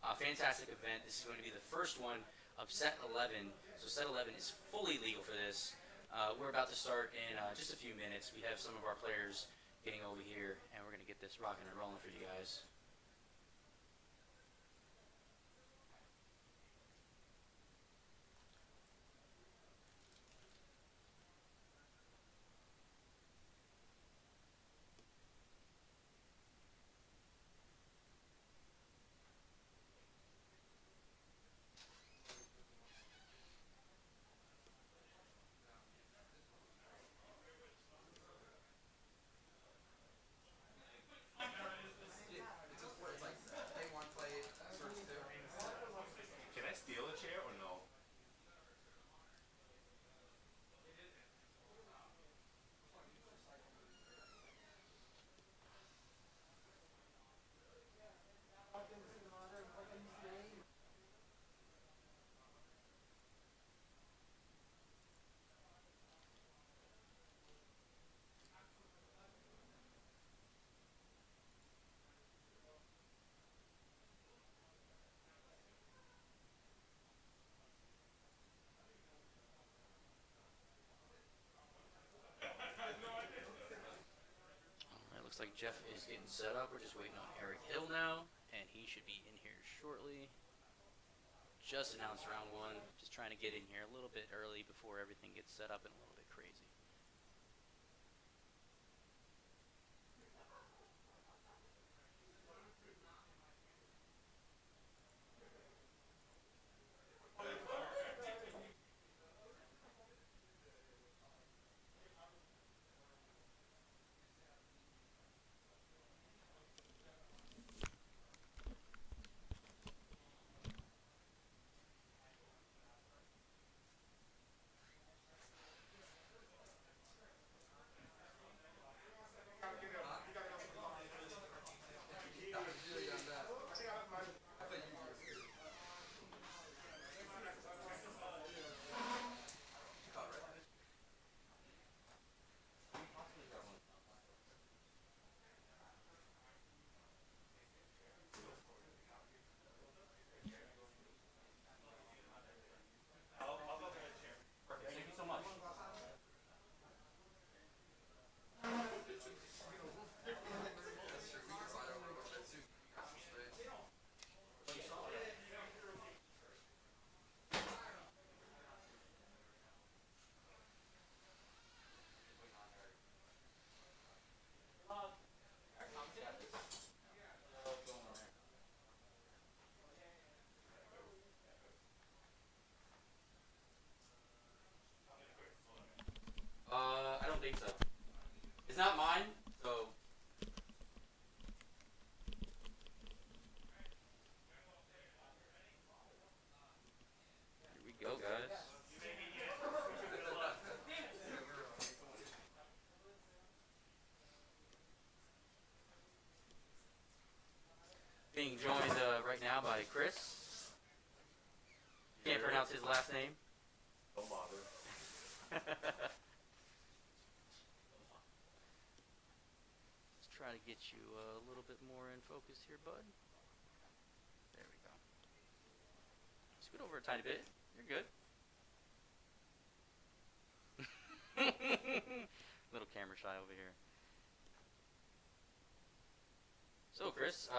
Fantastic event. This is going to be the first one of set 11. So set 11 is fully legal for this. We're about to start in just a few minutes. We have some of our players getting over here, and we're going to get this rocking and rolling for you guys. Can I steal a chair or no? Alright, looks like Jeff is getting set up. We're just waiting on Eric Hill now, and he should be in here shortly. Just announced round one. Just trying to get in here a little bit early before everything gets set up and a little bit crazy. Perfect. Thank you so much. I don't think so. It's not mine, so. Here we go, guys. Being joined right now by Chris. Can't pronounce his last name. Don't bother. Let's try to get you a little bit more in focus here, bud. There we go. Scoot over a tiny bit. You're good. Little camera shy over here. So, Chris,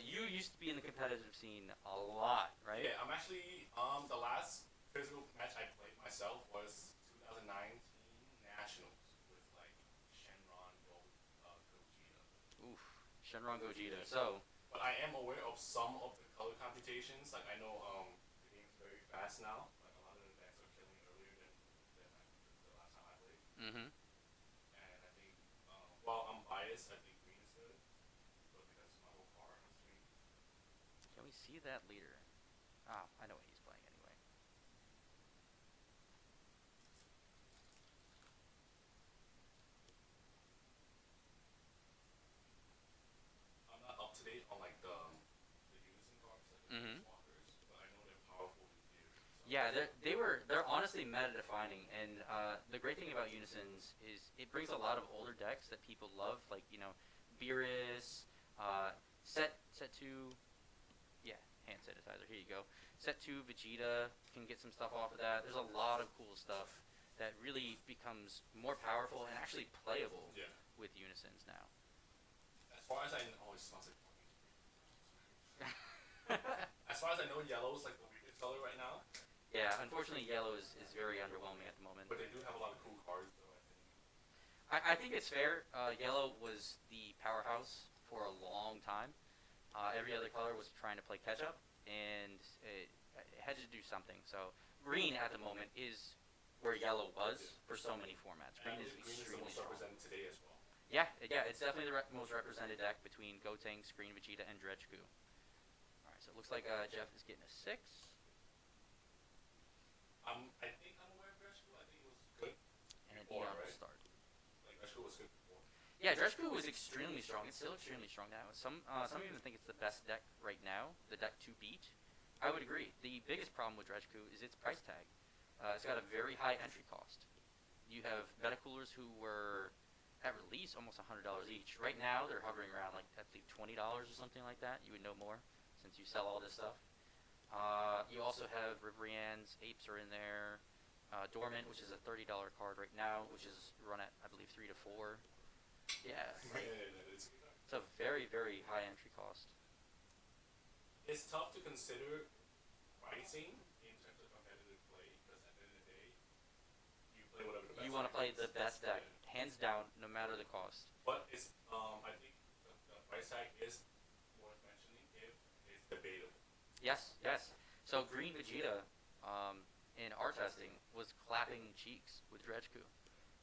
you used to be in the competitive scene a lot, right? Yeah, I'm actually the last physical match I played myself was 2019 Nationals with like Shenron Gogeta. Oof, Shenron Gogeta. So, But I am aware of some of the color computations. Like I know the game's very fast now. Like a lot of the decks are killing earlier than the last time I played. mm-hmm. And I think while I'm biased, I think green is good. But because my whole car on screen. Can we see that leader? Oh, I know what he's playing anyway. I'm not up to date on like the unison cards, like the Mhm. walkers, but I know they're powerful in theory. So Yeah, they're honestly meta defining, and the great thing about Unisons is it brings a lot of older decks that people love, like Beerus, set two, yeah, hand set you go. Set 2, Vegeta can get some stuff off of that. There's a lot of cool stuff that really becomes more powerful and actually playable Yeah. with Unisons now. As far as I know, it smells like fucking. As far as I know, yellow is like the weakest color right now. Yeah, unfortunately, yellow is very underwhelming at the moment. But they do have a lot of cool cards, though, I think. I think it's fair. Yellow was the powerhouse for a long time. Every other color was trying to play catch up, and it had to do something. So green at the moment is where yellow was for so many formats. Green is extremely most strong. represented today as well. Yeah, it's definitely the most represented deck between Gotenks, Green Vegeta, and Dredgeku. All right, so it looks like Jeff is getting a 6. I think I'm aware of Dredgeku. I think it was good. And before, Eon will right? start. Like Dredgeku was good before. Yeah, Dredgeku was extremely strong. It's still extremely strong now. Some even think it's the best deck right now, the deck to beat. I would agree. The biggest problem with Dredgeku is its price tag. It's got a very high entry cost. You have Beta Coolers who were at release almost $100 each. Right now they're hovering around like I believe $20 or something like that. You would know more since you sell all this stuff. You also have Ribrianne's Apes are in there. Dormant, which is a $30 card right now, which is run at I believe 3 to 4. Yeah, like, it's a very, very high entry cost. It's tough to consider pricing in terms of competitive play because at the end of the day, you play whatever the best. You want to play the best deck, Yeah. hands down, no matter the cost. But it's I think the price tag is worth mentioning if it's debatable. Yes. So Green Vegeta, in our testing, was clapping cheeks with Dredgeku.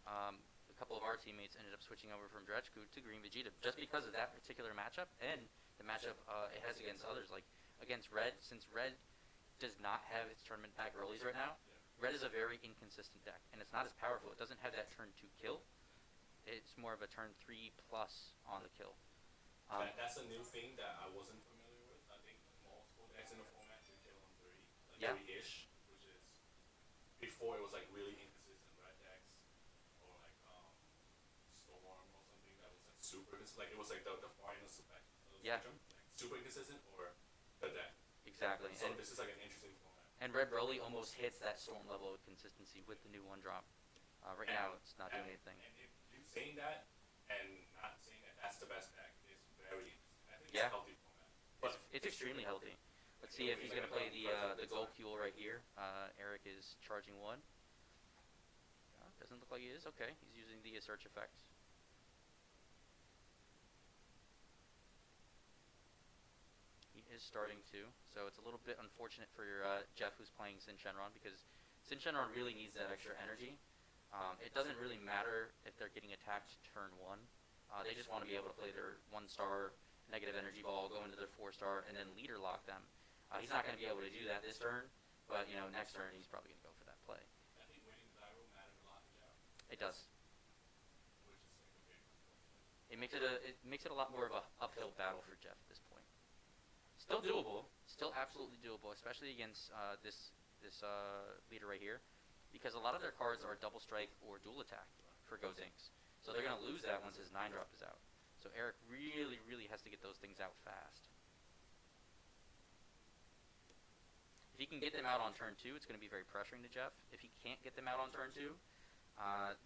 A couple of our teammates ended up switching over from Dredgeku to Green Vegeta just because of that particular matchup and the matchup it has against others, like against Red. Since Red does not have its tournament pack earlies right now, Red is a very inconsistent deck, and it's not as powerful. It doesn't have that turn 2 kill. It's more of a turn 3 plus on the kill. That's a new thing that I wasn't familiar with. I think multiple decks in the format can kill on 3, like Yeah. 3-ish, which is before it was like really inconsistent Red decks or like Storm or something that was like super like it was like the final spectrum. Yeah. Like, super inconsistent or the deck. Exactly. So this is like an interesting format. And Red Broly almost hits that Storm level of consistency with the new 1-drop. Right now, it's not doing anything. And if you saying that and not saying that that's the best deck is very interesting. I think Yeah. it's a healthy format. But It's extremely healthy. Let's see if he's going to play the Gold Fuel right here. Eric is charging 1. Doesn't look like he is. Okay, he's using the search effect. He is starting to, so it's a little bit unfortunate for Jeff who's playing Sin Shenron because Sin Shenron really needs that extra energy. It doesn't really matter if they're getting attacked turn 1. They just want to be able to play their 1-star negative energy ball, go into their 4-star, and then leader lock them. He's not going to be able to do that this turn, but next turn he's probably going to go for that play. I think winning the Gyro matters a lot to Jeff. It does. Which is like a big unfortunate. It makes it a lot more of a uphill battle for Jeff at this point. Still doable, still absolutely doable, especially against this leader right here, because a lot of their cards are double strike or dual attack for Gotenks. So they're going to lose that once his 9-drop is out. So Eric really, really has to get those things out fast. If he can get them out on turn 2, it's going to be very pressuring to Jeff. If he can't get them out on turn 2,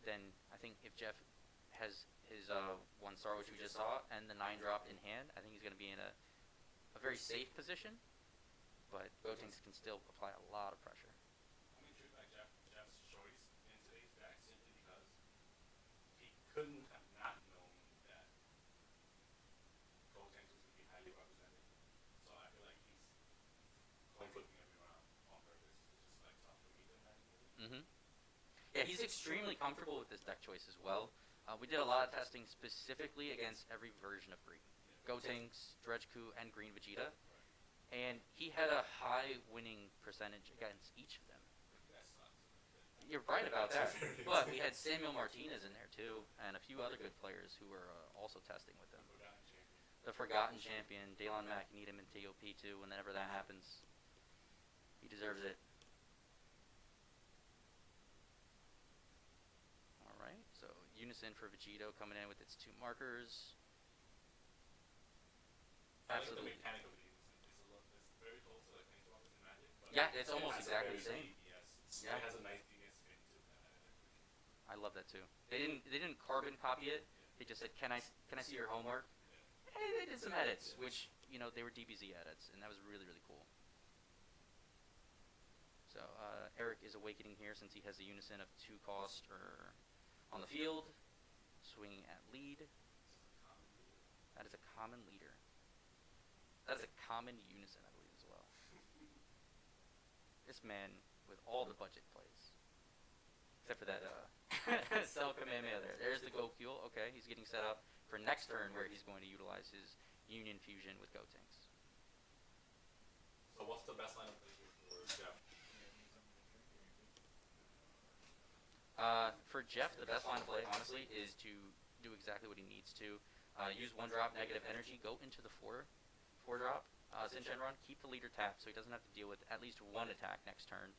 then I think if Jeff has his 1-star, which we just saw, and the 9-drop in hand, I think he's going to be in a very safe position. But Gotenks can still apply a lot of pressure. I'm intrigued by Jeff's choice in today's deck simply because he couldn't have not known that Gotenks was going to be highly represented. So I feel like he's coin flipping every round on purpose. It's just like tough for me to imagine. Yeah, he's extremely comfortable with this deck choice as well. We did a lot of testing specifically against every version of Green. Gotenks, Dredgeku, and Green Vegeta. And he had a high winning percentage against each of them. That sucks. You're right about that. But we had Samuel Martinez in there too, and a few other good players who were also testing with them. The Forgotten Champion, Daylon Mack, need him in TOP too whenever that happens. He deserves it. Alright, so Unison for Vegito coming in with its 2 markers. I like the Absolutely. mechanic of it. It's very close to like Planeswalker Yeah, it's It almost has a exactly very the same. DPS. Yeah. It has a nice DPS spin to it. I love that too. They didn't carbon copy it. They just said, can I see your homework? And they did some edits, which they were DBZ edits, and that was really really cool. So Eric is awakening here since he has a unison of 2 cost or on the field, swinging at lead. That is a common leader. That is a common unison, I believe, as well. This man with all the budget plays, except for that cell Kamehameha there. There's the Gokul. Okay, he's getting set up for next turn where he's going to utilize his Union Fusion with Gotenks. So what's the best line of play here for Jeff? For Jeff, the best line of play, honestly, is to do exactly what he needs to. Use 1-drop negative energy, go into the 4-drop Sin Shenron, keep the leader tapped so he doesn't have to deal with at least 1 attack next turn.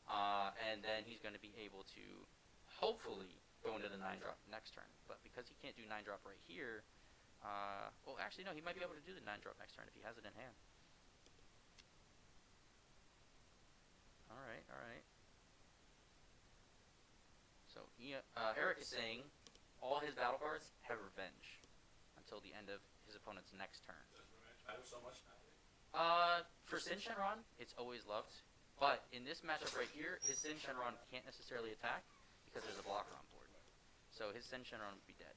And then he's going to be able to hopefully go into the 9-drop next turn. But because he can't do 9-drop right here, well, actually, no, he might be able to do the 9-drop next turn if he has it in hand. Alright, alright. So Eric is saying all his battle cards have revenge until the end of his opponent's next turn. Does revenge matter so much nowadays? For Sin Shenron, it's always loved. But in this matchup right here, his Sin Shenron can't necessarily attack because there's a blocker on board. So his Sin Shenron would be dead.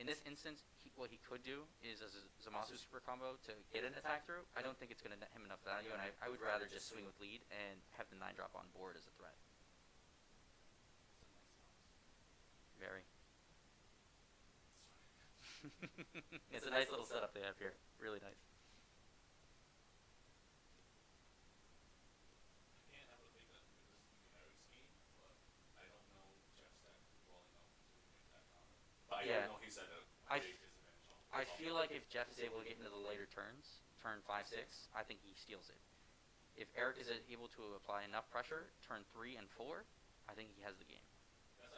In this instance, what he could do is a Zamasu super combo to get an attack through. I don't think it's going to net him enough value, and I would rather just swing with lead and have the 9-drop on board as a threat. Very. It's a nice little setup they have here. Really nice. I can't help but think that this is going to be Eric's game, but I don't know Jeff's deck well enough to make that comment. But I don't know he said a big disadvantage on I feel like if Jeff is able to get into the later turns, turn 5, 6, I think he steals it. If Eric is able to apply enough pressure, turn 3 and 4, I think he has the game. That's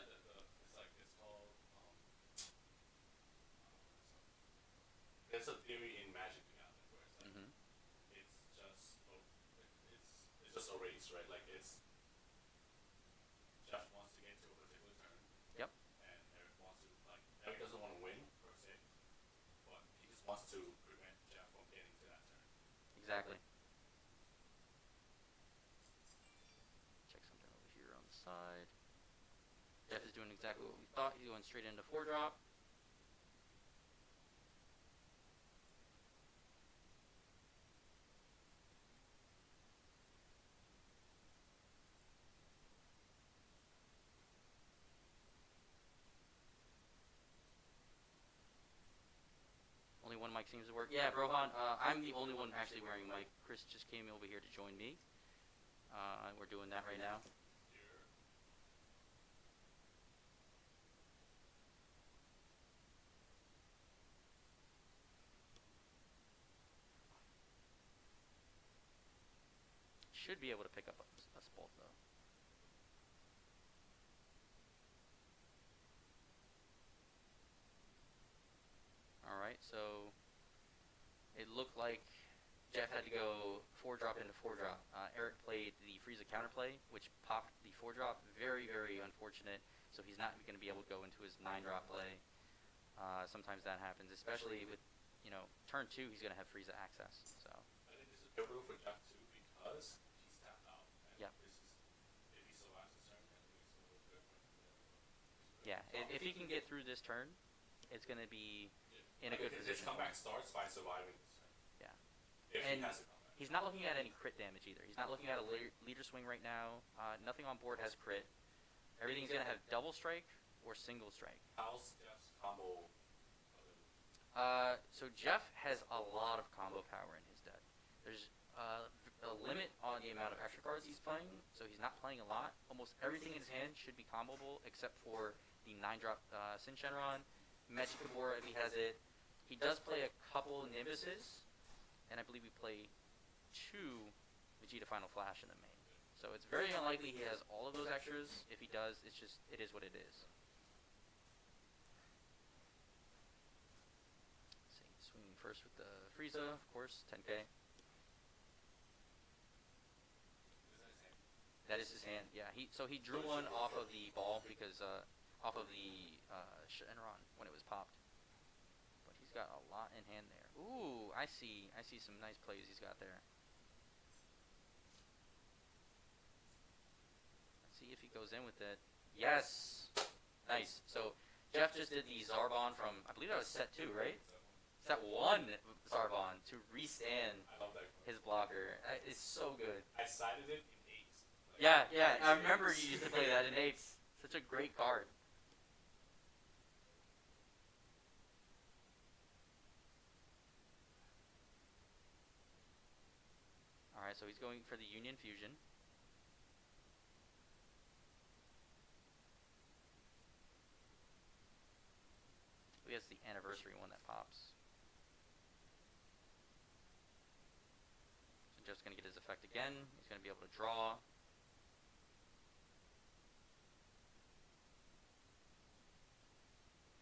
like it's called there's a theory in Magic the Gathering where it's like it's just a race, right? Like it's Jeff wants to get to a particular turn. Yep. And Eric doesn't want to win per se, but he just wants to prevent Jeff from getting to that turn. Exactly. Check something over here on the side. Jeff is doing exactly what we thought. He's going straight into 4-drop. Only one mic seems to work. Yeah, Brohan, I'm the only one actually wearing a mic. Chris just came over here to join me. We're doing that right now. Should be able to pick up a bolt though. Alright, so it looked like Jeff had to go 4-drop into 4-drop. Eric played the Frieza counterplay, which popped the 4-drop. Very, very unfortunate. So he's not going to be able to go into his 9-drop play. Sometimes that happens, especially with, turn 2, he's going to have Frieza access. So. I think this is pivotal for Jeff too because he's tapped out. And yeah. If he still has his turn, I think it's a little different. Yeah, if he can get through this turn, it's going to be in a good position. His comeback starts by surviving this turn. Yeah. If he has a comeback. He's not looking at any crit damage either. He's not looking at a leader swing right now. Nothing on board has crit. Everything's going to have double strike or single strike. How's Jeff's combo? So Jeff has a lot of combo power in his deck. There's a limit on the amount of extra cards he's playing, so he's not playing a lot. Almost everything in his hand should be comboable except for the 9-drop Sin Shenron, Mechikabura if he has it. He does play a couple Nimbuses, and I believe we play 2 Vegeta Final Flash in the main. So it's very unlikely he has all of those extras. If he does, it is what it is. Let's see, swinging first with the Frieza, of course, 10k. That is his hand. Yeah, he drew one off of the ball because off of the Shenron when it was popped. But he's got a lot in hand there. Ooh, I see some nice plays he's got there. Let's see if he goes in with it. Yes, nice. So Jeff just did the Zarbon from, I believe that was set 2, right? Set 1 Zarbon to restand I love that card. his blocker. It's so good. I sided it in 8. Yeah, I remember you used to play that in 8s. Such a great card. Alright, so he's going for the Union Fusion. I believe that's the anniversary one that pops. So Jeff's going to get his effect again. He's going to be able to draw.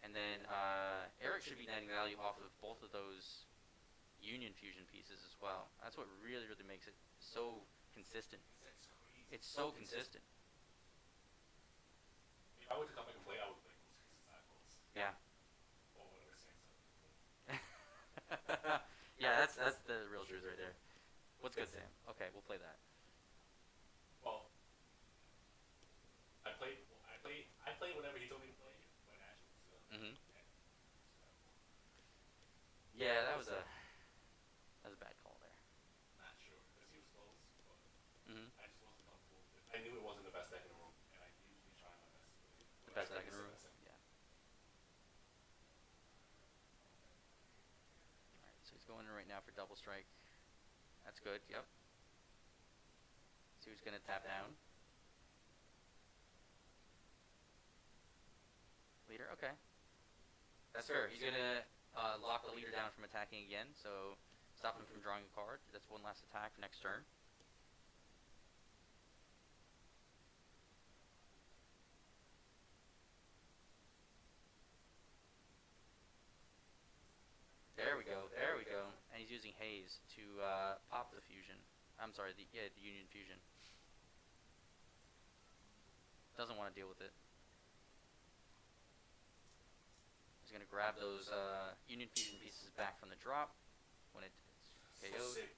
And then Eric should be netting value off of both of those Union Fusion pieces as well. That's what really makes it so consistent. It's so consistent. If I were to come back and play, I would play those pieces that close. Yeah. Or whatever saying so. Yeah, that's the real truth right there. What's good, Sam? Okay, we'll play that. Well, I played whatever he told me to play by nationals. So. Mhm. Yeah, that was a bad call there. Not sure because he was close, but Mhm. I just wasn't comfortable with it. I knew it wasn't the best deck in the room, and I usually try my best to play The best deck in the room. Yeah. All right, so he's going in right now for double strike. That's good. Yep. So he's gonna tap down. Leader. Okay. That's fair. He's gonna lock the leader down from attacking again, so stop him from drawing a card. That's one last attack next turn. There we go. There we go. And he's using Haze to pop the fusion. I'm sorry, the Union Fusion. Doesn't want to deal with it. He's gonna grab those Union Fusion pieces back from the drop when it's KO'd. So sick.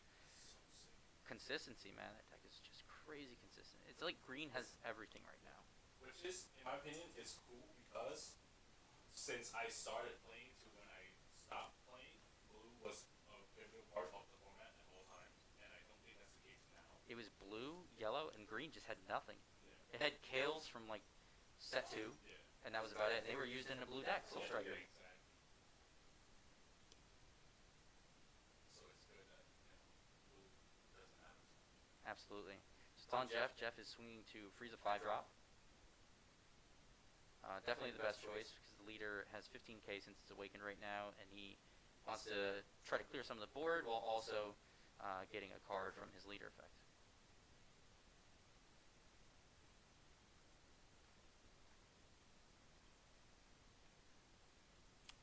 Consistency, man. That deck is just crazy consistent. It's like green has everything right now. Which is, in my opinion, is cool because since I started playing to when I stopped playing, blue was a pivotal part of the format at all times, and I don't think that's the case now. It was blue, yellow, and green just had nothing. Yeah. It had Kales from like set 2, Yeah. and that was about it. They were used in a blue deck, Soul Striker. Yeah, exactly. So it's good that blue doesn't have it. Absolutely. So it's on Jeff. Jeff is swinging to freeze a 5-drop. Definitely the best choice because the leader has 15k since it's awakened right now, and he wants to try to clear some of the board while also getting a card from his leader effect.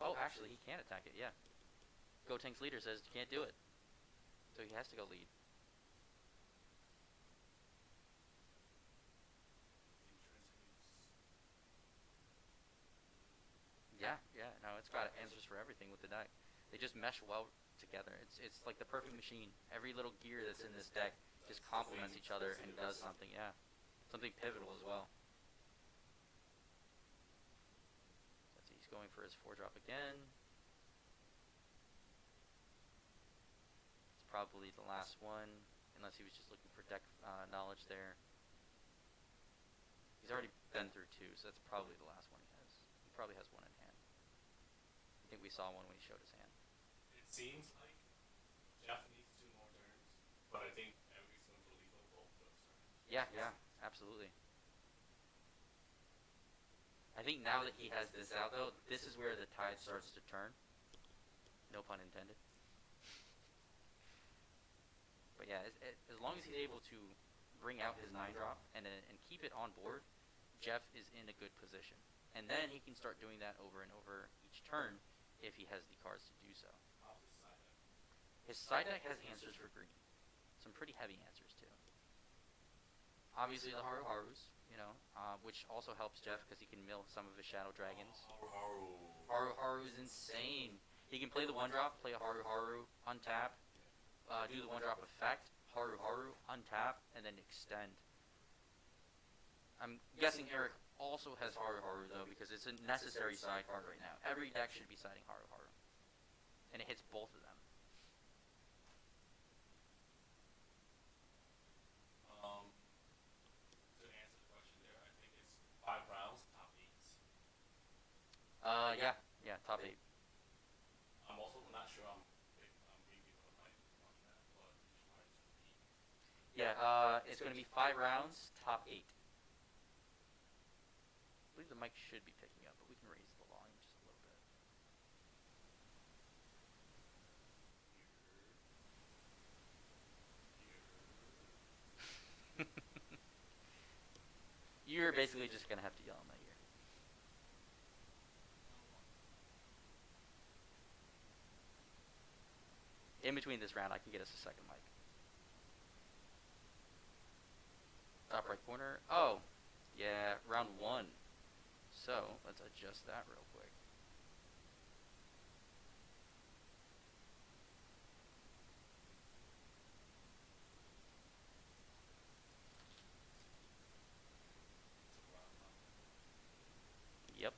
Oh, actually, he can attack it, yeah. Gotank's leader says you can't do it. So he has to go lead. Yeah, no, it's got answers for everything with the deck. They just mesh well together. It's like the perfect machine. Every little gear that's in this deck just complements each other and does something, yeah. Something pivotal as well. So he's going for his 4-drop again. It's probably the last one, unless he was just looking for deck knowledge there. He's already been through 2, so that's probably the last one he has. He probably has one in hand. I think we saw one when he showed his hand. It seems like Jeff needs 2 more turns, but I think everybody's going to lethal both those turns. Yeah, absolutely. I think now that he has this out, though, this is where the tide starts to turn. No pun intended. But yeah, as long as he's able to bring out his 9-drop and keep it on board, Jeff is in a good position. And then he can start doing that over and over each turn if he has the cards to do so. his side deck has answers for green. Some pretty heavy answers, too. Obviously, the Haru Harus, which also helps Jeff because he can mill some of his Shadow Dragons. Haru Haru is insane. He can play the 1-drop, play a Haru Haru, untap, do the 1-drop effect, Haru Haru, untap, and then extend. I'm guessing Eric also has Haru Haru, though, because it's a necessary side card right now. Every deck should be siding Haru Haru. And it hits both of them. To answer the question there, I think it's 5 rounds, top 8. Yeah, top 8. I'm also not sure I'm being able to find on that, but you should probably just repeat. Yeah, it's going to be 5 rounds, top 8. I believe the mic should be picking up, but we can raise the volume just a little bit. You're basically just going to have to yell in my ear. In between this round, I can get us a second mic. Top right corner. Oh, yeah, round 1. So, let's adjust that real quick. Yep.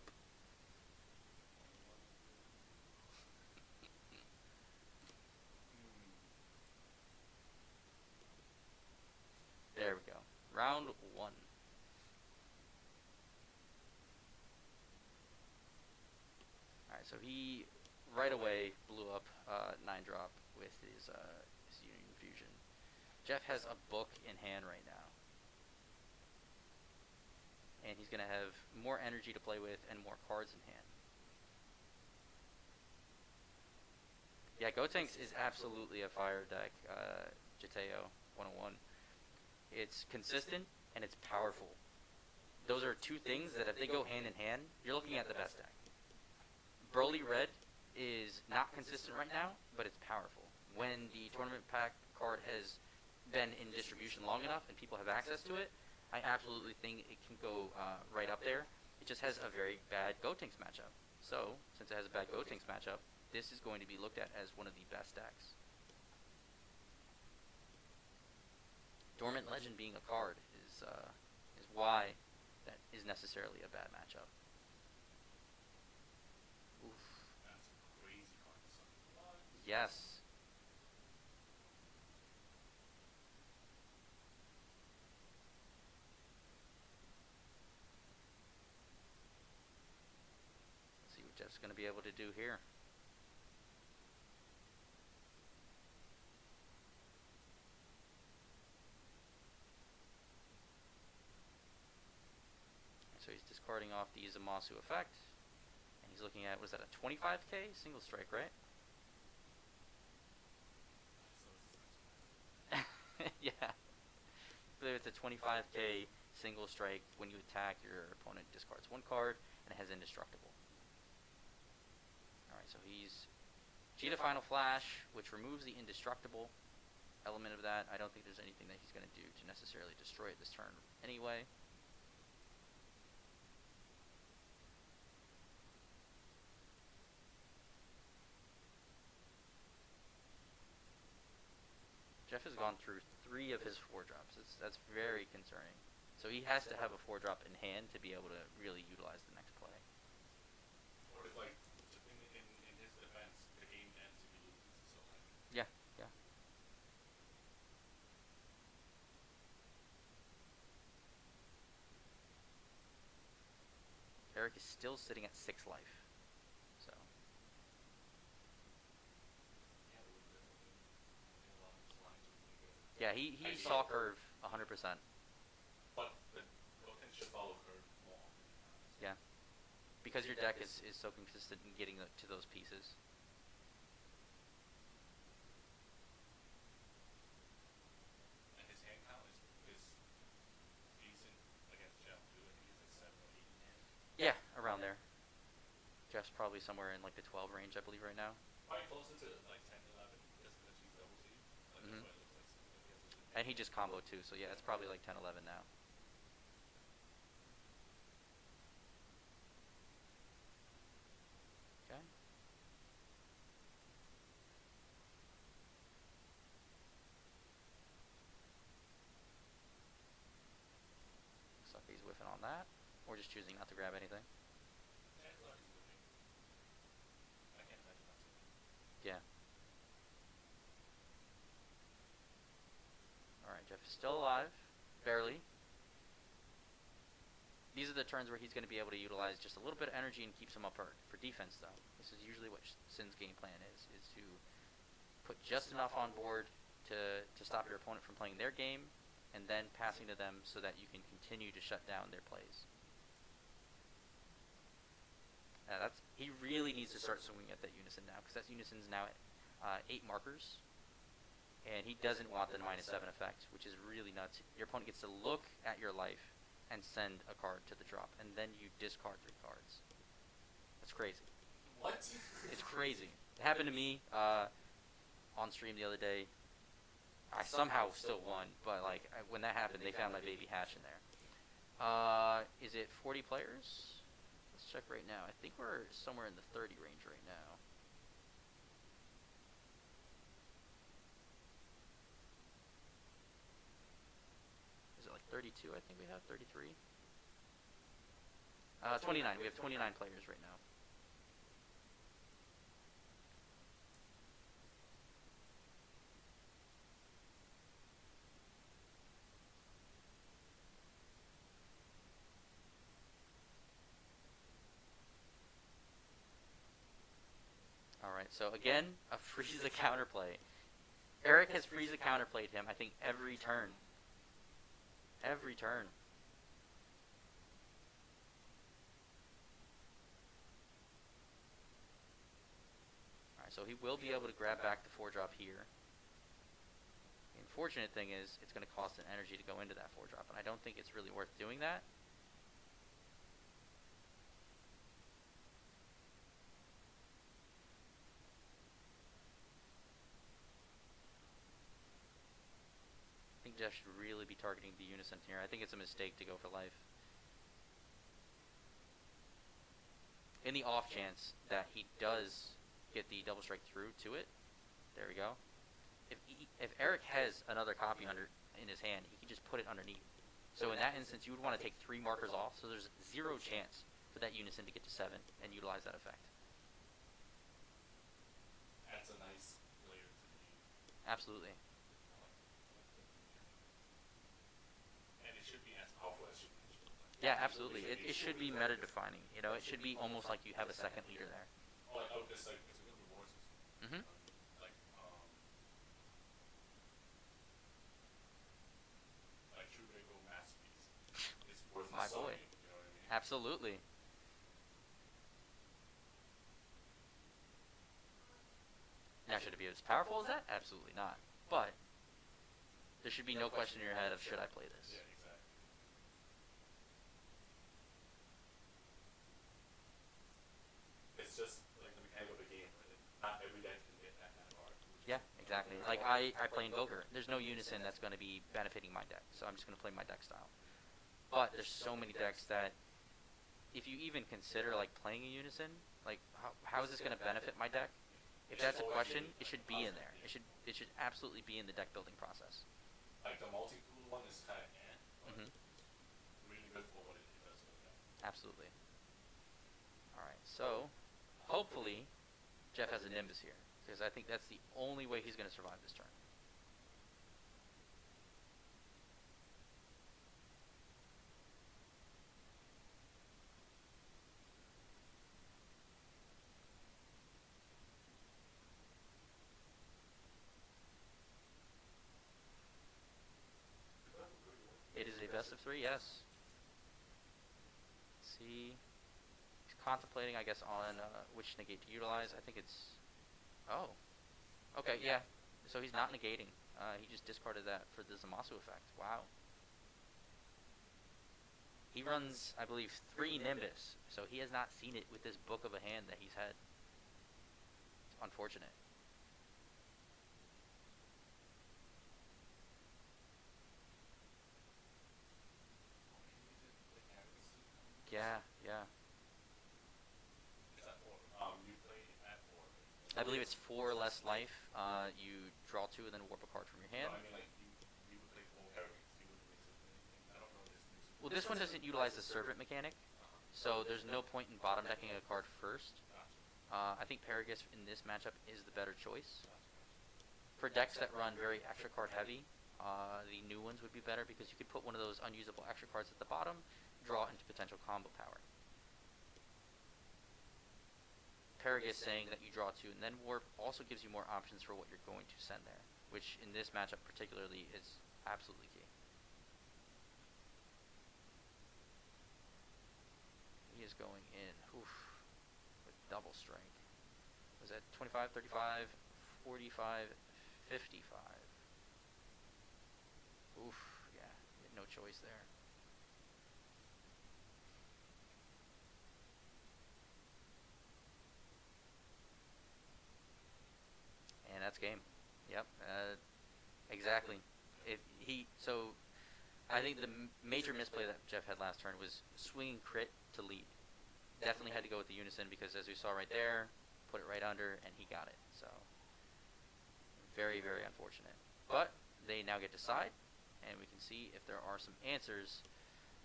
There we go. Round 1. Alright, so he right away blew up 9-drop with his Union Fusion. Jeff has a book in hand right now. And he's going to have more energy to play with and more cards in hand. Yeah, Gotenks is absolutely a fire deck, Jateo 101. It's consistent and it's powerful. Those are two things that if they go hand in hand, you're looking at the best deck. Broly Red is not consistent right now, but it's powerful. When the tournament pack card has been in distribution long enough and people have access to it, I absolutely think it can go right up there. It just has a very bad Gotenks matchup. So, since it has a bad Gotenks matchup, this is going to be looked at as one of the best decks. Dormant Legend being a card is why that is necessarily a bad matchup. Oof. That's a crazy card to summon. Yes. Let's see what Jeff's going to be able to do here. So he's discarding off the Zamasu effect. And he's looking at, was that a 25k single strike, right? Yeah. So it's a 25k single strike. When you attack, your opponent discards 1 card and it has indestructible. Alright, so he's Cheetah Final Flash, which removes the indestructible element of that. I don't think there's anything that he's going to do to necessarily destroy it this turn anyway. Jeff has gone through 3 of his 4-drops. That's very concerning. So he has to have a 4-drop in hand to be able to really utilize the next play. Or it's like, in his defense, the game ends if he loses. So like. Yeah. Eric is still sitting at 6 life. So. Yeah, he saw curve 100%. But the Goten should follow curve more. Yeah. Because your deck is so consistent in getting to those pieces. And his hand count is decent against Jeff too. I think he's like 7 or 8 in hand. Yeah, around there. Jeff's probably somewhere in like the 12 range, I believe, right now. Probably closer to like 10, 11, just because he's And he just comboed too, so yeah, it's probably like 10-11 now. Okay. Looks like he's whiffing on that. Or just choosing not to grab anything. Chances are he's whipping. I can't imagine not to. Yeah. Alright, Jeff is still alive. Barely. These are the turns where he's going to be able to utilize just a little bit of energy and keeps him up hurt. For defense, though, this is usually what Sin's game plan is to put just enough on board to stop your opponent from playing their game, and then passing to them so that you can continue to shut down their plays. He really needs to start swinging at that unison now, because that unison's now at 8 markers, and he doesn't want the -7 effect, which is really nuts. Your opponent gets to look at your life and send a card to the drop, and then you discard 3 cards. That's crazy. What? It's crazy. It happened to me on stream the other day. I somehow still won, but like when that happened, they found my baby hatch in there. Is it 40 players? Let's check right now. I think we're somewhere in the 30 range right now. Is it like 32? I think we have 33. 29. We have 29 players right now. Alright, so again, a Frieza counterplay. Eric has Frieza counterplayed him, I think, every turn. Every turn. Alright, so he will be able to grab back the 4-drop here. The unfortunate thing is, it's going to cost an energy to go into that 4-drop, and I don't think it's really worth doing that. I think Jeff should really be targeting the unison here. I think it's a mistake to go for life. In the off chance that he does get the double strike through to it, there we go. If Eric has another copy in his hand, he can just put it underneath. So in that instance, you would want to take 3 markers off, so there's 0 chance for that unison to get to 7 and utilize that effect. That's a nice layer to the game. Absolutely. And it should be as powerful as you mentioned. Yeah, absolutely. It should be meta defining. You know, it should be almost like you have a second leader there. Oh, like, it's like it's a good reward system. Mm-hmm. Like True Rico Masterpiece. It's worth My selling, boy. you know what I mean? Absolutely. Now, should it be as powerful as that? Absolutely not. But there should be no question in your head of, should I play this? Yeah, exactly. It's just like the mechanic of the game, right? Not every deck can get that kind of art. Yeah, exactly. Like, I play Invoker. There's no unison that's going to be benefiting my deck, so I'm just going to play my deck style. But there's so many decks that, if you even consider, like, playing a unison, like, how is this going to benefit my deck? If that's a question, it should be in there. It should absolutely be in the deck building process. Like the multi-tool one is kind of but Mm-hmm. really good for what it does for the deck. Absolutely. Alright, so hopefully Jeff has a Nimbus here, because I think that's the only way he's going to survive this turn. It is a best of 3, yes. Let's see. He's contemplating, I guess, on which negate to utilize. I think it's... Oh. Okay, yeah. So he's not negating. He just discarded that for the Zamasu effect. Wow. He runs, I believe, 3 Nimbus, so he has not seen it with this book of a hand that he's had. It's unfortunate. Yeah, yeah. It's at 4. You play at 4. I believe it's 4 less life. You draw 2 and then warp a card from your hand. No, I mean like you would play full Harrogate. You wouldn't mix it with anything. I don't know this new. Well, this one doesn't utilize the servant mechanic, so there's no point in bottom decking a card first. Gotcha. I think Paragus in this matchup is the better choice. Gotcha. For decks that run very extra card heavy, the new ones would be better because you could put one of those unusable extra cards at the bottom, draw into potential combo power. Paragus saying that you draw 2 and then warp also gives you more options for what you're going to send there, which in this matchup particularly is absolutely key. He is going in with double strike. Was that 25, 35, 45, 55? Oof, yeah, he had no choice there. And that's game. Yep, exactly. I think the major misplay that Jeff had last turn was swinging crit to lead. Definitely had to go with the unison because as we saw right there, put it right under and he got it. So very, very unfortunate. But they now get to side, and we can see if there are some answers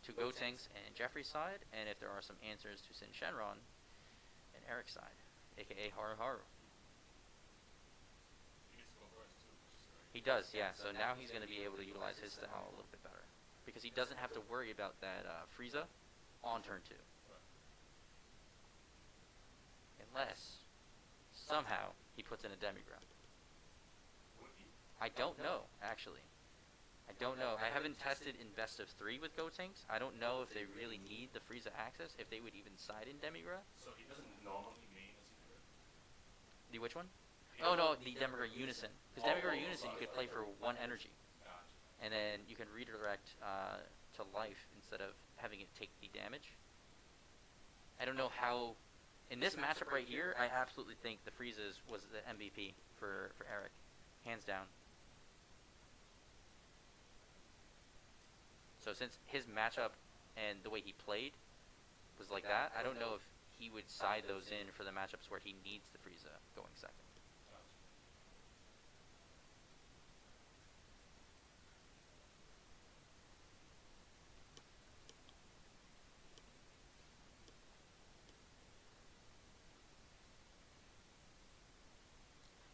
to Gotenks and Jeffrey's side, and if there are some answers to Sin Shenron and Eric's side, aka Haru Haru. He gets to go first too, which is great. He does, yeah. So now he's going to be able to utilize his style a little bit better because he doesn't have to worry about that Frieza on turn 2. Unless somehow he puts in a Demigra. Would he? I don't know, actually. I don't know. I haven't tested in best of 3 with Gotenks. I don't know if they really need the Frieza access, if they would even side in Demigra. So he doesn't normally main a secret? The which one? Oh no, the Demigra Unison. Because Demigra Unison you could play for 1 energy. Gotcha. And then you can redirect to life instead of having it take the damage. I don't know how... In this matchup right here, I absolutely think the Frieza was the MVP for Eric. Hands down. So since his matchup and the way he played was like that, I don't know if he would side those in for the matchups where he needs the Frieza going second. Gotcha.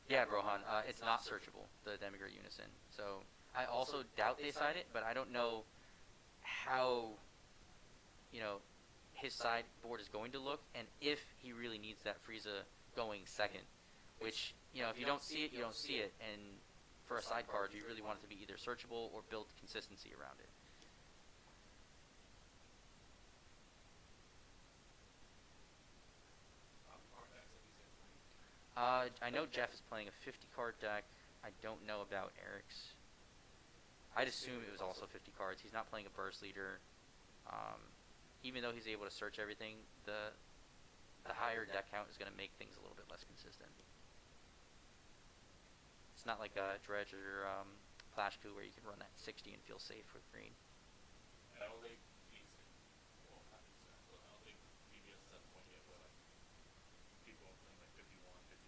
Yeah, Brohan, it's not searchable, the Demigra Unison. So I also doubt they side it, but I don't know how, his sideboard is going to look, and if he really needs that Frieza going second, which, if you don't see it, you don't see it, and for a side card, you really want it to be either searchable or build consistency around it. I know Jeff is playing a 50-card deck. I don't know about Eric's. I'd assume it was also 50 cards. He's not playing a burst leader. Even though he's able to search everything, the higher deck count is going to make things a little bit less consistent. It's not like a Dredge or Clash Coup where you can run that 60 and feel safe with green. And I don't think he's, well, not he's, but I don't think BBS is at the point yet where like people are playing like 51, 52.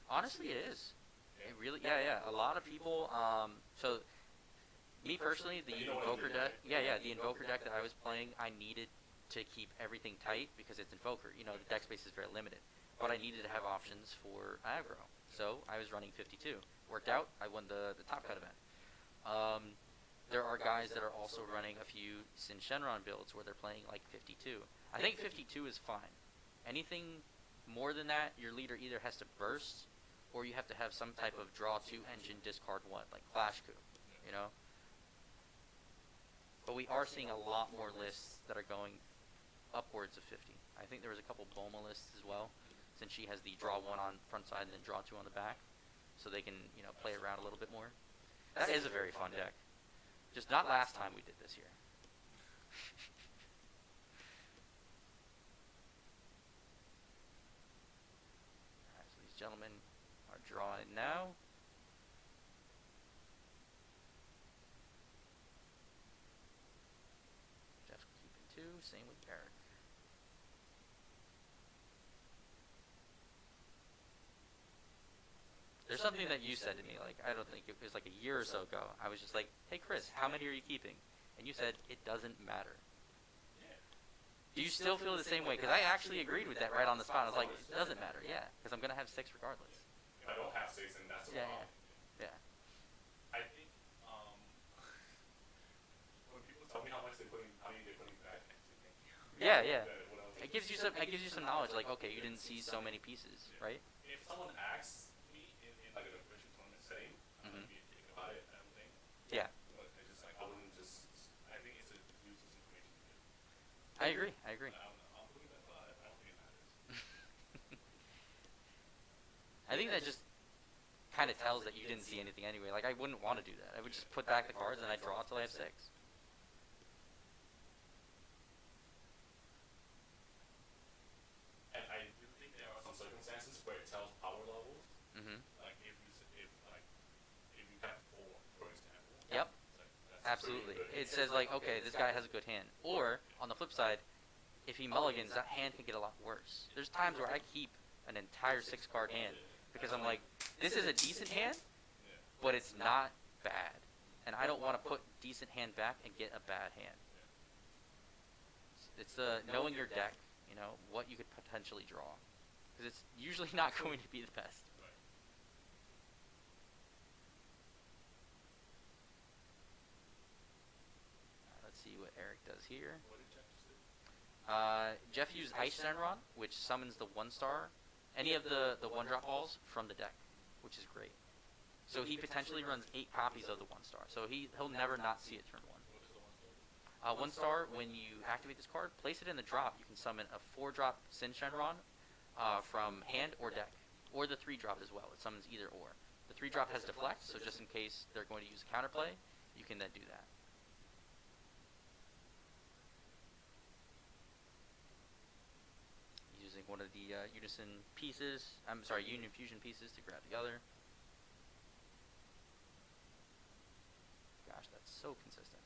Honestly, it is. It really, yeah. A lot of people. So, me personally, the Invoker deck, the Invoker deck that I was playing, I needed to keep everything tight because it's Invoker. The deck space is very limited, but I needed to have options for aggro. So I was running 52. Worked out. I won the top cut event. There are guys that are also running a few Sin Shenron builds where they're playing like 52. I think 52 is fine. Anything more than that, your leader either has to burst or you have to have some type of draw 2 engine, discard 1, like Clash Coup, But we are seeing a lot more lists that are going upwards of 50. I think there was a couple Boma lists as well, since she has the draw 1 on front side and then draw 2 on the back, so they can, play around a little bit more. That is a very fun deck. Just not last time we did this here. Alright, so these gentlemen are drawing now. Jeff's keeping 2, same with Eric. There's something that you said to me, like, I don't think it was like a year or so ago. I was just like, hey, Chris, how many are you keeping? And you said, it doesn't matter. Yeah. Do you still feel the same way? Because I actually agreed with that right on the spot. I was like, it doesn't matter, yeah, because I'm going to have 6 regardless. If I don't have 6, then that's a Yeah, problem. Yeah. I think when people tell me how many they're putting back, I say thank you. Yeah, yeah. When I was It gives you some knowledge, like, okay, you didn't see so many pieces, right? If someone asks me in like an official tournament setting, I'm Mhm. gonna be a dick about it. I don't think. Yeah, But I just like I wouldn't just. I think it's a useless information to give. I agree. I don't know. I'm putting that aside. I don't think it matters. I think that just kind of tells that you didn't see anything anyway. Like, I wouldn't want to do that. I would just put back the cards and I'd draw until I have 6. And I do think there are some circumstances where it tells power levels. Mm-hmm. Like if you have 4, for example. Yep. Like, that's Absolutely. pretty good. It says, like, okay, this guy has a good hand. Or, on the flip side, if he mulligans, that hand can get a lot worse. There's times where I keep an entire 6-card hand because I'm like, this is a decent hand, Yeah. but it's not bad. And I don't want to put decent hand back and get a bad hand. It's the knowing your deck, you know, what you could potentially draw. Because it's usually not going to be the best. Right. Let's see what Eric does here. What did Jeff just do? Jeff used Ice Shenron, which summons the 1-star, any of the 1-drop balls from the deck, which is great. So he potentially runs 8 copies of the 1-star. So he'll never not see it turn 1. What is the 1-star? 1-star, when you activate this card, place it in the drop. You can summon a 4-drop Sin Shenron from hand or deck, or the 3-drop as well. It summons either or. The 3-drop has deflect, so just in case they're going to use a counterplay, you can then do that. Using one of the Unison pieces, Union Fusion pieces to grab the other. Gosh, that's so consistent.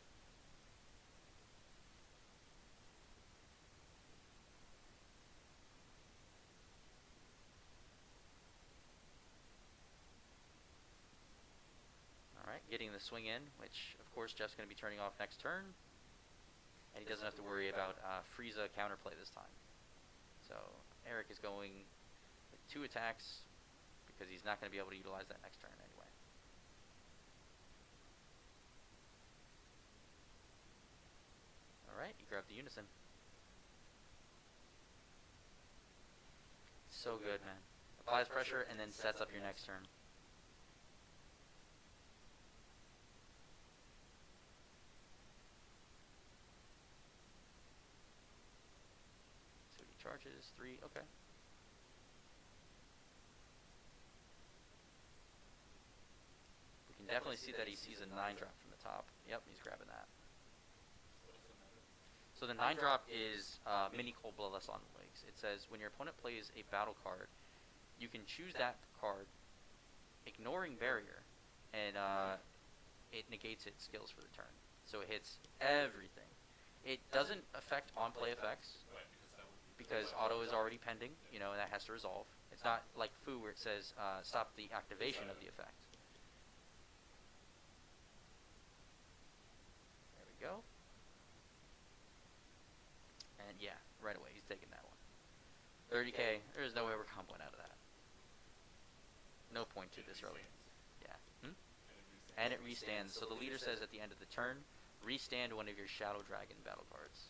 Alright, getting the swing in, which of course Jeff's going to be turning off next turn. And he doesn't have to worry about Frieza counterplay this time. So Eric is going with 2 attacks because he's not going to be able to utilize that next turn anyway. Alright, you grab the Unison. So good, man. Applies pressure and then sets up your next turn. So he charges 3, okay. We can definitely see that he sees a 9-drop from the top. Yep, he's grabbing that. So the 9-drop is mini Cold Bloodlust on the legs. It says when your opponent plays a battle card, you can choose that card, ignoring barrier, and it negates its skills for the turn. So it hits everything. It doesn't affect on-play effects Right, because auto is already pending, you know, and that has to resolve. It's not like Fu where it says stop the activation of the effect. There we go. And yeah, right away, he's taking that one. 30k, there's no way we're comboing out of that. No point to this early. Yeah. And it restands. So the leader says at the end of the turn, restand one of your Shadow Dragon battle cards.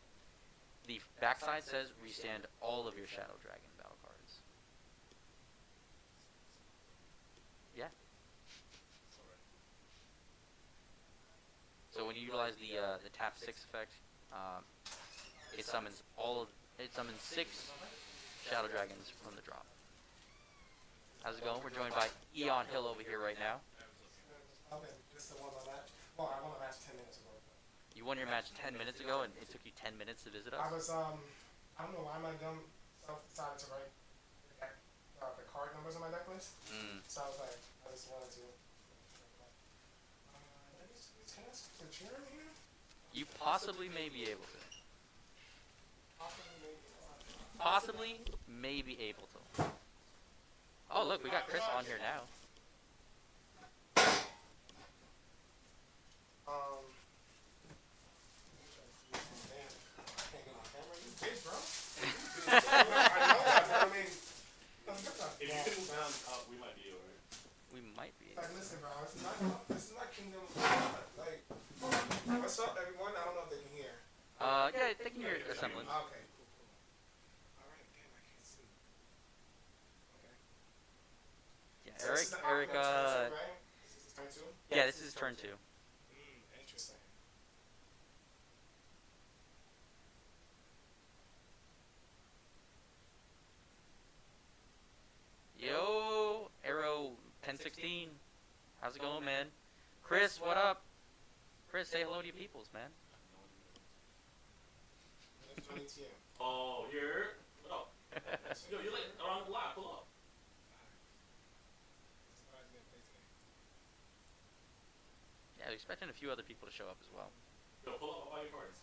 The backside says restand all of your Shadow Dragon battle cards. Yeah. So when you utilize the tap 6 effect, it summons 6 Shadow Dragons from the drop. How's it going? We're joined by Eon Hill over here right now. Okay, just the one my match. Well, I won a match 10 minutes ago. You won your match 10 minutes ago, and it took you 10 minutes to visit I us? was, I don't know why my dumb self decided to write the card numbers on my deck list. So I was like, I just wanted to. Can I switch the chair in here? You possibly may be able to. Possibly, maybe. Possibly may be able to. Oh, look, we got Chris on here now. listen, bro. This is not Kingdom. Like, what's up, everyone? I don't know if they can hear. Yeah, they can hear a semblance. Okay, cool, cool. All right, damn, I can't see. Okay. Yeah, So this is the Eric, turn two, right? This is turn two. yeah, this is turn 2. Interesting. Yo, Arrow 1016. How's it going, man? Chris, what up? Chris, say hello to your peoples, man. There's Johnny TM. Oh, you're what up? Yo, you're like around the block. Pull up. Surprised they didn't play today. Yeah, we're expecting a few other people to show up as well. Yo, pull up. I'll buy your cards.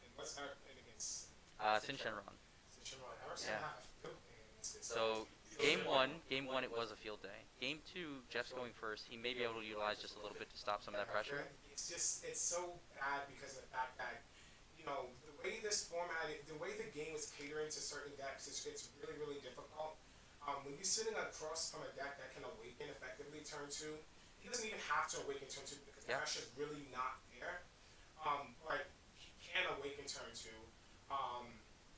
And what's Eric playing against? Sin Shenron. Shinron. Eric's Yeah. gonna have a field day against this. So, game one, it was a field day. Game 2, Jeff's going first. He may be able to utilize just a little bit to stop some of that pressure. It's so bad because of the fact that, the way this format, the way the game is catering to certain decks, it's really, really difficult. When you're sitting across from a deck that can awaken effectively turn 2, he doesn't even have to awaken turn 2 because the Yeah. pressure's really not there. But he can awaken turn 2.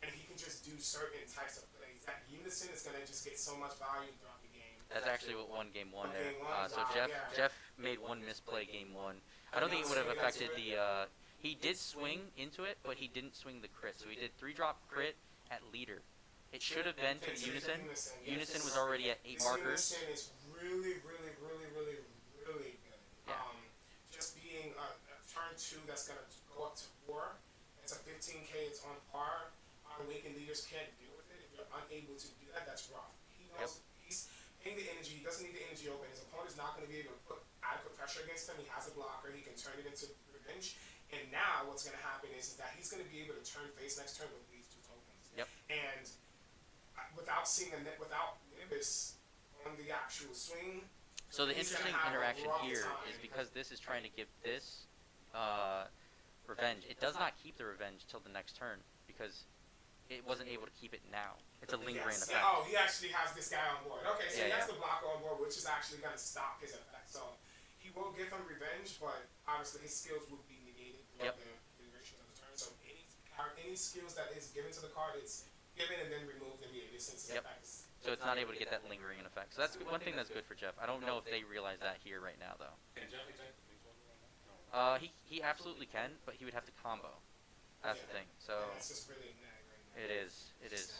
And he can just do certain types of plays. That Unison is gonna just get so much value throughout the game. That's actually what won game 1 there. Game one, So wow, Jeff yeah. Jeff made one misplay game 1. I don't think it would have affected the. He did swing into it, but he didn't swing the crit. So he did 3-drop crit at leader. It should have been to the It's Unison. yes. Unison was already at 8 This markers. Unison is really, really, really, really, really good. Yeah. Just being a turn 2 that's gonna go up to 4. It's a 15k. It's on par. Awakened leaders can't deal with it. If you're unable to do that, that's rough. He knows he's paying the energy. He doesn't need the energy open. His opponent's not going to be able to put adequate pressure against him. He has a blocker. He can turn it into revenge. And now what's going to happen is that he's going to be able to turn face next turn with these 2 tokens. Yep. And without seeing without Nimbus on the actual swing. So the he's gonna interesting have a interaction rough here time. is because this is trying to give this revenge. It does not keep the revenge till the next turn because it wasn't able to keep it now. It's a lingering Yes. effect. Oh, he actually has this guy on board. Okay, so Yeah, he has yeah. the blocker on board, which is actually going to stop his effect. So he will give him revenge, but obviously his skills would be negated throughout Yep. the duration of the turn. So any skills that is given to the card, it's given and then removed immediately since his Yep. effect is. So it's not able to get that lingering effect. So that's one thing that's good for Jeff. I don't know if they realize that here right now though. Can Jeff attack the big one right now? No. He absolutely can, but he would have to combo. That's the Yeah. thing. So And that's just really nag right now. it is. It is.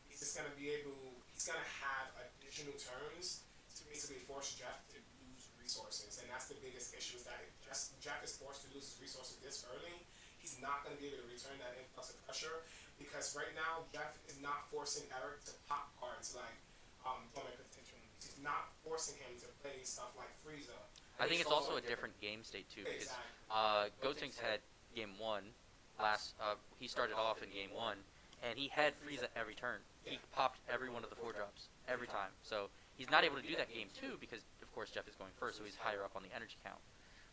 He's just going to be able. He's going to have additional turns to basically force Jeff to lose resources, and that's the biggest issue. Is that if Jeff is forced to lose his resources this early, he's not going to be able to return that influx of pressure because right now Jeff is not forcing Eric to pop cards like Dormant Potential. He's not forcing him to play stuff like Frieza. I think it's also a different game state too because Gotenks had game 1 last. He started off in game 1 and he had Frieza every turn. He popped every one of the 4-drops every time. So he's not able to do that game 2 because of course Jeff is going first, so he's higher up on the energy count.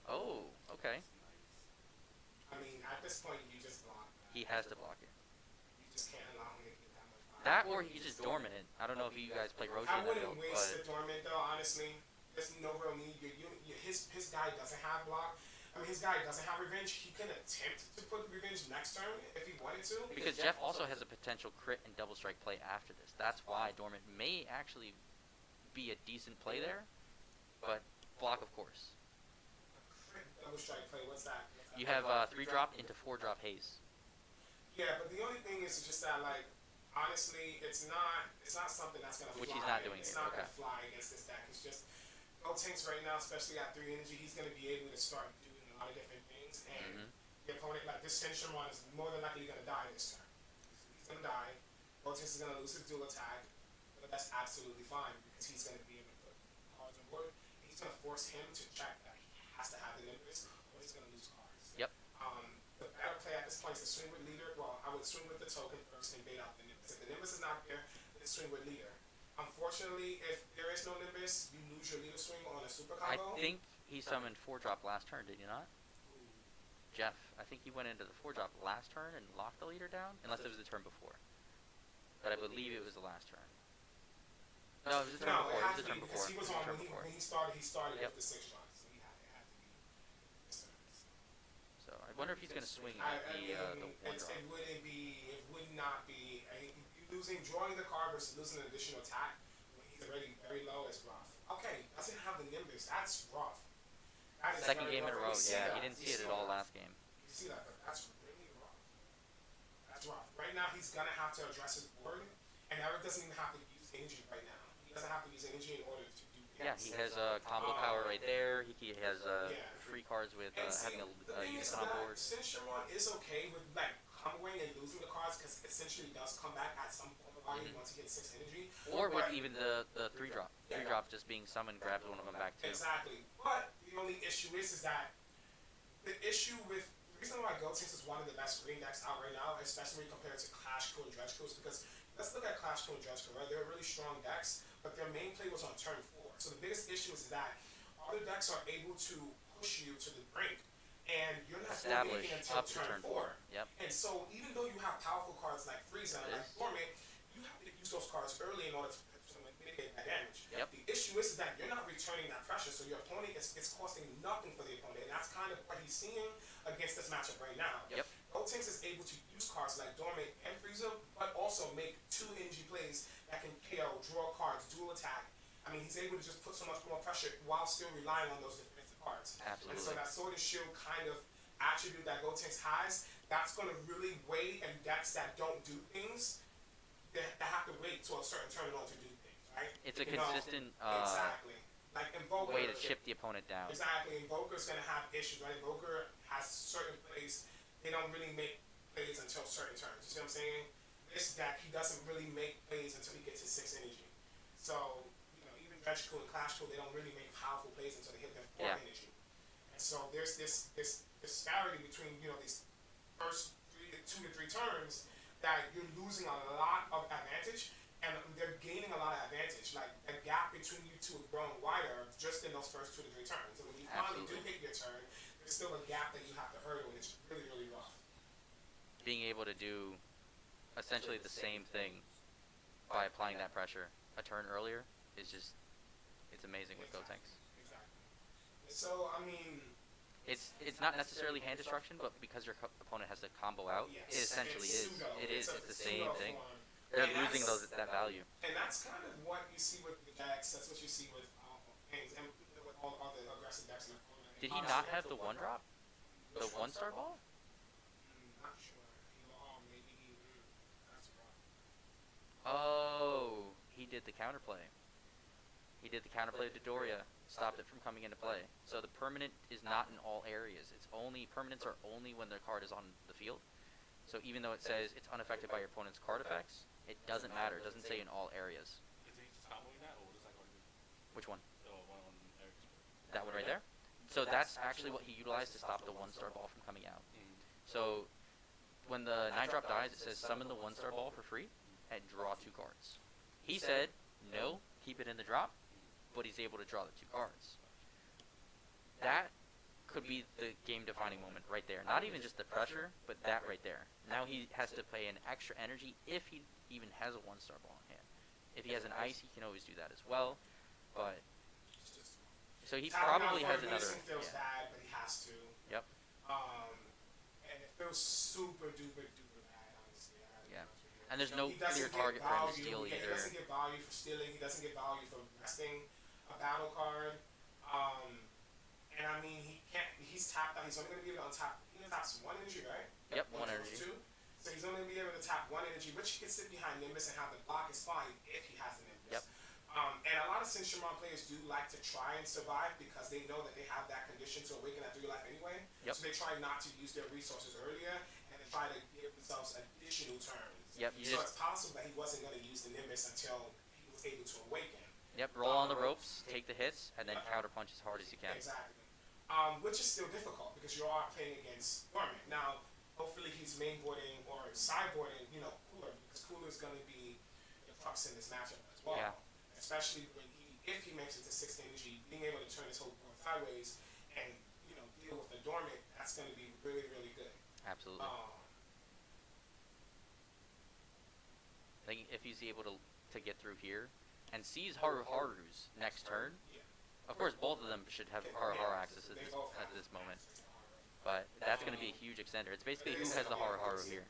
Oh, okay. I mean, at this point, you just block. He has to block it. You just can't allow him to get that much fire. That or he could just dormant it. I don't know if you guys play Roshi I in that wouldn't build, waste but the dormant though, honestly. There's no real need. His guy doesn't have block. I mean, his guy doesn't have revenge. He can attempt to put revenge next turn if he wanted to. because Jeff also has a potential crit and double strike play after this. That's why dormant may actually be a decent play there, but block of course. Double strike play. What's that? You have 3-drop into 4-drop haze. Yeah, but the only thing is just that, like, honestly, it's not something that's gonna Which fly. he's not doing It's here, not okay. gonna fly against this deck. It's just Gotenks right now, especially at 3 energy, he's gonna be able to start doing a lot of different things, and Mhm. the opponent, like this Shenron is more than likely gonna die this turn. He's gonna die. Gotenks is gonna lose his dual attack, but that's absolutely fine because he's gonna be able to put cards on board. He's gonna force him to check that he has to have the Nimbus, or he's gonna lose cards. Yep. The better play at this point is to swing with leader. Well, I would swing with the token first and bait out the Nimbus. If the Nimbus is not there, then swing with leader. Unfortunately, if there is no Nimbus, you lose your leader swing on a super I combo. think he summoned 4-drop last turn, did he not? Jeff. I think he went into the 4-drop last turn and locked the leader down, unless it was the turn before. But I believe it was the last turn. No, it was the turn No, before. it It had was to the turn be because before. he It was was the on turn when before. he started. He started Yep. with the 6 shots, so it had to be this turn. So I wonder if he's going to swing I at mean, the 1-drop. it wouldn't be. It would not be. I mean, drawing the card versus losing an additional attack when he's already very low is rough. Okay, doesn't have the Nimbus. That's rough. That is Second very game in a rough. row. You see Yeah, that. he didn't You see it at see all that. last game. You see that, but that's really rough. That's rough. Right now, he's gonna have to address his board, and Eric doesn't even have to use energy right now. He doesn't have to use energy in order to do things. Yeah, he has combo power right there. He has Yeah. free cards with And see, having the a thing is unison on that board. since Sharon is okay with like comboing and losing the cards because essentially does come back at some point of value once he gets 6 energy. Or with but- even the 3-drop. Yeah. 3-drop just being summoned grabs one of them back too. Exactly. But the only issue is that the reason why Gotenks is one of the best green decks out right now, especially compared to Clash Crew and Dredge Crew, is because let's look at Clash Crew and Dredge Crew, right? They're really strong decks, but their main play was on turn 4. So the biggest issue is that other decks are able to push you to the brink, and you're not Establish making until up to turn 4. Yep. And so even though you have powerful cards like Frieza and It like is. Dormant, you have to use those cards early in order to mitigate that damage. Yep. The issue is that you're not returning that pressure, so your opponent it's costing nothing for the opponent, and that's kind of what he's seeing against this matchup right now. Yep. Gotenks is able to use cards like Dormant and Frieza, but also make 2 energy plays that can KO, draw cards, dual attack. I mean, he's able to just put so much more pressure while still relying on those defensive cards. Absolutely. And so that Sword and Shield kind of attribute that Gotenks has, that's going to really weigh in decks that don't do things, that have to wait till a certain turn in order to do things, right? It's a You know, consistent exactly. Like Invoker. way to chip the opponent down. Exactly. Invoker's going to have issues, right? Invoker has certain plays, they don't really make plays until certain turns. You see what I'm saying? This deck, he doesn't really make plays until he gets his 6 energy. So, even Dredge Crew and Clash Crew, they don't really make powerful plays until they hit their 4 Yeah. energy. And so there's this disparity between, these first 2 to 3 turns that you're losing a lot of advantage, and they're gaining a lot of advantage. Like, the gap between you two is growing wider just in those first 2 to 3 turns. And when you finally do Absolutely. hit your turn, there's still a gap that you have to hurdle, and it's really, really rough. Being able to do essentially the same thing by applying that pressure a turn earlier is just, it's amazing with Gotenks. Exactly. So, I mean, It's not necessarily hand destruction, but because your opponent has to combo out, yes, it essentially it's is. pseudo. It is. a It's the same pseudo thing. form. They're And losing that's- that value. And that's kind of what you see with the decks. That's what you see with things, and with all the aggressive decks in the format. Did he not have the 1-drop? The 1-star ball? Not sure. Maybe. That's rough. Oh, he did the counterplay. He did the counterplay to Doria, stopped it from coming into play. So the permanent is not in all areas. It's only, permanents are only when the card is on the field. So even though it says it's unaffected by your opponent's card effects, it doesn't matter. It doesn't say in all areas. Is he just comboing that, or what does that card do? Which one? The one on Eric's board. That one right there? So that's actually what he utilized to stop the 1-star ball from coming out. So when the 9-drop dies, it says summon the 1-star ball for free and draw 2 cards. He said, no, keep it in the drop, but he's able to draw the 2 cards. That could be the game-defining moment right there. Not even just the pressure, but that right there. Now he has to pay an extra energy if he even has a 1-star ball in hand. If he has an ice, he can always do that as well. But It's just. so he Tapping out probably for has a another. Mason feels Yeah. bad, but he has to. Yep. And it feels super duper duper bad, honestly. I gotta be Yeah. honest with you. And there's no He doesn't clear get target for him to value. steal He either. doesn't get value for stealing. He doesn't get value for resting a battle card. And I mean, he can't. He's tapped out. He's only going to be able to untap. He taps 1 energy, right? Yep, 1 One, energy. 2. So he's only going to be able to tap 1 energy, which he can sit behind Nimbus and have the block is fine if he has the Nimbus. Yep. And a lot of Shinramon players do like to try and survive because they know that they have that condition to awaken at 3 life anyway. Yep. So they try not to use their resources earlier and they try to give themselves additional turns. Yep, you So just- it's possible that he wasn't going to use the Nimbus until he was able to awaken. Yep, roll on the ropes, take the hits, and then counterpunch as hard as you can. Exactly. Which is still difficult because you are playing against Dormant. Now, hopefully he's mainboarding or sideboarding, Cooler, because Cooler is going to be the crux in this matchup as well. Yeah. Especially if he makes it to 6 energy, being able to turn his whole board sideways and, deal with the dormant, that's going to be really, really good. Absolutely. I think if he's able to get through here and sees Haru's next turn, Yeah. of course both of them should have Haru access They both at have this moment. access to Haru. But that's going to be a huge extender. It's basically who has the Haru here.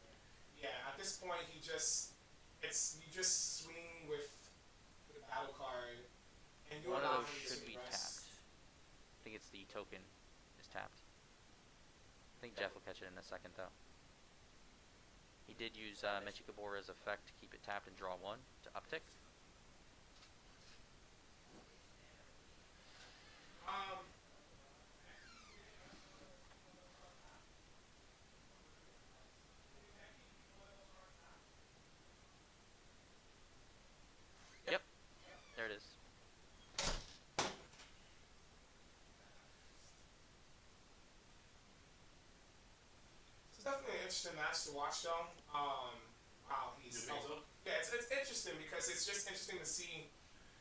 Yeah, at this point, you just swing with the battle card, and you One allow of those him should to be rest. tapped. I think it's the token is tapped. I think Jeff will catch it in a second though. He did use Mechikabora's effect to keep it tapped and draw one to uptick. Yep, there it is. It's definitely an interesting match to watch, though. Wow, You think so? Yeah, it's interesting because it's just interesting to see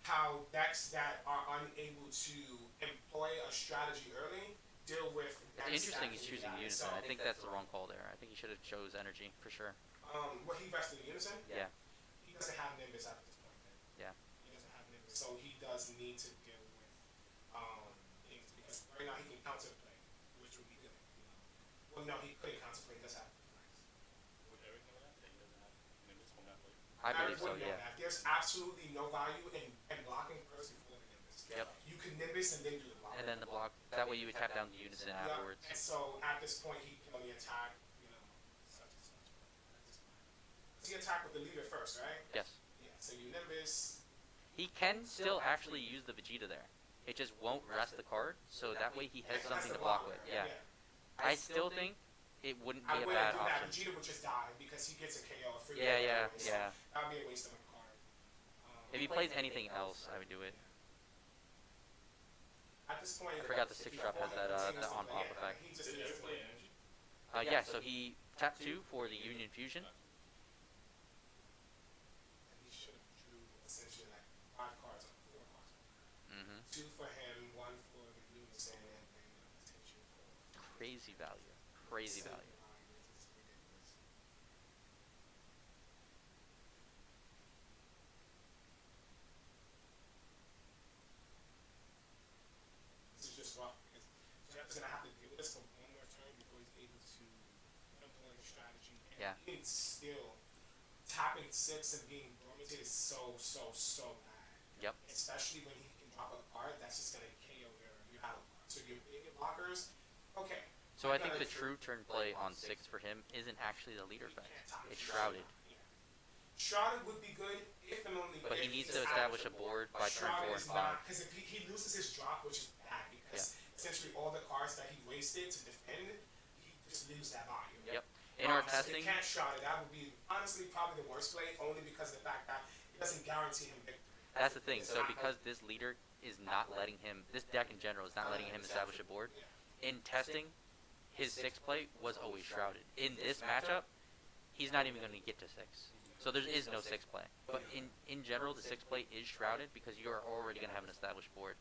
how decks that are unable to employ a strategy early deal with. It's interesting he's choosing Unison. I think that's the wrong call there. I think he should have chose Energy for sure. What he vested in Unison? Yeah. He doesn't have Nimbus at this point. Then. Yeah. He doesn't have Nimbus, so he does need to deal with things because right now he can counterplay, which would be good. Well, no, he couldn't counterplay. He does have Flex. Would Eric know that? That he doesn't have Nimbus from that play? I believe so, wouldn't know yeah. that. There's absolutely no value in blocking first before the Nimbus. Yep. You can Nimbus and then do the block. And then the block. That way you would tap down the Unison afterwards. And so at this point he can only attack, such and such. At this point. So he attack with the leader first, right? Yes. Yeah. So you Nimbus. He can still actually use the Vegeta there. It just won't rest the card, so that way he has something to block with. Yeah. I still think it wouldn't I be a wouldn't bad do that. option. Vegeta would just die because he gets a KO. Free Yeah, KO yeah, anyway, so yeah. that would be a waste of a card. If he plays anything else, I would do it. At this point, I forgot the 6-drop has that the on-pop effect. He just Did needs Eric to play Energy? Yeah, so he tapped 2 for the Union Fusion. And he should have drew essentially like 5 cards or 4 cards. Mm-hmm. 2 for him, 1 for the Unison, and then attention for. Crazy value. Crazy value. It's ridiculous. This is just rough because Jeff's gonna have to deal with this for one more turn before he's able to employ a strategy. And Yeah. even still, tapping 6 and being dormanted is so bad. Yep. Especially when he can drop a card that's just gonna KO your battle card. So your big blockers, okay. So I think the true turn play on 6 for him isn't actually the leader effect. It's Shrouded. Yeah. Shrouded would be good if and only But he if needs he's to establish a actionable. board by turn 4 and 5. Because if he loses his drop, which is bad, because essentially all the cards that he wasted to defend, he just loses that value. Yep. In our So testing, he can't shroud it. That would be honestly probably the worst play, only because of the fact that it doesn't guarantee him victory. that's the thing. So because this leader is not letting him, this deck in general is not letting him establish a board, in testing, his 6 play was always Shrouded. In this matchup, he's not even going to get to 6. So there is no 6 play. But in general, the 6 play is Shrouded because you are already going to have an established board.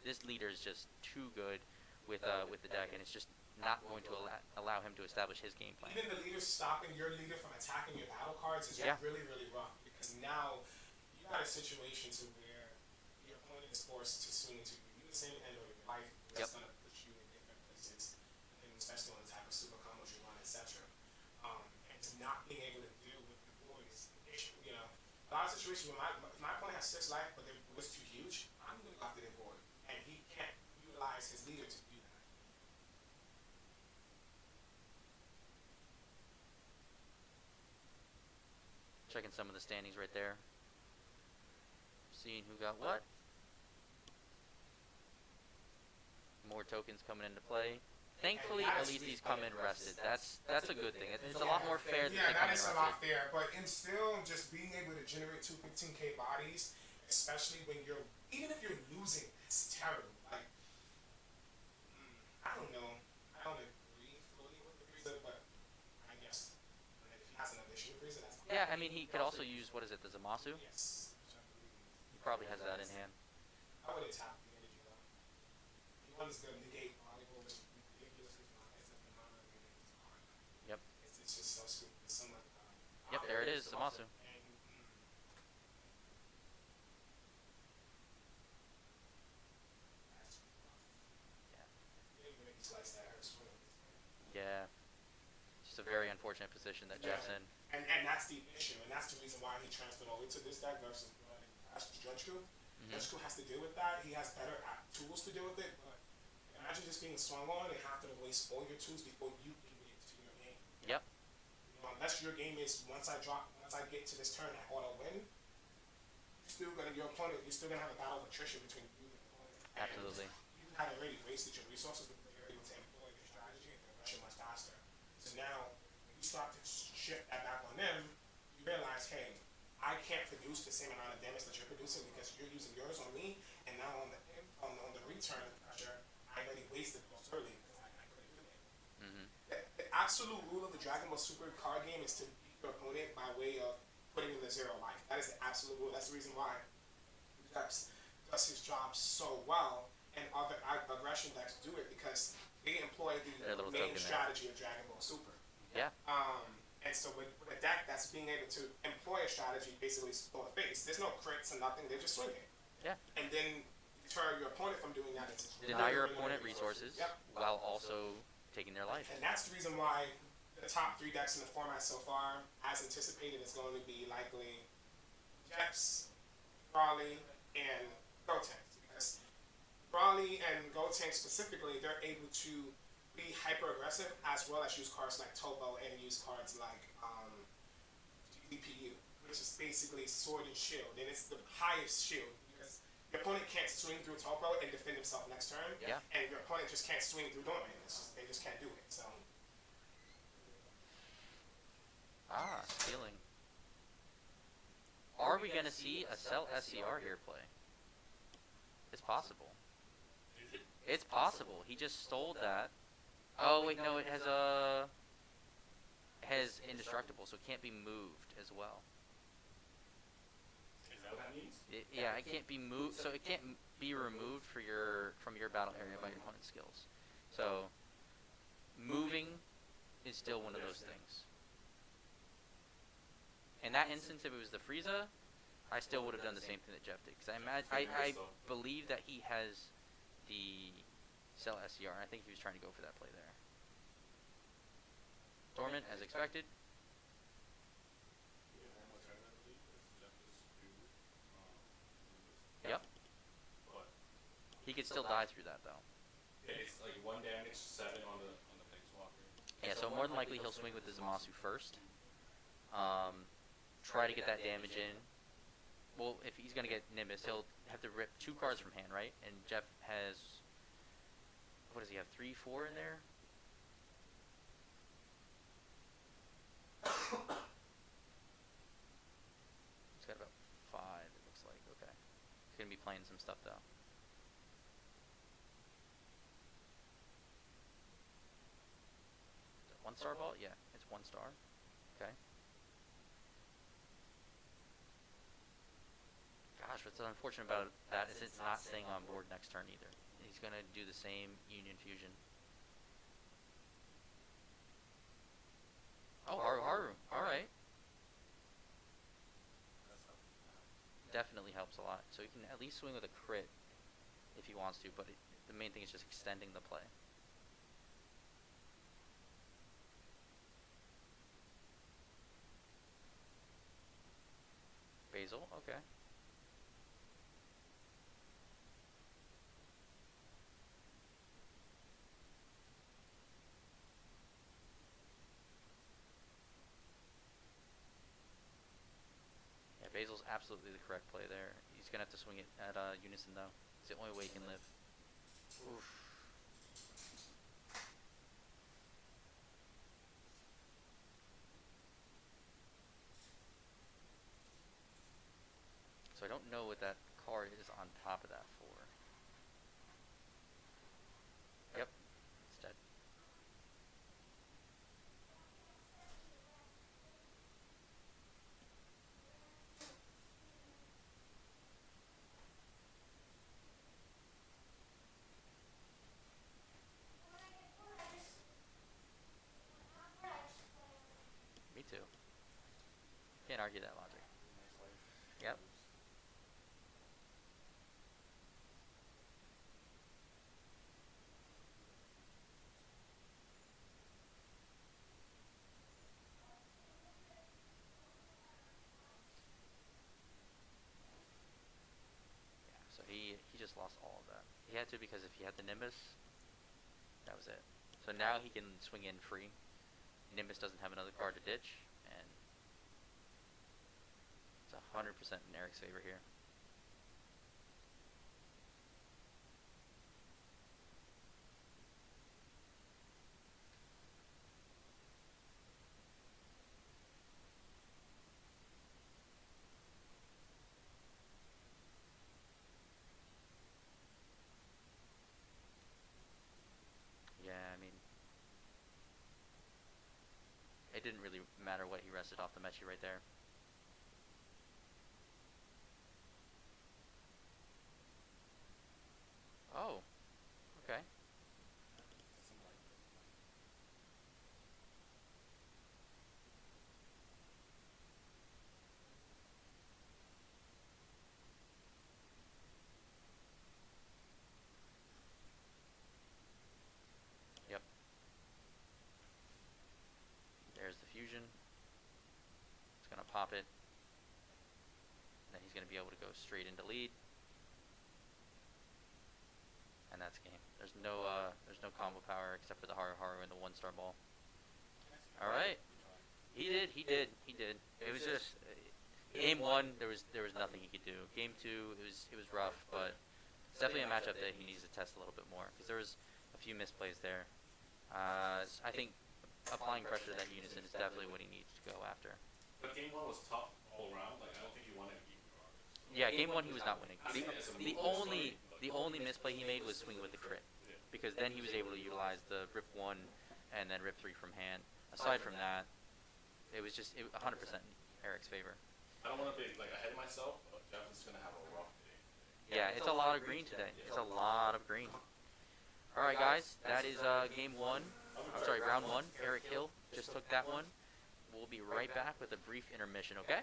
This leader is just too good with the deck, and it's just not going to allow him to establish his game plan. Even the leader stopping your leader from attacking your battle cards is Yeah. really, really rough because now you got a situation to where your opponent is forced to swing into your unison and or your life. That's Yep. going to put you in different places, and especially on the type of super combos you run, etc. And to not being able to deal with the board is an issue. A lot of situations where my opponent has 6 life, but the board is too huge. I'm going to go after their board, and he can't utilize his leader to do that. Checking some of the standings right there. Seeing who got what. More tokens coming into play. Thankfully, at least he's come in rested. That's a good thing. It's a lot more fair than Yeah, they come that in is a rested. lot fair. But in still just being able to generate 2 15K bodies, especially when even if you're losing, it's terrible. Like, I don't know. I don't agree fully with the Frieza, but I guess if he has another issue with Frieza, that's fine. Yeah, I mean, he could also use, what is it, the Zamasu? Yes. Which I believe. He probably has that in hand. I would attack the energy though. He wants to negate volleyball, which Yep, there it is, Zamasu. And that's rough. Yeah. Yeah, you make me slice that hurts. Yeah. Just a very unfortunate position that Jeff's in. And that's the issue, and that's the reason why he transferred over to this deck versus Judgeku. Judgeku has to deal with that. He has better tools to deal with it, but imagine just being swung on and having to waste all your tools before you can get to your game. Yep. Unless your game is once I get to this turn, I auto win. Your opponent, you're still gonna have a battle of attrition between you and the opponent. Absolutely. You had already wasted your resources because you're able to employ their strategy and they're rushing much faster. So now, when you start to shift that back on them, you realize, hey, I can't produce the same amount of damage that you're producing because you're using yours on me, and now on the return pressure, I already wasted those early because I couldn't do it. The absolute rule of the Dragon Ball Super card game is to beat your opponent by way of putting in the 0 life. That is the absolute rule. That's the reason why Jeps does his job so well, and other aggression decks do it because they employ the main strategy of Dragon Ball Super. Yeah. And so with a deck that's being able to employ a strategy, basically slow the face, there's no crits and nothing, they're just swinging. Yeah. And then deter your opponent from doing that. Deny your opponent resources yep. while also taking their life. And that's the reason why the top 3 decks in the format so far, as anticipated, is going to be likely Jeps, Raleigh, and Gotenks. Because Raleigh and Gotenks specifically, they're able to be hyper aggressive as well as use cards like Topo and use cards like DPU, which is basically sword and shield, and it's the highest shield because your opponent can't swing through Topo and defend himself next turn, and your opponent just can't swing through Dorman. They just can't do it. So. Stealing. Are we gonna see a Cell SCR here play? It's possible. It's possible. He just stole that. Oh wait, no, it has indestructible, so it can't be moved as well. Is that what that means? Yeah, it can't be moved, so it can't be removed from your battle area by your opponent's skills. So moving is still one of those things. In that instance, if it was the Frieza, I still would have done the same thing that Jeff did, because I believe that he has the Cell SCR, and I think he was trying to go for that play there. Dormant, as expected. Yep. He could still die through that, though. Yeah, it's like 1 damage, 7 on the Planeswalker. Yeah, so more than likely he'll swing with the Zamasu first. Try to get that damage in. Well, if he's going to get Nimbus, he'll have to rip 2 cards from hand, right? And Jeff has... What does he have? 3, 4 in there? He's got about 5, it looks like. Okay. He's going to be playing some stuff, though. Is it 1-star ball? Yeah, it's 1 star. Okay. Gosh, what's unfortunate about that is it's not staying on board next turn either. He's going to do the same Union Fusion. Oh, Haru. Alright. Definitely helps a lot. So he can at least swing with a crit if he wants to, but the main thing is just extending the play. Basil, okay. Basil's absolutely the correct play there. He's going to have to swing it at Unison, though. It's the only way he can live. Oof. So I don't know what that card is on top of that for. Yep, it's dead. Me too. Can't argue that logic. Nice life. Yep. Yeah. So he just lost all of that. He had to because if he had the Nimbus, that was it. So now he can swing in free. Nimbus doesn't have another card to ditch, and it's 100% in Eric's favor here. Yeah, I mean, it didn't really matter what he rested off the Mechi right there. Oh, okay. Doesn't like it. Yep. There's the fusion. It's gonna pop it. And then he's gonna be able to go straight into lead. And that's game. There's no combo power except for the Haru Haru and the 1-star ball. All right. He did. It was just game 1. There was nothing he could do. Game 2, it was rough, but it's definitely a matchup that he needs to test a little bit more because there was a few misplays there. I think applying pressure to that unison is definitely what he needs to go after. But game 1 was tough all around. Like I don't think he won every game regardless. Yeah, game 1 he was not winning. I mean, as a The move, only misplay he made was swing with the crit, Yeah. because then he was able to utilize the rip 1 and then rip 3 from hand. Aside from that, it was just 100% in Eric's favor. I don't want to be like ahead of myself, but Jeff is gonna have a rough day. Yeah, it's a lot of green today. It's a lot of green. All right, guys, that is game 1. I'm sorry, round 1. Eric Hill just took that one. We'll be right back with a brief intermission, okay?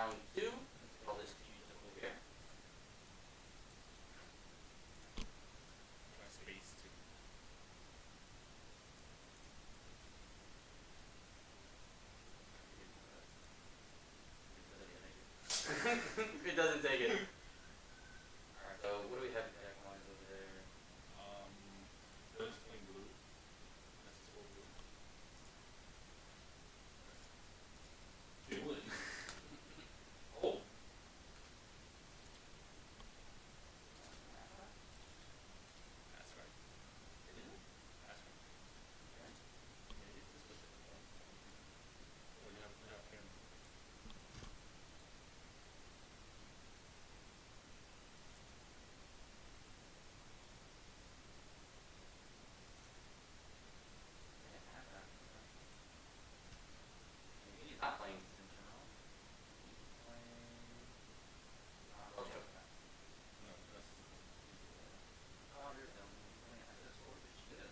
round 2. Let's call this cuticle here. My space too. It doesn't take it. Alright, so what do we have deck wise over there? They're just playing blue. That's just all blue. Dueling. Oh. That's right. Is it? That's right. Okay. Maybe this was it. Well, you have him. Maybe he's not playing intentional. He's playing. Oh, okay. No, that's. Oh, there's no. He's playing access forward. Shit.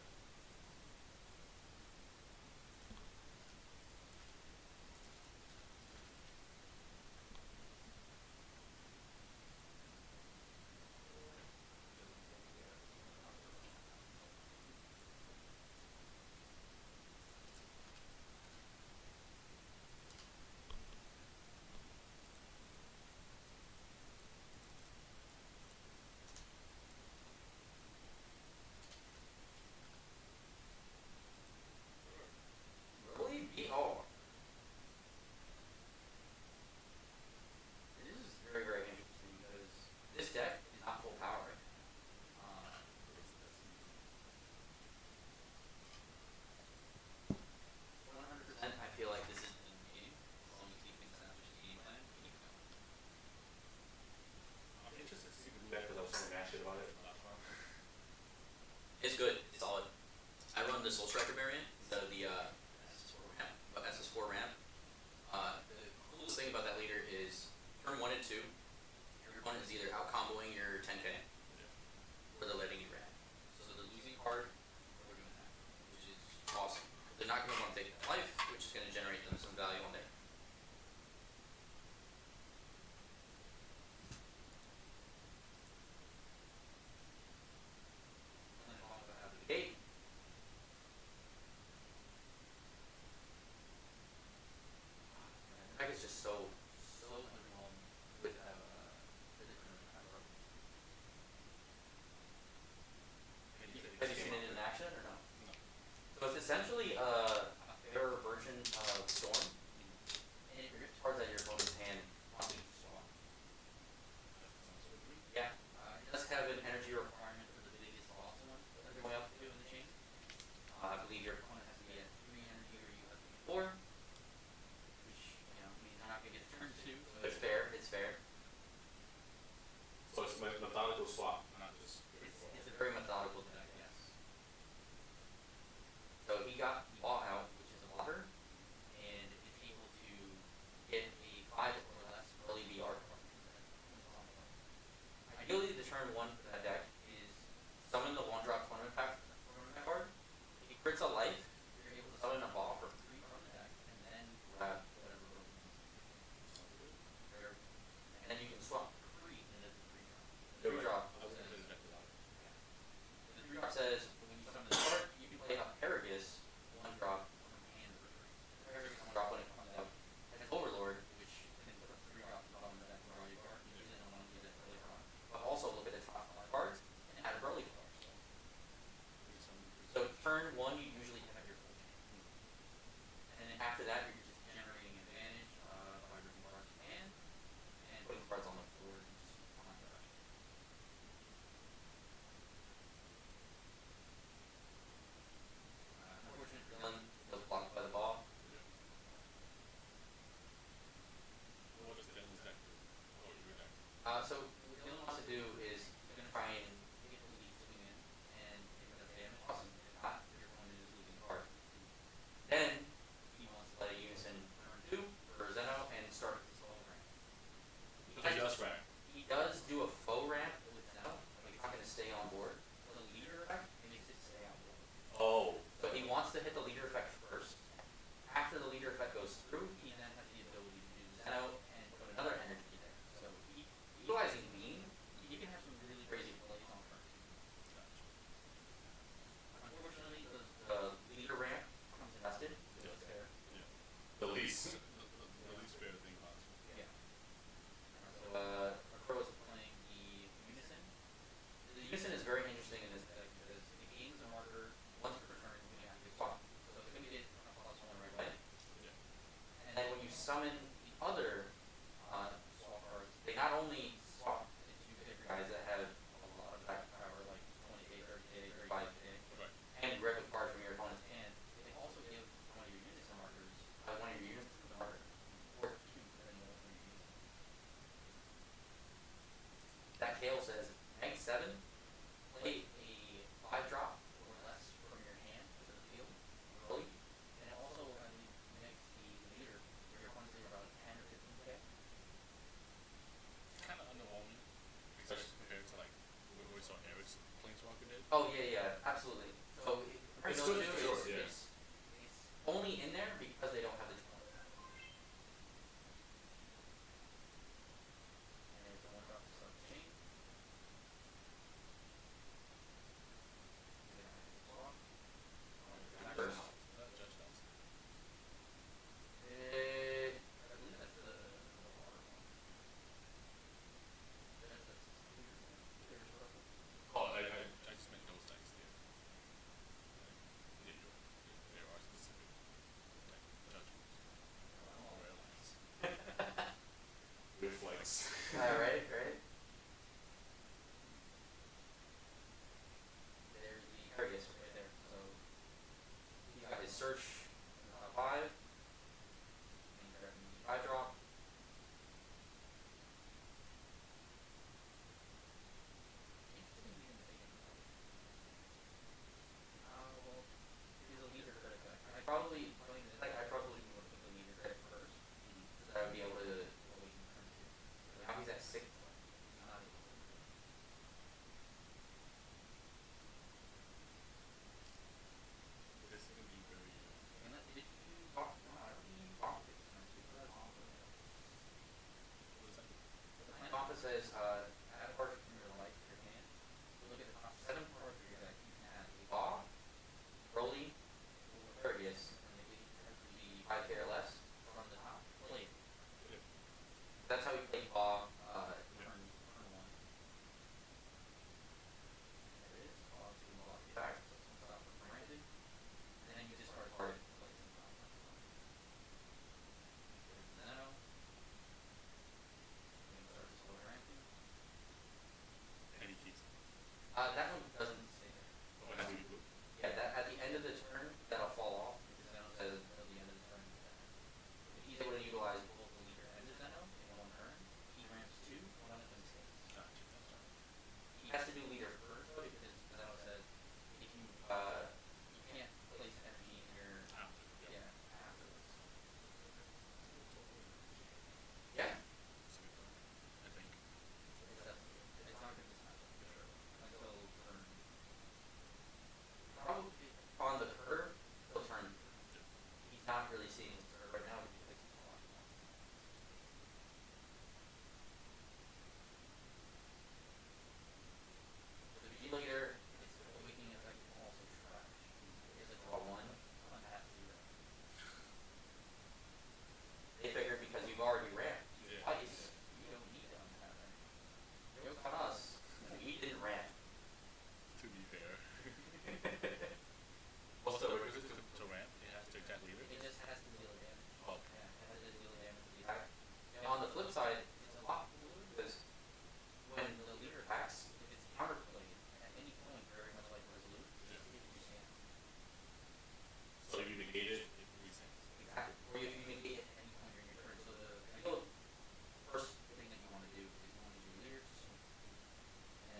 Really? Oh. This is very, very interesting because this deck is not full power right now. 100%. I feel like this is the game. As long as he thinks that's just game plan, keep going. I'm interested to see the blue deck because I was so mad shit about it last round. It's good. It's solid. I run the Soul Striker variant instead of the SS4 ramp. But SS4 ramp. The coolest thing about that leader is turn 1 and 2. Your opponent is either out comboing your 10k or they're letting you ramp. So they're losing card or they're doing that, which is awesome. They're not going to want to take that life, which is going to generate them some value on there. And then I'll go out of the gate. The deck is just so underwhelming with the different Have you seen it in action or no? No. So it's essentially a fairer version of Storm. And it rips cards out of your opponent's hand on each Storm. That sounds so good. Yeah. It does have an energy requirement for the biggest or awesome ones that are going up to in the chain. I believe your opponent has to be at 3 energy or you have to be at 4. Which, you know, means they're not going to get a turn 2. So it's fair. It's fair. So it's a methodical swap, not just It's a very methodical deck, yes. So he got Ball out, which is a blocker, and is able to get a 5 or less early VR card. Ideally, the turn 1 for that deck is summon the 1-drop tournament pack card. If he crits a life, you're able to summon a ball for 3 from the deck, and then grab whatever room. And then you can swap for free into the 3-drop. The 3-drop. I was gonna summon the other swap cards, they not only swap into different guys that have a lot of attack power, like 20k, 30k, 35k, Right. and grab a card from your opponent's hand, they also give one of your units or markers, one of your units a marker, or two, depending on what one you're using. That Kale says, rank 7, play a 5-drop or less from your hand to the field early, and it also, I believe, makes the leader where your opponent's leader about 10 or 15k. Kind of underwhelming, especially compared to like what we saw Eric's Planeswalker did. Oh, yeah, absolutely. So, It's what good they'll for do sure, is, yeah. it's only in there because they don't have the talent. And there's the 1-drop to start the chain. First. Judge Nelson. I believe that's the water one. That's clear as well. Oh, I just meant those dice there. Yeah, there are specific like judgments. Oh. Realize. With flex. Right. There's the Argus right there. So he's got his search 5. And grabbing the 5-drop. Interesting he didn't take any out. Well, he's a leader credit back. I probably would have put the leader credit first. Because I would be able to awaken turn 2. Now he's at 6. He's not able to. This is gonna be very. And did you talk? No, I don't think you talked it. What What is that? the plan office says, add a card from your life to your hand. You look at the top 7 cards of your deck. You can add a Bob, Broly, or Argus, and they give you have to be 5k or less from the top plate. Yeah. That's how we played Bob turn 1. There it is. Bob's doing a lot of attacks, so it's stop from ramping. And then you discard a card and place it in the top. There's Zeno. And start to slow ramping. And he keeps. That one doesn't stay there. Oh, it has to be blue. Yeah, that at the end of the turn, that'll fall off because Zeno says at the end of the turn. If he's able to utilize both the leader and the Zeno in one turn, he ramps 2, one of them stays. Gotcha, that's right. He has to do leader first though because Zeno says if you can't place energy in your After. yeah afterwards. Yeah, It's a good card, I think. it's not good this matchup for sure until turn. Probably on the curve, he'll turn. He's not really seeing his curve right now because he plays a lot. The Vegeta leader, its awakening effect is also trash. He has a draw 1, untap 0. They figure because you've already ramped Yeah. twice, you don't need to untap anything. Joke's on us. We didn't ramp. To be fair. What's the requisite to ramp? It has to attack leader. It just has to deal damage. Oh. Yeah, it has to deal damage to the attack. And on the flip side, it's a lot cooler because when the leader attacks, if it's counterplayed at any point, very much like Resolute, Yeah. it gives you stand. So you negate it, it resets. Exactly. Or if you negate it at any point during your turn. So the ideal first thing that you want to do is you want to use your leader to swing.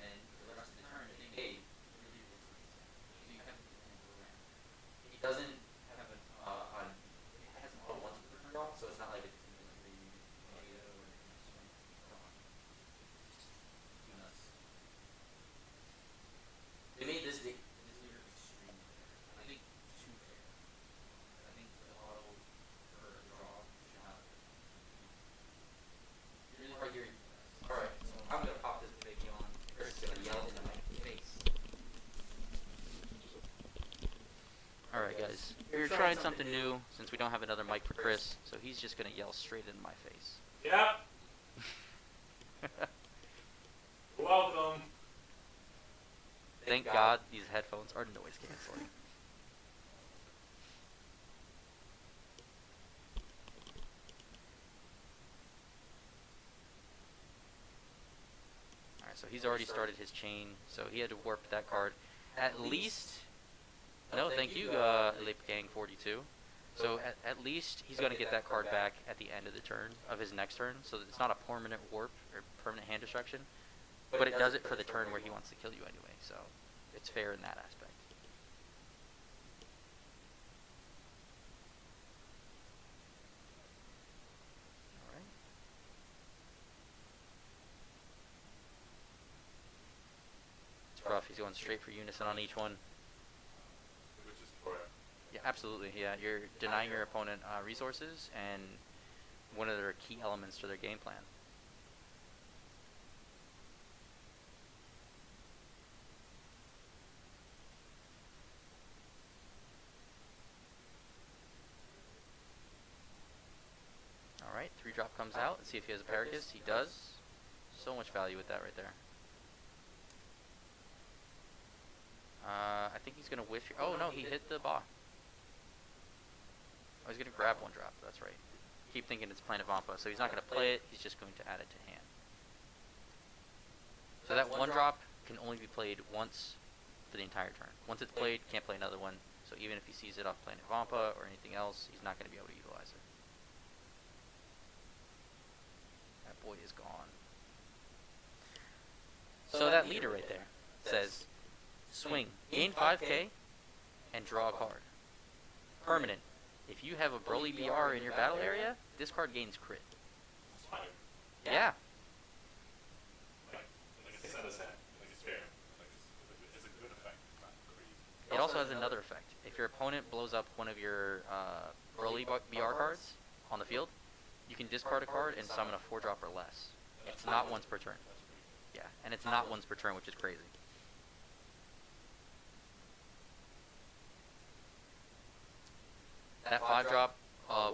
And for the rest of the turn, if you negate, your leader gets to stand. So you have to do it for a ramp. It doesn't have it has an auto once per turn off, so it's not like it's gonna be negative or you're gonna swing. Too nuts. They made this leader extremely fair. I think too fair. I think the auto for a draw should not have been. You're right here. Alright, so I'm gonna pop this baby on. Chris is gonna yell into my face. Alright guys, we're trying something new since we don't have another mic for Chris, so he's just gonna yell straight into my face. Yep. Welcome. Thank God these headphones are noise canceling. Alright, so he's already started his chain, so he had to warp that card. At least, no, thank you, Lip Gang 42. So at least he's going to get that card back at the end of the turn, of his next turn, so that it's not a permanent warp or permanent hand destruction, but it does it for the turn where he wants to kill you anyway, so it's fair in that aspect. Alright. It's rough, he's going straight for unison on each one. Which is correct. Yeah, absolutely. Yeah, you're denying your opponent resources and one of their key elements to their game plan. Alright, 3-drop comes out. Let's see if he has a Paracus. He does. So much value with that right there. I think he's going to whiff here. Oh, no, he hit the Ba. Oh, he's going to grab 1-drop. That's right. Keep thinking it's Planet Vampa. So he's not going to play it. He's just going to add it to hand. So that 1-drop can only be played once for the entire turn. Once it's played, can't play another one. So even if he sees it off Planet Vampa or anything else, he's not going to be able to utilize it. That boy is gone. So that leader right there says, swing, gain 5k, and draw a card. Permanent. If you have a Broly BR in your battle area, this card gains crit. It's fine. Yeah. Like it's not as bad. Like it's fair. Like it's a good effect. It's not crazy. It also has another effect. If your opponent blows up one of your Broly BR cards on the field, you can discard a card and summon a 4-drop or less. It's not once per turn. That's pretty good. Yeah, and it's not once per turn, which is crazy. That 5-drop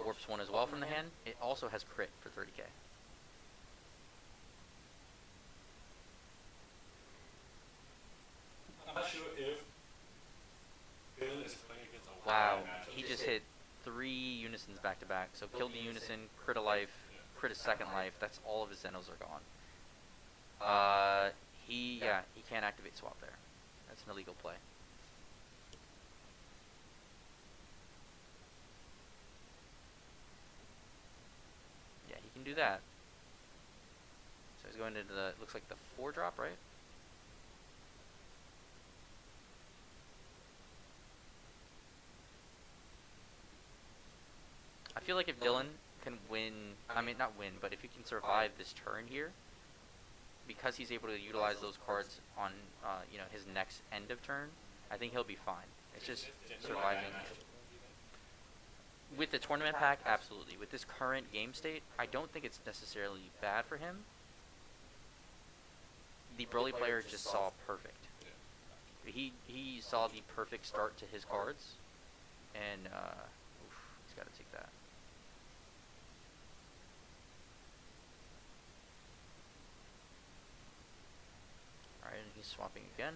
warps 1 as well from the hand. It also has crit for 30k. I'm not sure if Dylan is playing against a Wow, wild matchup. he just hit 3 unisons back to back. So killed the unison, crit a life, crit a second life. That's all of his Zenos are gone. He can't activate swap there. That's an illegal play. Yeah, he can do that. So he's going into the, looks like the 4-drop, right? I feel like if Dylan can win, I mean not win, but if he can survive this turn here, because he's able to utilize those cards on his next end of turn, I think he'll be fine. It's just surviving. With the tournament pack, absolutely. With this current game state, I don't think it's necessarily bad for him. The Broly player just saw perfect. He saw the perfect start to his cards, and he's got to take that. Alright, and he's swapping again.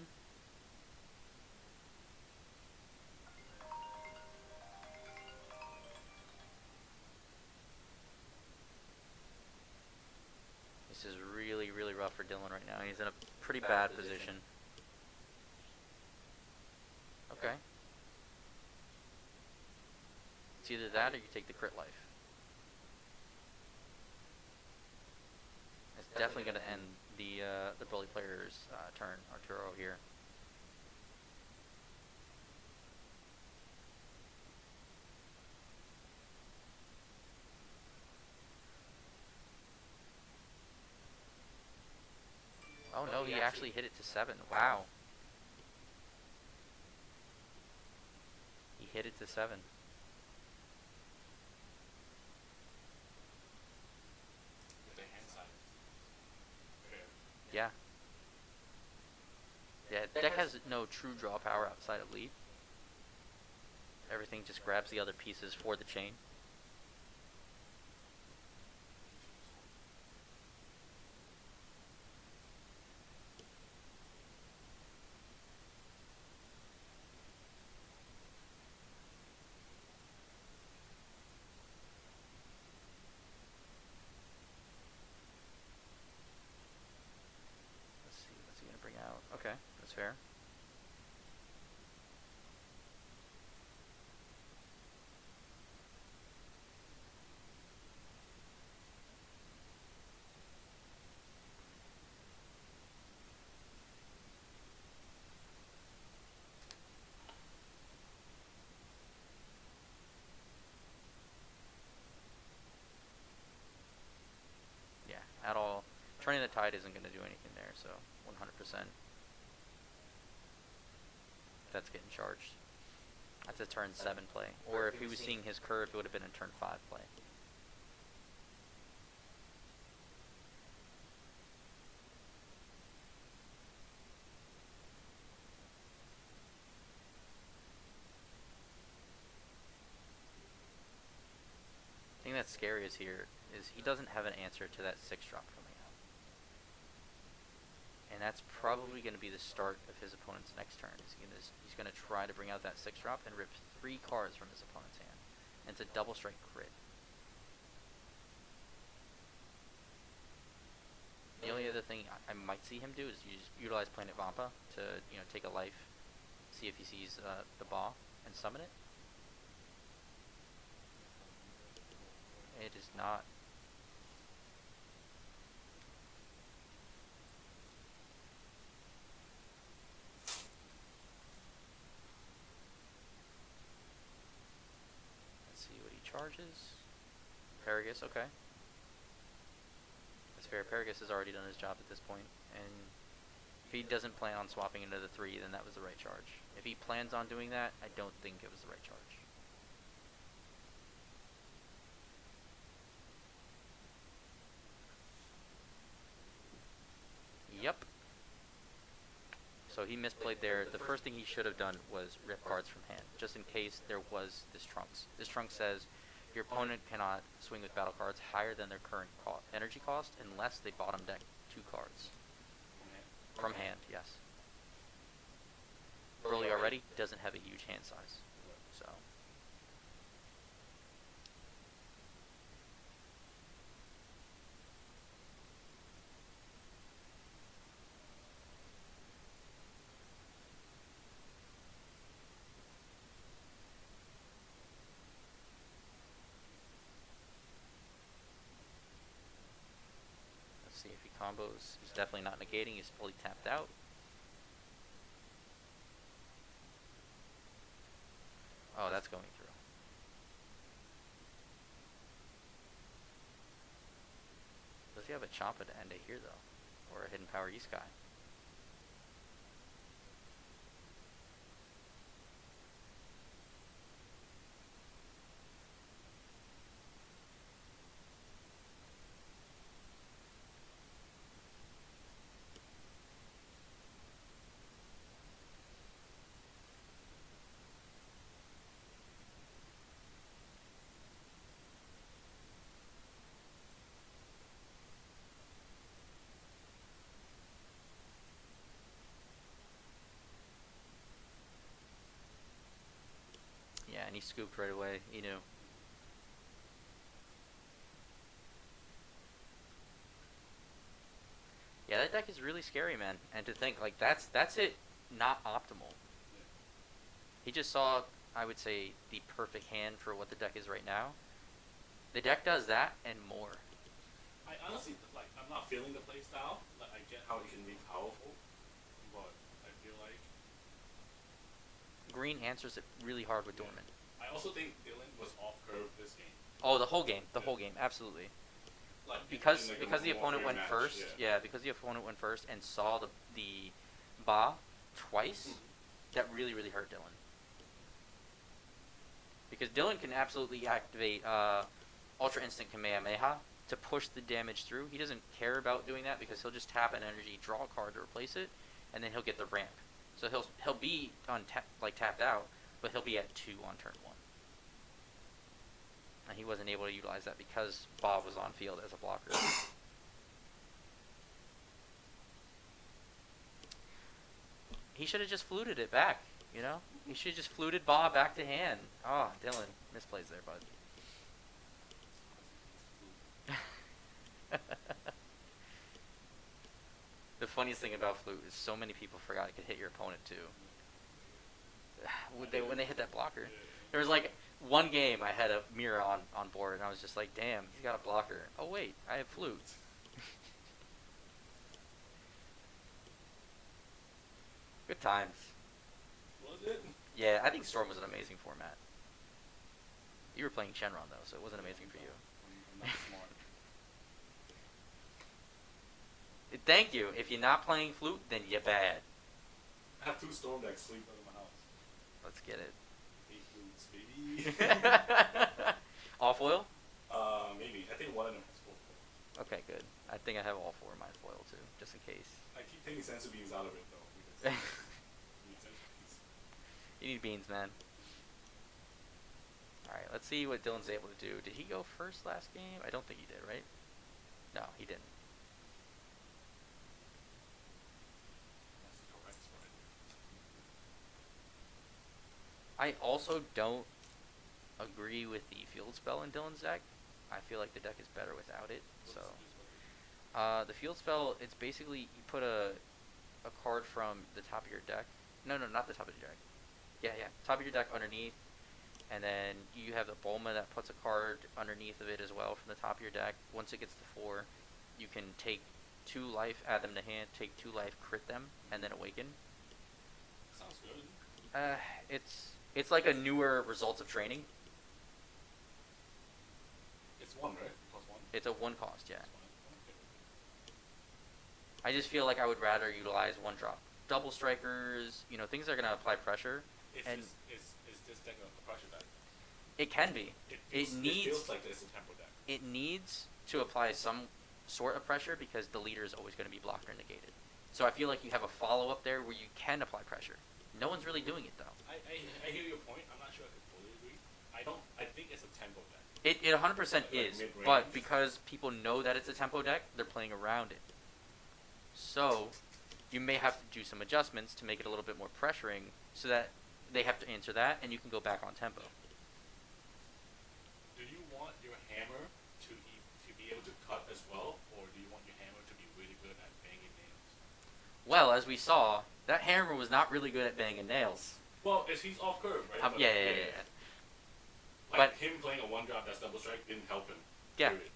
This is really, really rough for Dylan right now. He's in a pretty bad position. Okay. It's either that or you take the crit life. It's definitely going to end the Broly player's turn, Arturo here. Oh no, he actually hit it to 7. Wow. He hit it to 7. With the hand side. Fair. Yeah. Yeah, deck has no true draw power outside of lead. Everything just grabs the other pieces for the chain. Turning the Tide isn't going to do anything there, so 100%. That's getting charged. That's a turn 7 play. Or if he was seeing his curve, it would have been a turn 5 play. The thing that's scary is here is he doesn't have an answer to that 6-drop coming out. And that's probably going to be the start of his opponent's next turn. He's going to try to bring out that 6-drop and rip 3 cards from his opponent's hand. And it's a double strike crit. The only other thing I might see him do is utilize Planet Vampa to take a life, see if he sees the Ba, and summon it. It is not. Let's see what he charges. Paragus, okay. That's fair. Paragus has already done his job at this point, and if he doesn't plan on swapping into the 3, then that was the right charge. If he plans on doing that, I don't think it was the right charge. Yep. So he misplayed there. The first thing he should have done was rip cards from hand, just in case there was this Trunks. This Trunks says your opponent cannot swing with battle cards higher than their current energy cost unless they bottom deck 2 cards. From hand, yes. Broly already doesn't have a huge hand size, so. Let's see if he combos. He's definitely not negating. He's fully tapped out. Oh, that's going through. Does he have a Champa to end it here, though? Or a Hidden Power E-Sky? Yeah, and he scooped right away. He knew. Yeah, that deck is really scary, man. And to think, like, that's it, not optimal. He just saw, I would say, the perfect hand for what the deck is right now. The deck does that and more. I honestly, like, I'm not feeling the play style. Like, I get how it can be powerful, but I feel like Green answers it really hard with Dorman. I also think Dylan was off curve this game. Oh, the whole game, absolutely. Like Because like the opponent went match, first, yeah, because the opponent went first and saw the Ba twice, that really hurt Dylan. Because Dylan can absolutely activate Ultra Instant Kamehameha to push the damage through. He doesn't care about doing that because he'll just tap an energy, draw a card to replace it, and then he'll get the ramp. So he'll be on tapped out, but he'll be at 2 on turn 1. And he wasn't able to utilize that because Bob was on field as a blocker. He should have just fluted it back, you know? He should have just fluted Bob back to hand. Oh, Dylan, misplays there, bud. The funniest thing about flute is so many people forgot it could hit your opponent too. When they hit that blocker. There was like one game I had a mirror on board and I was just like, damn, he's got a blocker. Oh wait, I have flute. Good times. Was it? Yeah, I think Storm was an amazing format. You were playing Shenron though, so it wasn't amazing for you. I'm not smart. Thank you. If you're not playing flute, then you're bad. I have 2 storm decks sleeping in my house. Let's get it. 8 flutes, baby. All foil? Maybe. I think one of them has 4 foil. Okay, good. I think I have all 4 of mine foil too, just in case. I keep taking sensu beans out of it though because I need sensu beans. You need beans, man. Alright, let's see what Dylan's able to do. Did he go first last game? I don't think he did, right? No, he didn't. That's the correct spread. I also don't agree with the field spell in Dylan's deck. I feel like the deck is better without it. So, the field spell, it's basically you put a card from the top of your deck. No, not the top of your deck. Yeah, top of your deck underneath, and then you have the Bulma that puts a card underneath of it as well from the top of your deck. Once it gets to 4, you can take 2 life, add them to hand, take 2 life, crit them, and then awaken. Sounds good. It's like a newer Results of Training. It's 1, right? Plus 1? It's a 1 cost, yeah. Plus 1. Okay. I just feel like I would rather utilize 1 drop. Double strikers, things that are going to apply pressure. And Is this deck a pressure deck? it can be. It feels like it's a tempo deck. It needs to apply some sort of pressure because the leader is always going to be blocked or negated. So I feel like you have a follow-up there where you can apply pressure. No one's really doing it, though. I hear your point. I'm not sure I could fully agree. I think it's a tempo deck. It 100% is, mid-range. but because people know that it's a tempo deck, they're playing around it. So you may have to do some adjustments to make it a little bit more pressuring so that they have to answer that and you can go back on tempo. Do you want your hammer to be able to cut as well, or do you want your hammer to be really good at banging nails? Well, as we saw, that hammer was not really good at banging nails. Well, he's off curve, right? But, Yeah. Like But- him playing a 1-drop that's double strike didn't help him. Yeah. Period.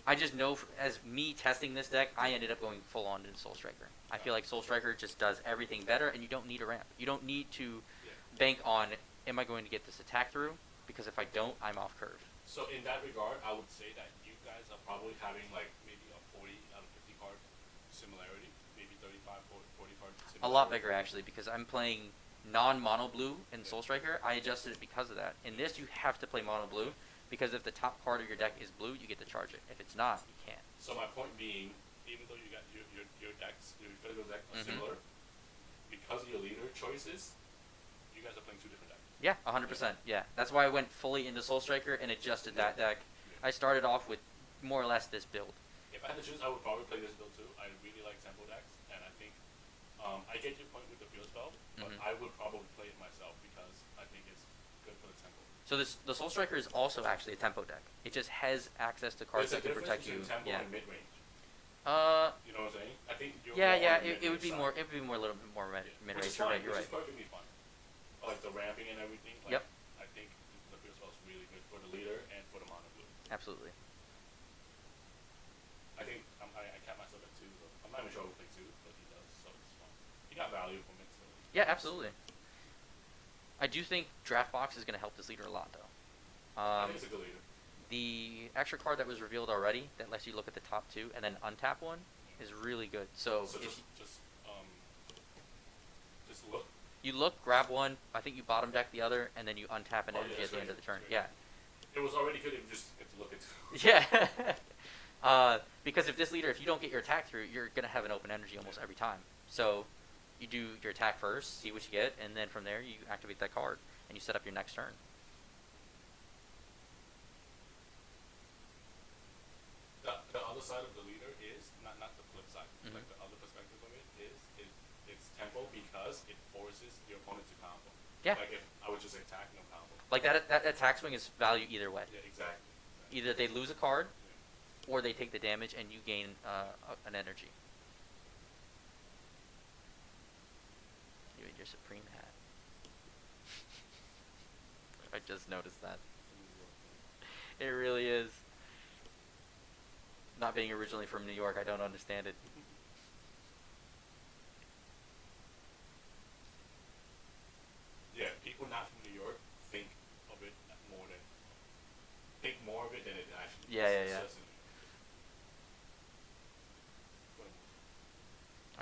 I just know, as me testing this deck, I ended up going full on into Soul Striker. I feel like Soul Striker just does everything better, and you don't need a ramp. You don't need to Yeah. bank on, am I going to get this attack through? Because if I don't, I'm off curve. So in that regard, I would say that you guys are probably having like maybe a 40 out of 50 card similarity, maybe 35, 40 card similarity. A lot bigger, actually, because I'm playing non-mono blue in Soul Striker. I adjusted it because of that. In this, you have to play mono blue, because if the top card of your deck is blue, you get to charge it. If it's not, you can't. So my point being, even though you got your decks, your physical deck are Mhm. similar, because of your leader choices, you guys are playing 2 different decks. Yeah, 100%. Yeah, that's why I went fully into Soul Striker and adjusted that deck. I started off with more or less this build. If I had to choose, I would probably play this build too. I really like tempo decks, and I think I get your point with the field spell, but Mhm. I would probably play it myself because I think it's good for the tempo. So the Soul Striker is also actually a tempo deck. It just has access to cards There's that a can difference protect you. between tempo Yeah. and mid range. Uh, You know what I'm saying? I think you're yeah, more yeah. on the It would be mid-range more. side. It would be more a little bit more mid Which range. is You're fine, right. You're which right. is perfectly fine. Like the ramping and everything. Like, Yep. I think the field spell is really good for the leader and for the mono blue. Absolutely. I think I cap myself at 2. Though. I'm not even sure I would play 2, but he does, so it's fine. He got value from it, so. Yeah, absolutely. I do think Draft Box is going to help this leader a lot, though. I think it's a good leader. The extra card that was revealed already that lets you look at the top 2 and then untap one is really good. So, So if just look. you look, grab one, I think you bottom deck the other, and then you untap an Oh, yeah, energy that's at the end right. of the turn. That's Yeah. right. It was already good if you just get to look at 2. Yeah. Because if this leader, if you don't get your attack through, you're going to have an open energy almost every time. So you do your attack first, see what you get, and then from there you activate that card, and you set up your next turn. The other side of the leader is not the flip side. Mhm. Like the other perspective of it is it's tempo because it forces your opponent to combo. Yeah. Like if I would just attack no combo. Like that attack swing is value either way. Yeah, exactly. Either they lose a card, Yeah. or they take the damage and you gain an energy. You and your Supreme hat. I just noticed that. It really is. Not being originally from New York, I don't understand it. Yeah, people not from New York think of it more of it than it actually Yeah, is. yeah, It's yeah. just in New York. But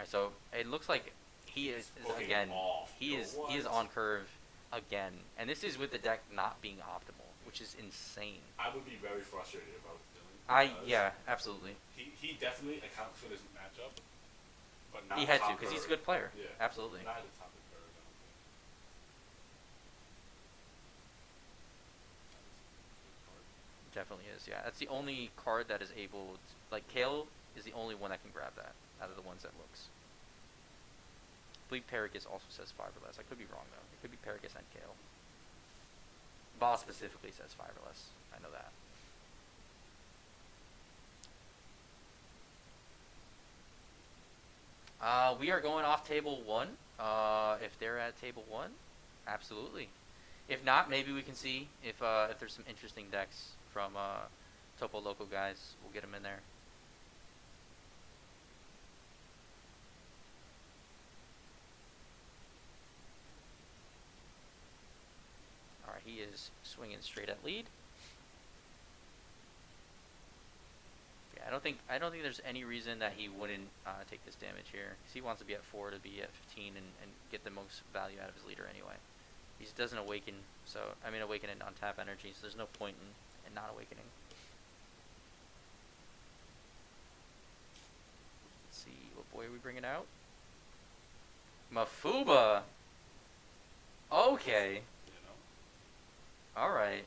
Alright, so it looks like he is Booking again. off. He is on curve again, and this is with the deck not being optimal, which is insane. I would be very frustrated about Dylan. because Yeah, absolutely. He definitely accounts for this matchup, but not He had to top because he's a curve. good player. Yeah, Absolutely. not at the top of the curve. I don't think. Definitely is. Yeah, that's the only card that is able. Like Kale is the only one that can grab that out of the ones that looks. I believe Paragus also says 5 or less. I could be wrong though. It could be Paragus and Kale. Boss specifically says 5 or less. I know that. We are going off table 1. If they're at table 1, absolutely. If not, maybe we can see if there's some interesting decks from Topo Loco guys. We'll get them in there. All right, he is swinging straight at lead. Yeah, I don't think there's any reason that he wouldn't take this damage here. 'Cause he wants to be at 4 to be at 15 and get the most value out of his leader anyway. He doesn't awaken, so I mean awaken and untap energy, so there's no point in not awakening. Let's see, what boy are we bringing out? Mafuba. Okay. You know. All right.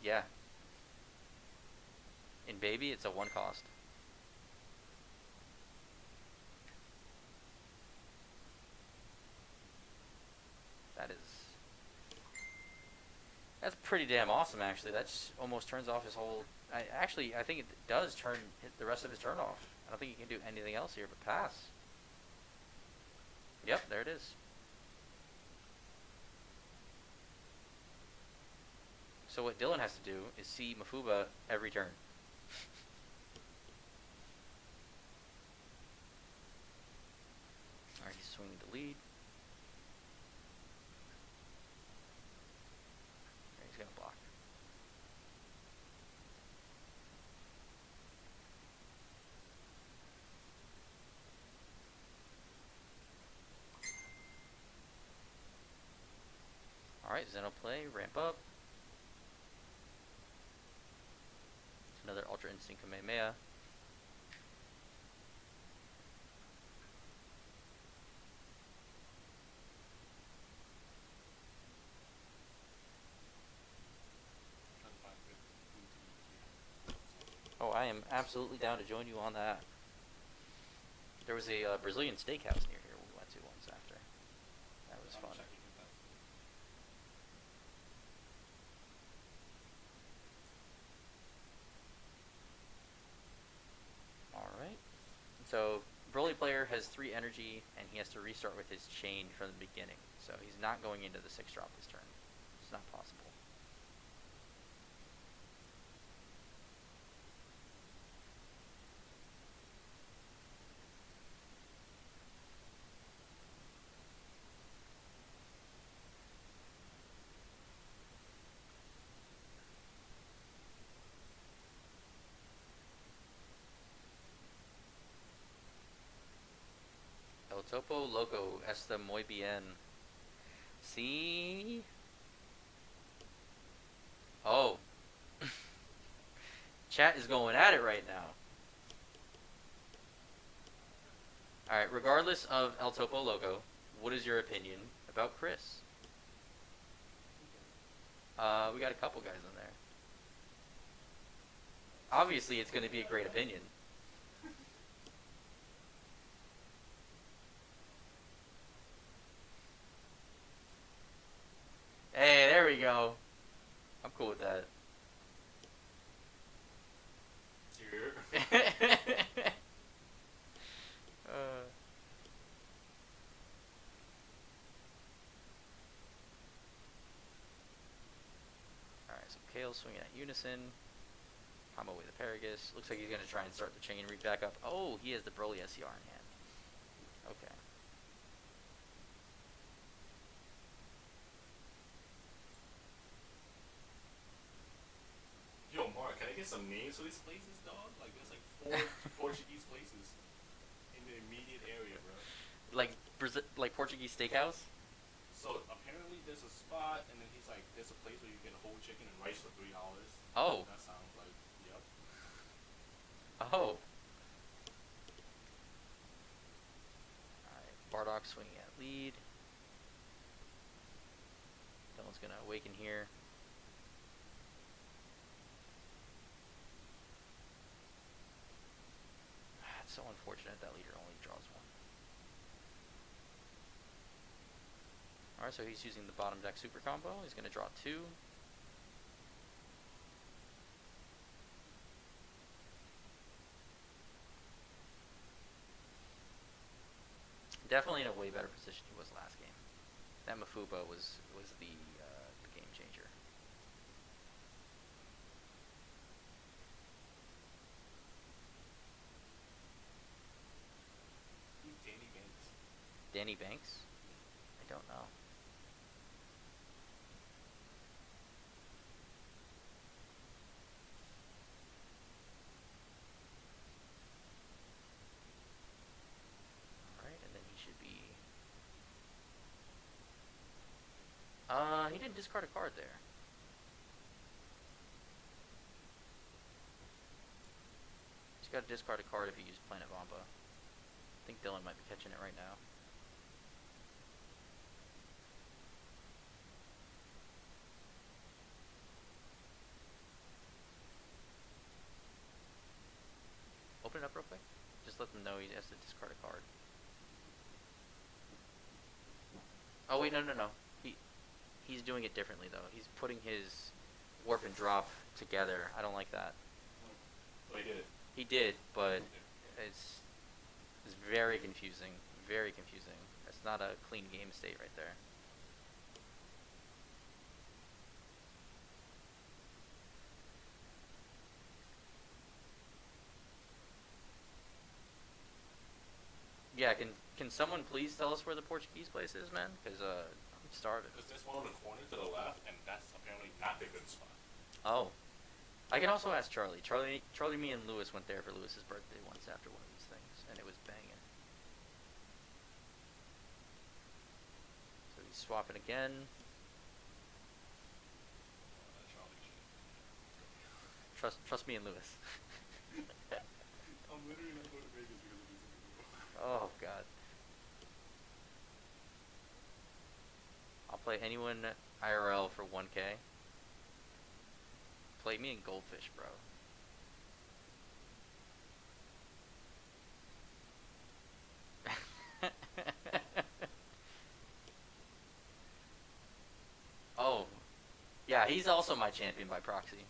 Yeah. In baby, it's a 1 cost. That's pretty damn awesome, actually. That just almost turns off his whole. I think it does turn the rest of his turn off. I don't think he can do anything else here but pass. Yep, there it is. So what Dylan has to do is see Mafuba every turn. Alright, he's swinging to lead. He's gonna block. Alright, Xenoplay, ramp up. Another Ultra Instinct Kamehameha. Oh, I am absolutely down to join you on that. There was a Brazilian steakhouse near here we went to once after. That was fun. Alright. So, Broly player has 3 energy, and he has to restart with his chain from the beginning. So he's not going into the 6-drop this turn. It's not possible. El Topo Loco, está muy bien. See? Oh. Chat is going at it right now. Alright, regardless of El Topo Loco, what is your opinion about Chris? We got a couple guys in there. Obviously, it's going to be a great opinion. Hey, there we go. I'm cool with that. Alright, so Kale's swinging at Unison. Combo with the Paragus. Looks like he's going to try and start the chain read back up. Oh, he has the Broly SCR in hand. Okay. get some names for these places, dog. Like there's like 4 Portuguese places in the immediate area, bro. Like like Portuguese steakhouse. So apparently there's a spot, and then he's like, there's a place where you get a whole chicken and rice for $3. Oh. That sounds like, yep. Oh. Alright, Bardock swinging at lead. Dylan's gonna awaken here. It's so unfortunate that leader only draws one. Alright, so he's using the bottom deck super combo. He's gonna draw 2. Definitely in a way better position he was last game. That Mafuba was the game changer. Who's Danny Banks? Danny Banks? I don't know. Alright, and then he should be... he didn't discard a card there. He's got to discard a card if he used Planet Vampa. I think Dylan might be catching it right now. Open it up real quick. Just let them know he has to discard a card. Oh wait, no. He's doing it differently though. He's putting his warp and drop together. I don't like that. Oh, he did it. He did, but it's very confusing. Very confusing. It's not a clean game state right there. Yeah, can someone please tell us where the Portuguese place is, man? Because I'm starving. Because there's one on the corner to the left, and that's apparently not the good spot. Oh. I can also ask Charlie. Charlie, me and Lewis went there for Lewis's birthday once after one of these things, and it was banging. So he's swapping again. Trust me and Lewis. I'm literally not going to Vegas because of this. Oh god. I'll play anyone IRL for 1K. Play me in Goldfish, bro. Oh. Yeah, he's also my champion by proxy.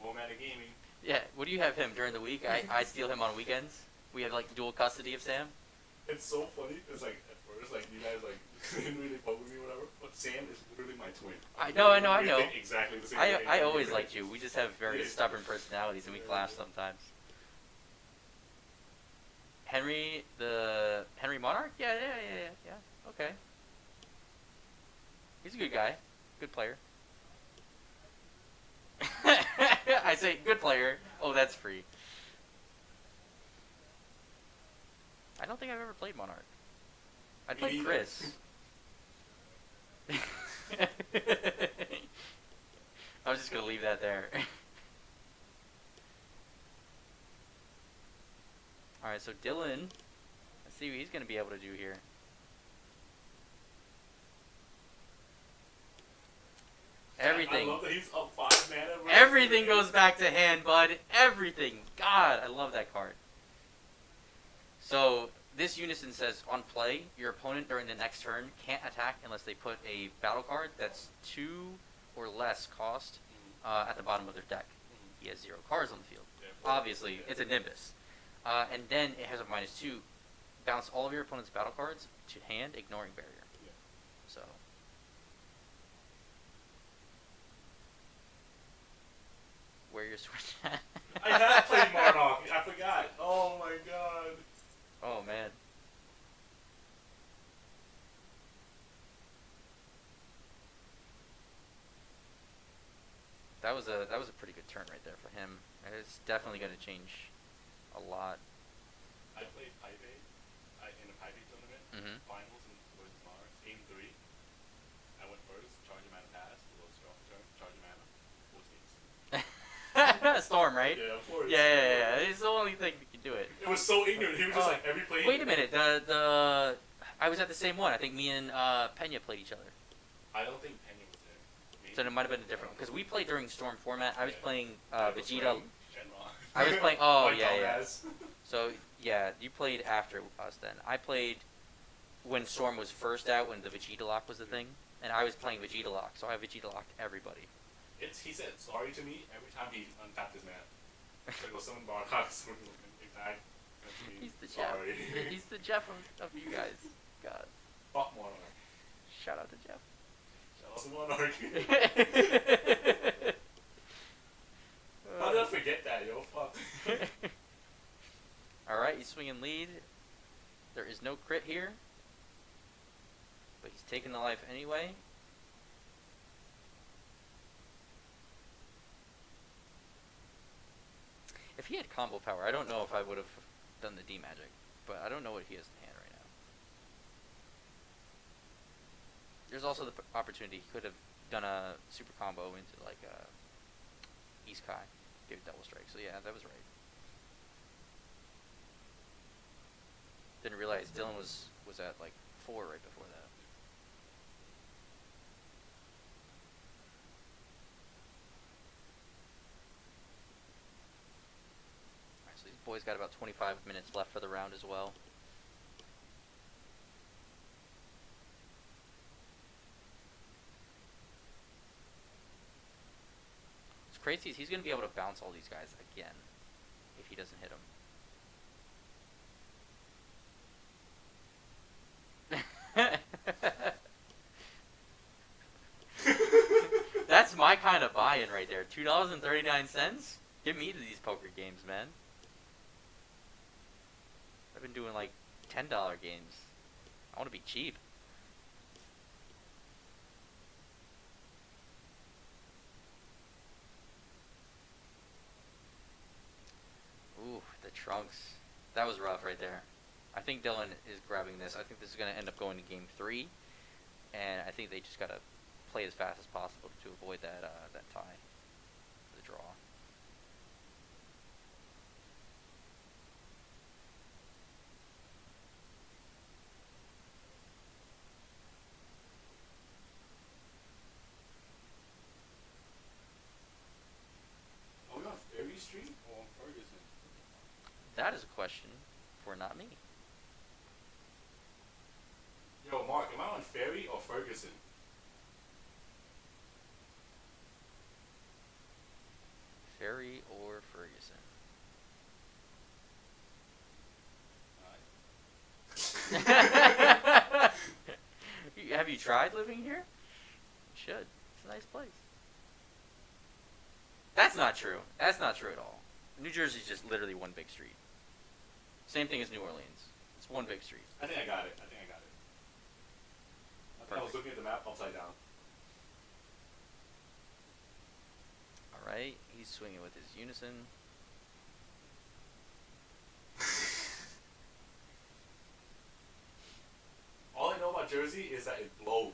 One man of gaming. Yeah, what do you have him during the week? I steal him on weekends. We have like dual custody of Sam. It's so funny. It's like at first, like you guys like didn't really fuck with me or whatever. But Sam is literally my twin. I know. We think exactly the same way. I always liked you. We just have very stubborn personalities and we clash sometimes. Henry Monarch? Yeah. Okay. He's a good guy. Good player. I say good player. Oh, that's free. I don't think I've ever played Monarch. I played Chris. I was just gonna leave that there. Alright, so Dylan, let's see what he's gonna be able to do here. Everything. I love that he's up 5 mana. Everything goes back to hand, bud. Everything. God, I love that card. So, this unison says, on play, your opponent during the next turn can't attack unless they put a battle card that's 2 or less cost at the bottom of their deck. He has 0 cards on the field. Obviously, it's a Nimbus. And then it has a -2. Bounce all of your opponent's battle cards to hand, ignoring barrier. So... where your switch at? I have played Monarch. I forgot. Oh my god. Oh man. was a pretty good turn right there for him. It's definitely going to change a lot. I played Pipe A in a Pipe A tournament, Mhm. finals in versus Monarchs, game 3. I went first, charging mana pass, low strong turn, charging mana, full games. Storm, right? Yeah, of course. Yeah. It's the only thing that can do it. It was so ignorant. He was just like every play. Wait a minute. I was at the same one. I think me and Pena played each other. I don't think Pena was there. Maybe. So it might have been a different one because we played during Storm format. I was Yeah. playing I was Vegeta. playing Shenron. I was playing. Oh Like yeah. dumbass. So yeah, you played after us then. I played when Storm was first out, when the Vegeta lock was the thing, and I was playing Vegeta lock, so I Vegeta locked everybody. He said sorry to me every time he untapped his man. So go summon Bardock, summon exact. He's the Jeff. Sorry. He's the Jeff of you guys. God, Fuck Monarch. shout out to Jeff. Shout out to Monarch. How did I forget that, yo? Fuck. All right, he's swinging lead. There is no crit here, but he's taking the life anyway. If he had combo power, I don't know if I would have done the D magic, but I don't know what he has in hand right now. There's also the opportunity he could have done a super combo into like East Kai, give double strike. So yeah, that was right. Didn't realize Dylan was at like 4 right before that. Alright, so these boys got about 25 minutes left for the round as well. What's crazy is he's going to be able to bounce all these guys again if he doesn't hit them. That's my kind of buy-in right there. $2.39. Get me to these poker games, man. I've been doing like $10 games. I want to be cheap. Ooh, the trunks. That was rough right there. I think Dylan is grabbing this. I think this is going to end up going to game 3. And I think they just got to play as fast as possible to avoid that tie, the draw. Are we on Ferry Street or on Ferguson? That is a question for not me. Yo, Mark, am I on Ferry or Ferguson? Ferry or Ferguson? Have you tried living here? You should. It's a nice place. That's not true. That's not true at all. New Jersey's just literally one big street. Same thing as New Orleans. It's one big street. I think I got it. I was Perfect. looking at the map upside down. Alright, he's swinging with his unison. All I know about Jersey is that it blows.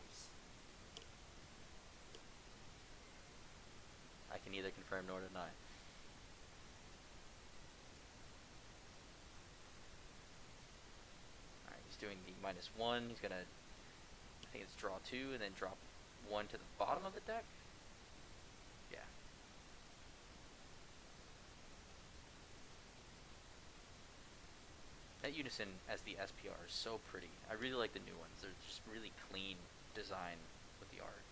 I can neither confirm nor deny. Alright, he's doing the -1. He's gonna, I think it's draw 2 and then drop 1 to the bottom of the deck. Yeah. That unison as the SPR is so pretty. I really like the new ones. They're just really clean design with the art.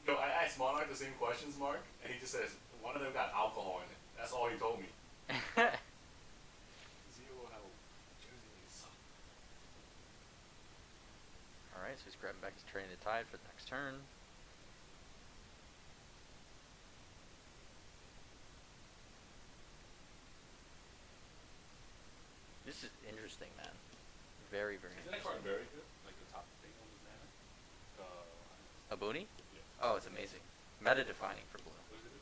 Yo, I asked Monarch the same questions, Mark, and he just says one of them got alcohol in it. That's all he told me. Zero how Jersey is. Alright, so he's grabbing back his Turning the Tide for the next turn. This is interesting, man. Very, very Isn't that interesting. card very good? Like the top thing on the Booney? Yeah. Oh, it's amazing. Meta defining for blue. What does it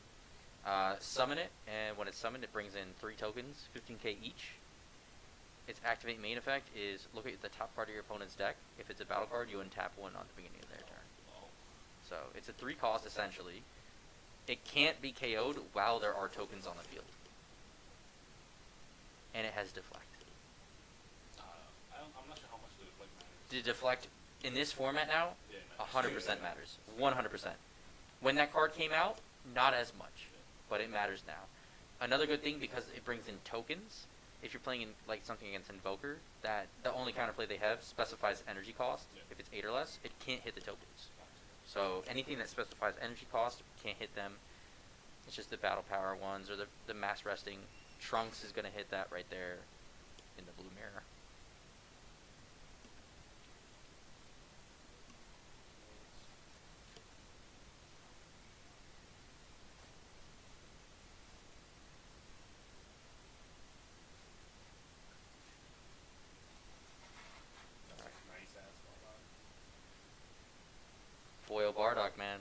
do? Summon it, and when it's summoned, it brings in 3 tokens, 15k each. Its activate main effect is look at the top part of your opponent's deck. If it's a battle card, you untap 1 on the beginning of their turn. Oh. So it's a 3 cost essentially. It can't be KO'd while there are tokens on the field. And it has deflect. I'm not sure how much the deflect matters. The deflect in this format now, Yeah, it 100% matters. 100%. When that card came out, not as much, but it matters now. Another good thing, because it brings in tokens, if you're playing in like something against Invoker, that the only counterplay they have specifies energy cost. Yeah. If it's 8 or less, it can't hit the tokens. So anything that specifies energy cost can't hit them. It's just the battle power ones or the mass resting. Trunks is going to hit that right there in the blue mirror. Nice ass ball. Foil Bardock, man.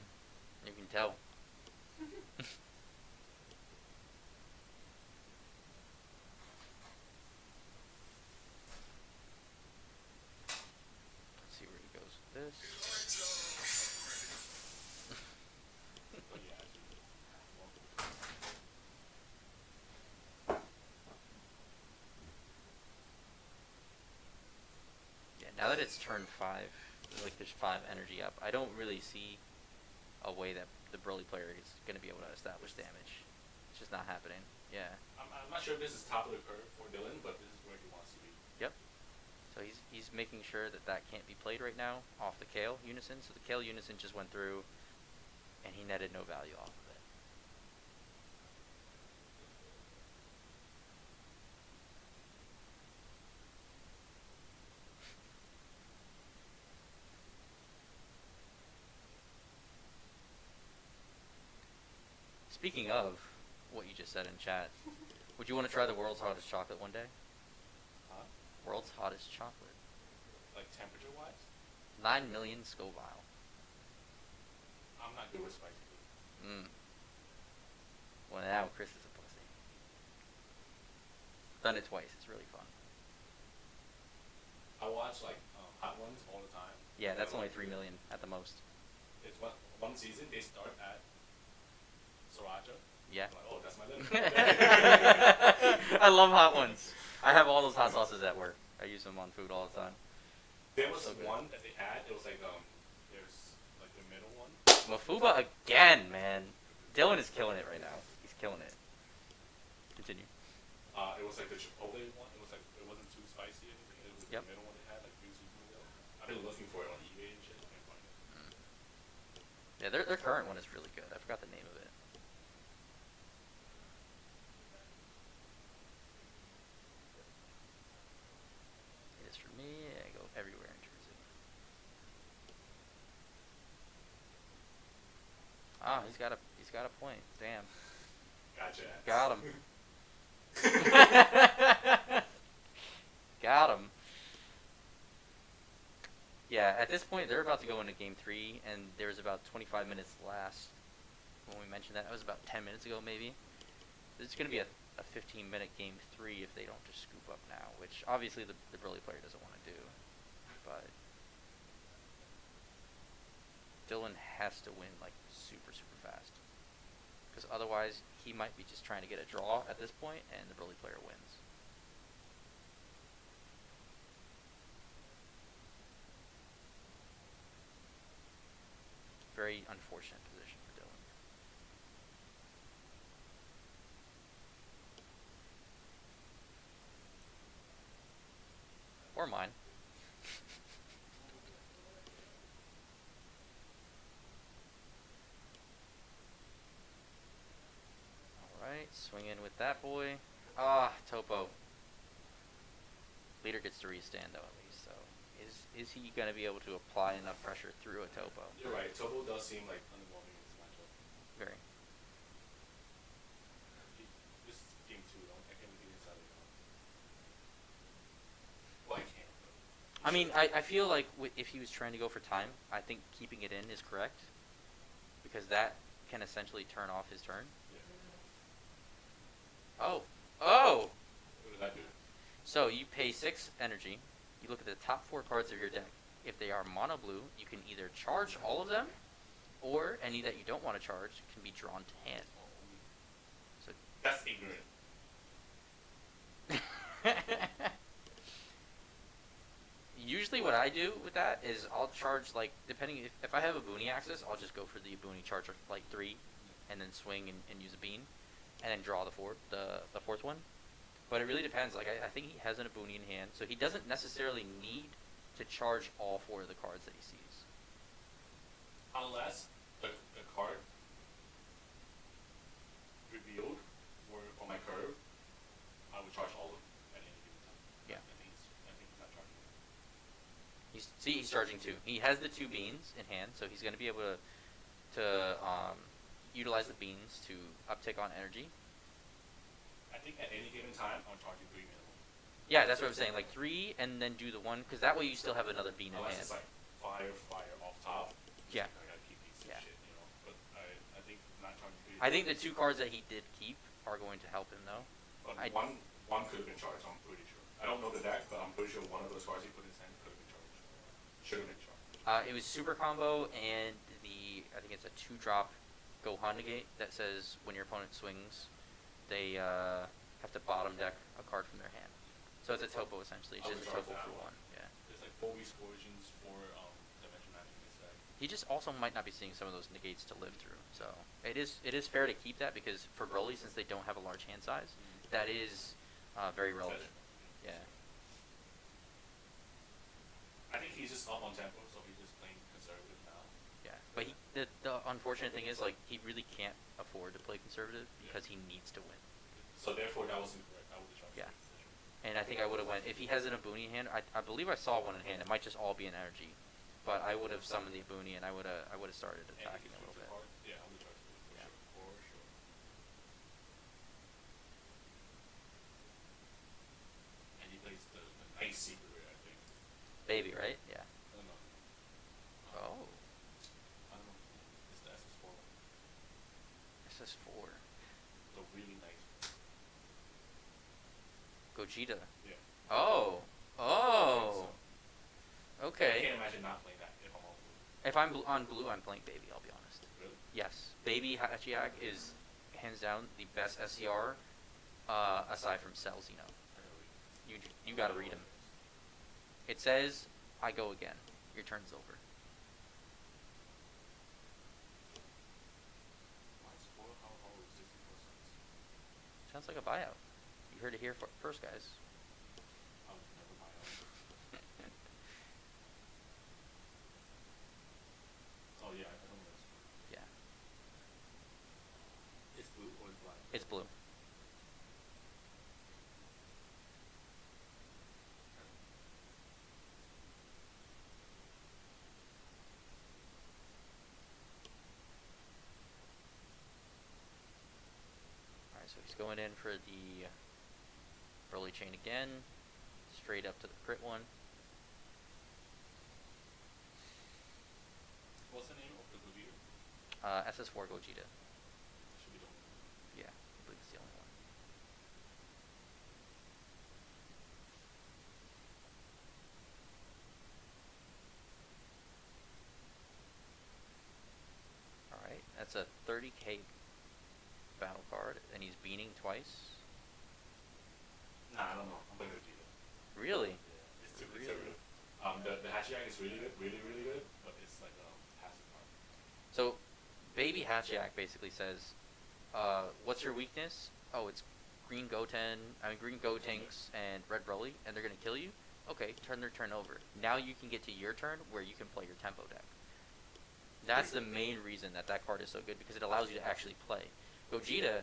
You can tell. Let's see where he goes with this. But yeah, actually, Yeah, now that it's turn 5, like there's 5 energy up, I don't really see a way that the Broly player is going to be able to establish damage. It's just not happening. Yeah. I'm not sure if this is top of the curve for Dylan, but this is where he wants to be. Yep. So he's making sure that that can't be played right now off the Kale Unison. So the Kale Unison just went through, and he netted no value off of it. Speaking of what you just said in chat, would you want to try the world's hottest chocolate one day? Huh? World's hottest chocolate. Like temperature wise, 9 million Scoville. I'm not good with spicy food. Well, now Chris is a pussy. Done it twice. It's really fun. I watch like hot ones all the time. Yeah, that's And, only like, 3 million at the most. It's one season. They start at sriracha. Yeah. I'm like, oh, that's my limit. I love hot ones. I have all those hot sauces at work. I use them on food all the time. There was So good. one that they had. It was like there's like the middle one. Mafuba again, man. Dylan is killing it right now. He's killing it. Continue. It was like the chipotle one. It was like it wasn't too spicy or anything. It was Yep. the middle one they had like 2 seasons ago. I've been looking for it on eBay and shit. I can't find it. Yeah, their current one is really good. I forgot the name of it. It is for me. I go everywhere in Jersey. Ah, he's got a point. Damn. Gotcha. Got him. Got him. Yeah, at this point, they're about to go into game 3, and there's about 25 minutes last. When we mentioned that, it was about 10 minutes ago, maybe. It's going to be a 15-minute game 3 if they don't just scoop up now, which obviously the Broly player doesn't want to do. But Dylan has to win like super fast, because otherwise he might be just trying to get a draw at this point, and the Broly player wins. Very unfortunate position for Dylan. Or mine. Alright, swing in with that boy. Ah, Topo. Leader gets to restand though at least, so is he gonna be able to apply enough pressure through a Topo? You're right. Tobo does seem like underwhelming in this matchup. Very. This is game 2. I can't believe it's out of Well, I can't. I mean, I feel like if he was trying to go for time, I think keeping it in is correct, because that can essentially turn off his turn. Oh, oh! What does that do? So you pay 6 energy. You look at the top 4 cards of your deck. If they are mono blue, you can either charge all of them, or any that you don't want to charge can be drawn to hand. So That's ignorant. usually what I do with that is I'll charge, like, depending if I have a Boony access, I'll just go for the Boony charge like 3, and then swing and use a bean, and then draw the fourth one. But it really depends. Like I think he has an Boony in hand, so he doesn't necessarily need to charge all 4 of the cards that he sees. Unless the card revealed were on my curve, I would charge all of them at any given time. Yeah. I think he's not charging. He's charging 2. He has the 2 beans in hand, so he's going to be able to utilize the beans to uptick on energy. I think at any given time, I'm charging 3 minimum. Yeah, that's what I'm saying. Like 3, and then do the 1, because that way you still have another bean in Unless hand. it's like fire off top. Yeah. I gotta keep these Yeah. shit, you know. But I think not charging 3. I think the 2 cards that he did keep are going to help him, though. But I- one could have been charged, I'm pretty sure. I don't know the deck, but I'm pretty sure one of those cards he put in his hand could have been charged. Should have been charged. It was super combo, and I think it's a 2-drop Gohan negate that says when your opponent swings, they have to bottom deck a card from their hand. So it's a topo essentially. It's I just a would topo charge for that 1. Yeah. There's like 4 excursions for dimension magic in this deck. He just also might not be seeing some of those negates to live through. So it is fair to keep that, because for Broly, since they don't have a large hand size, that is very relevant. Yeah. I think he's just up on tempo, so he's just playing conservative now. Yeah. But the unfortunate thing is, like, he really can't afford to play conservative because he needs to win. So therefore, that was incorrect. I would have charged. Yeah. And I think I would have went, if he has an Abuni in hand, I believe I saw one in hand. It might just all be an energy, but I would have summoned the Abuni, and I would have started attacking a little bit. Yeah, I would have charged for Yeah. sure. For sure. And he plays the nice secret rare, I think. Baby, right? Yeah. I don't know. Oh, I don't know. It's the SS4 one. SS4. The really nice. Gogeta. Yeah. Oh. Oh. I Okay. can't imagine not playing that if I'm on blue. If I'm on blue, I'm playing Baby, I'll be honest. Really? Yes. Baby Hachiak is hands down the best SCR, aside from Cell Xeno. You gotta read him. It says, I go again. Your turn's over. Mine's 4, how is 64 cents? Sounds like a buyout. You heard it here first, guys. I would never buy it. Oh yeah, I don't know. Yeah. It's blue or it's black? It's blue. Alright, so he's going in for the Broly chain again. Straight up to the crit one. What's the name of the Gogeta? SS4 Gogeta. Should be the one. Yeah, I believe it's the only one. Alright, that's a 30k battle card, and he's beaning twice. Nah, I don't know. I'm playing Gogeta. Really? Yeah, it's too Really? conservative. The Hachiyak is really good, really good, but it's like a passive card. So, Baby Hachiak basically says, what's your weakness? Oh, it's Green Gotenks and Red Broly, and they're gonna kill you? Okay, turn their turn over. Now you can get to your turn where you can play your tempo deck. That's the main reason that card is so good, because it allows you to actually play. Gogeta,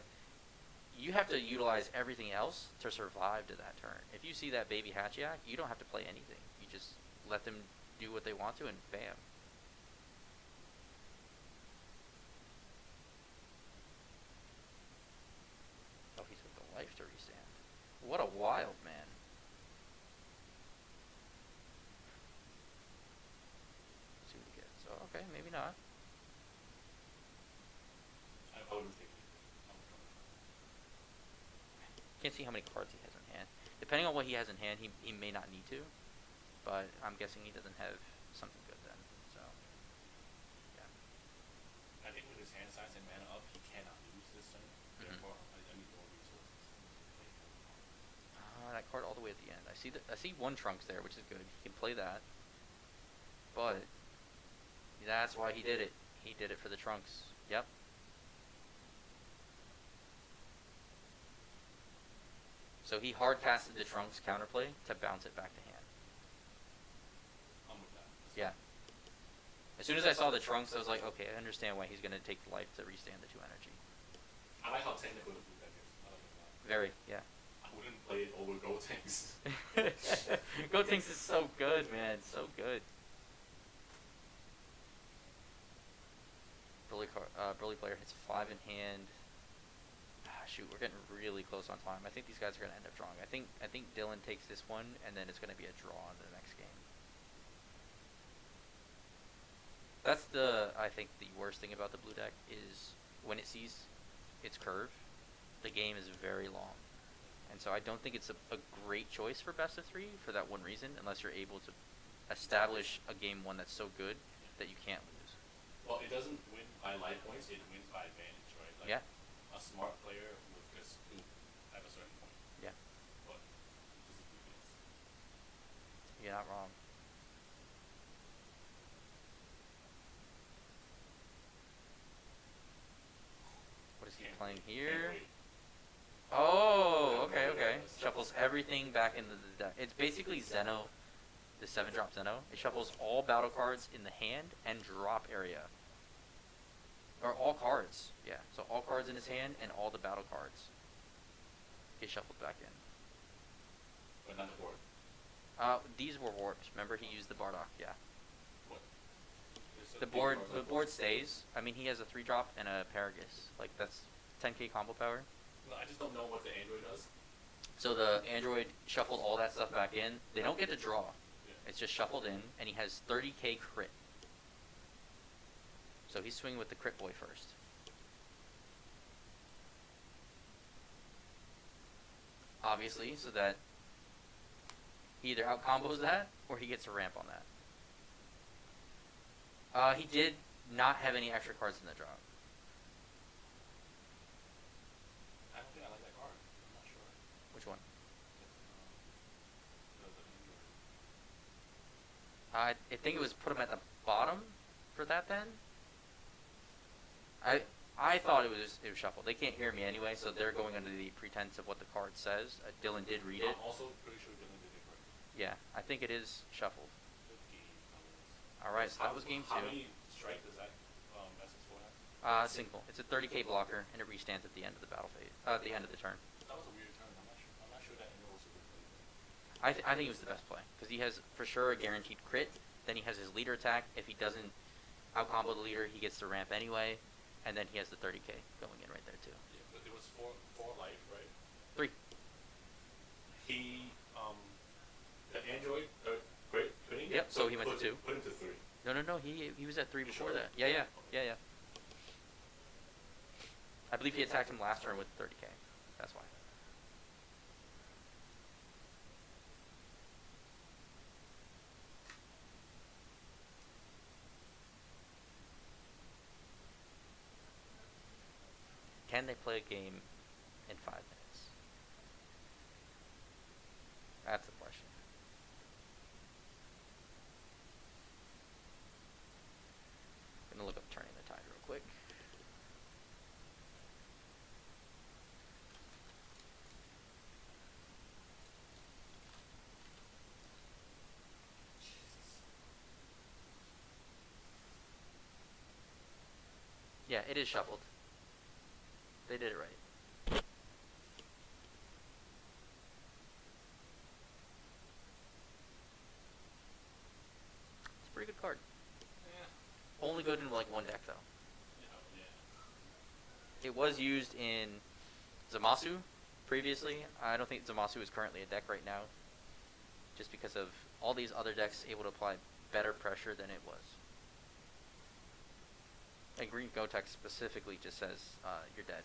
you have to utilize everything else to survive to that turn. If you see that Baby Hachiak, you don't have to play anything. You just let them do what they want to, and bam. Oh, he took the life to restand. What a wild man. not. I wouldn't take it. I would come. Can't see how many cards he has in hand. Depending on what he has in hand, he may not need to. But I'm guessing he doesn't have something good then. So, yeah. I think with his hand size and mana up, he cannot lose this turn. Therefore, I need more resources. That card all the way at the end. I see one Trunks there, which is good. He can play that. But that's why he did it. He did it for the Trunks. Yep. So he hard casted the Trunks counterplay to bounce it back to hand. I'm with that. Yeah. As soon as I saw the Trunks, I was like, okay, I understand why he's going to take the life to restand the 2 energy. I like how technical the blue deck is. I like that. Very, yeah. I wouldn't play it over Go Tanks. Gotenks is so good, man. So good. Broly player hits 5 in hand. Shoot, we're getting really close on time. I think these guys are gonna end up drawing. I think Dylan takes this one, and then it's gonna be a draw in the next game. That's I think the worst thing about the blue deck is when it sees its curve, the game is very long, and so I don't think it's a great choice for best of 3 for that one reason, unless you're able to establish a game 1 that's so good that you can't lose. Well, it doesn't win by life points, it wins by advantage, right? Like, Yeah. A smart player would just do at a certain point. Yeah. But this is weakness. You're not wrong. What is he playing here? Oh, okay. Shuffles everything back into the deck. It's basically Zeno, the 7-drop Zeno. It shuffles all battle cards in the hand and drop area. Or all cards, yeah. So all cards in his hand and all the battle cards get shuffled back in. But not the board. These were warped. Remember, he used the Bardock, yeah. What? The board stays. I mean, he has a 3-drop and a Paragus. Like, that's 10k combo power. No, I just don't know what the Android does. So the Android shuffled all that stuff back in. They don't get to draw. Yeah. It's just shuffled in, and he has 30k crit. So he's swinging with the crit boy first. Obviously, so that he either out combos that, or he gets a ramp on that. He did not have any extra cards in the drop. I don't think I like that card. I'm not sure. Which one? The Android. I think it was put him at the bottom for that then. I thought it was shuffled. They can't hear me anyway, so they're going under the pretense of what the card says. Dylan did read it. I'm also pretty sure Dylan did it correct. Yeah, I think it is shuffled. Good game, fellas. All right, so that was game 2. How many strike does that SS4 have? Single. It's a 30k blocker, and it restands at the end of the battle phase. At the end of the turn. That was a weird turn. I'm not sure that Android was a good play. I think it was the best play because he has for sure a guaranteed crit. Then he has his leader attack. If he doesn't out combo the leader, he gets the ramp anyway, and then he has the 30k going in right there too. Yeah, but it was four life, right? 3. He the Android quitting. Yep. So he went to 2. Put him to 3. No. He was at 3 before Sure? that. Yeah. I believe he attacked him last turn with 30k. That's why. Can they play a game in 5 minutes? That's the question. I'm gonna look up turning the tide real quick. Yeah, it is shuffled. They did it right. It's a pretty good card. Yeah. Only good in like one deck though. Yeah. It was used in Zamasu previously. I don't think Zamasu is currently a deck right now, just because of all these other decks able to apply better pressure than it was. And green Gotex specifically just says you're dead.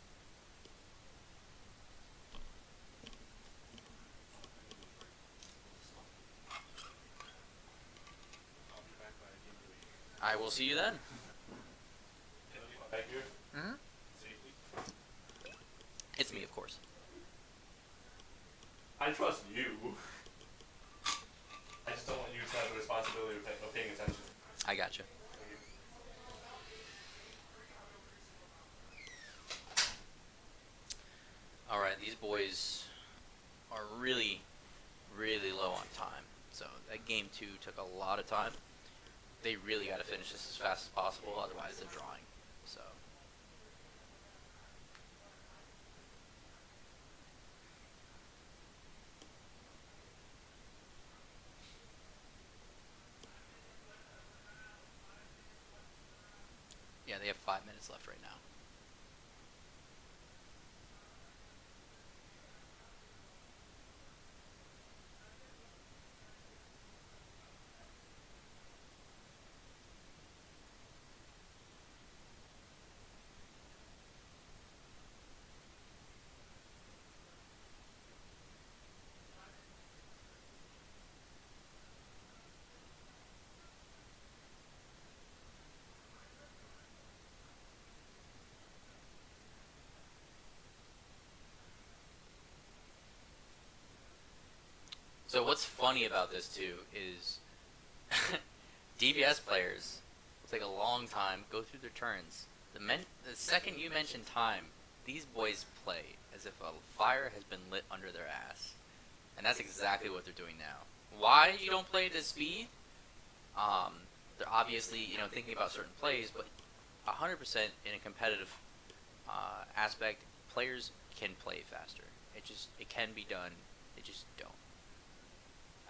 I'll be back by game 3. I will see you then. Can I leave my bag here Mm-hmm. safely? It's me, of course. I trust you. I just don't want you to have the responsibility of paying attention. I gotcha. All right, these boys are really, really low on time. So that game 2 took a lot of time. They really got to finish this as fast as possible, otherwise they're drawing. So. Yeah, they have 5 minutes left right now. So what's funny about this too is DBS players will take a long time, go through their turns. The second you mention time, these boys play as if a fire has been lit under their ass. And that's exactly what they're doing now. Why you don't play at this speed? They're obviously, thinking about certain plays, but 100% in a competitive aspect, players can play faster. It can be done. They just don't.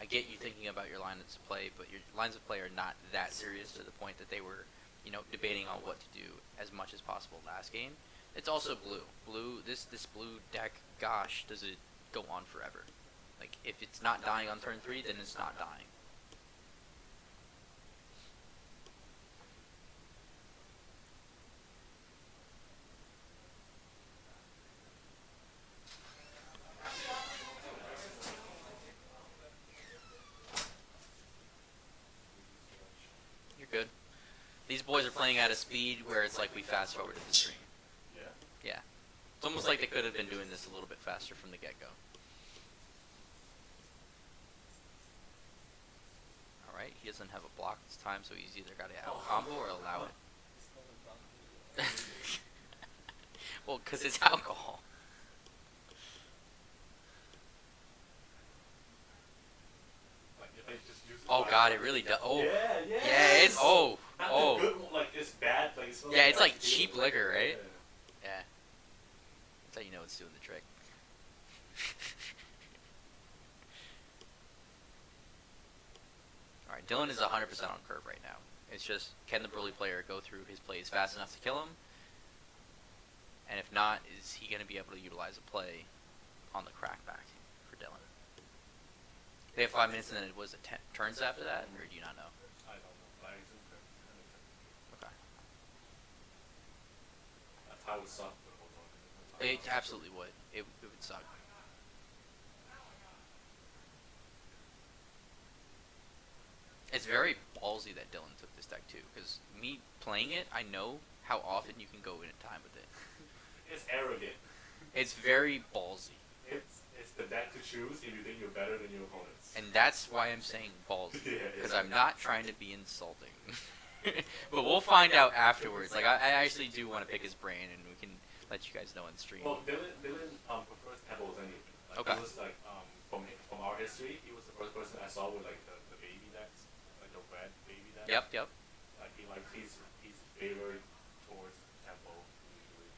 I get you thinking about your lines of play, but your lines of play are not that serious to the point that they were, debating on what to do as much as possible last game. It's also blue. This blue deck, gosh, does it go on forever. Like, if it's not dying on turn 3, then it's not dying. You're good. These boys are playing at a speed where it's like we fast forwarded the stream. Yeah. Yeah. It's almost like they could have been doing this a little bit faster from the get-go. Alright, he doesn't have a block this time, so he's either got to out combo or allow it. Well, because it's alcohol. Like if I just use Oh god, it really does. Oh. Yeah, yeah. Yeah, it's oh. Not Oh. the good one, like it's bad. Like it's Yeah, it's like cheap liquor, right? Yeah. Yeah. That's how you know it's doing the trick. Alright, Dylan is 100% on curve right now. It's just, can the Broly player go through his plays fast enough to kill him? And if not, is he going to be able to utilize a play on the crackback for Dylan? They have 5 minutes and then it was turns after that, or do you not know? I don't know. I assume that makes sense. Okay. That's how it sucked. But hold on. It absolutely would. It would suck. It's very ballsy that Dylan took this deck too, because me playing it, I know how often you can go in time with it. It's arrogant. It's very ballsy. It's the deck to choose if you think you're better than your opponents. And that's why I'm saying ballsy, Yeah, because yeah. I'm not trying to be insulting. But we'll find out afterwards. Like, I actually do want to pick his brain, and we can let you guys know on stream. Well, Dylan prefers Pebbles anyway. Like, Okay. He was like from our history, he was the first person I saw with like the baby decks, like the red baby decks. Yep. Like he's favored towards Tempo usually.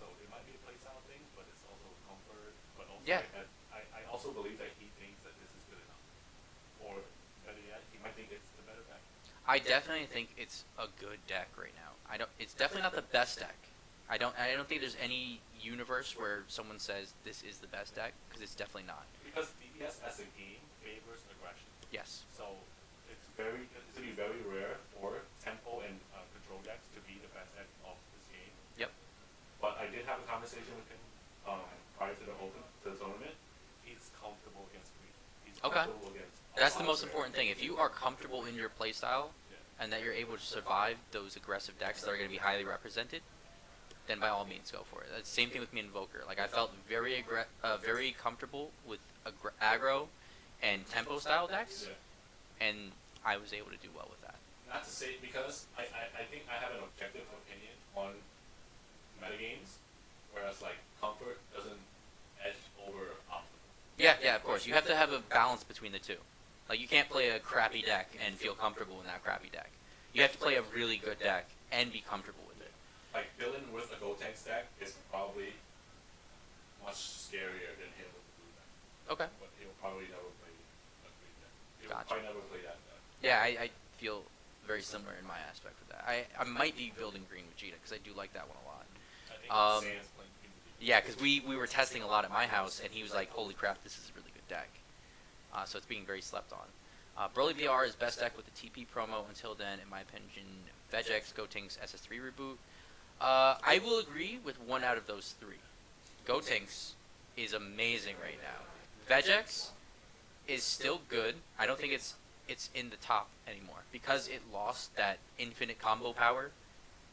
So it might be a playstyle thing, but it's also comfort. But also Yeah. I also believe that he thinks that this is good enough. Or better yet, he might think it's the better deck. I definitely think it's a good deck right now. It's definitely not the best deck. I don't think there's any universe where someone says this is the best deck, because it's definitely not. Because DBS as a game favors aggression. Yes. So it's to be very rare for tempo and control decks to be the best deck of this game. Yep. But I did have a conversation with him prior to the tournament. He's comfortable against me. He's Okay. comfortable against. That's the most important thing. If you are comfortable in your playstyle and that you're able to survive those aggressive decks that are going to be highly represented, then by all means go for it. That's the same thing with me and Invoker. Like I felt very comfortable with aggro and tempo style decks, and I was able to do well with that. Not to say, because I think I have an objective opinion on metagames, whereas like comfort doesn't edge over optimal. Yeah, of course. You have to have a balance between the two. Like you can't play a crappy deck and feel comfortable in that crappy deck. You have to play a really good deck and be comfortable with it. Like Dylan with a Gotenk stack is probably much scarier than him with the blue deck. Okay. But he'll probably never play a green deck. He'll Gotcha. probably never play that deck. Yeah, I feel very similar in my aspect with that. I might be building green Vegeta because I do like that one a lot. I think Sans playing green Vegeta. Yeah, because we were testing a lot at my house, and he was like, holy crap, this is a really good deck. So it's being very slept on. Broly BR is best deck with the TP promo. Until then, in my opinion, Vegex, Gotenks, SS3 reboot. I will agree with one out of those three. Gotenks is amazing right now. Vegex is still good. I don't think it's in the top anymore because it lost that infinite combo power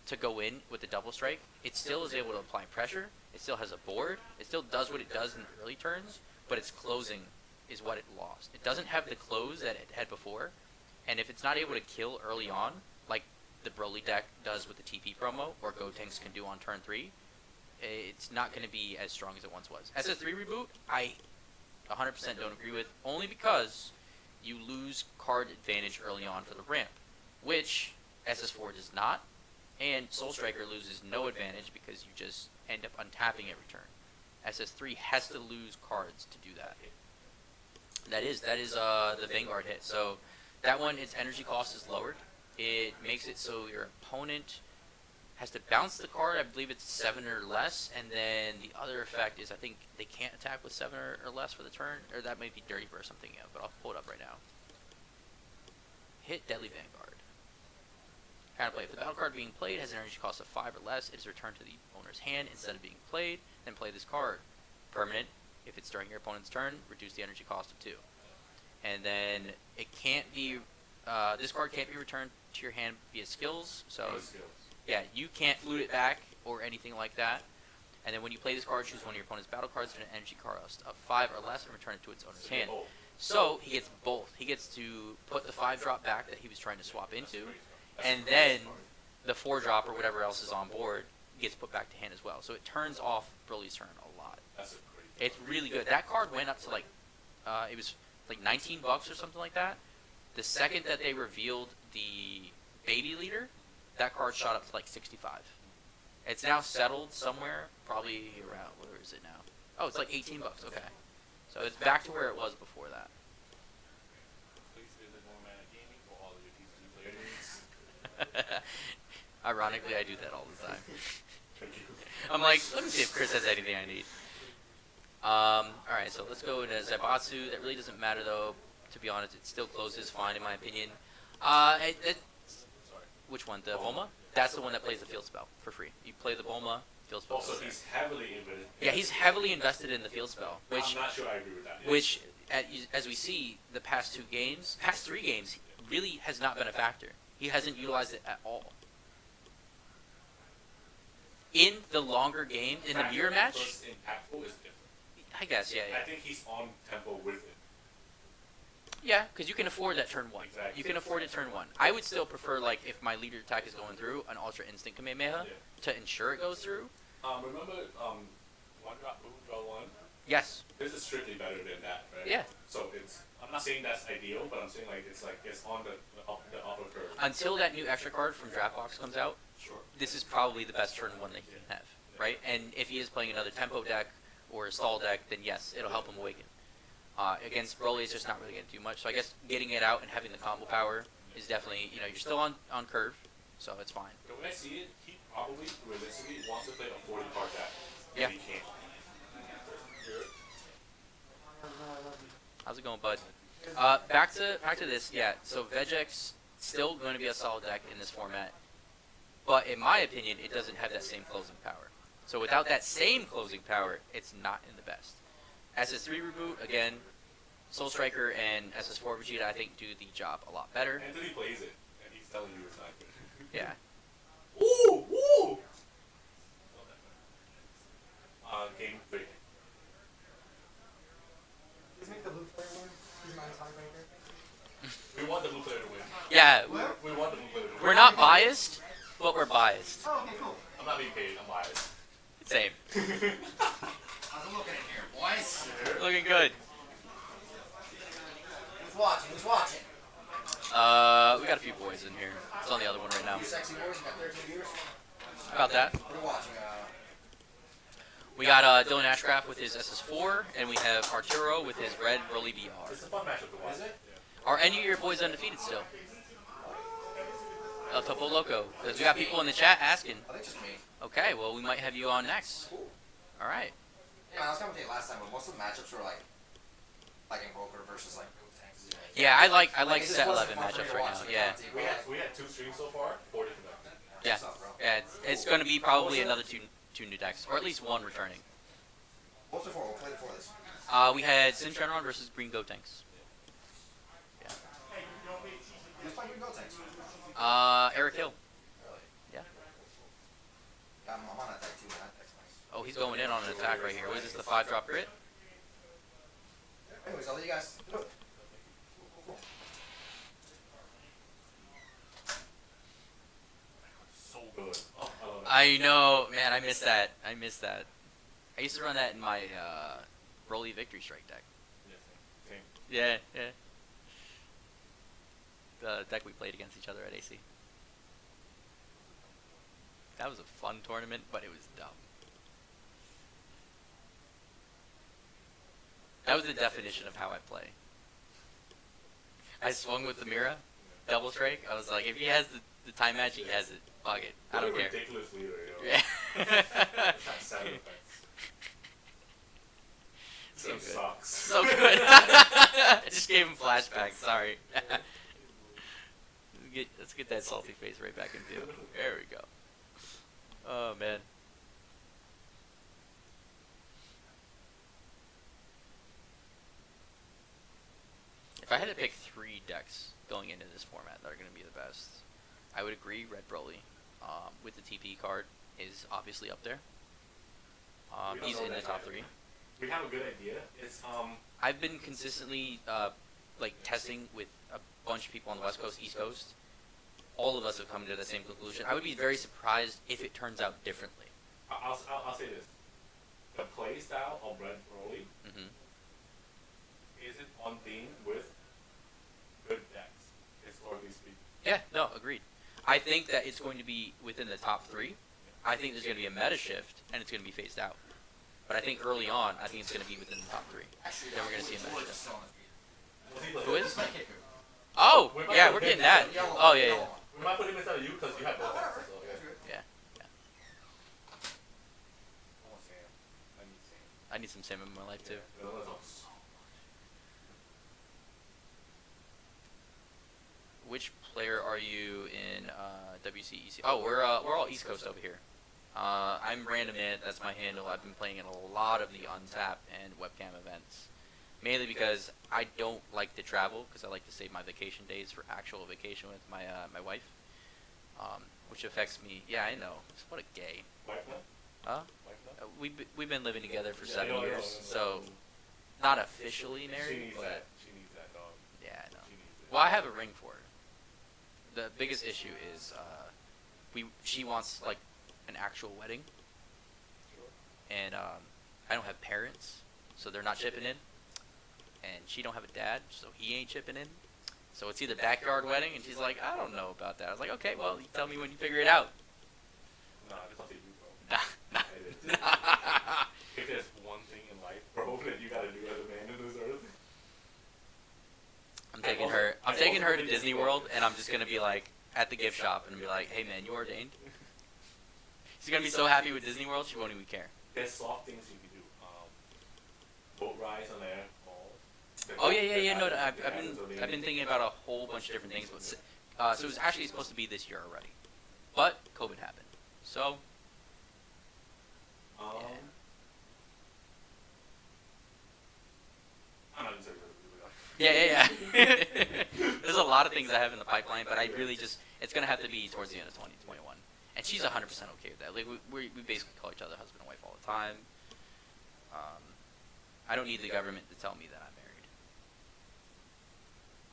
to go in with the double strike. It still is able to apply pressure. It still has a board. It still does what it does in the early turns, but its closing is what it lost. It doesn't have the close that it had before, and if it's not able to kill early on, like the Broly deck does with the TP promo, or Gotenks can do on turn 3, it's not going to be as strong as it once was. SS3 reboot, I 100% don't agree with, only because you lose card advantage early on for the ramp, which SS4 does not, and Soul Striker loses no advantage because you just end up untapping every turn. SS3 has to lose cards to do that. That is the Vanguard hit. So that one, its energy cost is lowered. It makes it so your opponent has to bounce the card. I believe it's 7 or less, and then the other effect is I think they can't attack with 7 or less for the turn, or that might be Dirty Burst something, yeah, but I'll pull it up right now. Hit Deadly Vanguard. Counterplay. If the battle card being played has an energy cost of 5 or less, it is returned to the owner's hand instead of being played, then play this card. Permanent. If it's during your opponent's turn, reduce the energy cost of 2. And then it can't be, this card can't be returned to your hand via skills, so yeah, you can't flute it back or anything like that. And then when you play this card, choose one of your opponent's battle cards with an energy cost of 5 or less and return it to its owner's hand. So he gets both. He gets to put the 5-drop back that he was trying to swap into, and then the 4-drop or whatever else is on board gets put back to hand as well. So it turns off Broly's turn a lot. It's really good. That card went up to like, it was like $19 or something like that. The second that they revealed the baby leader, that card shot up to like 65. It's now settled somewhere, probably around, where is it now? Oh, it's like $18. Okay, so it's back to where it was before that. Please visit More Mana Gaming for all of your PC player needs. Ironically, I do that all the time. Thank you. I'm like, let me see if Chris has anything I need. Alright, so let's go into Zaibatsu. That really doesn't matter though, to be honest. It still closes fine in my opinion. Sorry. Which one? The Bulma? That's the one that plays the field spell for free. You play the Bulma, field spell. Also, goes there. he's heavily invested. Yeah, he's heavily invested in the field spell, which I'm not sure I agree with that. which, as we see, the past 3 games, really has not been a factor. He hasn't utilized it at all. In the longer game, in the mirror match, versus impactful is different. I guess, yeah. I think he's on tempo with it. Yeah, because you can afford that turn 1. Exactly. You can afford it turn 1. I would still prefer, like, if my leader attack is going through, an Ultra Instant Kamehameha to ensure it goes through. Remember, one drop, boom, draw 1? Yes. This is strictly better than that, right? Yeah. So I'm not saying that's ideal, but I'm saying it's on the upper curve. Until that new extra card from Draftbox comes out, Sure. this is probably the best turn 1 that he can have, right? And if he is playing another tempo deck or a stall deck, then yes, it'll help him awaken. Against Broly, it's just not really going to do much. So I guess getting it out and having the combo power is definitely, you're still on curve, so it's fine. The way I see it, he probably realistically wants to play a 40-card deck. Yeah. If he can't. How's it going, bud? Back to this. Yeah. So Vegex still going to be a solid deck in this format, but in my opinion, it doesn't have that same closing power. So without that same closing power, it's not in the best. SS3 reboot again. Soul Striker and SS4 Vegeta, I think, do the job a lot better. Anthony plays it, and he's telling you it's not good. Yeah. Ooh, ooh. Game 3. Please make the blue player win. He's my tiebreaker. We want the blue player to win. Yeah. We want the blue player to win. We're not biased, but we're biased. Oh, okay, cool. I'm not being paid. I'm biased. Same. How's it looking in here, boys? Looking good. Who's watching? Who's watching? We got a few boys in here. It's on the other one right now. You sexy boys, you got 13 viewers. About that. We're watching. We got Dylan Ashcraft with his SS4, and we have Arturo with his red Broly VR. It's a fun matchup to watch. Is it? Are any of your boys undefeated still? El Topo Loco. Because we got people in the chat asking. I think just me. Okay, well, we might have you on next. Cool. All right. Yeah, I was commentating last time, but most of the matchups were like in Broker versus like Go Tanks. Yeah, I like it just set wasn't 11 fun for me matchups to right watch now. the Yeah. commentate, We had 2 streams so far, 4 different decks. Yeah. What's up, bro? Yeah, it's going to be probably another two new decks, or at least one returning. What's before? What played before this? We had Sin Shenron versus Green Gotenks. Who's playing Go Tanks? Eric Hill. Really? Yeah. Yeah, I'm on that deck too, man. That deck's nice. Oh, he's going in on an attack right here. What is this, the 5-drop grit? Anyways, I'll let you guys do it. Cool. So good. Oh, I love that. I know, man, I miss that. I used to run that in my Broly Victory Strike deck. Yeah, same. Yeah, yeah. The deck we played against each other at AC. That was a fun tournament, but it was dumb. That was the definition of how I play. I swung with the Mira, double strike. I was like, if he has the time match, he has it. Fuck it. I don't What a care. ridiculous leader, yo. Yeah. That's 7 effects. So Game good. sucks. So good. I just gave him flashbacks. Sorry. Let's get that salty face right back in view. There we go. Oh man. If I had to pick 3 decks going into this format that are going to be the best, I would agree Red Broly with the TP card is obviously up there. We don't He's know in the that top yet. 3. We have a good idea. It's I've been consistently like testing with a bunch of people on the West Coast, East Coast. All of us have come to the same conclusion. I would be very surprised if it turns out differently. I'll say this. The play style of Red Broly Hmm isn't on theme with good decks, historically speaking. Yeah, no, agreed. I think that it's going to be within the top 3. I think there's going to be a meta shift, and it's going to be phased out. But I think early on, I think it's going to be within the top 3. Actually, Then we're gonna see a match. just still on this beat. Who is? This might kick her. Oh, yeah, we're getting that. Yellow Oh, one, yeah, yellow yeah. one. We might put him inside of you because you have both Whatever. decks. So, yeah. That's good. Yeah, I yeah. want Sam. I need Sam. I need some Sam in my life, too. The other one's so much. Which player are you in WCEC? Oh, we're all East Coast over here. I'm Random It. That's my handle. I've been playing in a lot of the Untap and webcam events, mainly because I don't like to travel because I like to save my vacation days for actual vacation with my my wife, which affects me. Yeah, I know. What a gay. Wife now? Huh? Wife now? We've been living together for Yeah, 7 I know, I know, years, I know. so not officially She married, needs but that. She needs that dog. yeah, I know. She needs it. Well, I have a ring for her. The biggest issue is she wants like an actual wedding, Sure. and I don't have parents, so they're not chipping in, and she don't have a dad, so he ain't chipping in. So it's either backyard wedding, and she's like, I don't know about that. I was like, okay, well, you tell me when you figure it out. Nah, it's up to you, bro. Nah, It is. nah. If there's one thing in life, bro, that you gotta do as a man in this earth. I'm taking her to Disney World, and I'm just gonna be like at the gift shop and be like, hey man, you ordained? She's gonna be so happy with Disney World, she won't even care. There's soft things you can do. Boat rides on air, balls. Oh yeah. No, I've been thinking about a whole bunch of different things, but so it was actually supposed to be this year already, but COVID happened. So Um, yeah. I'm not even saying that. Yeah. There's a lot of things I have in the pipeline, but I really just it's gonna have to be towards the end of 2021. And she's 100% okay with that. Like we basically call each other husband and wife all the time. I don't need the government to tell me that I'm married.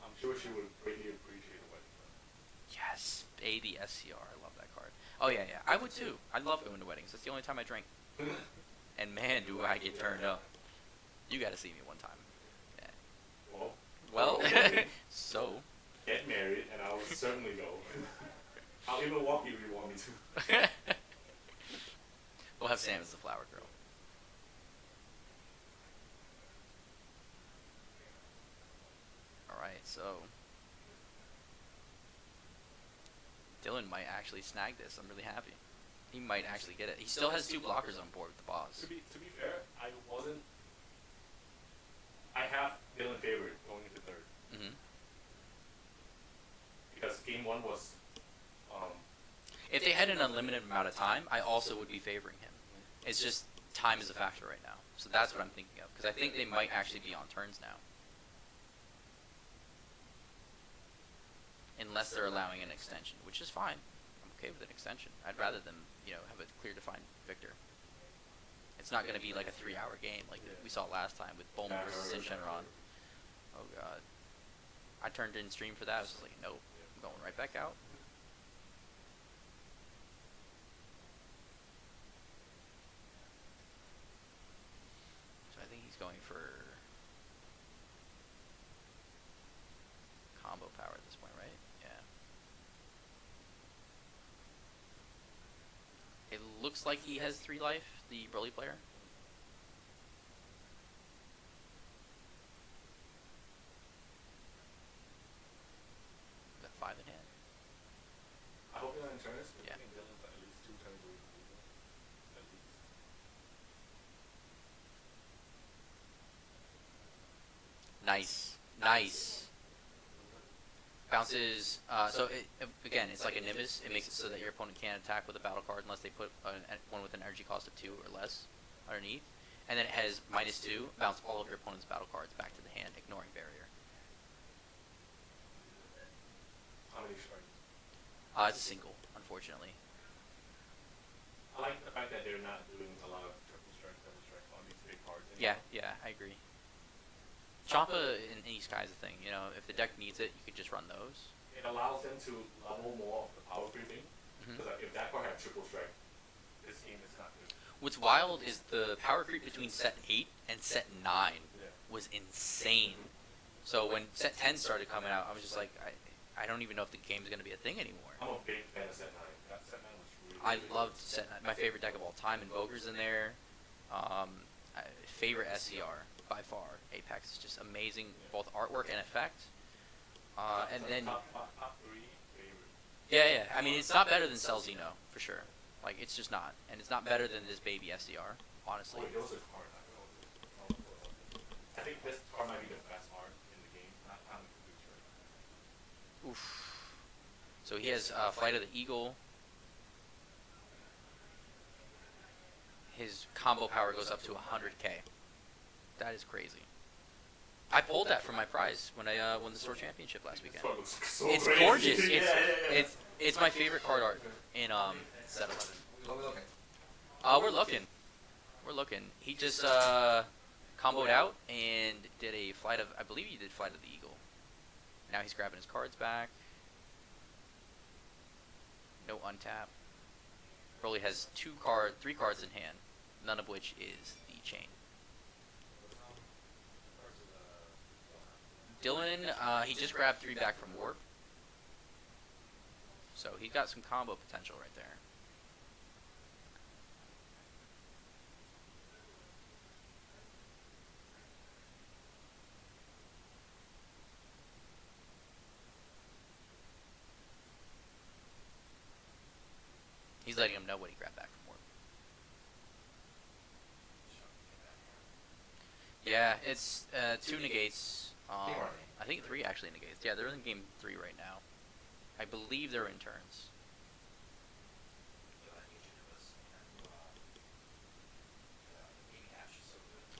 I'm sure she would greatly appreciate a wedding. Yes, the SCR. I love that card. Oh yeah. I would too. I love going to weddings. That's the only time I drink. And man, do I get turned up. You got to see me one time. Yeah. Well, so Get married, and I will certainly go. I'll even walk you if you want me to. we'll have Sam as the flower girl. All right, so Dylan might actually snag this. I'm really happy. He might actually get it. He still has 2 blockers on board with the boss. To be fair, I wasn't. I have Dylan favored going into third Hmm. because game 1 was. If they had an unlimited amount of time, I also would be favoring him. It's just time is a factor right now. So that's what I'm thinking of. Because I think they might actually be on turns now. Unless they're allowing an extension, which is fine. I'm okay with an extension. I'd rather them, have a clear defined victor. It's not going to be like a 3-hour game like we saw last time with Bowman versus Shenron. Oh god. I turned in stream for that. I was just like, nope. I'm going right back out. So I think he's going for combo power at this point, right? Yeah. It looks like he has 3 life, the Broly player. Got 5 in hand. I hope you're not in turns. Yeah. I think Dylan's at least 2 turns away from Google. At least. Nice. Bounces. Again, it's like a Nimbus. It makes it so that your opponent can't attack with a battle card unless they put one with an energy cost of 2 or less underneath. And then it has -2. Bounce all of your opponent's battle cards back to the hand, ignoring barrier. How many strikes? It's a single, unfortunately. I like the fact that they're not doing a lot of triple strike, double strike on these big cards. Yeah, I agree. Champa in these guys a thing. If the deck needs it, you could just run those. It allows them to level more of the power creeping. Mhm. Because if that card had triple strike, this game is not good. What's wild is the power creep between set 8 and set 9 Yeah. was insane. So when set 10 started coming out, I was just like, I don't even know if the game's going to be a thing anymore. I'm a big fan of set 9. That set 9 was really I really loved good. set 9. My favorite deck of all time, and Voger's in there. Favorite SCR by far. Apex is just amazing, both artwork and effect. And then top 3 favorite. yeah. I mean, it's not better than Cell Xeno for sure. Like it's just not, and it's not better than this baby SCR. Honestly. Wait, those are card. I think this card might be the best art in the game. Not the complete strike. Oof. So he has Flight of the Eagle. His combo power goes up to 100k. That is crazy. I pulled that for my prize when I won the store championship last weekend. This card looks so It's crazy. gorgeous. Yeah. It's my favorite card art in set 11. What are we looking? We're looking. He just comboed out and did a flight of. I believe he did Flight of the Eagle. Now he's grabbing his cards back. No untap. Broly has 3 cards in hand, none of which is the chain. Dylan, he just grabbed 3 back from Warp. So he got some combo potential right there. He's letting him know what he grabbed back from Warp. Yeah, it's 2 negates. Game or game? I think 3 actually negates. Yeah, they're in game 3 right now. I believe they're in turns.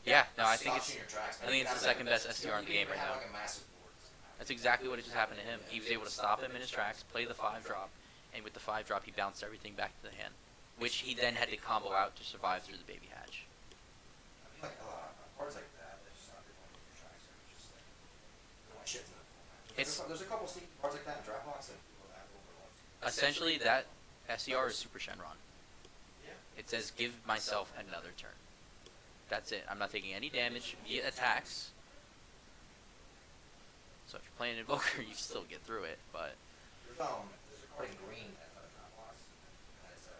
Yeah, no, I think it's the second best SDR in the game right now. Like a massive board. That's exactly what just happened to him. He was able to stop him in his tracks, play the 5-drop, and with the 5-drop, he bounced everything back to the hand, which he then had to combo out to survive through the baby hatch. I feel like cards like that, they're just not good on your tracks. They're just like, they want shit to them. There's a couple sneaky cards like that in draft blocks that people have overlooked. Essentially, that SCR is Super Shenron. Yeah. It says, give myself another turn. That's it. I'm not taking any damage via attacks. So if you're playing Invoker, you still get through it, but... There's a card in green that draft blocks. And it's 2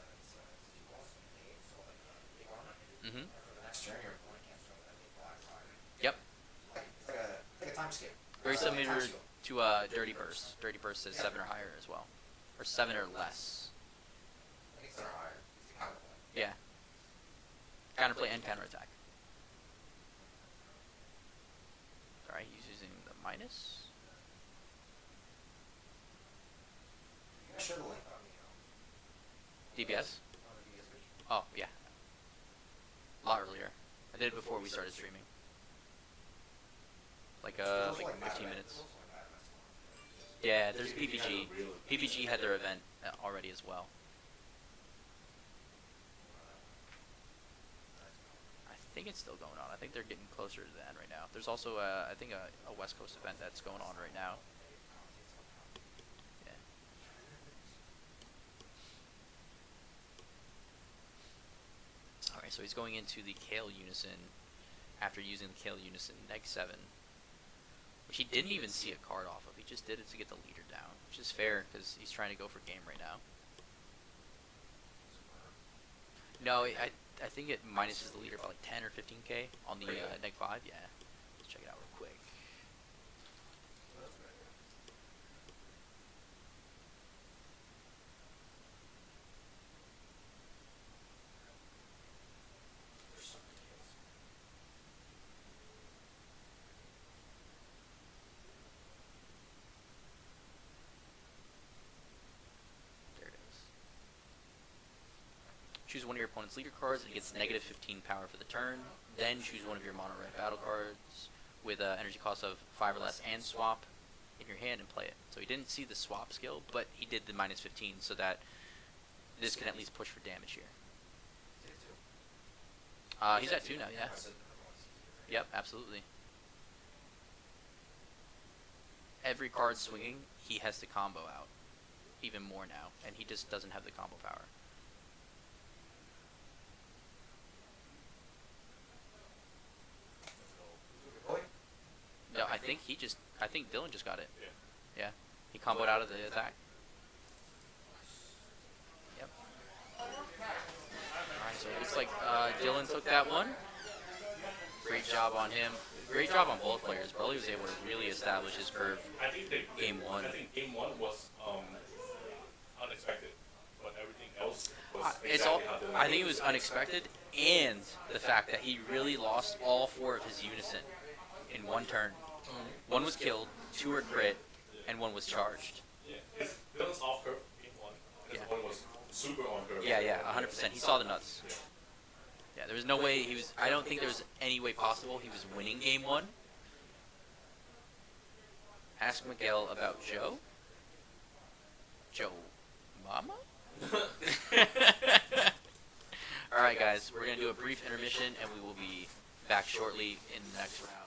balls. So like, big armor. Mm-hmm. For the next turn, your opponent can't throw that big black card. Yep. It's like a time skip. Very It's like a similar time skip. to Dirty Burst. Dirty Burst says 7 or higher as well. Or 7 or less. I think it's higher. It's the counterplay. Yeah. Counterplay and counterattack. Alright, he's using the minus. You guys share the link on the DPS? on the DBS page. Oh, yeah. A lot earlier. I did it before we started streaming. Like There's also, 15 Mad Max. minutes. There's also, Mad Max one. Yeah, there's PPG. PPG had their event already as well. I think it's still going on. I think they're getting closer to the end right now. There's also, I think, a West Coast event that's going on right now. Yeah. Alright, so he's going into the Kale Unison after using the Kale Unison -7. Which he didn't even see a card off of. He just did it to get the leader down. Which is fair, because he's trying to go for game right now. No, I think it minuses the leader by like 10 or 15k on the -5. Yeah. Let's check it out real quick. There it is. Choose one of your opponent's leader cards and it gets -15 power for the turn. Then choose one of your mono red battle cards with an energy cost of 5 or less and swap in your hand and play it. So he didn't see the swap skill, but he did the -15 so that this can at least push for damage here. He's at 2 now, yeah. Yep, absolutely. Every card swinging, he has to combo out. Even more now, and he just doesn't have the combo power. No, I think Dylan just got it. Yeah. Yeah. He comboed out of the attack. Yep. Alright, so it looks like Dylan took that one. Great job on him. Great job on both players. Broly was able to really establish his curve. I think Game 1. I think game 1 was unexpected, but everything else was It's all. exactly how I think it was unexpected, and the fact that he really lost all 4 of his unison in one turn. One was killed, 2 were crit, and 1 was charged. Yeah, it's Dylan's off curve game 1, and Yeah. the one was super on curve. Yeah, 100%. He saw the nuts. Yeah, there was no way he was. I don't think there was any way possible he was winning game 1. Ask Miguel about Joe. Joe Mama? Alright, guys, we're going to do a brief intermission and we will be back shortly in the next round.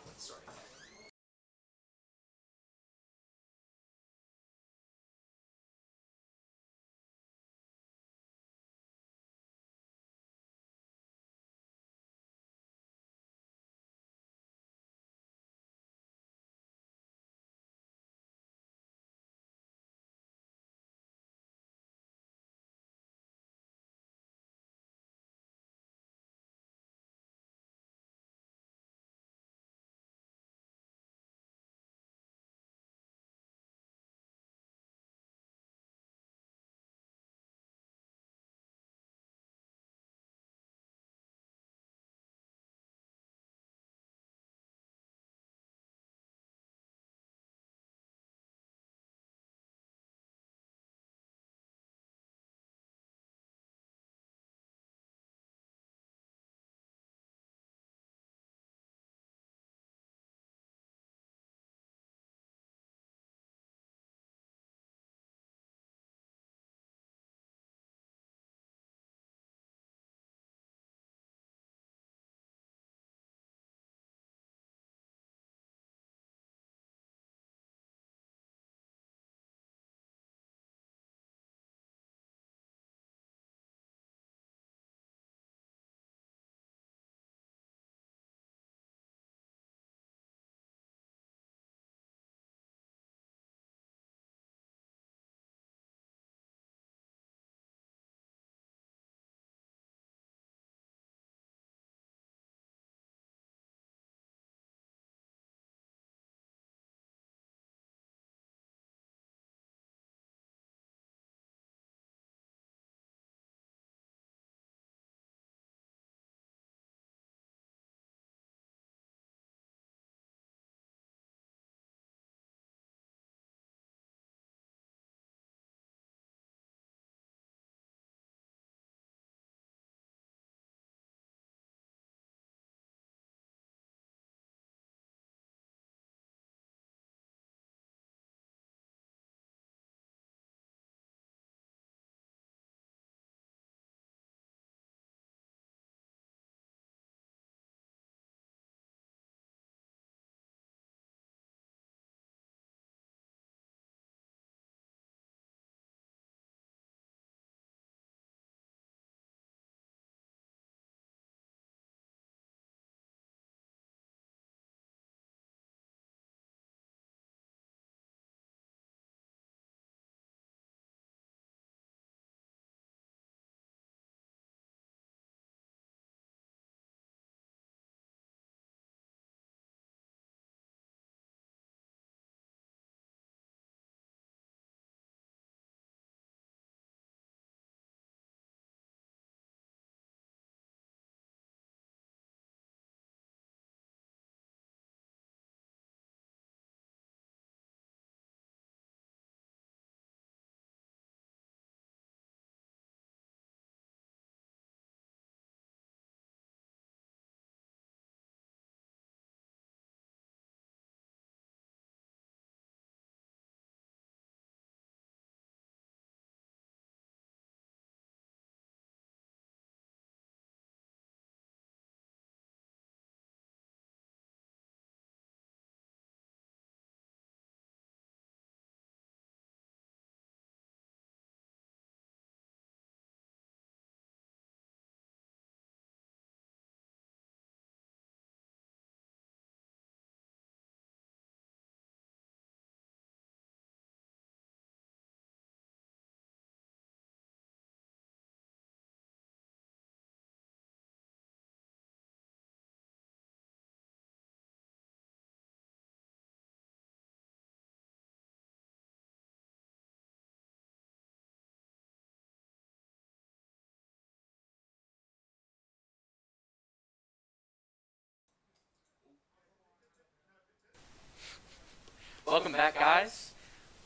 Welcome back, guys.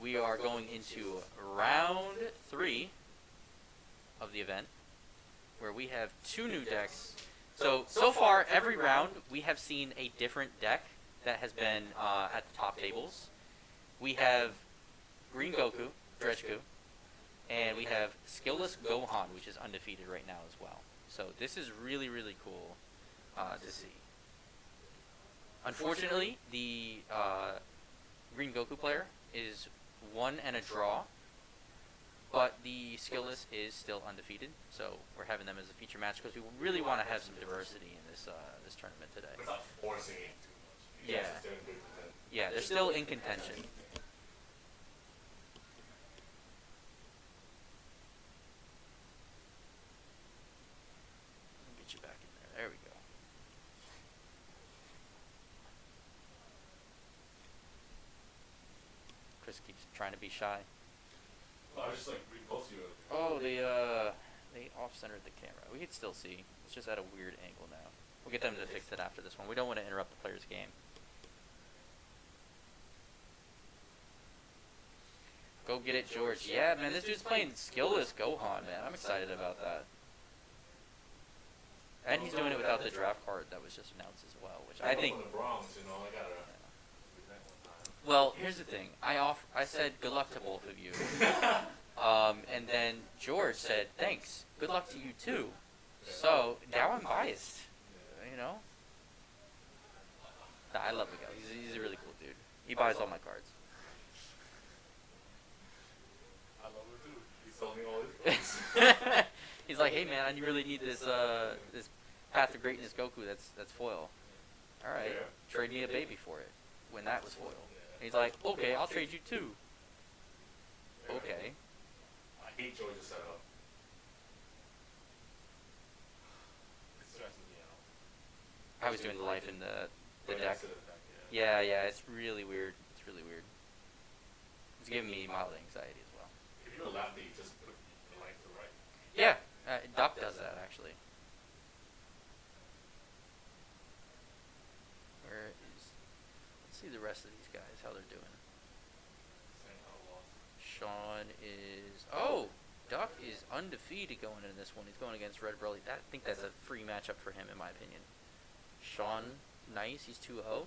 We are going into round 3 of the event, where we have 2 new decks. So far, every round, we have seen a different deck that has been at the top tables. We have Green Goku, Dredgeku, and we have Skillless Gohan, which is undefeated right now as well. So this is really, really cool to see. Unfortunately, the Green Goku player is 1 and a draw, but the Skillless is still undefeated. So we're having them as a feature match because we really want to have some diversity in this this tournament today. Without forcing it too much. You Yeah. guys are still in good content. Yeah, they're still in contention. Let me get you back in there. There we go. Chris keeps trying to be shy. Well, I was just like repost you. Oh, they off-centered the camera. We can still see. It's just at a weird angle now. We'll get them to fix it after this one. We don't want to interrupt the player's game. Go get it, George. Yeah, man, this dude's playing Skillless Gohan, man. I'm excited about that. And he's doing it without the draft card that was just announced as well, which I think... From the Bronx, you know, I gotta present one time. Well, here's the thing. I said good luck to both of you. And then George said, thanks. Good luck to you, too. So, now I'm biased. You know? Nah, I love the guy. He's a really cool dude. He buys all my cards. I love it too. He's telling me all his cards. He's like, hey man, I really need this this Path to Greatness Goku that's foil. Alright, Yeah. trade me a baby for it. When that was foil. And he's like, okay, I'll trade you 2. Okay. I hate George's setup. It stresses me out. I was doing the life in the Right deck. next to the deck, yeah. Yeah, it's really weird. It's really weird. It's giving me mild anxiety as well. If you're a lefty, just put the light to right. Yeah, Doc does that actually. Where is... Let's see the rest of these guys, how they're doing. Same how it was. Sean is... Oh! Duck is undefeated going into this one. He's going against Red Broly. I think that's a free matchup for him, in my opinion. Sean, nice. He's 2-0.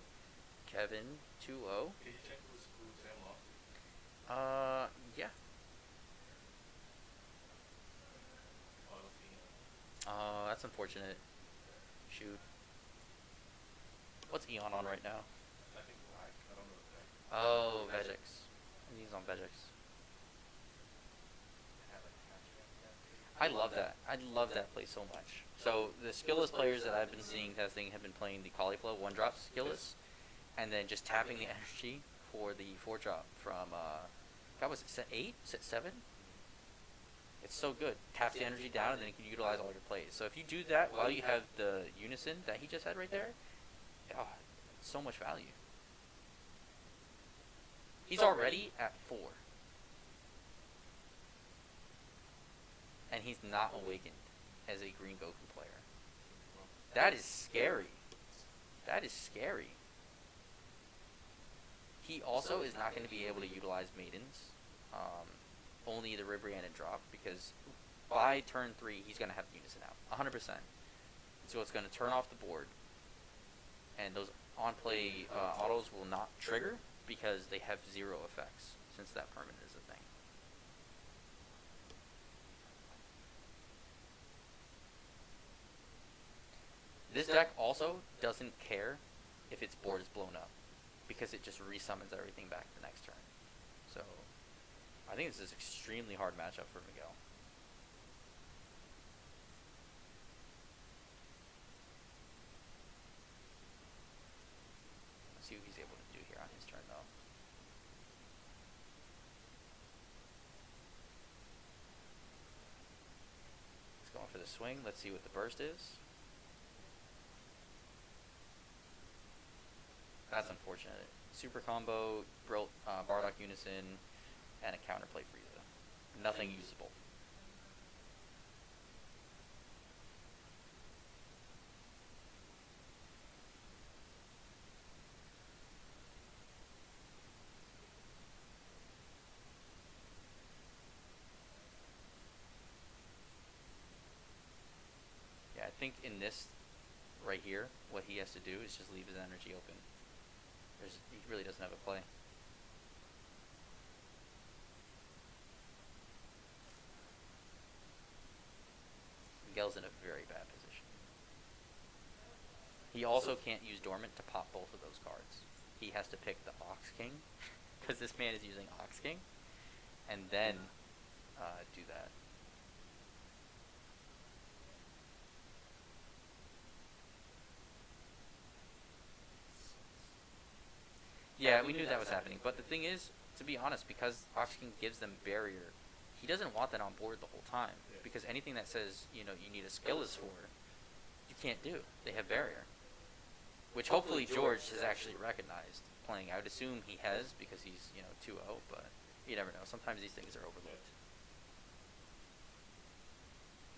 Kevin, 2-0. Did you check who Sam lost to? Yeah. Oh, Eon. That's unfortunate. Shoot. What's Eon on right now? I think black. I don't know the deck. Oh, Vegix. He's on Vegix. I love that. I love that play so much. So the Skillless players that I've been seeing testing have been playing the Cauliflow 1-drop Skillless, and then just tapping the energy for the 4-drop from, God, was it set 8? Set 7? It's so good. Taps the energy down, and then you can utilize all your plays. So if you do that while you have the Unison that he just had right there, oh, so much value. He's already at 4. And he's not awakened as a Green Goku player. That is scary. That is scary. He also is not going to be able to utilize Maidens. Only the Ribrianne and drop, because by turn 3, he's going to have Unison out. 100%. So it's going to turn off the board. And those on-play autos will not trigger, because they have 0 effects, since that permanent is a thing. This deck also doesn't care if its board is blown up, because it just resummons everything back the next turn. So, I think this is an extremely hard matchup for Miguel. Let's see what he's able to do here on his turn, though. He's going for the swing. Let's see what the burst is. That's unfortunate. Super combo, Bardock Unison, and a counterplay Frieza. Nothing usable. think in this right here, what he has to do is just leave his energy open. He really doesn't have a play. Miguel's in a very bad position. He also can't use Dormant to pop both of those cards. He has to pick the Ox King, because this man is using Ox King, and then do that. Yeah, we knew that was happening, but the thing is, to be honest, because Ox King gives them barrier, he doesn't want that on board the whole time, because anything that says, you need a skillless for, you can't do. They have barrier. Which hopefully George has actually recognized playing. I would assume he has, because he's, 2-0, but you never know. Sometimes these things are overlooked.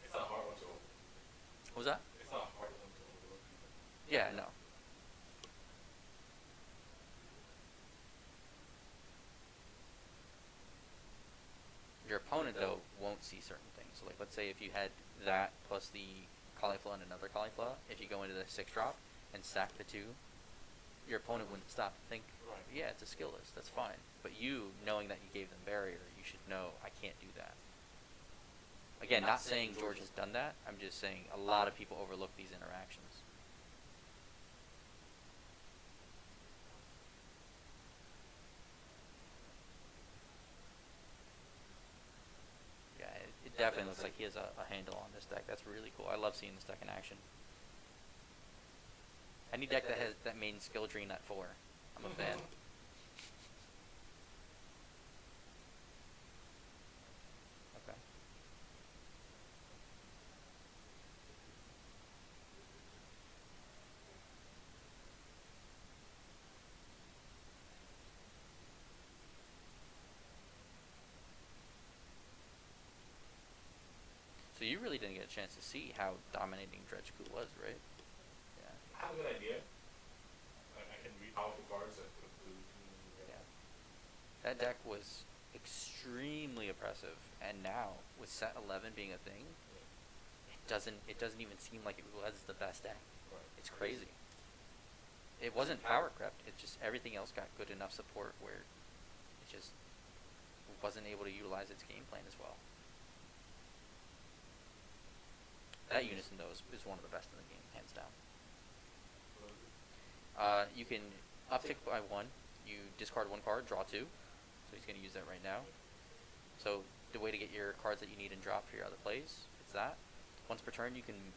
It's not a hard one to overlook. What was that? It's not a hard one to overlook. Yeah, no. Your opponent, though, won't see certain things. So, like, let's say if you had that plus the cauliflower and another cauliflower, if you go into the 6-drop and stack the 2, your opponent wouldn't stop and think, Right. yeah, it's a skill list, that's fine. But you, knowing that you gave them barrier, you should know, I can't do that. Again, not saying George has done that, I'm just saying a lot of people overlook these interactions. Yeah, it definitely looks like he has a handle on this deck. That's really cool. I love seeing this deck in action. Any deck that has that main skill drain at 4, I'm a fan. Okay. So you really didn't get a chance to see how dominating Dredgeku was, right? Yeah. I have a good idea. I can read powerful cards that put blue. Yeah. That deck was extremely oppressive, and now with set 11 being a thing, it doesn't even seem like it was the best deck. Right. It's crazy. It wasn't power crept. It just everything else got good enough support where it just wasn't able to utilize its game plan as well. That Unison, though, is one of the best in the game, hands down. You can uptick by 1. You discard 1 card, draw 2. So he's going to use that right now. So the way to get your cards that you need and drop for your other plays is that. Once per turn, you can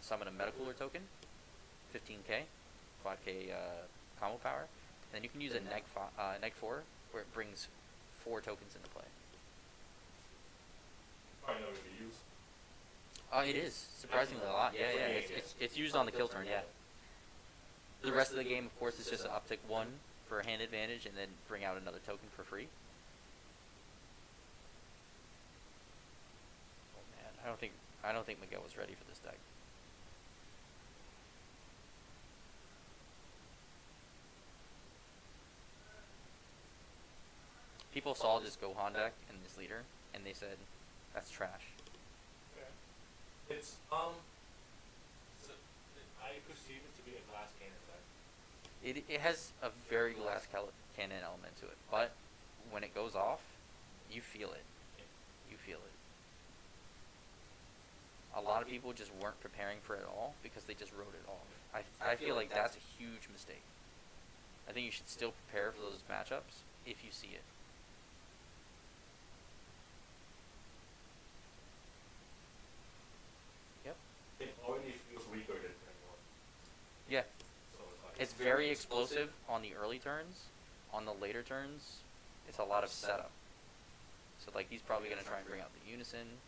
summon a Meta Cooler token, 15k, 5k combo power. And then you can use a neg 4, where it brings 4 tokens into play. Probably not going to use. It is surprisingly a lot. Yeah. It's used on the kill turn. Yeah. The rest of the game, of course, is just an uptick 1 for a hand advantage, and then bring out another token for free. Oh man, I don't think Miguel was ready for this deck. People saw this Gohan deck and this leader, and they said, "That's trash." Okay. It's so I perceive it to be a glass cannon deck. It has a very glass cannon element to it, but when it goes off, you feel it. You feel it. A lot of people just weren't preparing for it at all because they just wrote it off. I feel like that's a huge mistake. I think you should still prepare for those matchups if you see it. Yep. It already feels weaker than anyone. Yeah. So it's like It's very explosive on the early turns. On the later turns, it's a lot of setup. So like he's probably going to try and bring out the Unison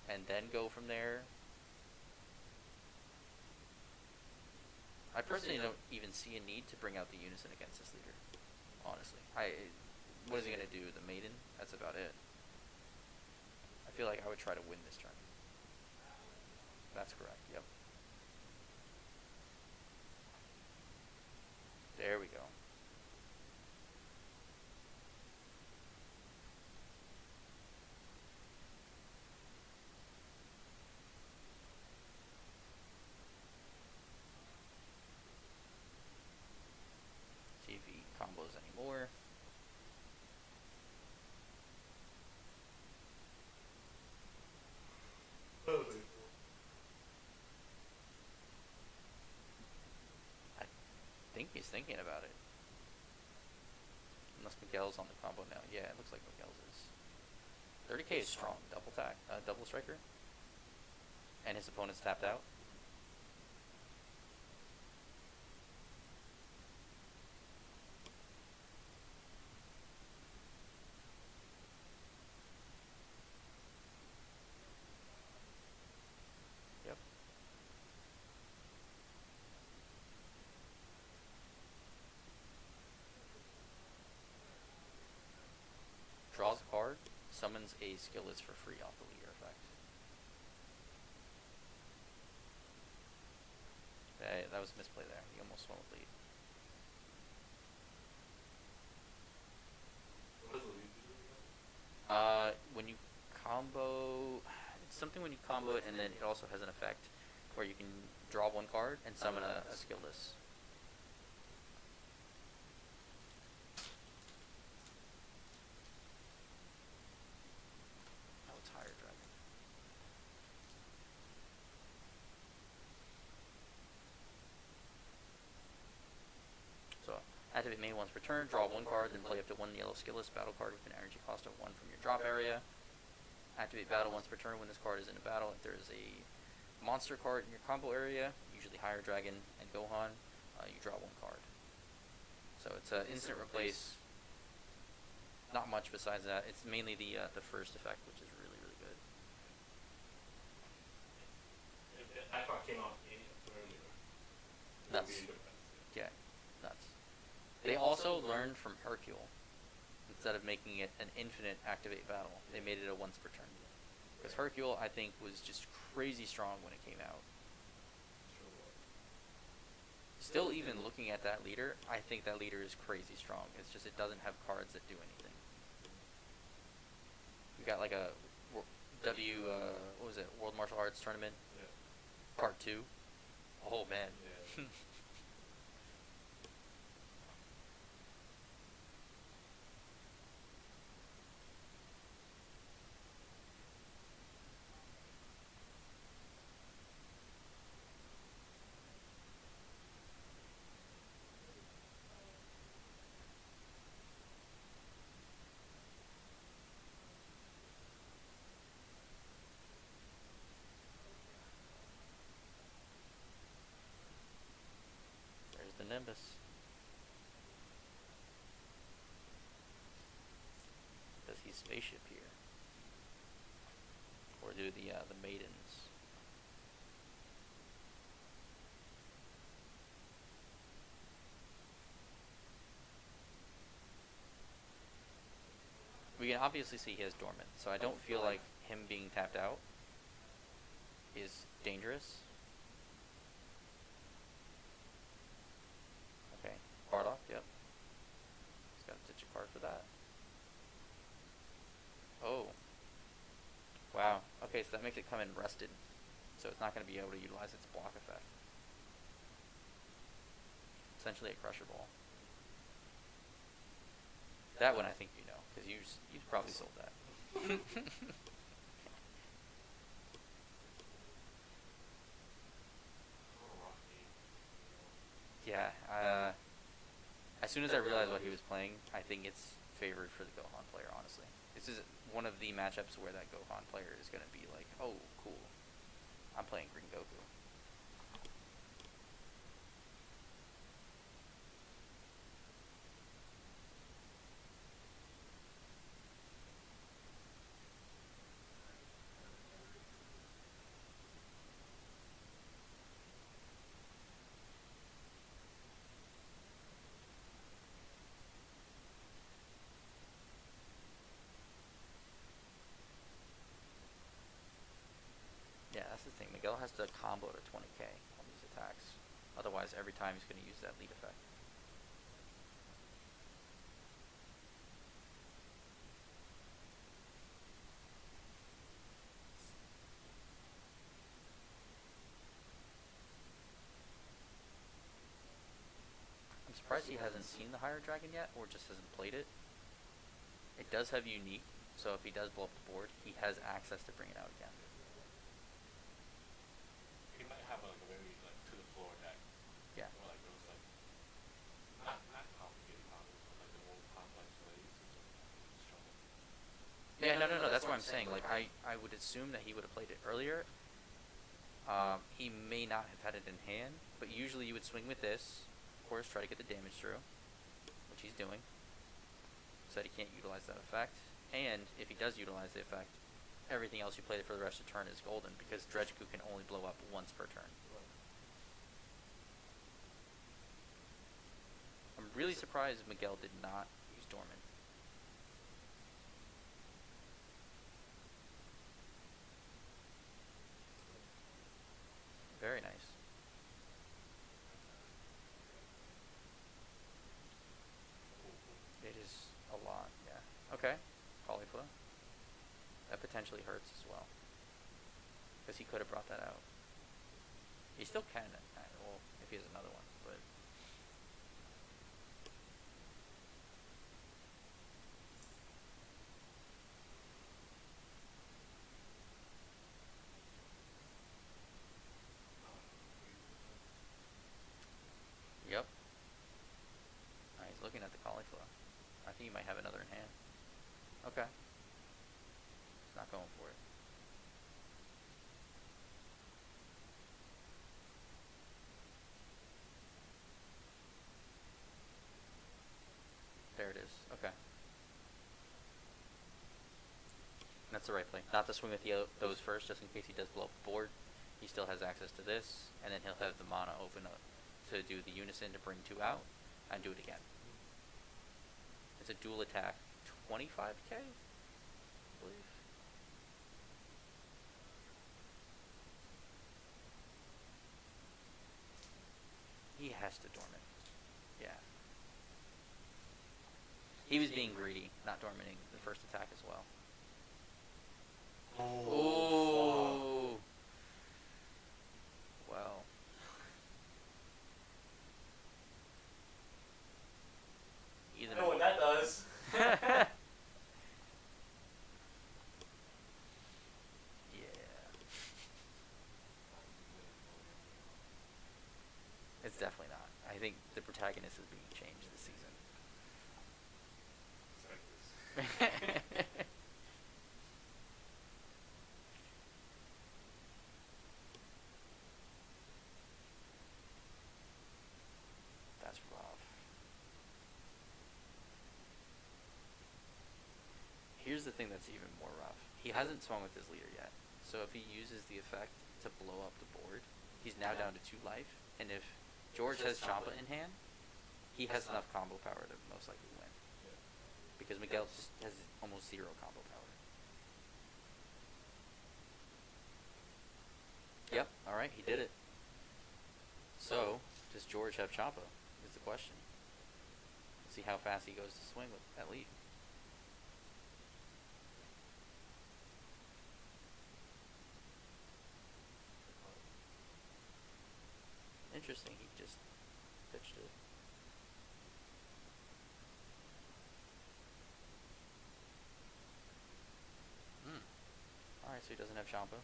and then go from there. I personally don't even see a need to bring out the Unison against this leader, honestly. What is he going to do? The Maiden? That's about it. I feel like I would try to win this turn. That's correct, yep. There we go. think he's thinking about it. Unless Miguel's on the combo now. Yeah, it looks like Miguel's is. 30k is strong. Double striker. And his opponent's tapped out. Yep. Draws a card, summons a skill list for free off the leader effect. That was a misplay there. He almost won with lead. What does the lead do again? When you combo, it's something when you combo it, and then it also has an effect where you can draw one card and summon a skill list. Oh, it's higher dragon. So, activate main once per turn, draw one card, then play up to one yellow skill list battle card with an energy cost of 1 from your drop area. Activate battle once per turn when this card is in a battle. If there is a monster card in your combo area, usually higher dragon and Gohan, you draw one card. So it's an instant replace. Not much besides that. It's mainly the first effect, which is really, really good. If that card came out earlier, it would Nuts. be different. Yeah, nuts. They also learned from Hercule. Instead of making it an infinite activate battle, they made it a once per turn. Because Hercule, I think, was just crazy strong when it came out. Sure was. Still, even looking at that leader, I think that leader is crazy strong. It's just it doesn't have cards that do anything. We got like a what was it? World Martial Arts Tournament Yeah. Part 2. Oh man. Yeah. There's the Nimbus. Does he spaceship here? Or do the maidens? We can obviously see he has dormant, so I don't feel like him being tapped out is dangerous. Okay, Bardock, yep. He's got to ditch a card for that. Oh. Wow. Okay, so that makes it come in rested. So it's not going to be able to utilize its block effect. Essentially a Crusher Ball. That one I think you know, because you've probably sold that. Yeah, as soon as I realized what he was playing, I think it's favored for the Gohan player, honestly. This is one of the matchups where that Gohan player is going to be like, oh, cool, I'm playing Green Goku. Yeah, that's the thing. Miguel has to combo to 20k on these attacks. Otherwise, every time he's going to use that lead effect. I'm surprised he hasn't seen the higher dragon yet, or just hasn't played it. It does have unique, so if he does blow up the board, he has access to bring it out again. He might have like a very like to the floor deck. Yeah. Or like those like I'm saying. Like I would assume that he would have played it earlier. He may not have had it in hand, but usually you would swing with this, of course, try to get the damage through, which he's doing, so that he can't utilize that effect. And if he does utilize the effect, everything else you play for the rest of the turn is golden, because Dredgeku can only blow up once per turn. I'm really surprised Miguel did not use Dormant. Very nice. It is a lot, yeah. Okay, Cauliflower. That potentially hurts as well, because he could have brought that out. He still can, well, if he has another one, but... Yep. He's looking at the cauliflower. I think he might have another in hand. Okay. He's not going for it. There it is. Okay. That's the right play. Not to swing with those first, just in case he does blow up the board. He still has access to this, and then he'll have the mana open up to do the unison to bring 2 out, and do it again. It's a dual attack, 25k, I believe. He has to dormant. Yeah. He was being greedy, not dormanting the first attack as well. Oh. Well. I know what that does. Yeah. It's definitely not. I think the protagonist is being changed this season. That's rough. Here's the thing that's even more rough. He hasn't swung with his leader yet. So if he uses the effect to blow up the board, he's now down to 2 life. And if George has Champa in hand, he has enough combo power to most likely win. Because Miguel just has almost 0 combo power. Yep, alright, he did it. So, does George have Champa, is the question. See how fast he goes to swing with that lead. Interesting, he just pitched it. Alright, so he doesn't have Champa.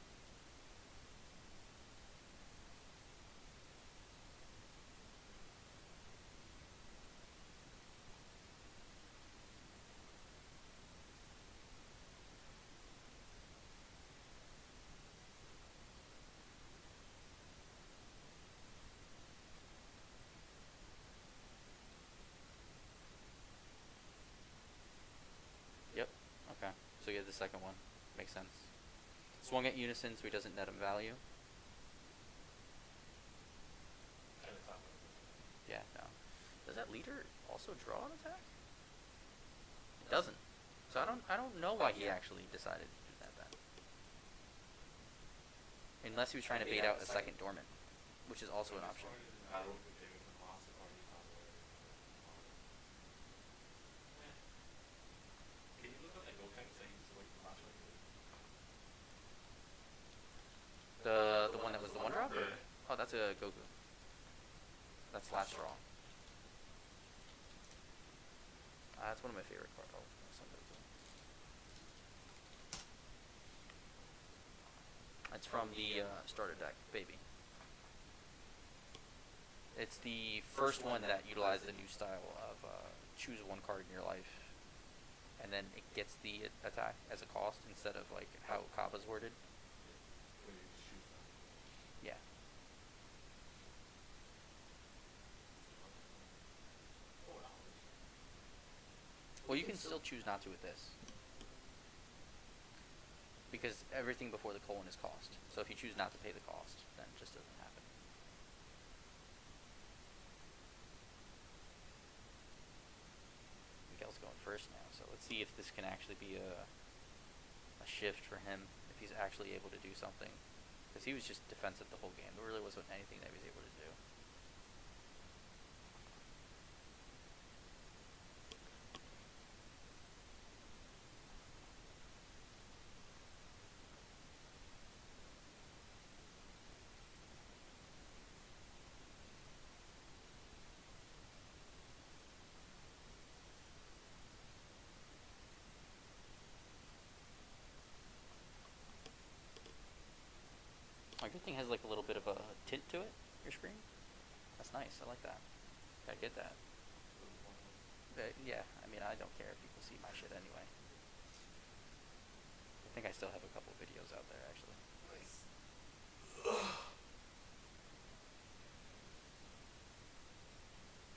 Yep, okay. So he had the second one. Makes sense. Swung at unison so he doesn't net him value. Yeah, no. Does that leader also draw an attack? It doesn't. So I don't know why he actually decided to do that then. Unless he was trying to bait out a second dormant, which is also an option. The one that was the 1-drop? Yeah. Oh, that's a Goku. That's last draw. That's one of my favorite cards. Oh, Son Goku. It's from the starter deck, baby. It's the first one that utilized the new style of choose 1 card in your life and then it gets the attack as a cost instead of like how Kava's worded. When you shoot them. Yeah. Well, you can still choose not to with this. Because everything before the colon is cost. So if you choose not to pay the cost, then it just doesn't happen. Miguel's going first now, so let's see if this can actually be a shift for him, if he's actually able to do something. Because he was just defensive the whole game. There really wasn't anything that he was able to do. My good thing has like a little bit of a tint to it, your screen. That's nice, I like that. Gotta get that. Yeah, I mean, I don't care if people see my shit anyway. I think I still have a couple videos out there, actually. Nice.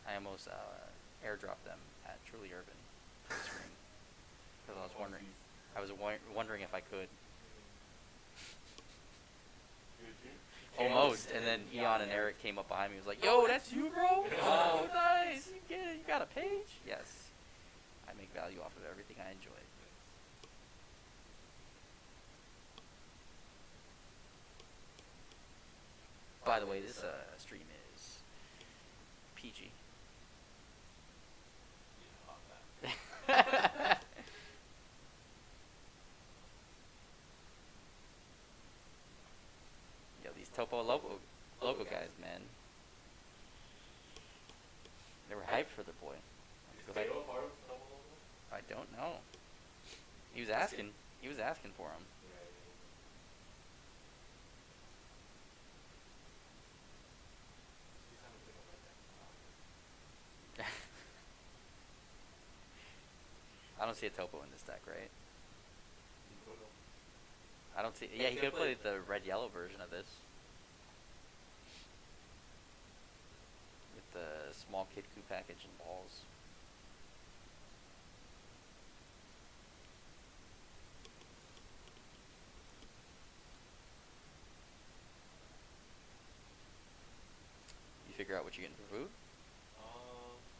I almost airdropped them at Truly Urban for the screen. Because I was wondering. I was wondering if I could. Almost, and then Eon and Eric came up behind me and was like, "Yo, that's you, bro? Oh, nice! You get it? You got a page?" Yes. I make value off of everything I enjoy. By the way, this stream is PG. Yo, these Topo logo guys, man. They were hyped for their boy. Is Tato part of the logo? I don't know. He was asking. He was asking for him. I don't see a Topo in this deck, right? I don't see. Yeah, he could play the red-yellow version of this. With the small Kid Coup package and balls. You figure out what you're getting for food?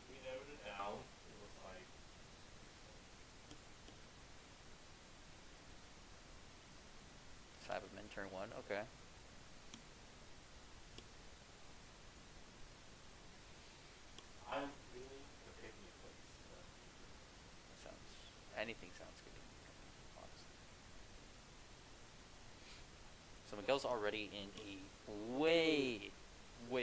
We narrowed it down. It was like Cybermen turn 1, okay. I'm really the picky place. Sounds, anything sounds good, honestly. So Miguel's already in a way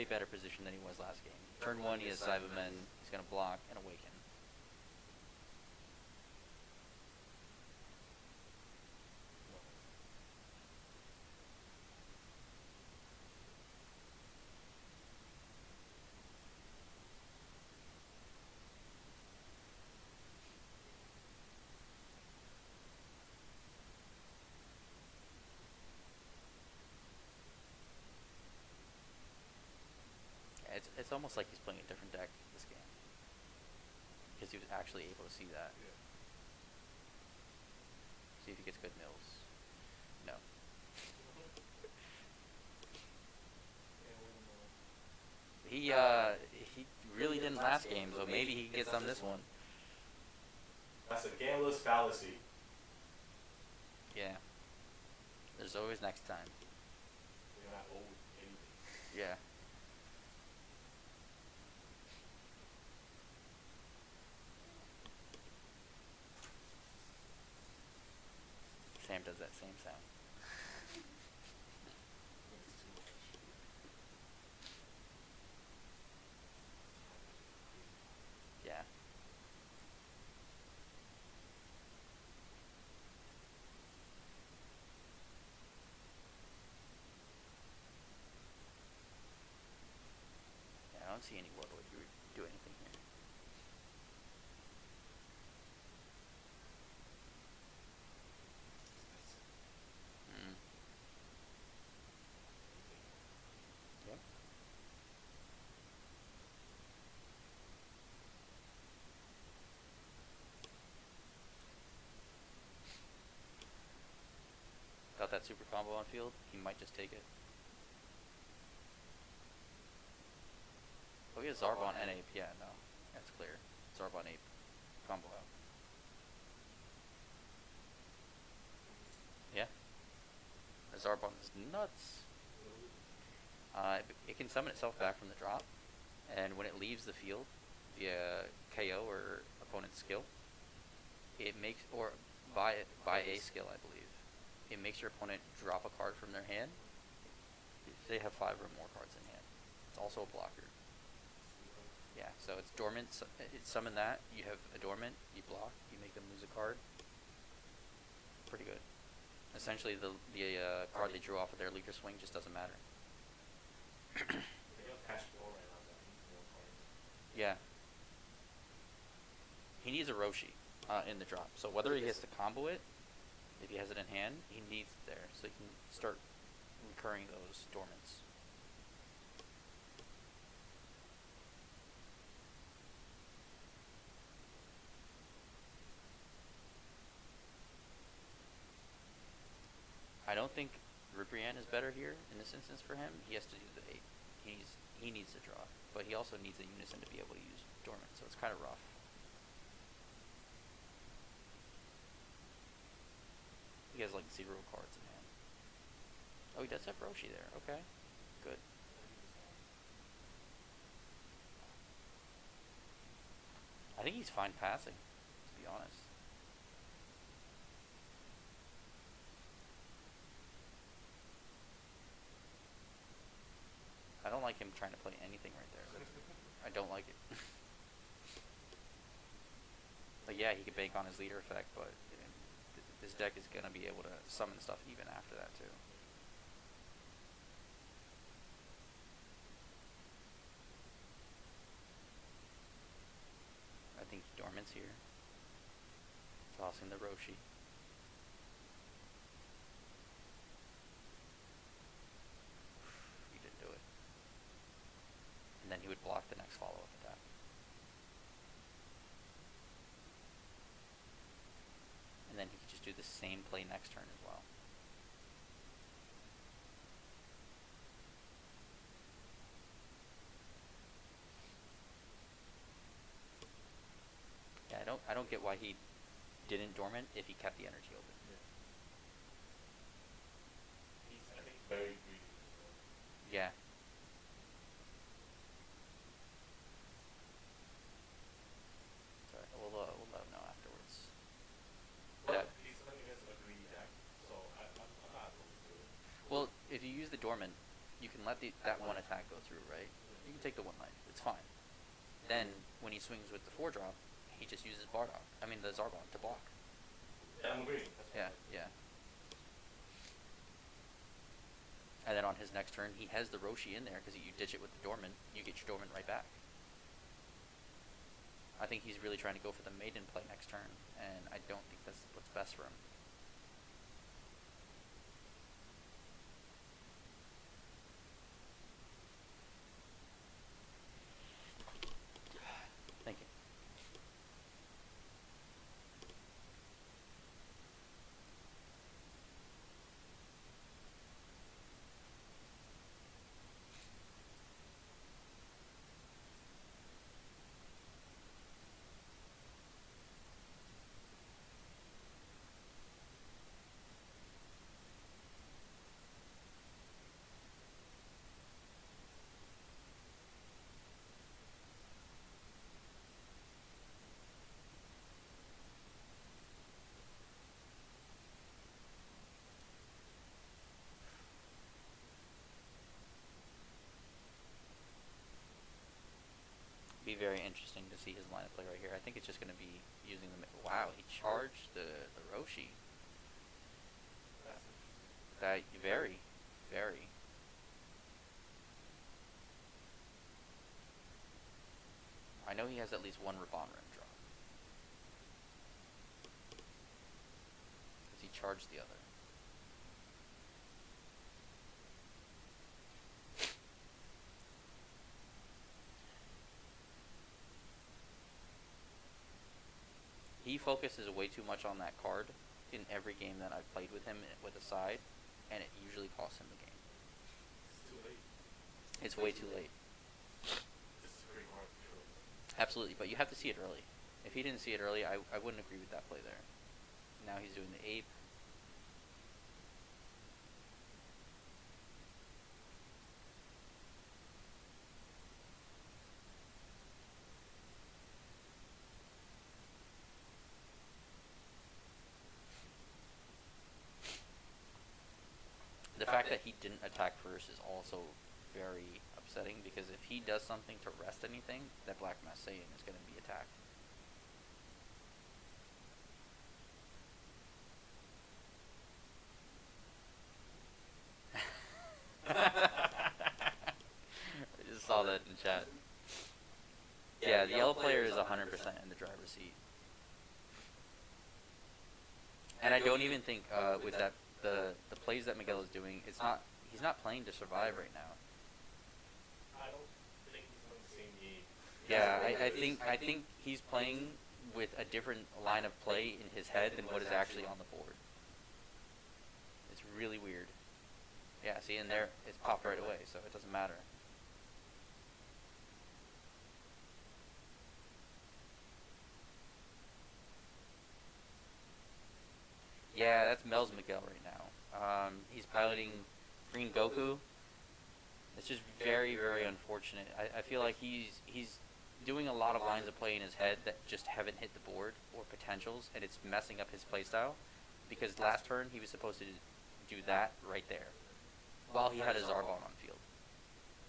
better position than he was last game. Turn 1, he has Cybermen, he's gonna block and awaken. It's almost like he's playing a different deck this game. Because he was actually able to see that. Yeah. See if he gets good mills. No. He really didn't last game, so maybe he gets on this one. That's a gambler's fallacy. Yeah. There's always next time. You're not owed anything. Yeah. Sam does that same sound. It's too much. Yeah. Yeah, I don't see any world where you would do anything here. that super combo on field, he might just take it. Oh, he has Zarbon and Ape. Yeah, no, that's clear. Zarbon Ape combo out. Yeah. The Zarbon is nuts. It can summon itself back from the drop, and when it leaves the field via KO or opponent's skill, it makes, or by a skill, I believe, it makes your opponent drop a card from their hand if they have 5 or more cards in hand. It's also a blocker. Yeah, so it's dormant. It summon that. You have a dormant. You block. You make them lose a card. Pretty good. Essentially, the card they drew off of their leader swing just doesn't matter. Yeah. He needs a Roshi in the drop. So whether he has to combo it, if he has it in hand, he needs it there so he can start recurring those dormants. I don't think Ribrianne is better here in this instance for him. He has to do the 8. He needs to draw, but he also needs a unison to be able to use dormant, so it's kind of rough. He has like 0 cards in hand. Oh, he does have Roshi there. Okay, good. I think he's fine passing, to be honest. I don't like him trying to play anything right there. I don't like it. Like, yeah, he could bank on his leader effect, but this deck is going to be able to summon stuff even after that, too. I think Dormant's here. Tossing the Roshi. He didn't do it. And then he would block the next follow-up attack. And then he could just do the same play next turn as well. Yeah, I don't get why he didn't dormant if he kept the energy open. He's, I think, very greedy. Yeah. Sorry, we'll let him know afterwards. But he's telling me it's a greedy deck, so I'm not opposed to it. Well, if you use the dormant, you can let that one attack go through, right? You can take the 1 life. It's fine. Then, when he swings with the 4-drop, he just uses the Zarbon to block. Yeah, I'm agreeing. Yeah, yeah. And then on his next turn, he has the Roshi in there because you ditch it with the dormant, you get your dormant right back. I think he's really trying to go for the maiden play next turn, and I don't think that's what's best for him. Thank you. Be very interesting to see his line of play right here. I think it's just going to be using the... Wow, he charged the Roshi. That very, very. I know he has at least 1 Raban Rim draw. Because he charged the other. He focuses way too much on that card in every game that I've played with him with a side. and it usually costs him the game. It's too late. It's way too late. This is very hard to do. Absolutely, but you have to see it early. If he didn't see it early, I wouldn't agree with that play there. Now he's doing the ape. The fact that he didn't attack first is also very upsetting, because if he does something to rest anything, that Black Mass Saiyan is going to be attacked. I just saw that in chat. Yeah, the yellow player is 100% in the driver's seat. And I don't even think with that the plays that Miguel is doing, he's not playing to survive right now. I don't think he's on the same game. Yeah, I think he's playing with a different line of play in his head than what is actually on the board. It's really weird. Yeah, see, in there, it's popped right away, so it doesn't matter. Yeah, that's Mel's Miguel right now. He's piloting Green Goku. It's just very, very unfortunate. I feel like he's doing a lot of lines of play in his head that just haven't hit the board or potentials, and it's messing up his playstyle. Because last turn, he was supposed to do that right there, while he had his Zarbon on field,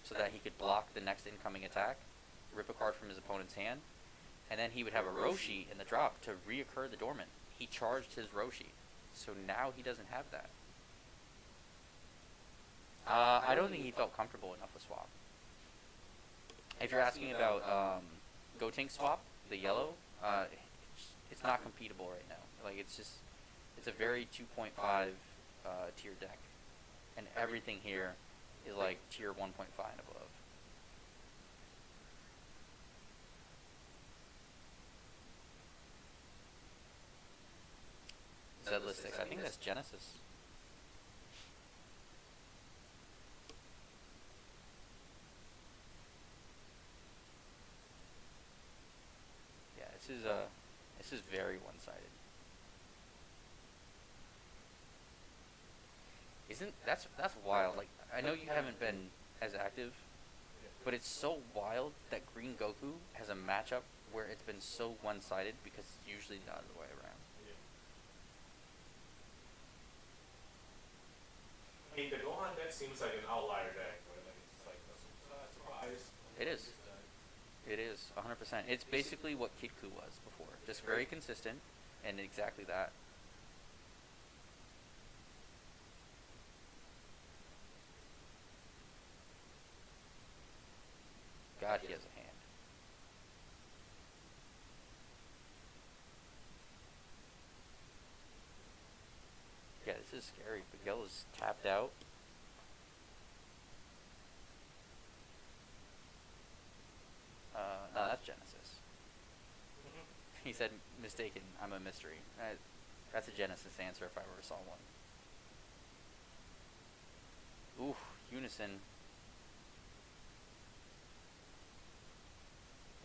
so that he could block the next incoming attack, rip a card from his opponent's hand, and then he would have a Roshi in the drop to reoccur the Dormant. He charged his Roshi, so now he doesn't have that. I don't think he felt comfortable enough with swap. If you're asking about Gotenk swap, the yellow, it's not competable right now. Like, it's a very 2.5 tier deck, and everything here is like tier 1.5 and above. Zedlistics, I think that's Genesis. Yeah, this is very one-sided. That's wild. Like, I know you haven't been as active, but it's so wild that Green Goku has a matchup where it's been so one-sided, because it's usually the other way around. I mean, the Gohan deck seems like an outlier deck, right? Like, it's like a surprise. It is. It is, 100%. It's basically what Kid Ku was before. Just very consistent, and exactly that. God, he has a hand. Yeah, this is scary. Miguel is tapped out. No, that's Genesis. He said, mistaken, I'm a mystery. That's a Genesis answer if I ever saw one. Ooh, Unison.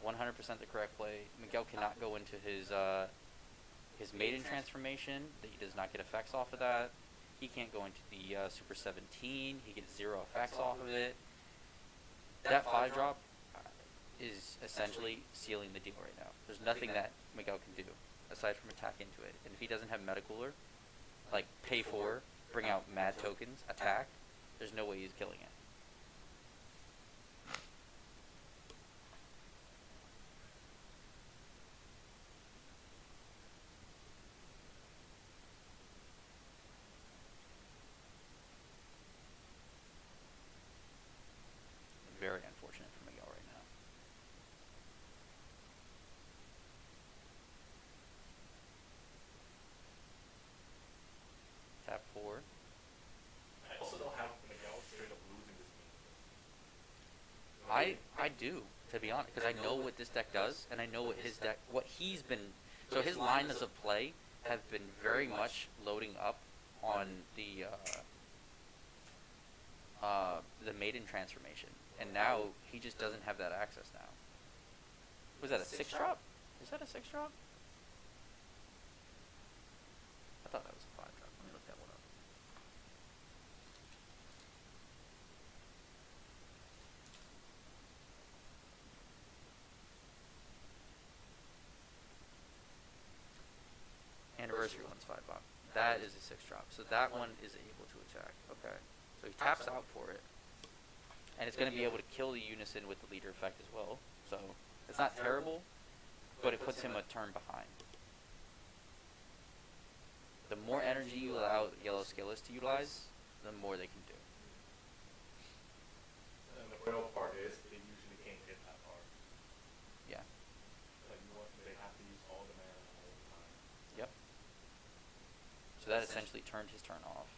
100% the correct play. Miguel cannot go into his maiden transformation. He does not get effects off of that. He can't go into the Super 17. He gets 0 effects off of it. That 5-drop is essentially sealing the deal right now. There's nothing that Miguel can do aside from attack into it. And if he doesn't have Meta Cooler, like pay 4, bring out mad tokens, attack, there's no way he's killing it. Very unfortunate for Miguel right now. Tap 4. I also don't have Miguel straight up losing this game. I do, to be honest, because I know what this deck does, and I know what his deck, what he's been. So his lines of play have been very much loading up on the the maiden transformation, and now he just doesn't have that access now. Was that a 6-drop? Is that a 6-drop? I thought that was a 5-drop. Let me look that one up. Anniversary one's 5-drop. That is a 6-drop. So that one is able to attack. Okay. So he taps out for it. And it's going to be able to kill the unison with the leader effect as well. So it's not terrible, but it puts him a turn behind. The more energy you allow Yellow Skillless to utilize, the more they can do. And the real part is they usually can't hit that part. Yeah. Like they have to use all the mana the whole time. Yep. So that essentially turned his turn off.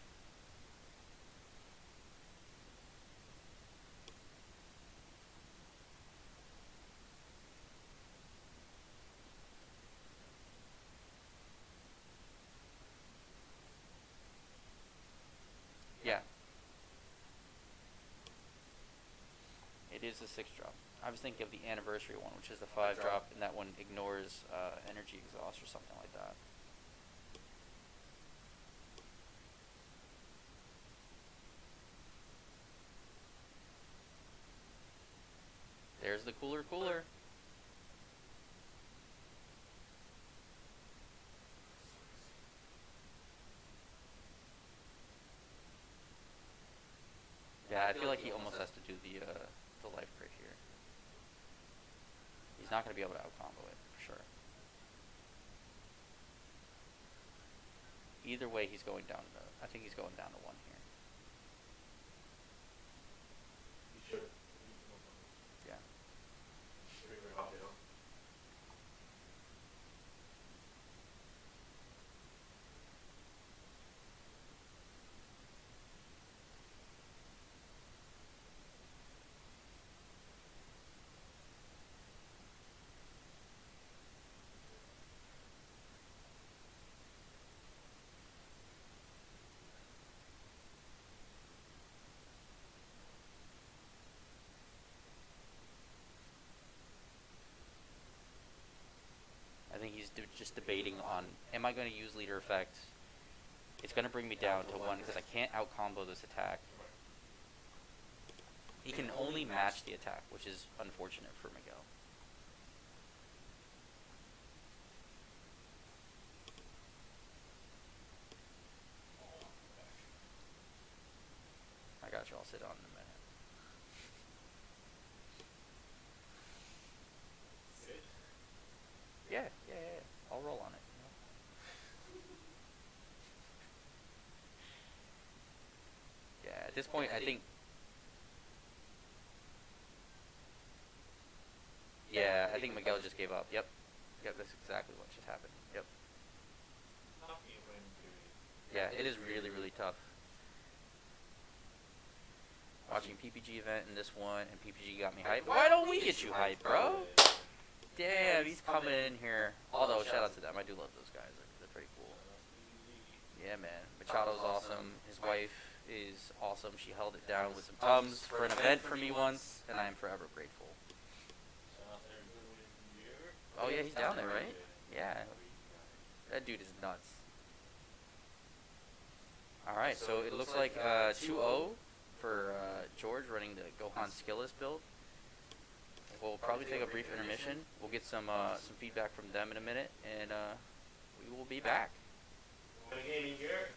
Yeah. It is a 6-drop. I was thinking of the anniversary one, which is the 5-drop, and that one ignores energy exhaust or something like that. There's the cooler. Yeah, I feel like he almost has to do the life crit here. He's not going to be able to out-combo it, for sure. Either way, he's going down to... I think he's going down to 1 here. He should. Yeah. Very, very hot hill. I think he's just debating on, am I going to use leader effect? It's going to bring me down to 1 because I can't out-combo this attack. He can only match the attack, which is unfortunate for Miguel. I got you. I'll sit on in a minute. Sit. Yeah. I'll roll on it. Yeah, at this point, I think... Yeah, I think Miguel just gave up. Yep, that's exactly what should happen. Yep. Tough game win period. Yeah, it is really, really tough. Watching PPG event in this one, and PPG got me hyped. Why don't we get you hyped, bro? Damn, he's coming in here. Although, shout out to them. I do love those guys. They're pretty cool. Yeah, man. Machado's awesome. His wife is awesome. She held it down with some Tums for an event for me once, and I am forever grateful. Oh, yeah, he's down there, right? Yeah. That dude is nuts. Alright, so it looks like 2-0 for George running the Gohan Skillless build. We'll probably take a brief intermission. We'll get some feedback from them in a minute, and we will be back. Gaming gear.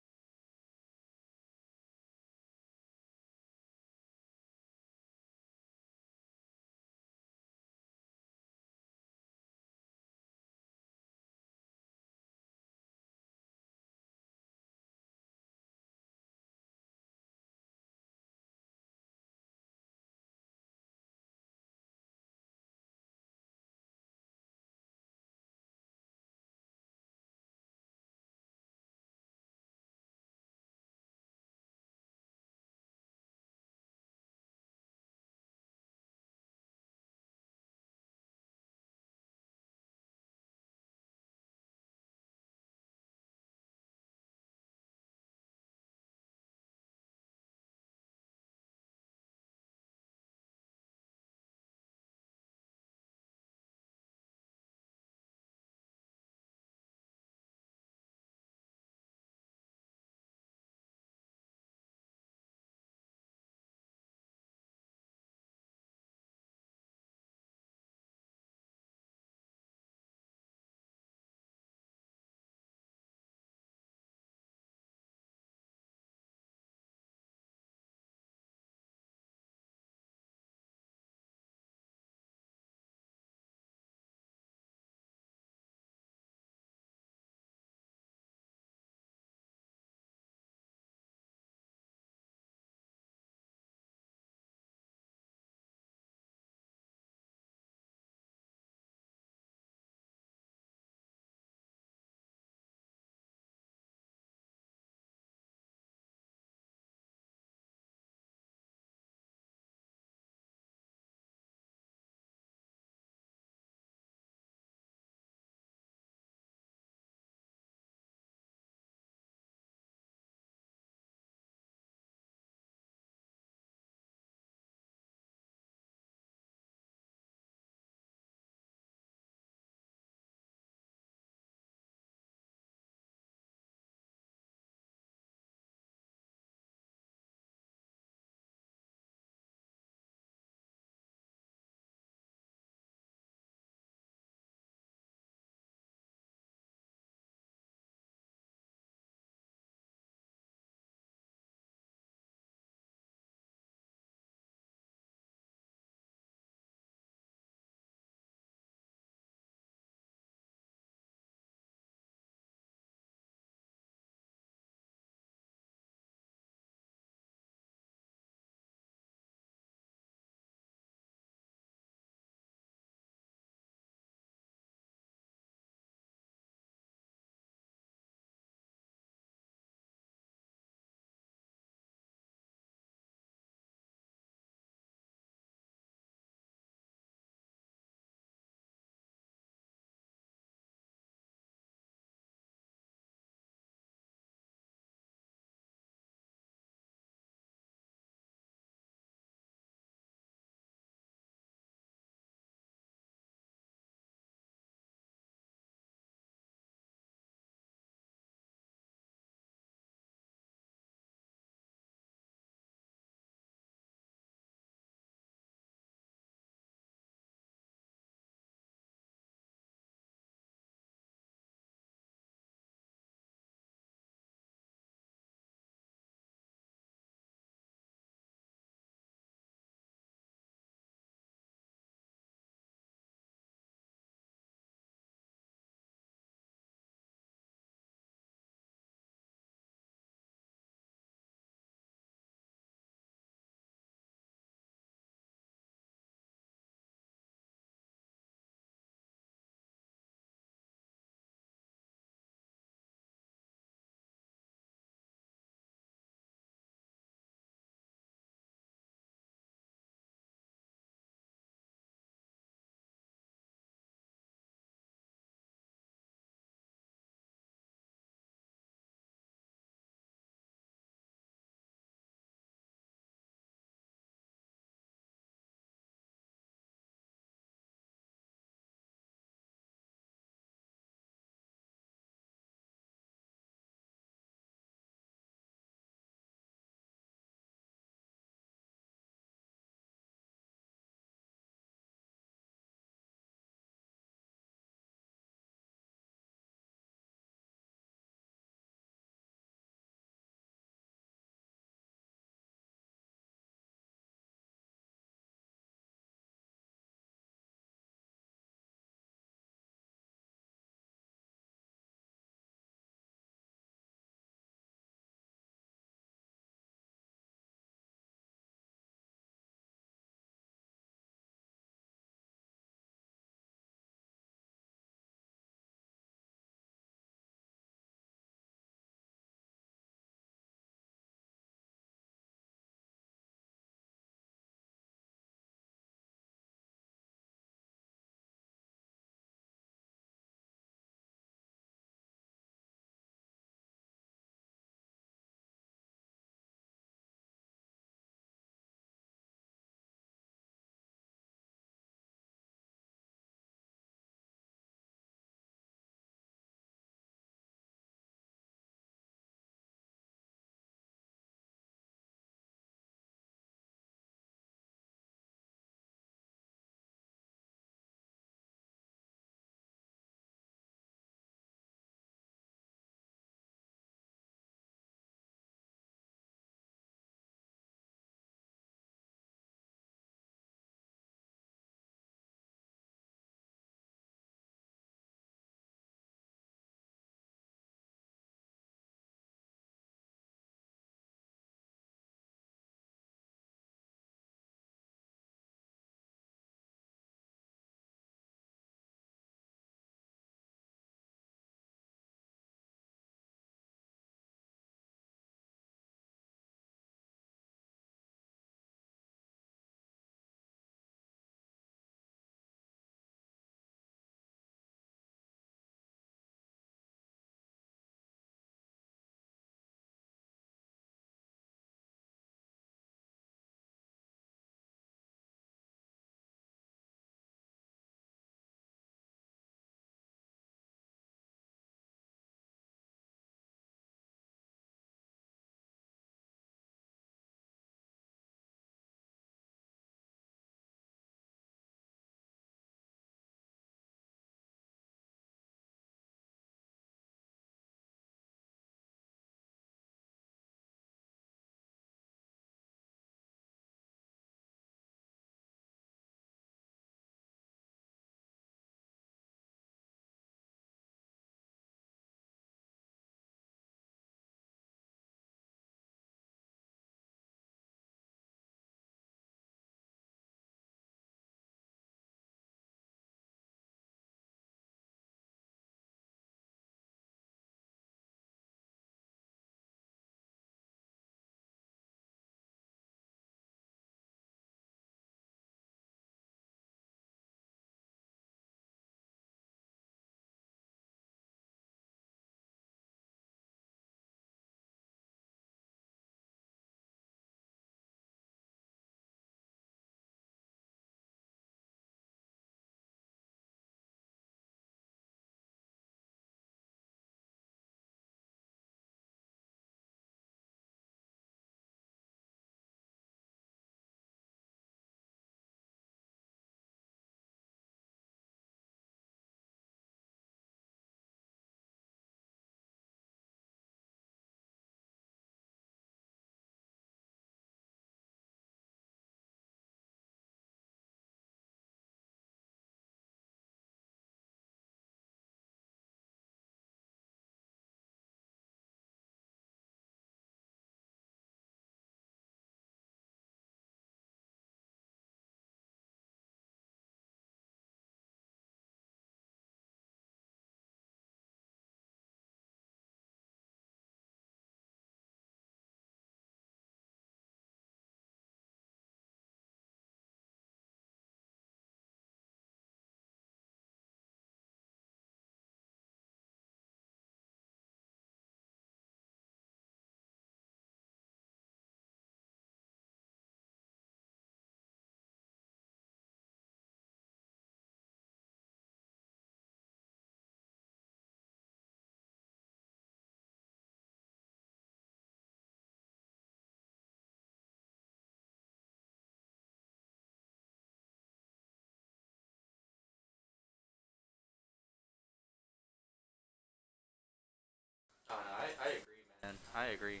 I agree, man. I agree.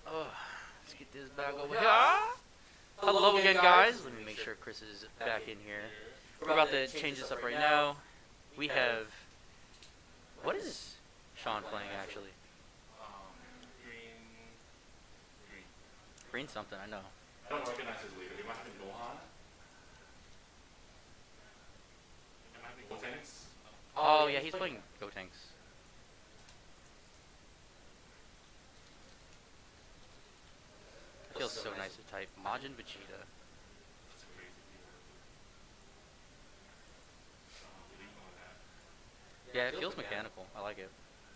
Oh, let's get this back over here. Ah! Hello again, guys. Let me make sure Chris is back in here. We're about to change this up right now. We have... What is Sean playing, actually? Green. Green. Green something, I know. I don't recognize his leader. He might have been Gohan. He might be Gotenks. Oh, yeah, he's playing Gotenks. Feels so nice to type. Majin Vegeta. That's a crazy keyboard. Delete all that. Yeah, it feels mechanical. I like it.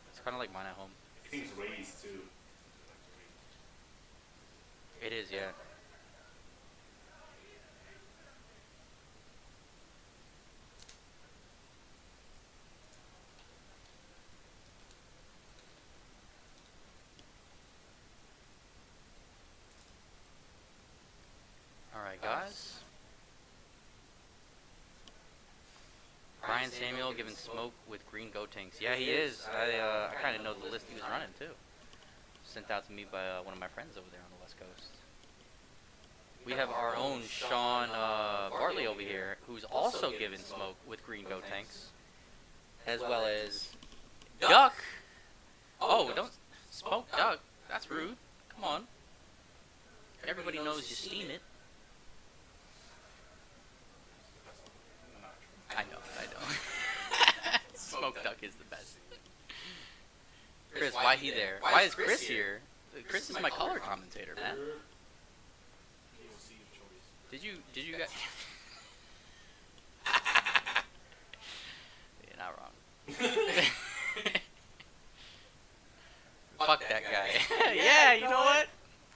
It's kind of like mine at home. It seems raised too. It is, yeah. Alright, guys. Brian Samuel giving smoke with green Gotenks. Yeah, he is. I kind of know the list he was running, too. Sent out to me by one of my friends over there on the West Coast. We have our own Sean Bartley over here, who's also given smoke with green Gotenks. As well as Duck. Oh, don't smoke Duck. That's rude. Come on. Everybody knows you steam it. I know. Smoke Duck is the best. Chris, why he there? Why is Chris here? Chris is my color commentator, man. Did you guys? You're not wrong. Fuck that guy. Yeah, you know what?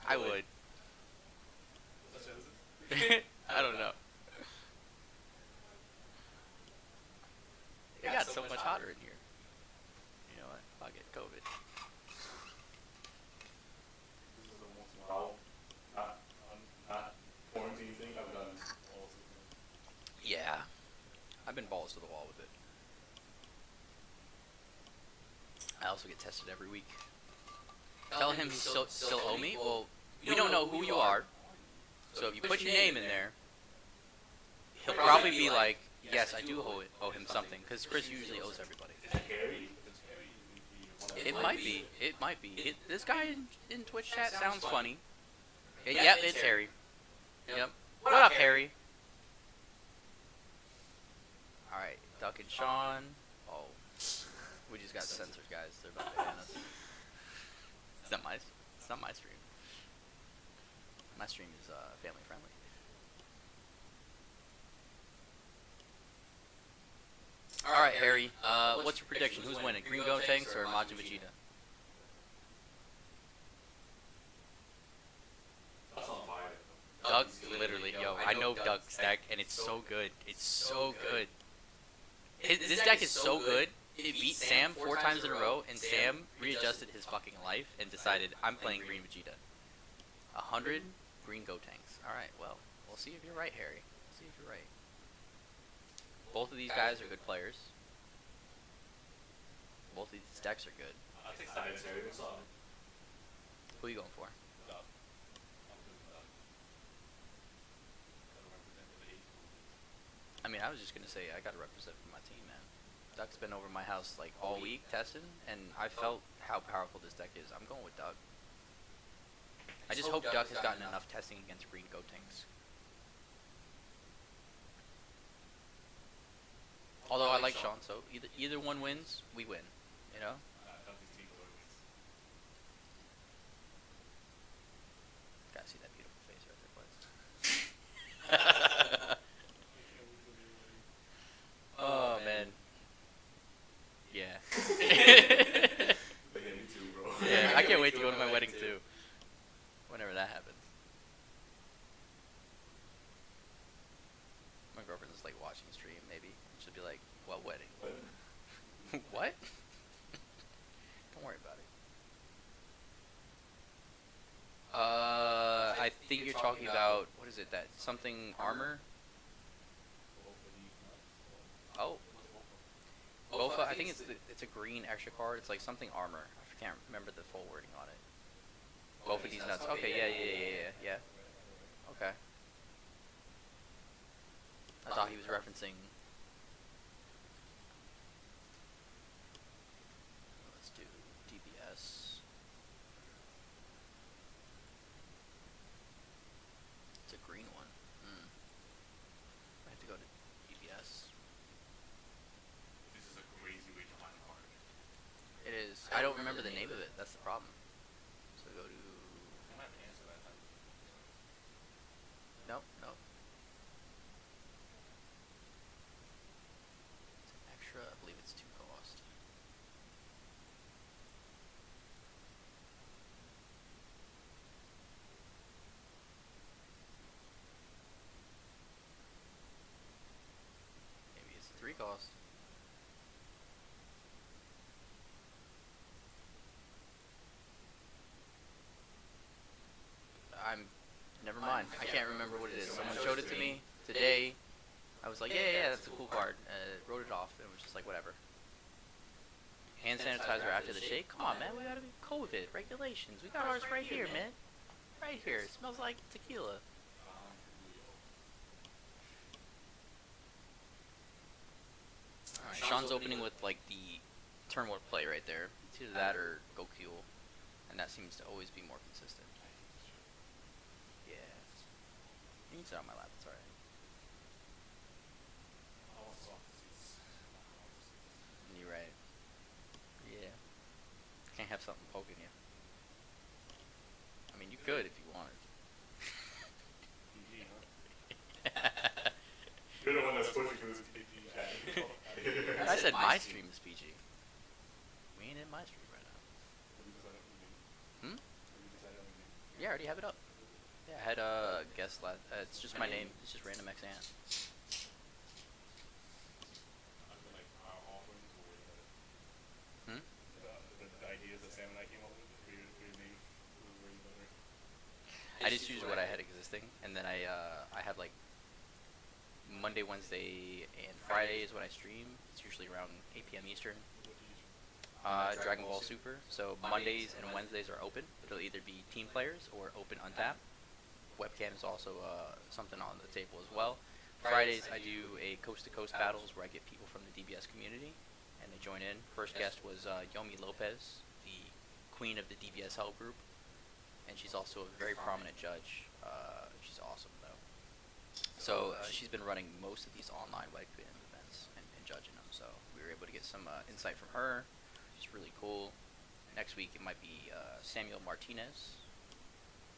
I would. I don't know. It got so much hotter in here. You know what? Fuck it, COVID. This is the most wow, not quarantine thing I've done all season. Yeah. I've been balls to the wall with it. I also get tested every week. Tell him he still owe me? Well, we don't know who you are. So if you put your name in there, he'll probably be like, yes, I do owe him something. Because Chris usually owes everybody. Is it Harry? If it's Harry, you'd be It might be. It might be. This guy in Twitch chat sounds funny. Yep, it's Harry. Yep. What up, Harry? Alright, Duck and Sean. Oh. We just got censors, guys. They're about to ban us. It's not my stream. My stream is family friendly. Alright, Harry. What's your prediction? Who's winning? Green Gotenks or Majin Vegeta? That's on fire. Doug, literally, yo, I know Doug's deck, and it's so good. It's so good. This deck is so good, it beat Sam 4 times in a row, and Sam readjusted his fucking life and decided, I'm playing Green Vegeta. 100 Green Gotenks. Alright, well, we'll see if you're right, Harry. We'll see if you're right. Both of these guys are good players. Both of these decks are good. I think Science Harry. What's up? Who are you going for? Duck. I'm good with Duck. Gotta represent the age group. I mean, I was just gonna say I gotta represent for my team, man. Duck's been over my house like all week testing, and I felt how powerful this deck is. I'm going with Duck. I just hope Duck has gotten enough testing against Green Gotenks. Although I like Sean, so either one wins, we win. You know? Ducky's team always. Gotta see that beautiful face right there, boys. Oh man. Yeah. But yeah, me too, bro. Yeah, I can't wait to go to my wedding too. Whenever that happens. My girlfriend's just like watching the stream, maybe. She'll be like, what wedding? What? Don't worry about it. I think you're talking about, what is it, that something armor? Oh. Bofa, called? I think it's a green extra card. It's like something armor. I can't remember the full wording on it. Both of these nuts. Okay, yeah. Okay. I thought he was referencing. Let's do DBS. It's a green one. I have to go to DBS. This is a crazy way to find a card. It is. I don't remember the name of it. That's the problem. So go to. I might have an answer that time. Nope. It's an extra. I believe it's 2 cost. Maybe it's a 3 cost. Never mind. I can't remember what it is. Someone showed it to me today. I was like, yeah, that's a cool card. Wrote it off. It was just like, whatever. Hand sanitizer after the shake? Come on, man. We gotta be COVID. Regulations. We got ours right here, man. Right here. It smells like tequila. Alright, Sean's opening with, like, the turn warp play right there. It's either that or Goku. And that seems to always be more consistent. Yeah. You can sit on my lap, it's alright. You're right. Yeah. Can't have something poking you. I mean, you could if you wanted. PG, huh? You're the one that's pushing this PG chat. I said my stream is PG. We ain't in my stream right now. Yeah, I already have it up. Yeah, I had a guest last. It's just my name. It's just random XAN. The ideas that Sam and I came up with, for your name, was way better. I just use what I had existing, and then I have like Monday, Wednesday, and Friday is when I stream. It's usually around 8 p.m. Eastern. Dragon Ball Super. So Mondays and Wednesdays are open. It'll either be team players or open untapped. Webcam is also something on the table as well. Fridays I do a coast-to-coast battles where I get people from the DBS community and they join in. First guest was Yomi Lopez, the queen of the DBS Hell group, and she's also a very prominent judge. She's awesome though. So she's been running most of these online webcam events and judging them. So we were able to get some insight from her. She's really cool. Next week it might be Samuel Martinez.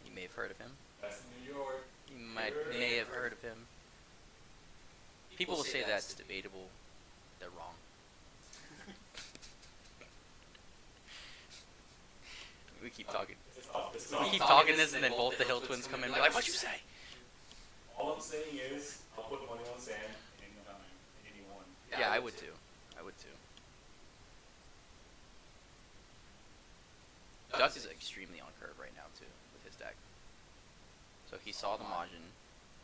You may have heard of him. That's New York. You may have heard of him. People will say that's debatable. They're wrong. We keep talking. It's tough. We keep talking this, and then both the Hill twins come in. They're like, "What'd you say?" All I'm saying is, I'll put money on Sam anytime, anyone. Yeah, I would too. I would too. Duck is extremely on curve right now too with his deck. So he saw the Majin,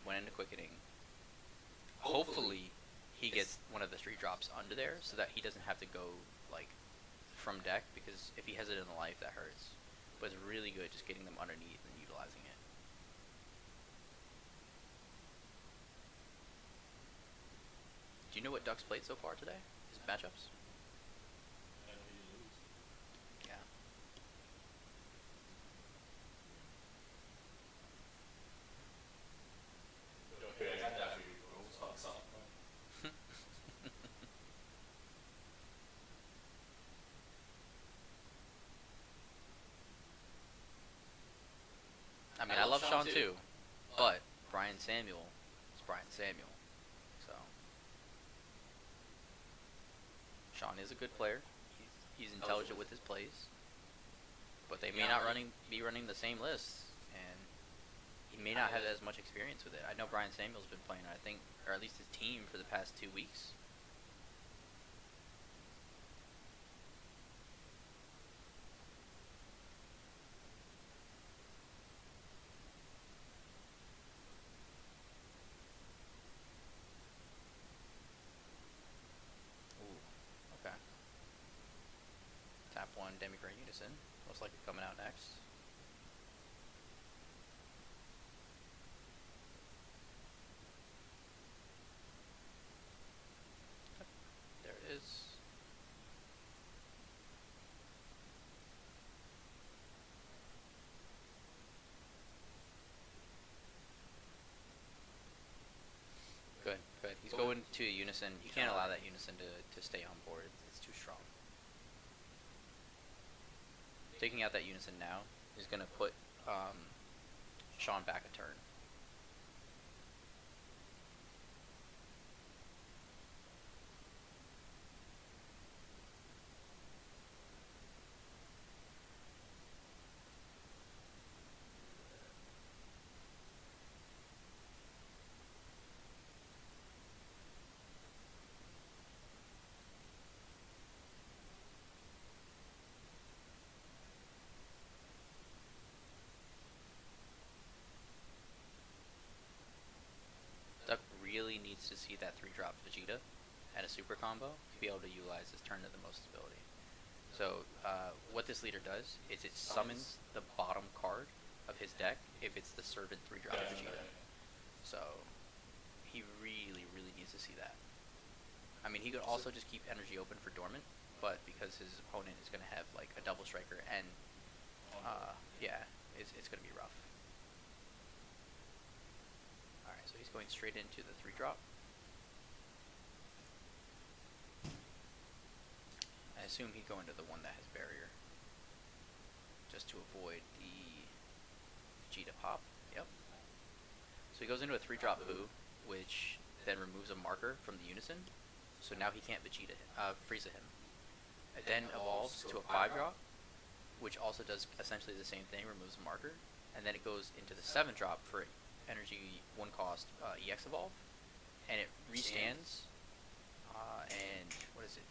went into quickening. Hopefully, he gets one of the 3 drops under there so that he doesn't have to go like from deck, because if he has it in the life, that hurts. But it's really good just getting them underneath and utilizing it. Do you know what Duck's played so far today? His matchups? Yeah. Okay, I got that for you, bro. What's up? I mean, I love Sean too, but Brian Samuel is Brian Samuel. So Sean is a good player. He's intelligent with his plays, but they may not be running the same lists, and he may not have as much experience with it. I know Brian Samuel's been playing, I think, or at least his team, for the past 2 weeks. Ooh, okay. Unison, most likely coming out next. There it is. Good, good. He's going to Unison. You can't allow that Unison to stay on board. It's too strong. Taking out that Unison now is going to put Sean back a turn. Duck really needs to see that 3-drop Vegeta and a super combo to be able to utilize his turn to the most ability. So what this leader does is it summons the bottom card of his deck if it's the Servant 3-drop Vegeta. So he really, really needs to see that. I mean, he could also just keep energy open for Dormant, but because his opponent is going to have like a double striker and yeah, it's going to be rough. Alright, so he's going straight into the 3-drop. I assume he'd go into the one that has barrier, just to avoid the Vegeta pop. Yep. So he goes into a 3-drop Boo, which then removes a marker from the Unison. So now he can't Vegeta Frieza him. It then evolves to a 5-drop, which also does essentially the same thing, removes a marker. And then it goes into the 7-drop for energy 1 cost EX evolve, and it restands. And what is it?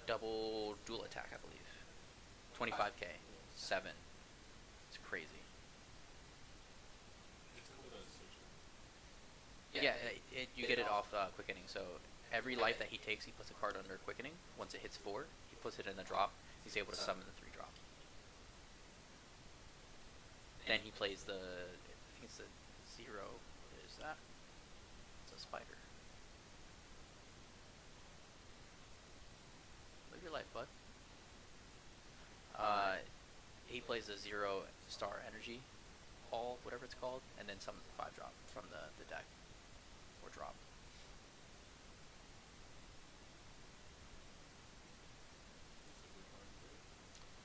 Double dual attack, I believe. 25k, 7. It's crazy. Yeah, you get it off quickening. So every life that he takes, he puts a card under quickening. Once it hits 4, he puts it in the drop. He's able to summon the 3-drop. Then he plays the, I think it's the 0. What is that? It's a spider. Live your life, bud. He plays the 0-star energy ball, whatever it's called, and then summons the 5-drop from the deck. Or drop.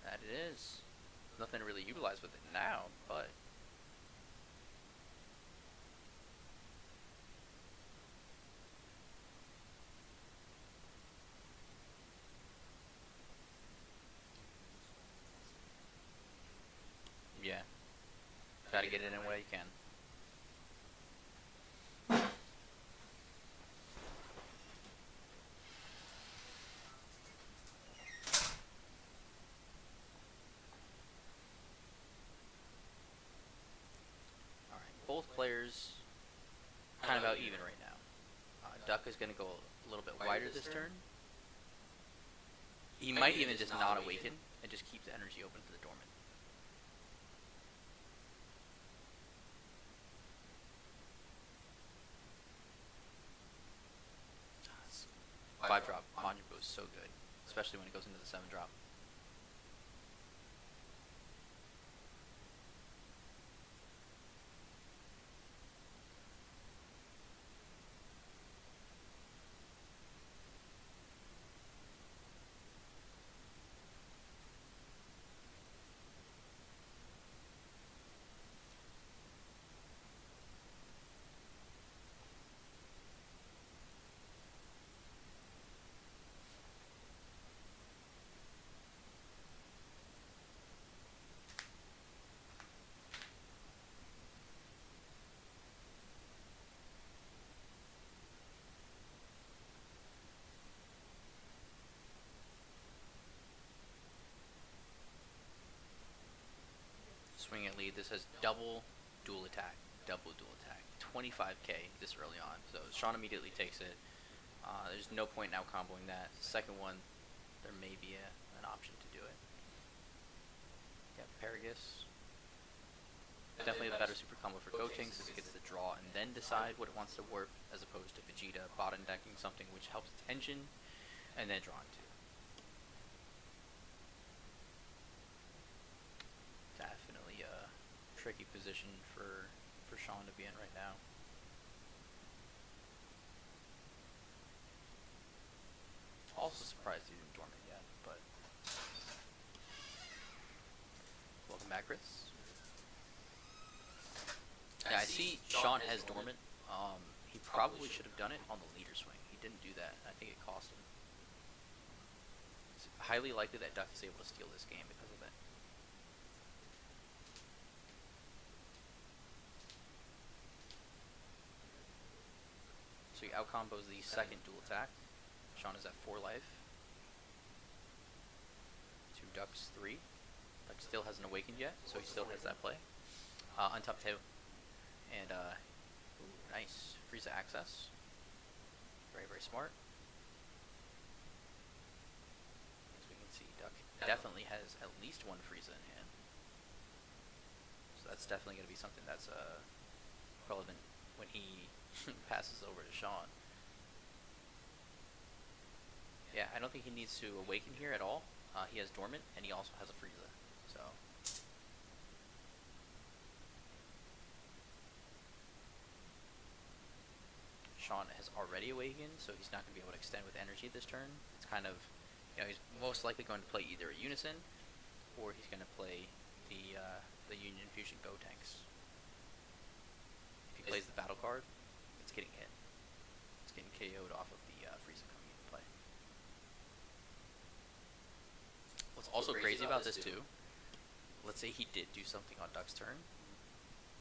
That it is. Nothing to really utilize with it now, but yeah. Gotta get it in where you can. Both players kind of out even right now. Duck is going to go a little bit wider this turn. He might even just not awaken and just keep the energy open for the Dormant. Five-drop Manjubu is so good, especially when it goes into the 7-drop. Swing at lead. This has double dual attack. 25k this early on. So Sean immediately takes it. There's no point now comboing that. The second one, there may be an option to do it. Asparagus. Definitely the better super combo for Gotenks is it gets to draw and then decide what it wants to warp, as opposed to Vegeta bottom decking something which helps attention and then drawing two. Definitely a tricky position for Sean to be in right now. Also surprised he didn't dormant yet, but welcome back, Chris. Yeah, I see Sean has dormant. He probably should have done it on the leader swing. He didn't do that. I think it cost him. It's highly likely that Duck is able to steal this game because of it. So he outcombos the second dual attack. Sean is at 4 life. Two Ducks 3. Duck still hasn't awakened yet, so he still has that play. Untop 2. And, ooh, nice. Frieza access. Very, very smart. As we can see, Duck definitely has at least one Frieza in hand. So that's definitely going to be something that's relevant when he passes over to Sean. Yeah, I don't think he needs to awaken here at all. He has dormant, and he also has a Frieza. So Sean has already awakened, so he's not going to be able to extend with energy this turn. It's kind of, he's most likely going to play either a Unison, or he's going to play the Union Fusion Gotenks. If he plays the battle card, it's getting hit. It's getting KO'd off of the Frieza coming into play. What's also crazy about this too, let's say he did do something on Duck's turn.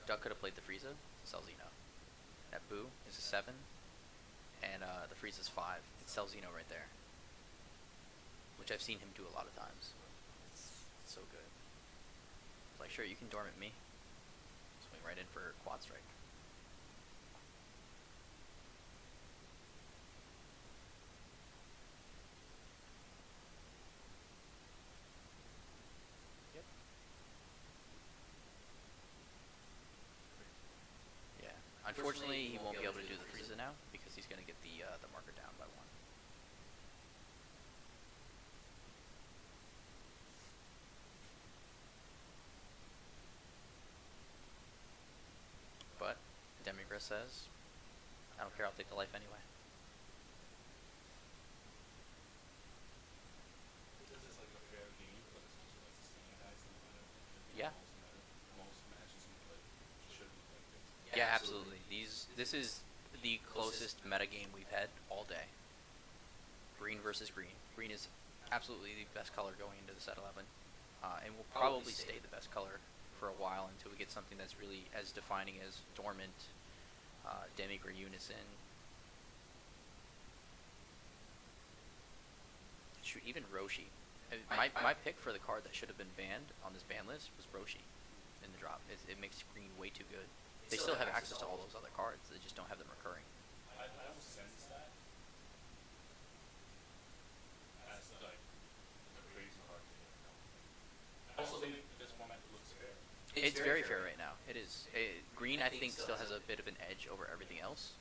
Duck could have played the Frieza, Celzino. That Boo is a 7, and the Frieza's 5. It's Celzino right there, which I've seen him do a lot of times. It's so good. It's like, sure, you can dormant me. Swing right in for quad strike. Yep. Yeah. Unfortunately, he won't be able to do the Frieza now because he's going to get the marker down by 1. But Demigress says, I don't care, I'll take the life anyway. This is like a fair game, but it's also like standardized in the meta. Yeah. Most matches you play should be like this. Yeah, absolutely. This is the closest meta game we've had all day. Green versus green. Green is absolutely the best color going into the set 11, and will probably stay the best color for a while until we get something that's really as defining as Dormant, Demigra Unison. Shoot, even Roshi. My pick for the card that should have been banned on this ban list was Roshi in the drop. It makes green way too good. They still have access to all those other cards. They just don't have them recurring. I almost sense that as like the crazy hard to get. I also think this format looks fair. It's very fair right now. It is. Green, I think, still has a bit of an edge over everything else.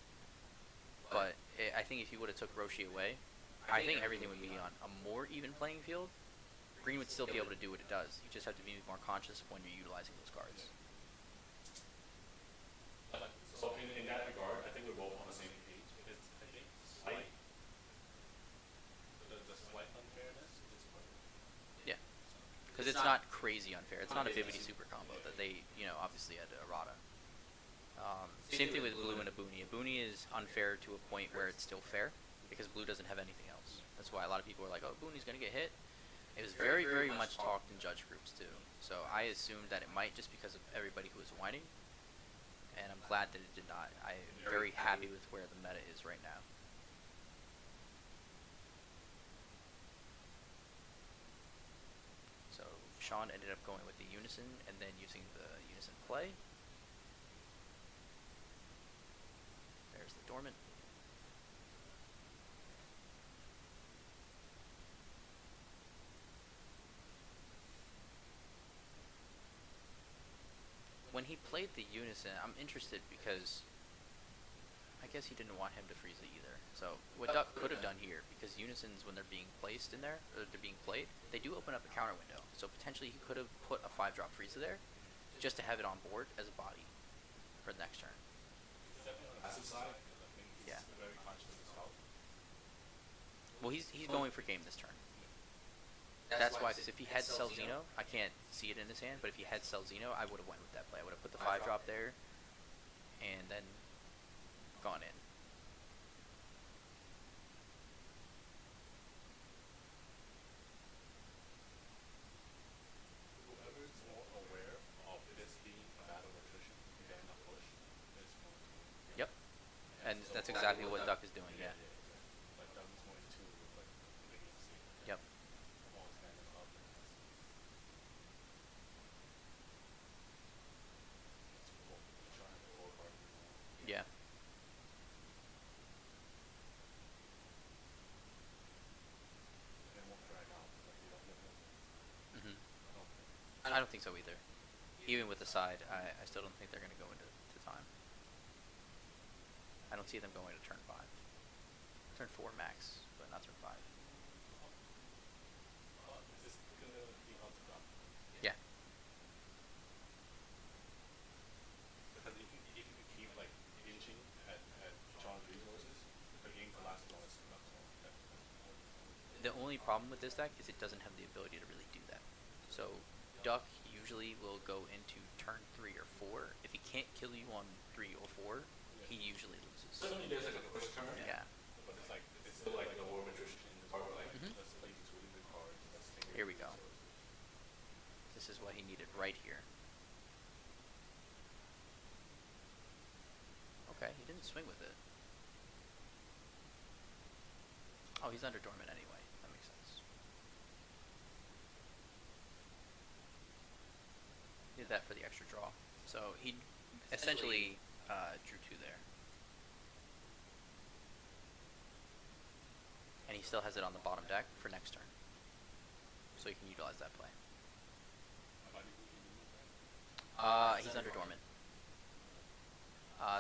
But I think if you would have took Roshi away, I think everything would be on a more even playing field. Green would still be able to do what it does. You just have to be more conscious of when you're utilizing those cards. So in that regard, I think we're both on the same page. It's, I think, slight, the slight unfairness is what. Yeah. Because it's not crazy unfair. It's not a Bibidi super combo that they, obviously had errata. Same thing with Blue and Abuni. Abuni is unfair to a point where it's still fair, because Blue doesn't have anything else. That's why a lot of people are like, oh, Abuni's going to get hit. It was very, very much talked in judge groups too. So I assumed that it might just because of everybody who was whining. And I'm glad that it did not. I'm very happy with where the meta is right now. So Sean ended up going with the Unison and then using the Unison play. There's the Dormant. he played the Unison, I'm interested because I guess he didn't want him to freeze it either. So what Duck could have done here, because Unisons, when they're being placed in there, or they're being played, they do open up a counter window. So potentially he could have put a 5-drop freezer there, just to have it on board as a body for the next turn. He's definitely on the passive side, because I think he's Yeah. very conscious of his health. Well, he's going for game this turn. That's why, because if he had Celzino, I can't see it in his hand, but if he had Celzino, I would have went with that play. I would have put the 5-drop there, and then gone in. Whoever's more aware of this being a battle of attrition and getting a push is going to. Yep. And that's exactly what Duck is doing, yeah. Like Doug's going to like the game state. Yep. All his hand is up and it's cool. Trying to pull apart. Yeah. And it won't drag out. Like you don't get it. Hmm. I don't think. I don't think so either. Even with the side, I still don't think they're going to go into time. I don't see them going to turn 5. Turn 4 max, but not turn 5. Is this gonna be on the top? Yeah. Because if you keep like inching at John's resources, the game can last as long as enough. The only problem with this deck is it doesn't have the ability to really do that. So Duck usually will go into turn 3 or 4. If he can't kill you on 3 or 4, he usually loses. Certainly there's like a push turn. Yeah. But it's like it's still like the war of attrition. It's hard like Mhm. let's play these really good cards. Let's take Here we these go. resources. This is what he needed right here. Okay, he didn't swing with it. Oh, he's under dormant anyway. That makes sense. Did that for the extra draw. So he essentially drew 2 there. And he still has it on the bottom deck for next turn. So he can utilize that play. He's under dormant.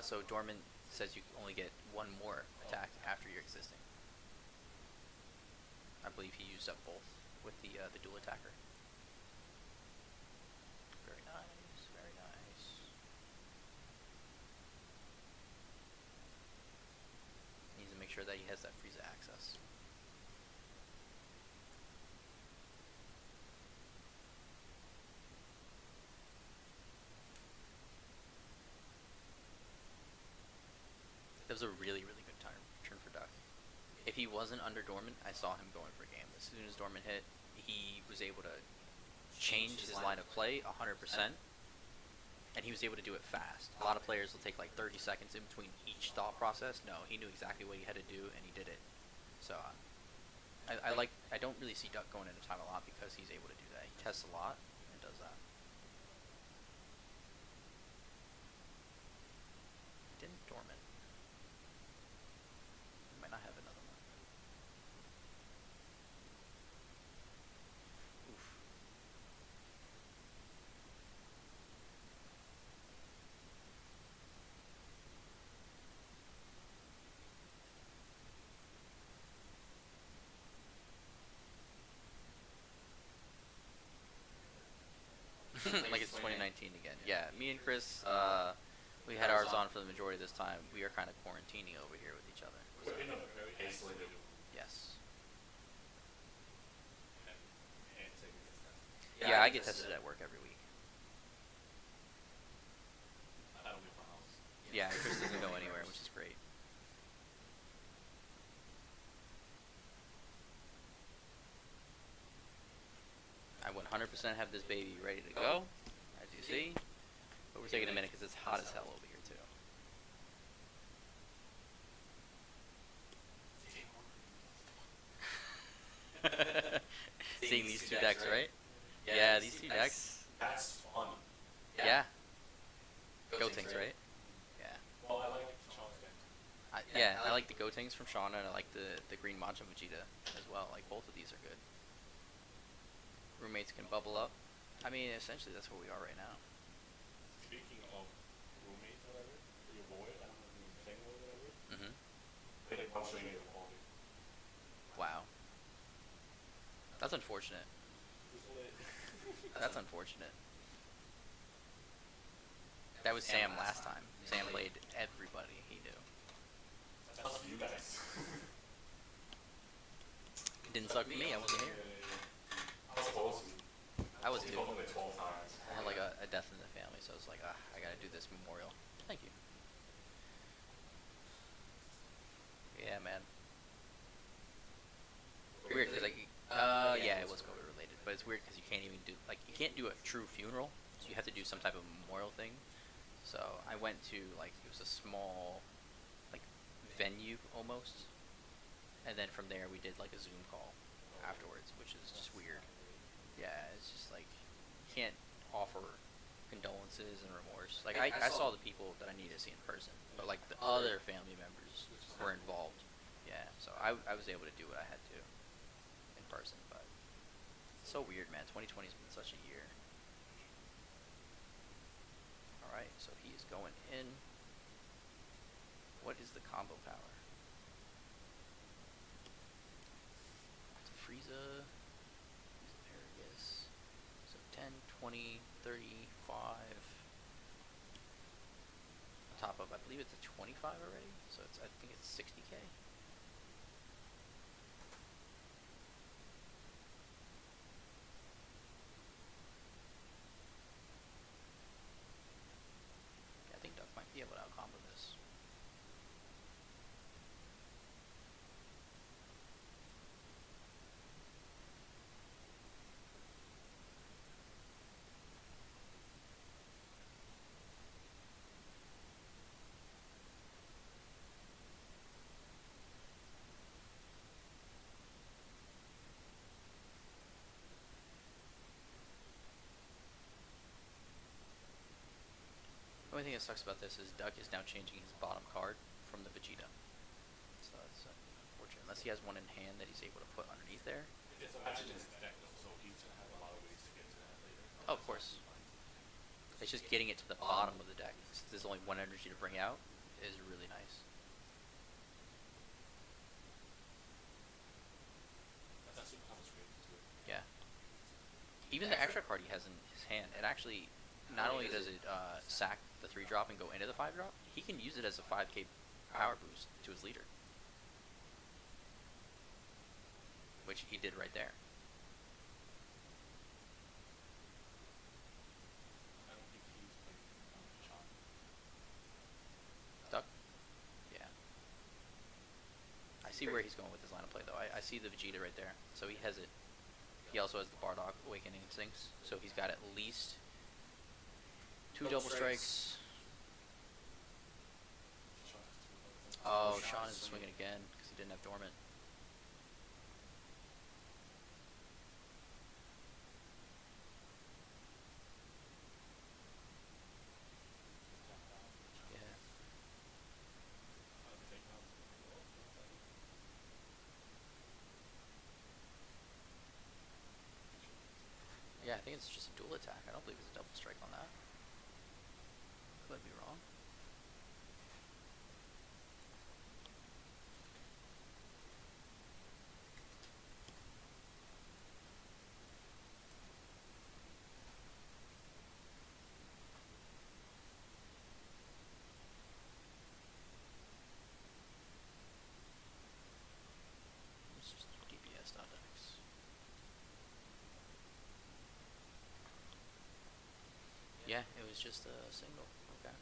So dormant says you only get 1 more attack after your existing. I believe he used up both with the dual attacker. Very nice, very nice. Needs to make sure that he has that Frieza access. That was a really, really good turn for Duck. If he wasn't under dormant, I saw him going for game. As soon as dormant hit, he was able to change his line of play 100%, and he was able to do it fast. A lot of players will take like 30 seconds in between each thought process. No, he knew exactly what he had to do, and he did it. So I don't really see Duck going into time a lot because he's able to do that. He tests a lot and does that. He didn't dormant. He might not have another one. Oof. Like it's 2019 again. Yeah, me and Chris, we had ours on for the majority of this time. We are kind of quarantining over here with each other. We're in a very isolated Yes. and taking this test. Yeah, I get tested at work every week. I don't leave my house. Yeah, Chris doesn't go anywhere, which is great. I 100% have this baby ready to go, as you see. But we're taking a minute because it's hot as hell over here too. Seeing these 2 decks, right? Yeah, these 2 decks. That's fun. Yeah. Goatings, right? Yeah. Well, I like Sean's deck. Yeah, I like the Goatings from Shauna, and I like the Green Mancha Vegeta as well. Like, both of these are good. Roommates can bubble up. I mean, essentially, that's where we are right now. Speaking think one string is quality. Wow. That's unfortunate. That's unfortunate. That was Sam last time. Sam played everybody he knew. That's for you guys. It didn't suck for me. I wasn't here. I was supposed to. I was He too. told me like 12 times. I had like a death in the family, so I was like, I gotta do this memorial. Thank you. Yeah, man. Weird, cause like, yeah, it was COVID related, but it's weird because you can't even do you can't do a true funeral, so you have to do some type of memorial thing. So I went to it was a small, venue almost, and then from there we did a Zoom call afterwards, which is just weird. Yeah, it's just you can't offer condolences and remorse. I saw the people that I needed to see in person, but the other family members were involved. Yeah, so I was able to do what I had to in person, but it's so weird, man. 2020 has been such a year. All right, so he is going in. What is the combo power? It's a Frieza. Aries. So 10, 20, 35. On top of, I believe it's a 25 already. So I think it's 60k. I think Duck might be able to out-combo this. The only thing that sucks about this is Duck is now changing his bottom card from the Vegeta. So that's unfortunate. Unless he has one in hand that he's able to put underneath there. It's a match in his deck though, so he's gonna have a lot of ways to get to that later. Oh, of course. It's just getting it to the bottom of the deck. Since there's only one energy to bring out is really nice. That's super complicated too. Yeah. Even the extra card he has in his hand, it actually, not only does it sack the 3-drop and go into the 5-drop, he can use it as a 5k power boost to his leader. Which he did right there. I don't think he's played Sean. Duck? Yeah. I see where he's going with his line of play though. I see the Vegeta right there. So he has it. He also has the Bardock Awakening Instincts. So he's got at least 2 double strikes. Oh, Sean is swinging again because he didn't have Dormant. Yeah. Yeah, I think it's just a dual attack. I don't believe it's a double strike on that. Could be wrong. It's just DPS, not X. Yeah, it was just a single. Okay.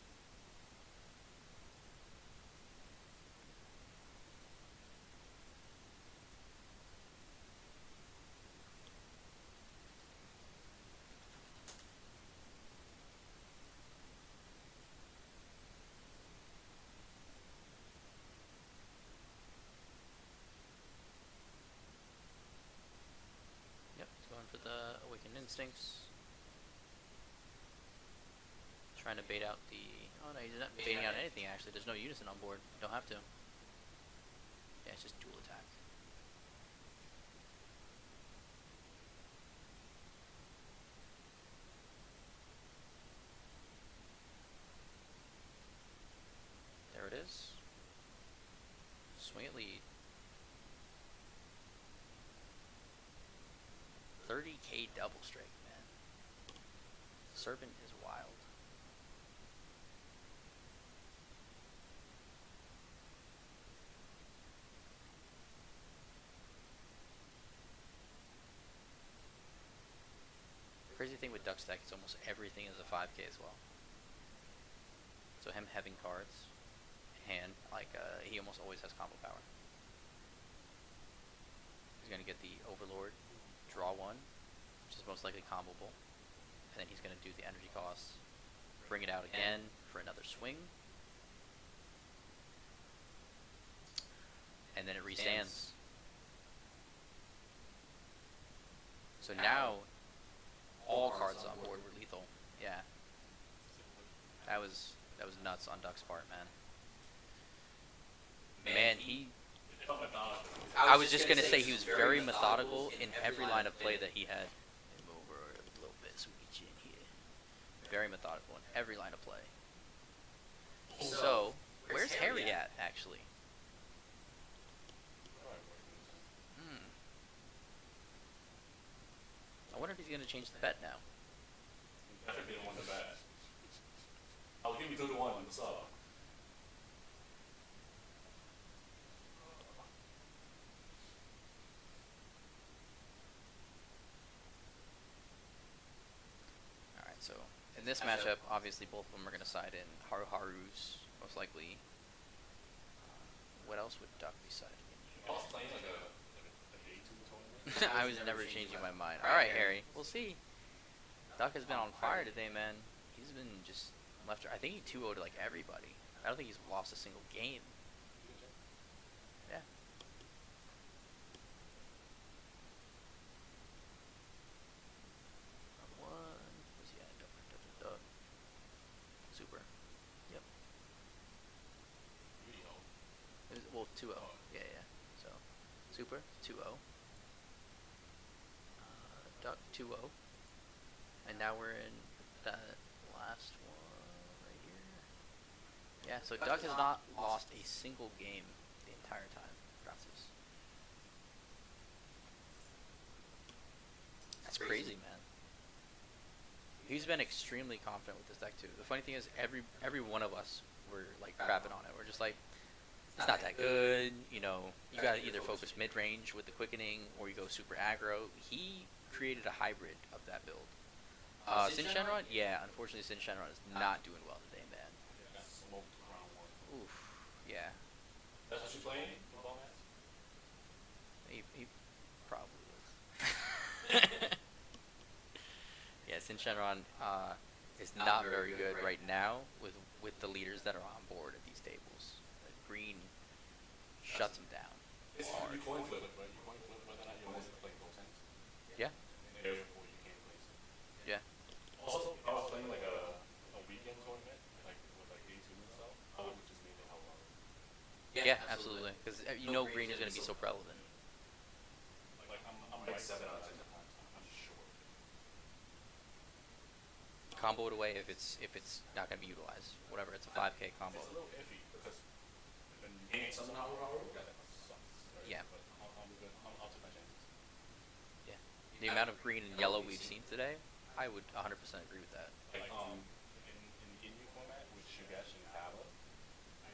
Yep, he's going for the Awakened Instincts. Trying to bait out the... Oh no, he's not baiting out anything actually. There's no Unison on board. Don't have to. Yeah, it's just dual attack. There it is. Swing at lead. 30k double strike, man. Serpent is wild. Crazy thing with Duck Stack is almost everything is a 5k as well. So him having cards, hand, like, he almost always has combo power. He's gonna get the Overlord, draw one, which is most likely comboable, and then he's gonna do the energy costs, bring it out again for another swing, and then it restands. So now all cards on board were lethal. Yeah, that was nuts on Duck's part, man. Man, I was just gonna say he was very methodical in every line of play that he had. Move over a little bit so we get you in here. Very methodical in every line of play. So, where's Harry at, actually? I wonder if he's gonna change the bet now. Definitely didn't want the bet. I'll give you 2 to 1. What's up? Alright, so in this matchup, obviously both of them are gonna side in Haru's, most likely. What else would Duck be siding in I was playing like a A2 tournament. I was never changing my mind. Alright, Harry, we'll see. Duck has been on fire today, man. He's been just left. I think he 2-0'd like everybody. I don't think he's lost a single game. Yeah. One. Where's he at? Duck. Super. Yep. It was, well, 2-0. Yeah, yeah. So, Super, 2-0. Duck, 2-0. And now we're in that last one right here. Yeah, so Duck has not lost a single game the entire time. Gracias. That's crazy, man. He's been extremely confident with this deck too. The funny thing is, every one of us were like crapping on it. We're just like, it's not that good. You know, you gotta either focus mid range with the quickening, or you go super aggro. He created a hybrid of that build. Sin Shenron? Yeah, unfortunately Sin Shenron is not doing well today, man. Got smoked round 1. Oof. Yeah. That's what you playing? Football match? He probably is. Yeah, Sin Shenron is not very good right now with the leaders that are on board at these tables. Like, Green shuts him down. It's hard. you coin flip it, right? You coin flip whether or not you want to play both ends. Yeah. And therefore you can't place it. Yeah. Also, I was playing like a weekend tournament, like with like A2 and stuff. I would just make it how long. Yeah, absolutely. Because you know Green is going to be so prevalent. Like I'm like 7 out of 10 times. I'm sure. Combo it away if it's not going to be utilized. Whatever, it's a 5k combo. It's a little iffy because when you gain something out of power, that sucks. Right? Yeah. But I'll take my chances. Yeah. The amount of green and yellow we've seen today, I would 100% agree with that. Like in the Ginyu format with Shugesh and Kaba,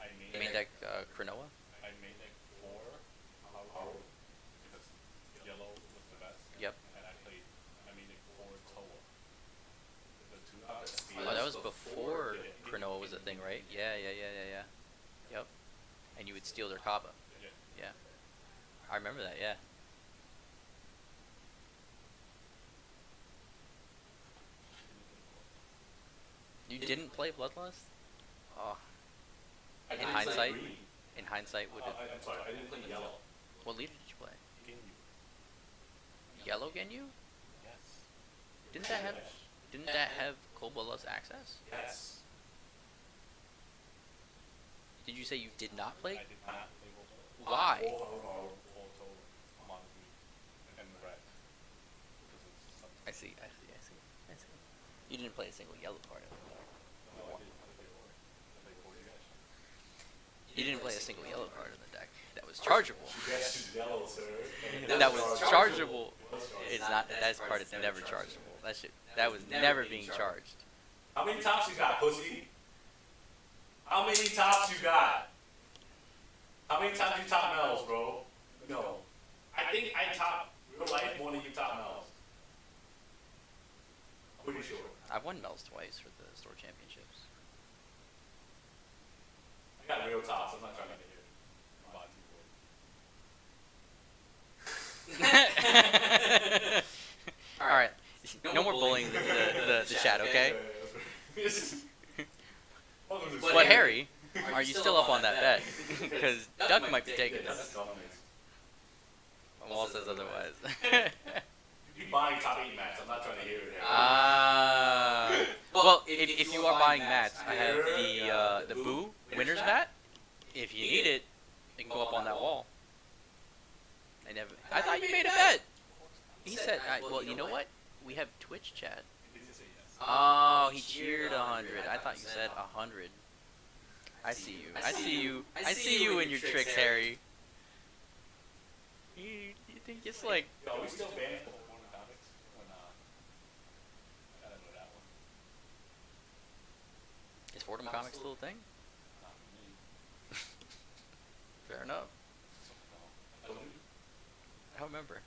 I made Main deck Cronoa? I made like 4 power because yellow was the best. Yep. And I made like 4 Toa. The 2 out Oh, that was before Cronoa was a thing, right? Yeah. Yep. And you would steal their Kaba. Yeah. Yeah. I remember that, yeah. You didn't play Bloodlust? Oh. I didn't hindsight? play green. In hindsight, would it... I'm sorry, I didn't play yellow. What leader did you play? Ginyu. Yellow Genyu? Yes. Didn't that have Cold Bloodlust access? Yes. Did you say you did not play? I did not play both. Why? All Toa, Monogamy, and the red. Because it's something. I see. You didn't play a single yellow card in the deck. No, I did. I played Ori. I played Shugesh. You didn't play a single yellow card in the deck that was was chargeable. Yes, yellow, sir. That was chargeable. It's not. That part is never chargeable. That was never being charged. How many tops you got, pussy? How many tops you got? How many times you top Mel's, bro? No. I think I top real life more than you top Mel's. I'm pretty sure. I've won Mel's twice for the store championships. I got real tops. I'm not trying to get here. I'm about to All right. No more bullying the chat, okay? But Harry, are you still up on that bet? Because Duck might be taking this. Wall says otherwise. You buying top 8 mats. I'm not trying to hear it. Well, if you are buying mats, I have the Boo winners mat. If you need it, it can go up on that wall. I thought you made a bet. He said, well, you know what? We have Twitch chat. Oh, he cheered 100. I thought you said 100. I see you. I see you in your tricks, Harry. You think it's like... Yo, are we still banned for Warner Comics? Or not? I don't know that one. Is Fordham Comics still a thing? Not for me. Fair enough. I told you. I don't remember.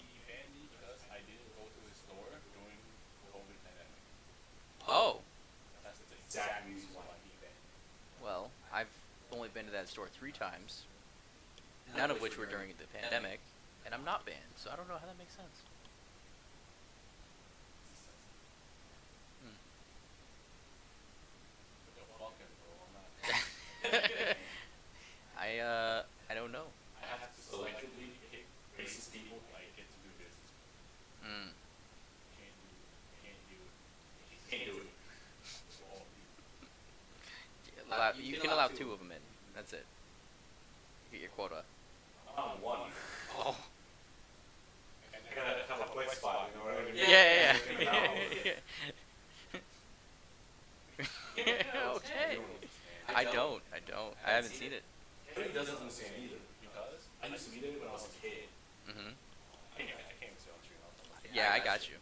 He banned me because I didn't go to his store during the COVID pandemic. Oh. That's the exact reason why he banned me. Well, I've only been to that store 3 times. None of which were during the pandemic. And I'm not banned, so I don't know how that makes sense. Yo, fuck him, bro. I'm not. I don't know. I have to selectively pick racist people I get to do business with. Mm. Can't do it. You can allow 2 of them in. That's it. Get your quota. I'm on 1. Oh. I gotta have a quick spot, you know what I mean? Yeah. Yeah. Okay. I don't. I haven't seen it. Henry doesn't understand either because I used to be there when I was a kid. Mhm. I can't say on stream. Yeah, I got you.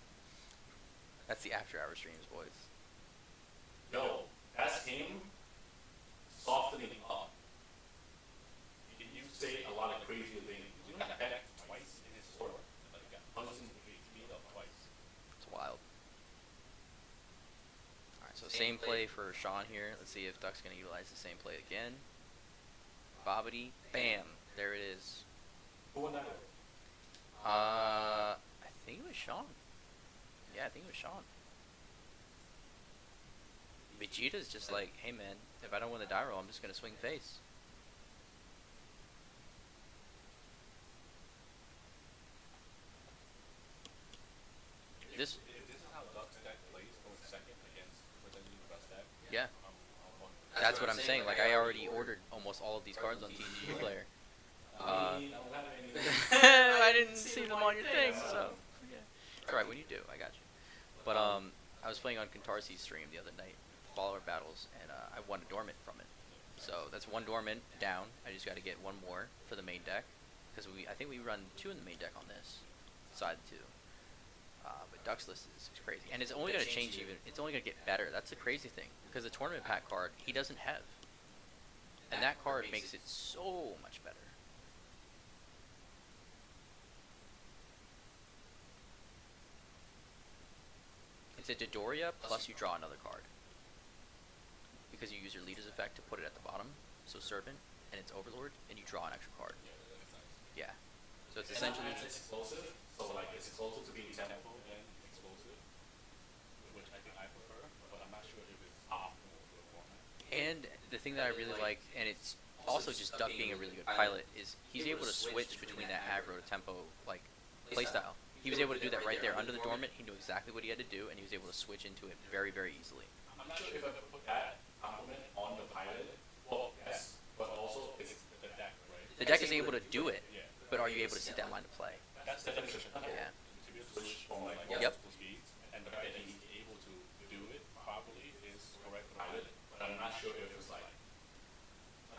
That's the after-hour streams, boys. Yo, that's him softening up. You say a lot of crazier things. You know that back twice in his store? Like, got punched in the face, beat up twice. It's wild. Alright, so same play for Sean here. Let's see if Duck's going to utilize the same play again. Bobbity. Bam. There it is. Who won that? I think it was Sean. Yeah, I think it was Sean. Vegeta's just like, hey man, if I don't win the die roll, I'm just going to swing face. This, If this is how Duck's deck plays going second against presenting the best deck, yeah. I'm That's what I'm saying. Like, I already ordered almost all of these cards on TCG Player. I don't have any. I didn't see them on your thing, so. Yeah. It's alright, when you do, I got you. But, I was playing on Kantarsi's stream the other night, Follower Battles, and I won a dormant from it. So, that's 1 dormant down. I just got to get 1 more for the main deck. Because I think we run 2 in the main deck on this. Side 2. But Duck's list is crazy. And it's only going to change even. It's only going to get better. That's the crazy thing. Because the tournament pack card, he doesn't have. And that card makes it so much better. It's a Dodoria plus you draw another card. Because you use your leader's effect to put it at the bottom. So Servant, and it's Overlord, and you draw an extra card. Yeah. So it's essentially... It's explosive, so like it's explosive to being tempo and explosive, which I think I prefer, but I'm not sure if it's optimal for the format. And the thing that I really like, and it's also just Duck being a really good pilot, is he's able to switch between that aggro to tempo like playstyle. He was able to do that right there under the dormant. He knew exactly what he had to do, and he was able to switch into it very, very easily. I'm not sure if I could put that compliment on the pilot. Well, yes, but also it's the deck, right? The deck is able to do it, Yeah. but are you able to see that line of play? That's the definition. Yeah. To be able to switch from like Yep. multiple speeds, and the fact that he's able to do it properly is correct for the pilot. But I'm not sure if it's like.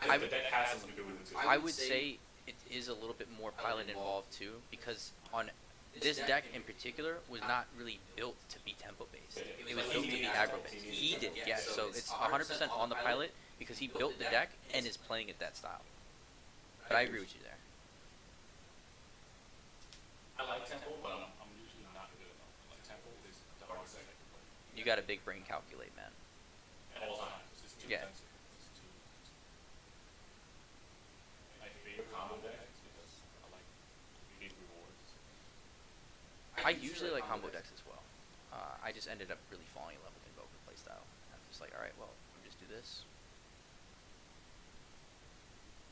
I The deck has something to do with it too. I would say it is a little bit more pilot involved too, because on this deck in particular was not really built to be tempo based. It was built to be aggro based. He did, yeah. So it's 100% on the pilot because he built the deck and is playing it that style. But I agree with you there. I like tempo, but I'm usually not good enough. Like tempo is the hardest thing I can play. You got to big brain calculate, man. At all times. It's too Yeah. intensive. It's too. My favorite combo deck is because I like big rewards. I usually like combo decks as well. I just ended up really falling in love with Invoker playstyle. I'm just like, all right, well, we just do this.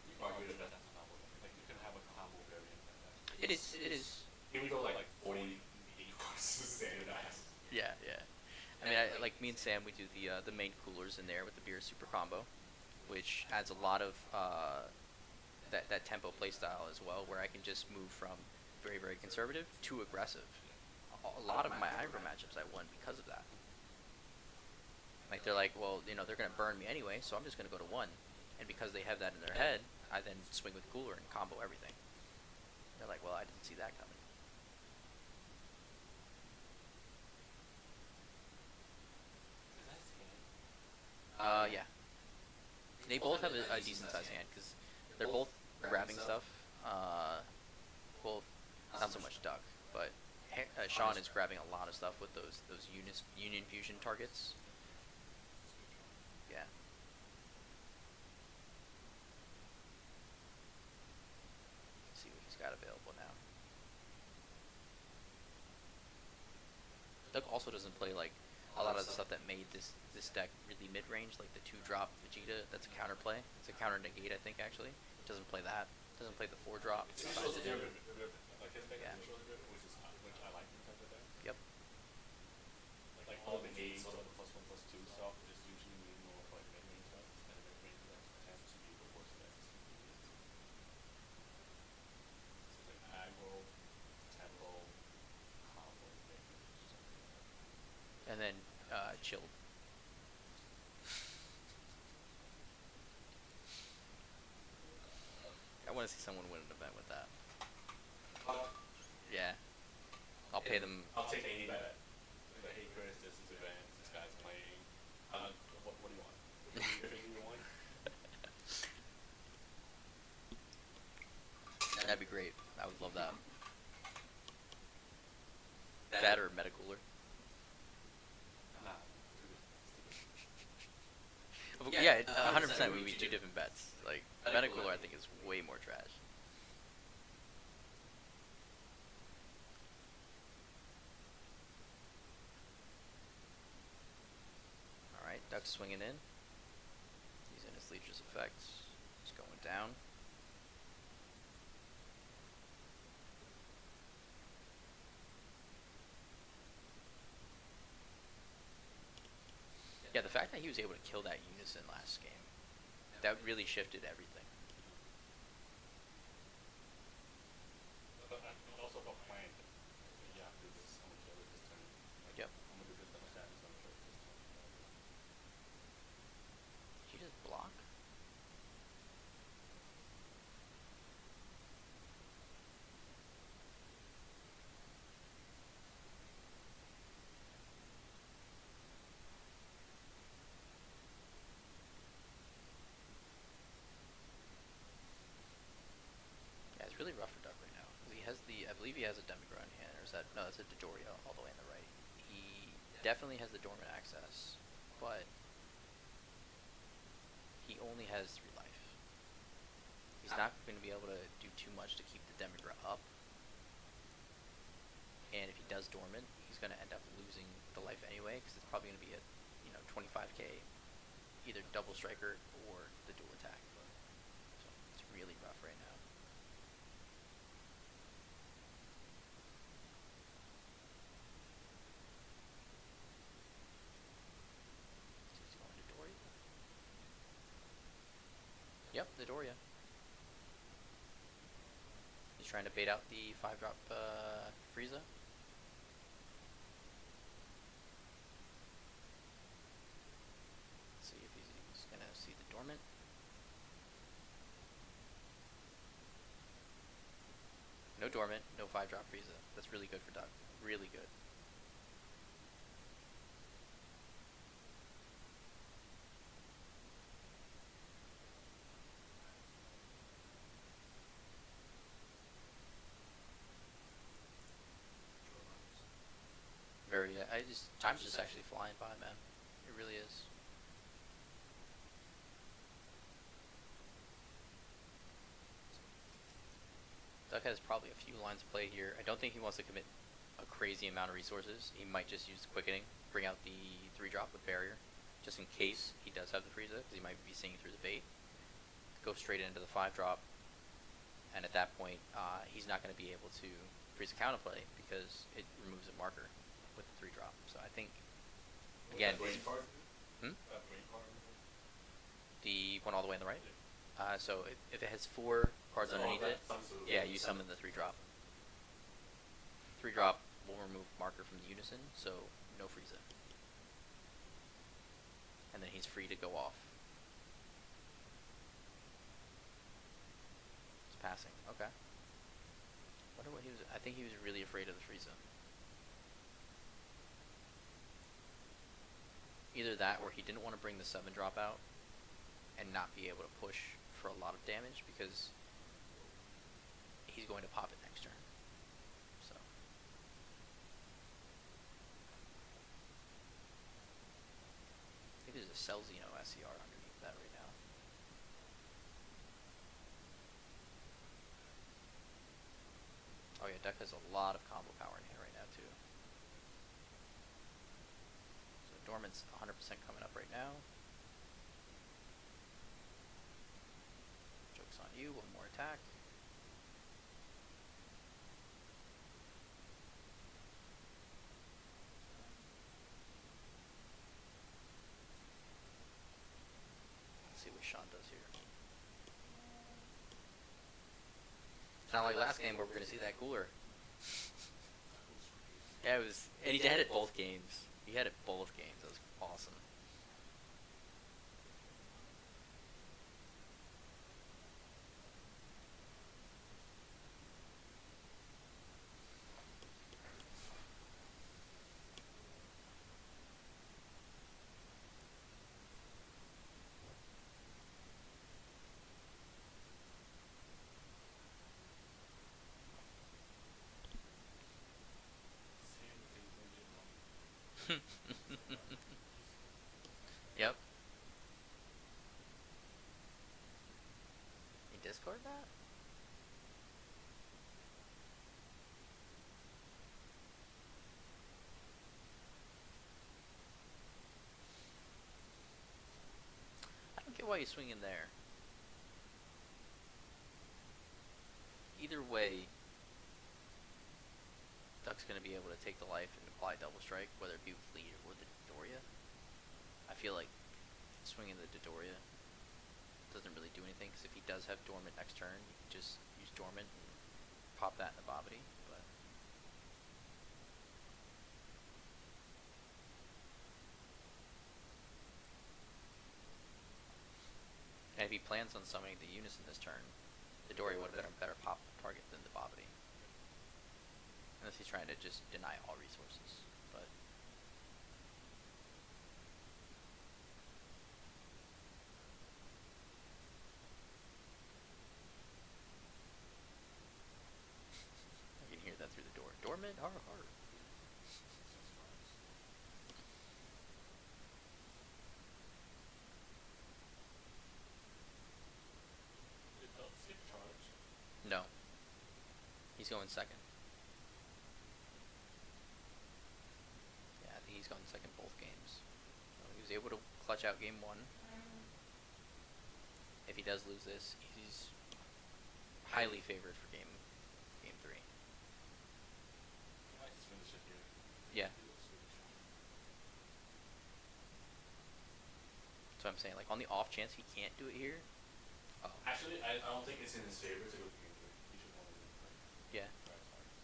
You argue that that's a combo deck. Like you can have a combo variant like that. It is. It is. Here we go like 48 cards standardized. Yeah, yeah. I mean, like me and Sam, we do the main coolers in there with the beer super combo, which adds a lot of that tempo playstyle as well, where I can just move from very very conservative to aggressive. A lot of my aggro matchups I won because of that. Like they're like, well, you know, they're gonna burn me anyway, so I'm just gonna go to 1, and because they have that in their head, I then swing with cooler and combo everything. They're like, well, I didn't see that coming. Yeah. They both have a decent sized hand because they're both grabbing stuff. Well, not so much Duck, but Sean is grabbing a lot of stuff with those Union Fusion targets. Yeah. Let's see what he's got available now. Doug also doesn't play like a lot of the stuff that made this deck really mid range, like the 2-drop Vegeta. That's a counterplay. It's a counter negate, I think actually. Doesn't play that. Doesn't play the 4-drop. It's also derivative. Like his deck Yeah. is neutral derivative, which I like in terms of deck. Yep. Like all the negates, all the +1/+2 stuff is usually maybe more of like mid-range stuff, and mid-range stuff tends to be the worst decks. So it's like aggro, tempo, combo, mid-range, something like that. And then chilled. I want to see someone win an event with that. Yeah. I'll pay them. I'll take any bet. Like, hey Chris, this is event. This guy's playing. What do you want? Anything you want? That'd be great. I would love that. That or meta cooler. Nah. Yeah, 100% would be two different bets. Like meta cooler, I think is way more trash. All right, Duck's swinging in. Using his Leech's effects. He's going down. Yeah, the fact that he was able to kill that Unison last game, that really shifted everything. But also about playing. Yeah, do this. I'm gonna kill it this turn. Like, Yep. I'm gonna do this. I'm gonna stab this. I'm gonna kill it this turn. Did he just block? Yeah, it's really rough for Duck right now. 'Cause he has I believe he has a Demigod in hand, or is that, no, that's a Dodoria all the way on the right. He definitely has the Dormant access, but he only has 3 life. He's not going to be able to do too much to keep the Demigod up. And if he does Dormant, he's going to end up losing the life anyway, because it's probably going to be a 25k either double striker or the dual attack. So it's really rough right now. So he's going to Doria. Yep, the Doria. He's trying to bait out the 5-drop Frieza. See if he's gonna see the Dormant. no dormant, no 5-drop Frieza. That's really good for Duck. Really good. Very. Time's just actually flying by, man. It really is. Duck has probably a few lines of play here. I don't think he wants to commit a crazy amount of resources. He might just use the quickening, bring out the 3-drop with barrier, just in case he does have the Frieza, because he might be seeing through the bait. Go straight into the 5-drop, and at that point, he's not going to be able to Frieza counterplay because it removes a marker with the 3-drop. So I think, again, Brain card. Hmm? Brain card. The one all the way on the right. So if it has 4 cards underneath it, yeah, you summon the 3-drop. 3-drop will remove marker from the Unison, so no Frieza. And then he's free to go off. It's passing. Okay. Wonder what he was. I think he was really afraid of the Frieza. Either that, or he didn't want to bring the 7-drop out and not be able to push for a lot of damage because he's going to pop it next turn. So I think there's a Celzino SCR underneath that right now. Oh yeah, Duck has a lot of combo power in here right now too. So Dormant's 100% coming up right now. Joke's on you, one more attack. Let's see what Sean does here. It's not like last game where we're going to see that cooler. Yeah, it was, and he had it both games. He had it both games. That was awesome. Yep. You discard that? I don't get why he's swinging there. Either way, Duck's going to be able to take the life and apply double strike, whether it be with lead or the Dodoria. I feel like swinging the Dodoria doesn't really do anything, because if he does have Dormant next turn, you can just use Dormant and pop that in the Bobbity. But and if he plans on summoning the Unison this turn, the Dodoria would have been a better pop target than the Bobbity. Unless he's trying to just deny all resources. But I can hear that through the door. Dormant, har har. Did Duck skip charge? No. He's going second. Yeah, I think he's gone second both games. He was able to clutch out game 1. If he does lose this, he's highly favored for game 3. He might just finish it here. Yeah. Do a switch. So I'm saying, like, on the off chance he can't do it here. Oh, Actually, I don't think it's in his favor to go to game 3. He should only yeah. try his hardest.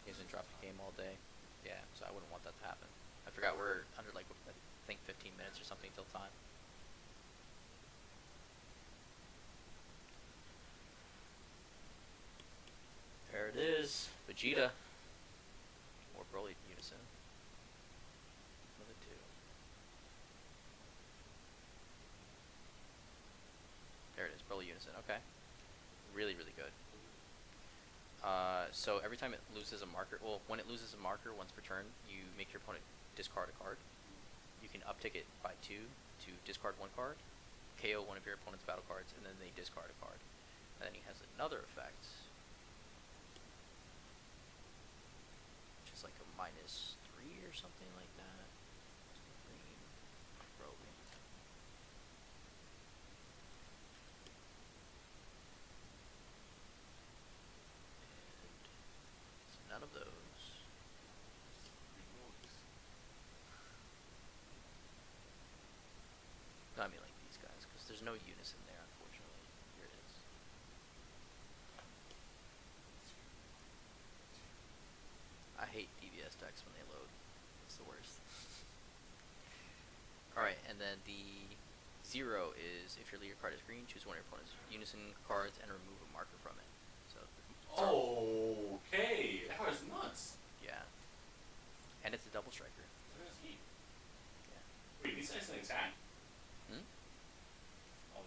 He hasn't dropped a game all day. Yeah, so I wouldn't want that to happen. I forgot we're under, like, I think minutes or something till time. There it is, Vegeta. Or Broly Unison. Another two. There it is, Broly Unison. Okay. Really, really good. So every time it loses a marker, well, when it loses a marker once per turn, you make your opponent discard a card. You can uptick it by 2 to discard 1 card, KO one of your opponent's battle cards, and then they discard a card. And then he has another effect, which is like a -3 or something like that. Green, Broly. And none of those. I mean, like these guys, because there's no unison there, unfortunately. Here it is. I hate DVS decks when they load. It's the worst. Alright, and then the 0 is if your leader card is green, choose one of your opponent's unison cards and remove a marker from it. So. Okay, that was nuts. Yeah. And it's a double striker. That's neat. Yeah. Wait, these guys can attack? Hmm? Oh,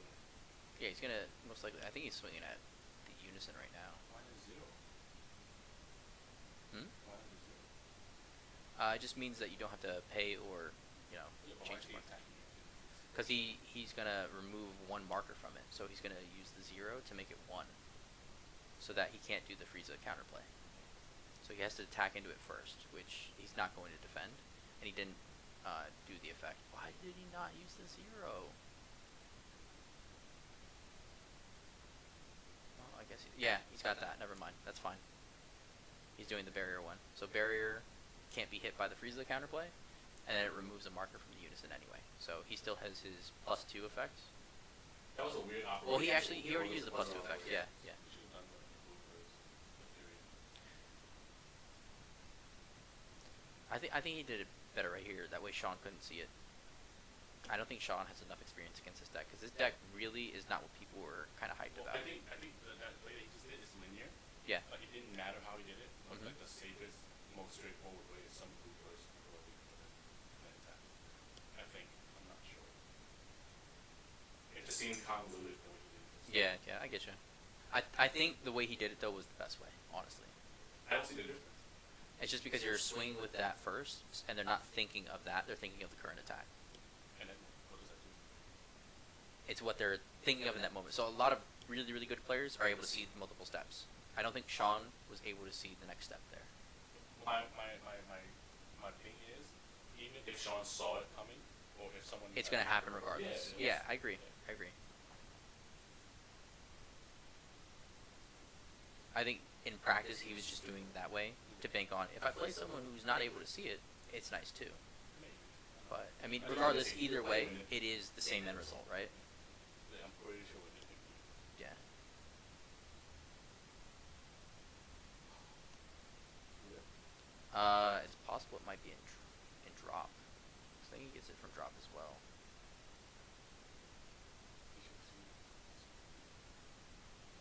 Yeah, he's gonna most likely. I think he's swinging at the unison right now. -0. Hmm? Why -0? It just means that you don't have to pay or, you know, Yeah, but change the why is he marker. attacking you? Because he's gonna remove 1 marker from it, so he's gonna use the 0 to make it 1, so that he can't do the Frieza counterplay. So he has to attack into it first, which he's not going to defend, and he didn't do the effect. Why did he not use the 0? Well, I guess yeah, he's got that. Never mind, that's fine. He's doing the barrier one, so barrier can't be hit by the Frieza counterplay, and then it removes a marker from the unison anyway. So he still has his +2 effect. That was a weird operation. Well, he already used the +2 effect. Yeah, yeah. We should have done the bloopers, the theory. I think he did it better right here. That way Sean couldn't see it. I don't think Sean has enough experience against this deck, because this deck really is not what people were kind of hyped Well, about. I think that way that he just did is linear. Yeah. Like, it didn't matter how he did it. But Mhm. like the safest, most straightforward way is some bloopers or and then attack. I think. I'm not sure. It just seemed convoluted the way he did this. Yeah, yeah, I get you. I think the way he did it though was the best way, honestly. I don't see the difference. It's just because you're swinging with that first, and they're not thinking of that; they're thinking of the current attack. And then what does that do? It's what they're thinking of in that moment. So a lot of really, really good players are able to see multiple steps. I don't think Sean was able to see the next step there. My thing is, even if Sean saw it coming, or if someone It's going to happen regardless. Yeah, Yeah, I agree. I agree. I think in practice he was just doing that way to bank on. If I play someone who's not able to see it, it's nice too. maybe. But I mean, regardless, either way, it is the same end result, right? I'm pretty sure what they think. Yeah. It's possible it might be in drop. 'Cause I think he gets it from drop as well.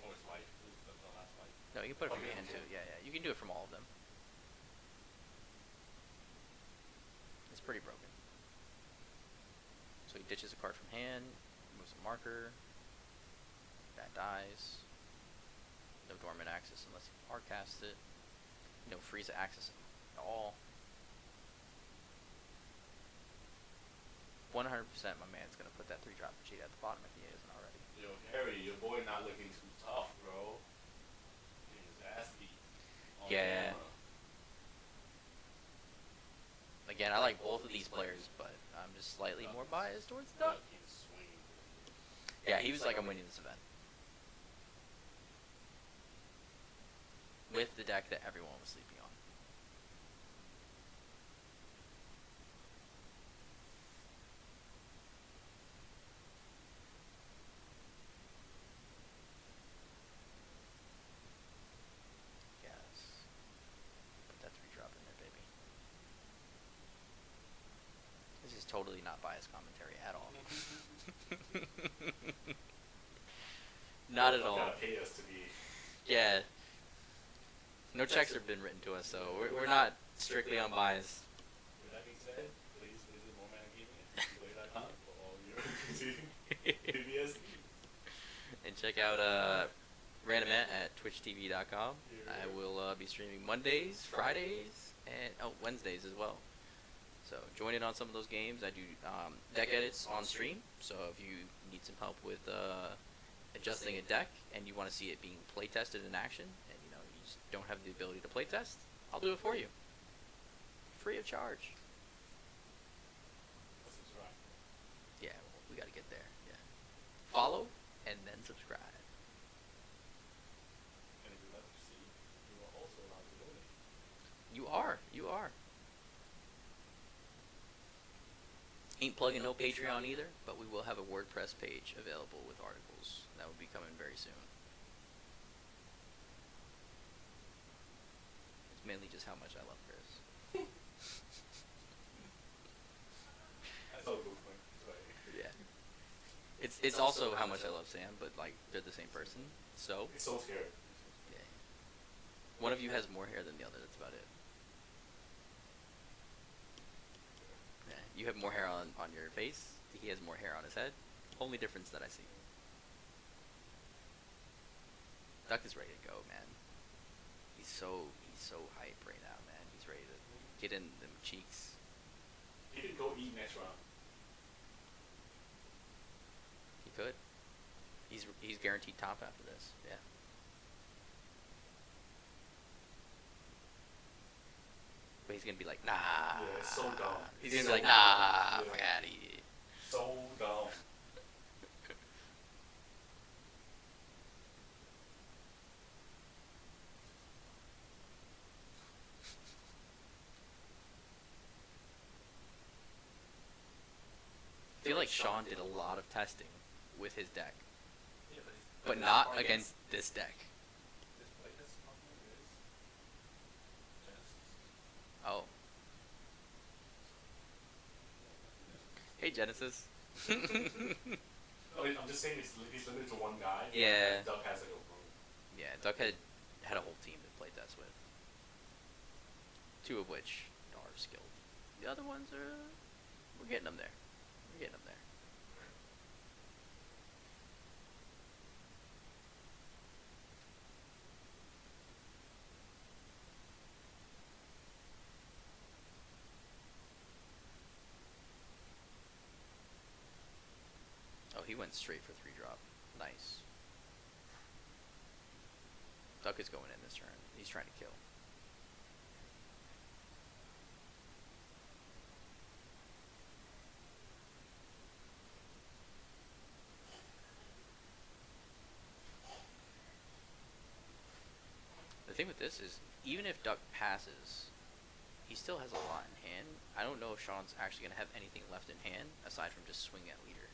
Oh, it's life. The last life. No, you can put it from Okay, your hand okay. too. Yeah, yeah. You can do it from all of them. It's pretty broken. So he ditches a card from hand, removes a marker. That dies. No dormant access unless he hard casts it. No Frieza access at all. 100% my man's gonna put that 3-drop Vegeta at the bottom if he isn't already. Yo, Harry, your boy not looking too tough, bro. Getting his ass beat. on Yeah. camera. Again, I like both of these players, but I'm just slightly more biased towards Duck. Duck can swing. Yeah, he was like, I'm winning this event. With the deck that everyone was sleeping on. Yes. Put that 3-drop in there, baby. This is is totally not biased commentary at all. Not at all. Gotta pay us to be. Yeah. No checks have been written to us, so we're not strictly unbiased. With that being said, please visit moremangaming@play.com for all your PBS. And check out Randomat at twitchtv.com. I will be streaming Mondays, Fridays, and Wednesdays as well. So join in on some of those games. I do deck edits on stream. So if you need some help with adjusting a deck and you want to see it being play tested in action, and you just don't have the ability to play test, I'll do it for you, free of charge. Subscribe. Yeah, we got to get there. Yeah, follow and then subscribe. And if you love to see, you are also allowed to donate. You are. Ain't plugging no Patreon either, but we will have a WordPress page available with articles. That will be coming very soon. It's mainly just how much I love Chris. That's all good point. Yeah. It's also how much I love Sam, but like they're the same person. So It's so scary. yeah. One of you has more hair than the other. That's about it. Yeah. You have more hair on your face. He has more hair on his head. Only difference that I see. Duck is ready to go, man. He's so hype right now, man. He's ready to get in them cheeks. He could go eat next round. He could. He's guaranteed top after this. Yeah. But he's gonna be like, nah. Yeah, it's so dumb. He's gonna So be like, dumb. nah, Yeah. fuck outta here. So dumb. I feel like Sean did a lot of testing with his deck, Yeah, but not against this deck. This playtest company is Genesis. Oh. Hey, Genesis. No, I'm just saying he's limited to one guy. Yeah. Duck has like a room. Yeah, Duck had a whole team to play test with. Two of which are skilled. The other ones are... We're getting them there. We're getting them there. Oh, he went straight for 3-drop. Nice. Duck is going in this turn. He's trying to kill. The thing with this is, even if Duck passes, he still has a lot in hand. I don't know if Sean's actually going to have anything left in hand, aside from just swing at leader.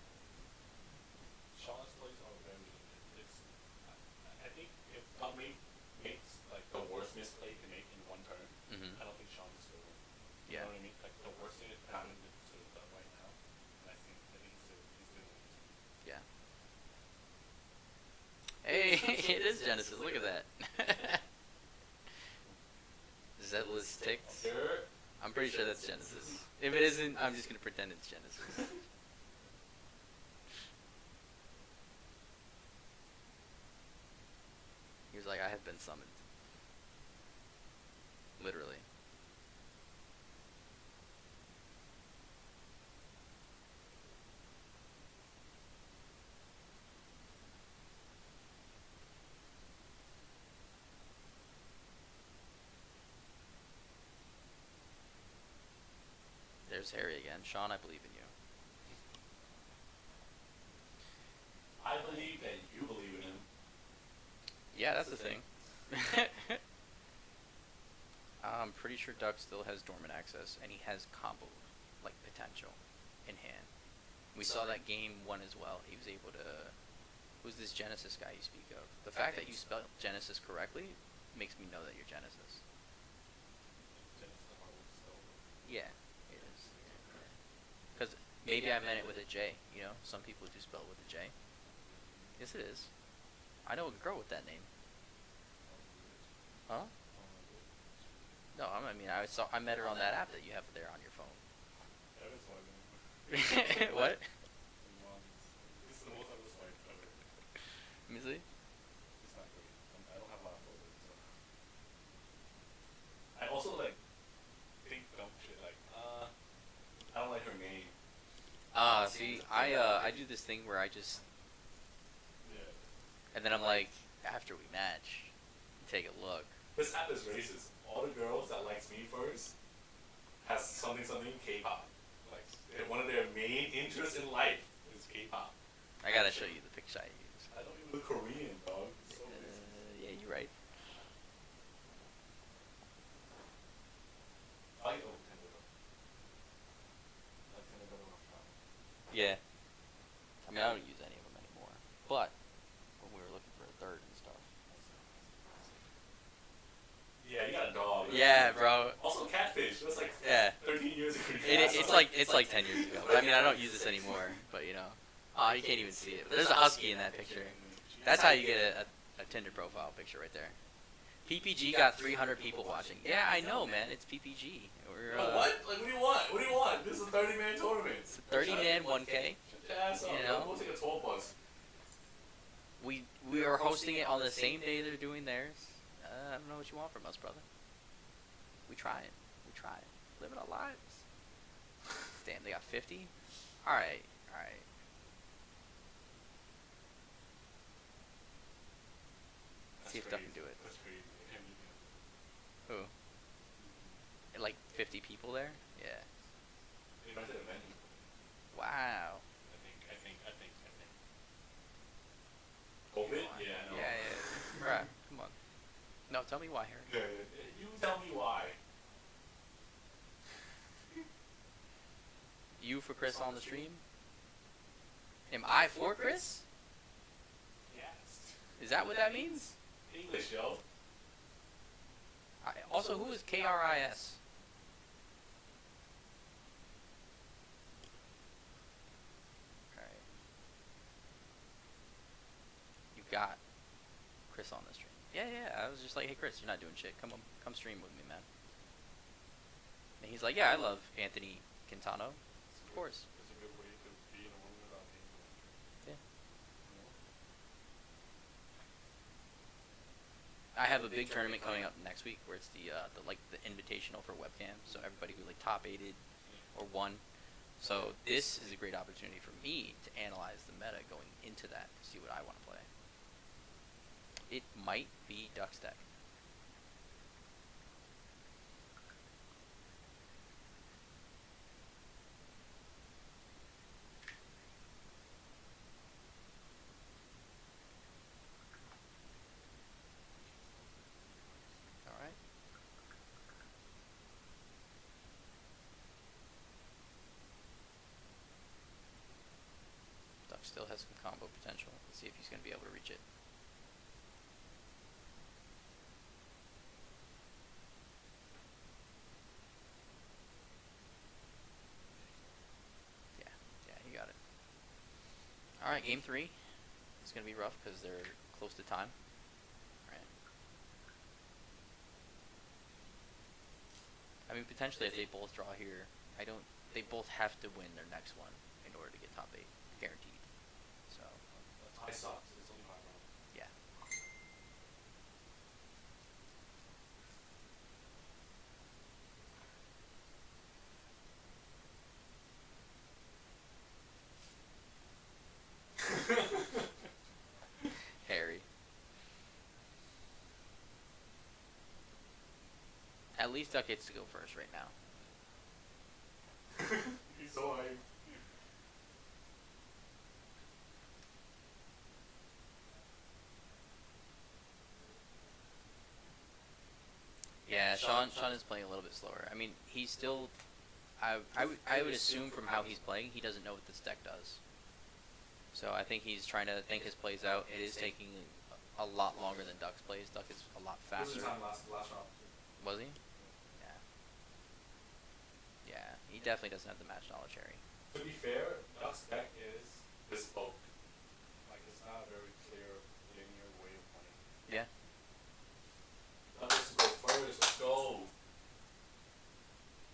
Sean's plays are very limited. I think if Duck makes like the worst misplay he can make in one turn, Mm-hmm. I don't think Sean is still win. You Yeah. know what I mean? Like the worst thing that can happen to Duck right now, and I think he's still win. Yeah. Hey, it is Genesis. Look at that. Zetless ticked. Sure. I'm pretty sure that's Genesis. If it isn't, I'm just gonna pretend it's Genesis. He was like, I have been summoned. Literally. There's Harry again. Sean, I believe in you. I believe that you believe in him. Yeah, that's the thing. I'm pretty sure Duck still has dormant access, and he has combo, like, potential in hand. We saw that game 1 as well. He was able to... Who's this Genesis guy you speak of? The fact that you spelled Genesis correctly makes me know that you're Genesis. Yeah, it is. Because Maybe I meant it with a J. You know, some people do spell it with a J. Yes, it is. I know a girl with that name. Huh? No, I mean, I met her on that app that you have there on your phone. Evan's one of them. What? This is the most I've swiped ever. Let me see. It's not great. I don't have a lot of photos. So. I also like think dumb shit like I don't like her name. See, I do this thing where I just, Yeah. and then I'm like, after we match, take a look. This app is racist. All the girls that likes me first has something K-pop. Like one of their main interests in life is K-pop. I gotta show you the picture I use. I don't even look Korean, dog. It's so racist. Yeah, you're right. I like Tinder though. Like Tinder better than Shop. Yeah. I mean, I don't use any of them anymore. But when we were looking for a third and stuff. Yeah, you got a dog. Yeah, bro. Also, catfish. That's like Yeah. 13 years ago. It's like 10 years ago. But I mean, I don't use this anymore. But you know, you can't even see it. But there's a husky in that picture. That's how you get a Tinder profile picture right there. PPG got 300 people watching. Yeah, I know, man. It's PPG. We're, Bro, what? Like, what do you want? What do you want? This is a 30-man tournament. It's a 30-man 1K. Shut your ass up. You know? We'll take a 12 bus. We are hosting it on the same day they're doing theirs. I don't know what you want from us, brother. We trying. We trying. Living our lives. Damn, they got 50? Alright, alright. See if Duck can do it. That's crazy. Who? Like 50 people there? Yeah. They rented a venue. Wow. I think. COVID? Yeah, I know. Yeah. Bruh, come on. No, tell me why, Harry. Yeah. You tell me why. You for Chris on the stream? Am I for Chris? Yes. Is that what that means? English, yo. Also, who is KRIS? Alright. You got Chris on the stream. Yeah, I was just like, hey Chris, you're not doing shit. Come stream with me, man. And he's like, yeah, I love Anthony Quintano. Of course. It's a good way to be in a woman without being in a Yeah. I have a big tournament coming up next week where it's the invitational for webcam. So everybody who like top 8'd or won. So this is a great opportunity for me to analyze the meta going into that to see what I want to play. It might be Duck's deck. Alright. Duck still has some combo potential. Let's see if he's going to be able to reach it. Yeah, he got it. Alright, game 3. It's going to be rough because they're close to time. Alright. I mean, potentially if they both draw here, they both have to win their next one in order to get top 8. Guaranteed. So, tie sucks. It's only 5 rounds. yeah. Harry. At least Duck gets to go first right now. He's so hyped. Yeah, Sean is playing a little bit slower. I mean, he's still. I would assume from how he's playing, he doesn't know what this deck does. So I think he's trying to think his plays out. It is taking a lot longer than Duck's plays. Duck is a lot faster. Last round. Was he? Yeah. Yeah, he definitely doesn't have the match knowledge, Harry. To be fair, Duck's deck is bespoke. Like, it's not a very clear, linear way of playing. Yeah. Duck is to go first, let's go.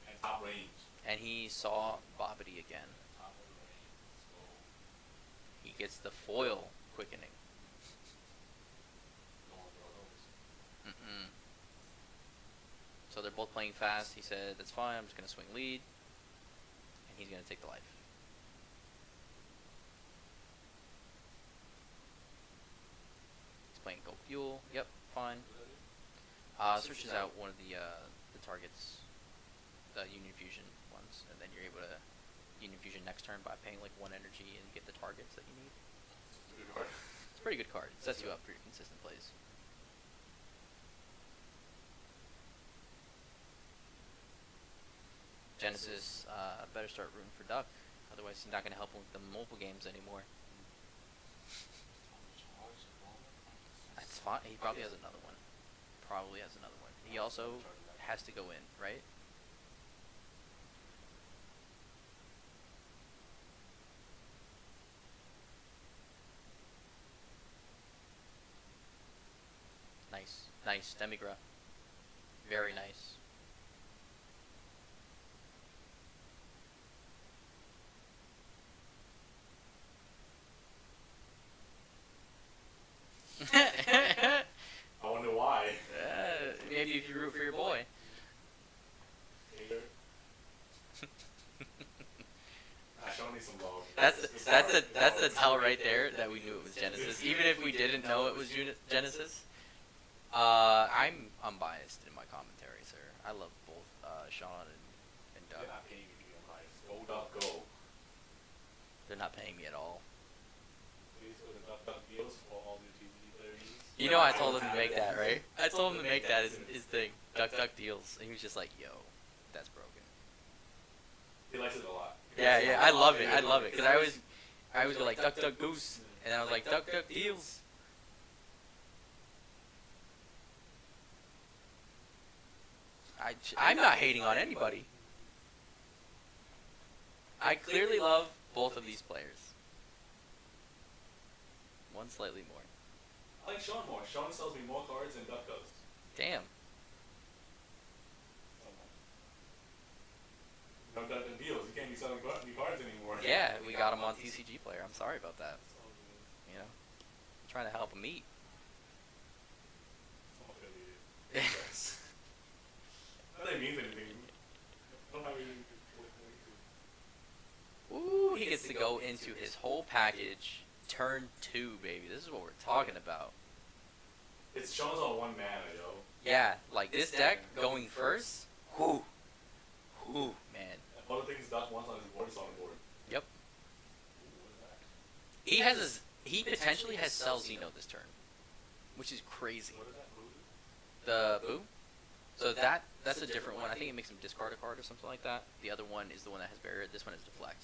And top range. And he saw Bobbity again. Top of the range, let's go. He gets the foil quickening. Don't want to throw those. Mm-mm. So they're both playing fast. He said, that's fine, I'm just going to swing lead. And he's going to take the life. He's playing Go Fuel. Yep, fine. Searches out one of the targets, the Union Fusion ones, and then you're able to Union Fusion next turn by paying like 1 energy and get the targets that you need. It's a good card. It's a pretty good card. It sets you up for your consistent plays. Genesis better start rooting for Duck, otherwise he's not going to help him with the mobile games anymore. That's fine. He probably has another one. Probably has another one. He also has to go in, right? Nice. Nice. Demigra. Very nice. I wonder why. Maybe if you root for your boy. Hater. I show me some love. That's a tell right there that we knew it was Genesis, even if we didn't know it was Genesis. I'm unbiased in my commentary, sir. I love both Sean and Doug. They're not paying me to be unbiased. Go Duck, go. They're not paying me at all. Please go to Duck deals for all the TV player needs. You know I told him to make that, right? I told him to make that his thing. Duck deals. And he was just like, yo, that's broken. He likes it a lot. Yeah, I love it. Because I always go like Duck Goose. And then I was like, Duck deals. I'm not hating on anybody. I clearly love both of these players. One slightly more. I like Sean more. Sean sells me more cards than Duck does. Damn. Duck deals. You can't be selling new cards anymore. Yeah, we got him on TCG player. I'm sorry about that. You know, I'm trying to help him eat. Yes. Not that it means anything. Don't have anything to Ooh, he gets to go into his whole package. Turn 2, baby. This is what we're talking about. It's Sean's on 1 mana, yo. Yeah, like this deck going first. Whoo, man. All the things Duck wants on his board is on the board. Yep. Ooh, what is that? He potentially has Cell Xeno this turn, which is crazy. What is that? Blue? The Boo. So that's a different one. I think it makes him discard a card or something like that. The other one is the one that has Barrier. This one is Deflect.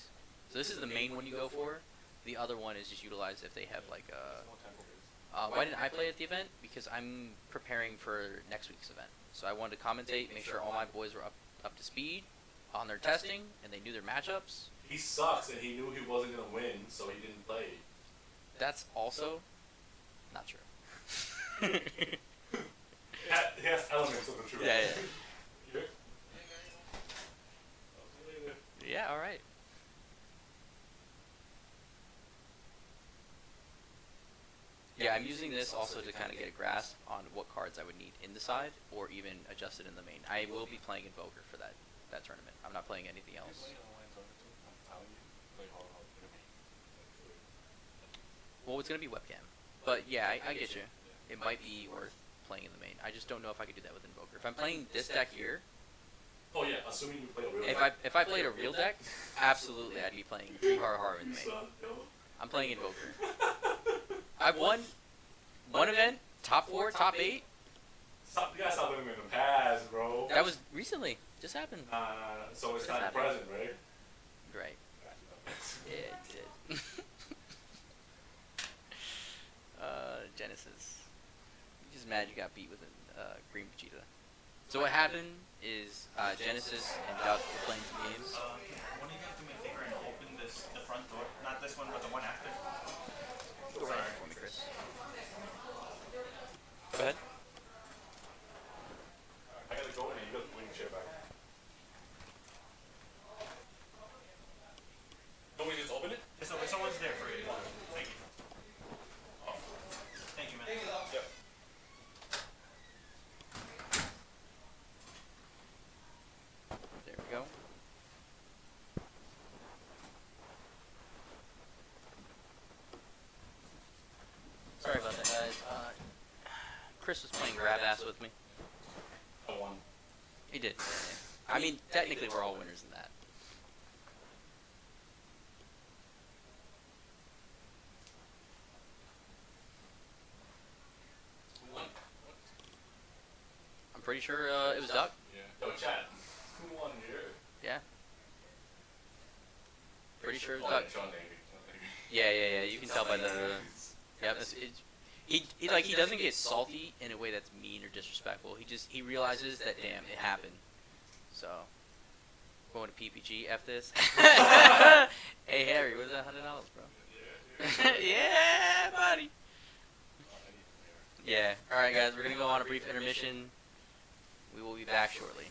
So this is the main one you go for. The other one is just utilized if they have like why didn't I play at the event? Because I'm preparing for next week's event. So I wanted to commentate, make sure all my boys were up to speed on their testing, and they knew their matchups. He sucks, and he knew he wasn't gonna win, so he didn't play. That's also not true. It has elements of the truth. Yeah. Yeah. Yeah, all right. Yeah, I'm using this also to kind of get a grasp on what cards I would need in the side, or even adjust it in the main. I will be playing Invoker for that tournament. I'm not playing anything else. Well, it's going to be webcam. But yeah, I get you. It might be worth playing in the main. I just don't know if I could do that with Invoker. If I'm playing this deck here, Oh yeah, assuming you play a real deck. if I played a real deck, absolutely I'd be playing Har in the main. I'm playing Invoker. I've won one event, top 4, top 8. Stop, you gotta stop living in the past, bro. That was recently. Just happened. Nah. So it's Just not happened. present, right? Right. Yeah, it did. Genesis. I'm just mad you got beat with a Green Vegeta. So what happened is Genesis and Duck were playing some games. One of you have to make a favor and open one with the one after. Go Sorry. ahead for me, Chris. Go ahead. I gotta go in and you got the winning chair back. Don't we just open it? Just open. Someone's there for you. Thank you. Thank you, man. Yep. There we go. Sorry about that, guys. Chris was playing grab ass with me. I won. He did. I mean, technically, we're all winners in that. Who won? I'm pretty sure it was Doug. Yeah. Yo, chat. Who won here? Yeah. Pretty sure it was Oh, Doug. Sean Navy. Yeah. You can tell by the. Yep. He doesn't get salty in a way that's mean or disrespectful. He realizes that damn it happened. So going to PPG. F this. Hey Harry, where's that $100, bro? Yeah, buddy. Yeah. All right, guys. We're gonna go on a brief intermission. We will be back shortly.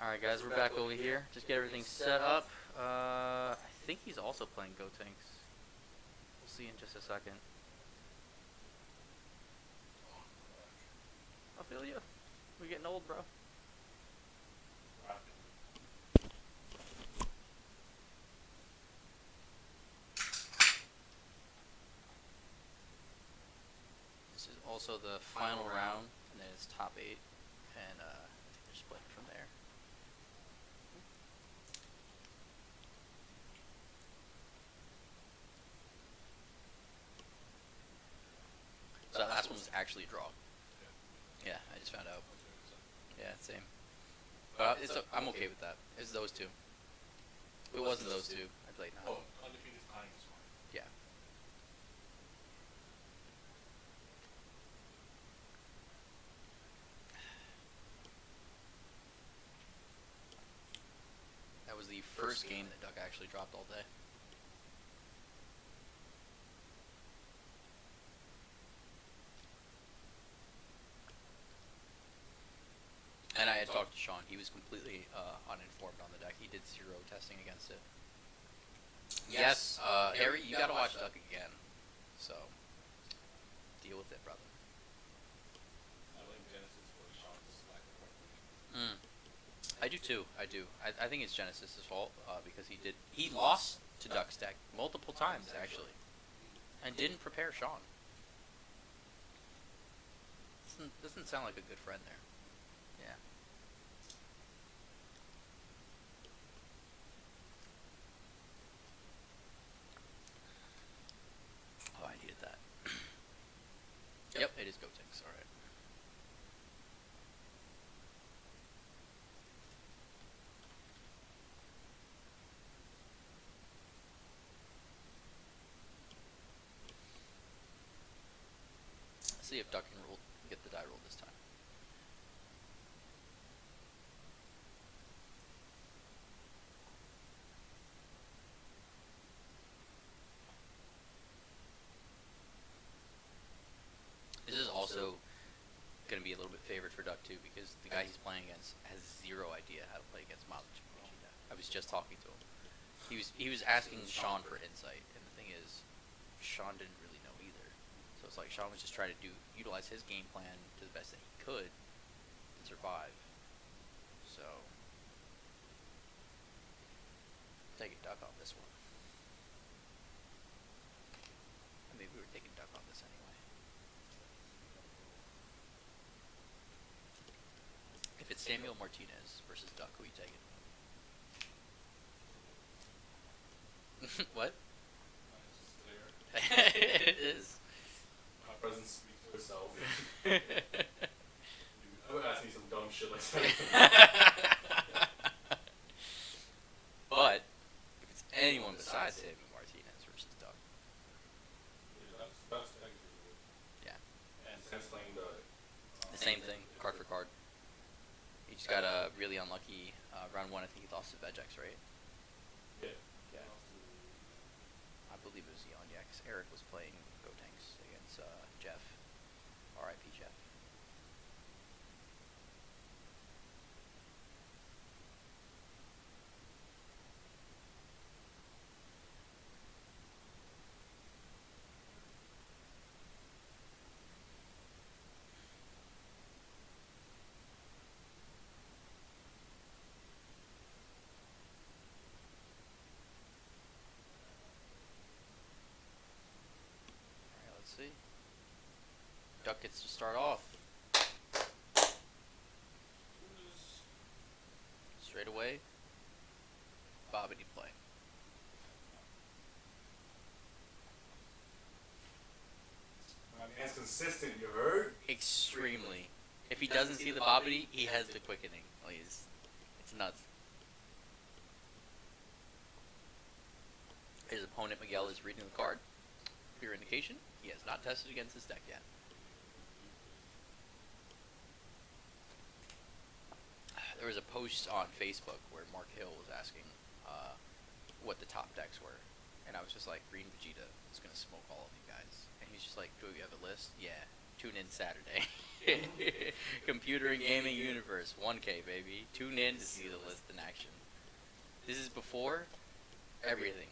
Alright guys, we're back over here. Just get everything set up. I think he's also playing Go Tanks. We'll see in just a second. I feel you. We're getting old, bro. This is also the final round, and then it's top 8, and I think they're split from there. So that last one was actually a draw. Yeah, I just found out. Yeah, same. But I'm okay with that. It's those two. If it wasn't those two, I played now. Oh, undefeated time is fine. Yeah. That was the first game that Duck actually dropped all day. And I had talked to Sean. He was completely uninformed on the deck. He did 0 testing against it. Yes, Harry, you gotta watch Duck again. So, deal with it, brother. I blame Genesis for Sean's lack of preparation. I do too. I do. I think it's Genesis's fault because he lost to Duck's deck multiple times actually, and didn't prepare Sean. Doesn't sound like a good friend there. Yeah. Oh, I needed that. Yep, it is Go Tanks. All right. Let's see if Duck can get the die roll this time. This is also going to be a little bit favored for Duck too because the guy he's playing against has 0 idea how to play against Multistreaming. I was just talking to him. He was asking Sean for insight, and the thing is, Sean didn't really know either. So it's like Sean was just trying to utilize his game plan to the best that he could to survive. So taking Duck on this one. I mean, we were taking Duck on this anyway. If it's Samuel Martinez versus Duck, who are you taking? What? It's just clear. It is. My presence speaks for itself. Dude, I would ask me some dumb shit like that. But if it's anyone besides Samuel Martinez versus Duck, Yeah, that's technically good. yeah, And since playing the same thing, card for card. He just got a really unlucky round 1. I think he lost to Vegex, right? Yeah. Yeah. I believe it was Eon, yeah, because Eric was playing Go Tanks against Jeff. R.I.P. Jeff. Alright, let's see. Duck gets to start off. Straight away. Bobbity play. My man's consistent, you heard? Extremely. If he doesn't see the Bobbity, he has the quickening. Like, it's nuts. His opponent, Miguel, is reading the card. Clear indication, he has not tested against this deck yet. There was a post on Facebook where Mark Hill was asking what the top decks were. And I was just like, Green Vegeta is going to smoke all of you guys. And he's just like, do you have a list? Yeah. Tune in Saturday. Computer and Gaming Universe, 1K, baby. Tune in to see the list in action. This is before everything.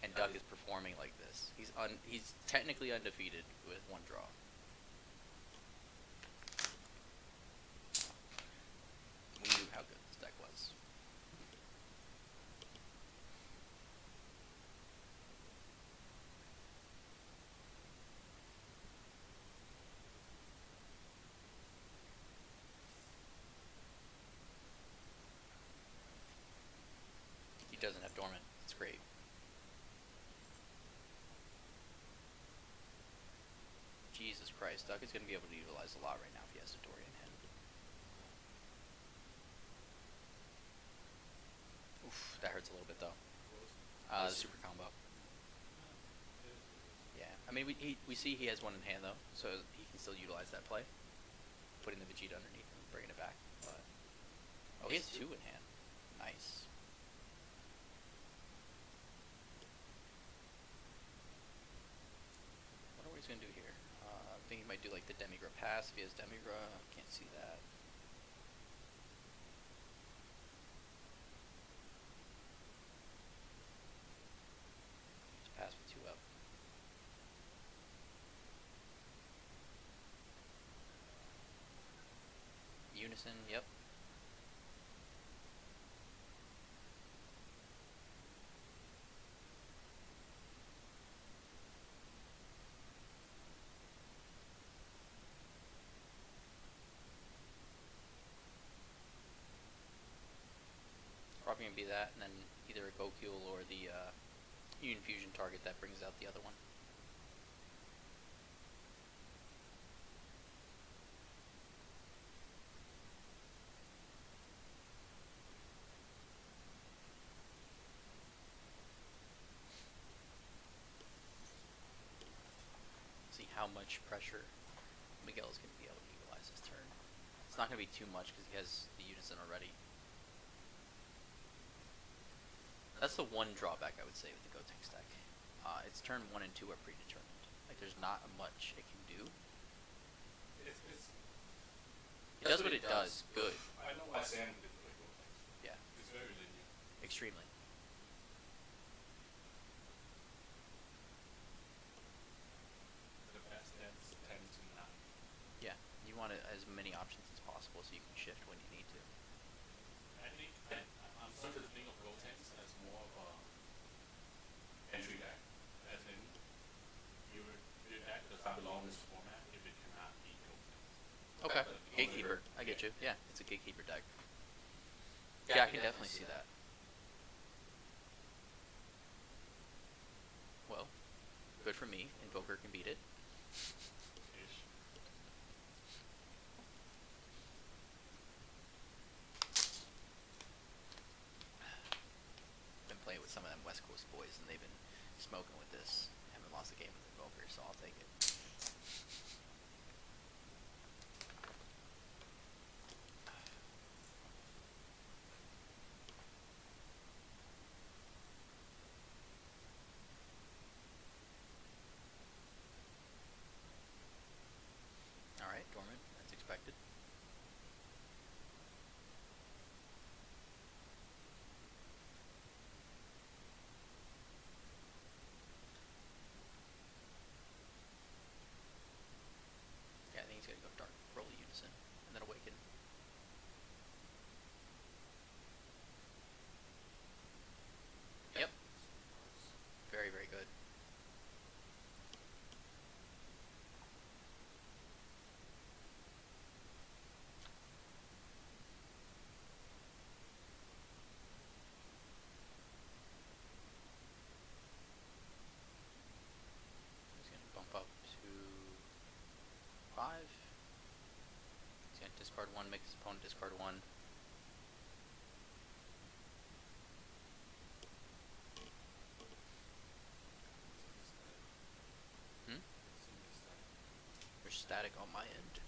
And Doug is performing like this. He's technically undefeated with 1 draw. We knew how good this deck was. He doesn't have Dormant. It's great. Jesus Christ, Doug is going to be able to utilize a lot right now if he has a Dory in hand. Oof, that hurts a little bit though. The super combo. Yeah, I mean we see he has 1 in hand though, so he can still utilize that play. Putting the Vegeta underneath and bringing it back. But oh, he has 2 in hand. Nice. Wonder what he's gonna do here. I think he might do like the Demigra pass if he has Demigra. Can't see that. Just pass with 2 up. Unison, yep. Probably gonna be that, and then either a Goku or the Union Fusion target that brings out the other one. See how much pressure Miguel is going to be able to utilize this turn. It's not going to be too much because he has the unison already. That's the one drawback I would say with the Gotenks deck. Its turn 1 and 2 are predetermined. Like there's not much it can do. It does what it does. Good. I know why Sam did play Gotenks. Yeah. It's very linear. Extremely. The best decks tend to not. Yeah. You want as many options as possible so you can shift when you need to. I think I'm starting to think of Gotenks as more of a entry deck, as in your deck does not belong in this format if it cannot beat Gotenks. Okay. But Gatekeeper. I get you. Yeah, it's a gatekeeper deck. Yeah, I can definitely see that. Well, good for me. Invoker can beat it. Ish. Been playing with some of them West Coast boys, and they've been smoking with this. Haven't lost a game with Invoker, so I'll take it. Alright, Dormant, that's expected. Yeah, I think he's gonna go Dark, roll a Unison, and then Awaken. Yep. Very, very good. He's gonna bump up to 5. He's gonna discard 1, make his opponent discard 1. There's static on my end.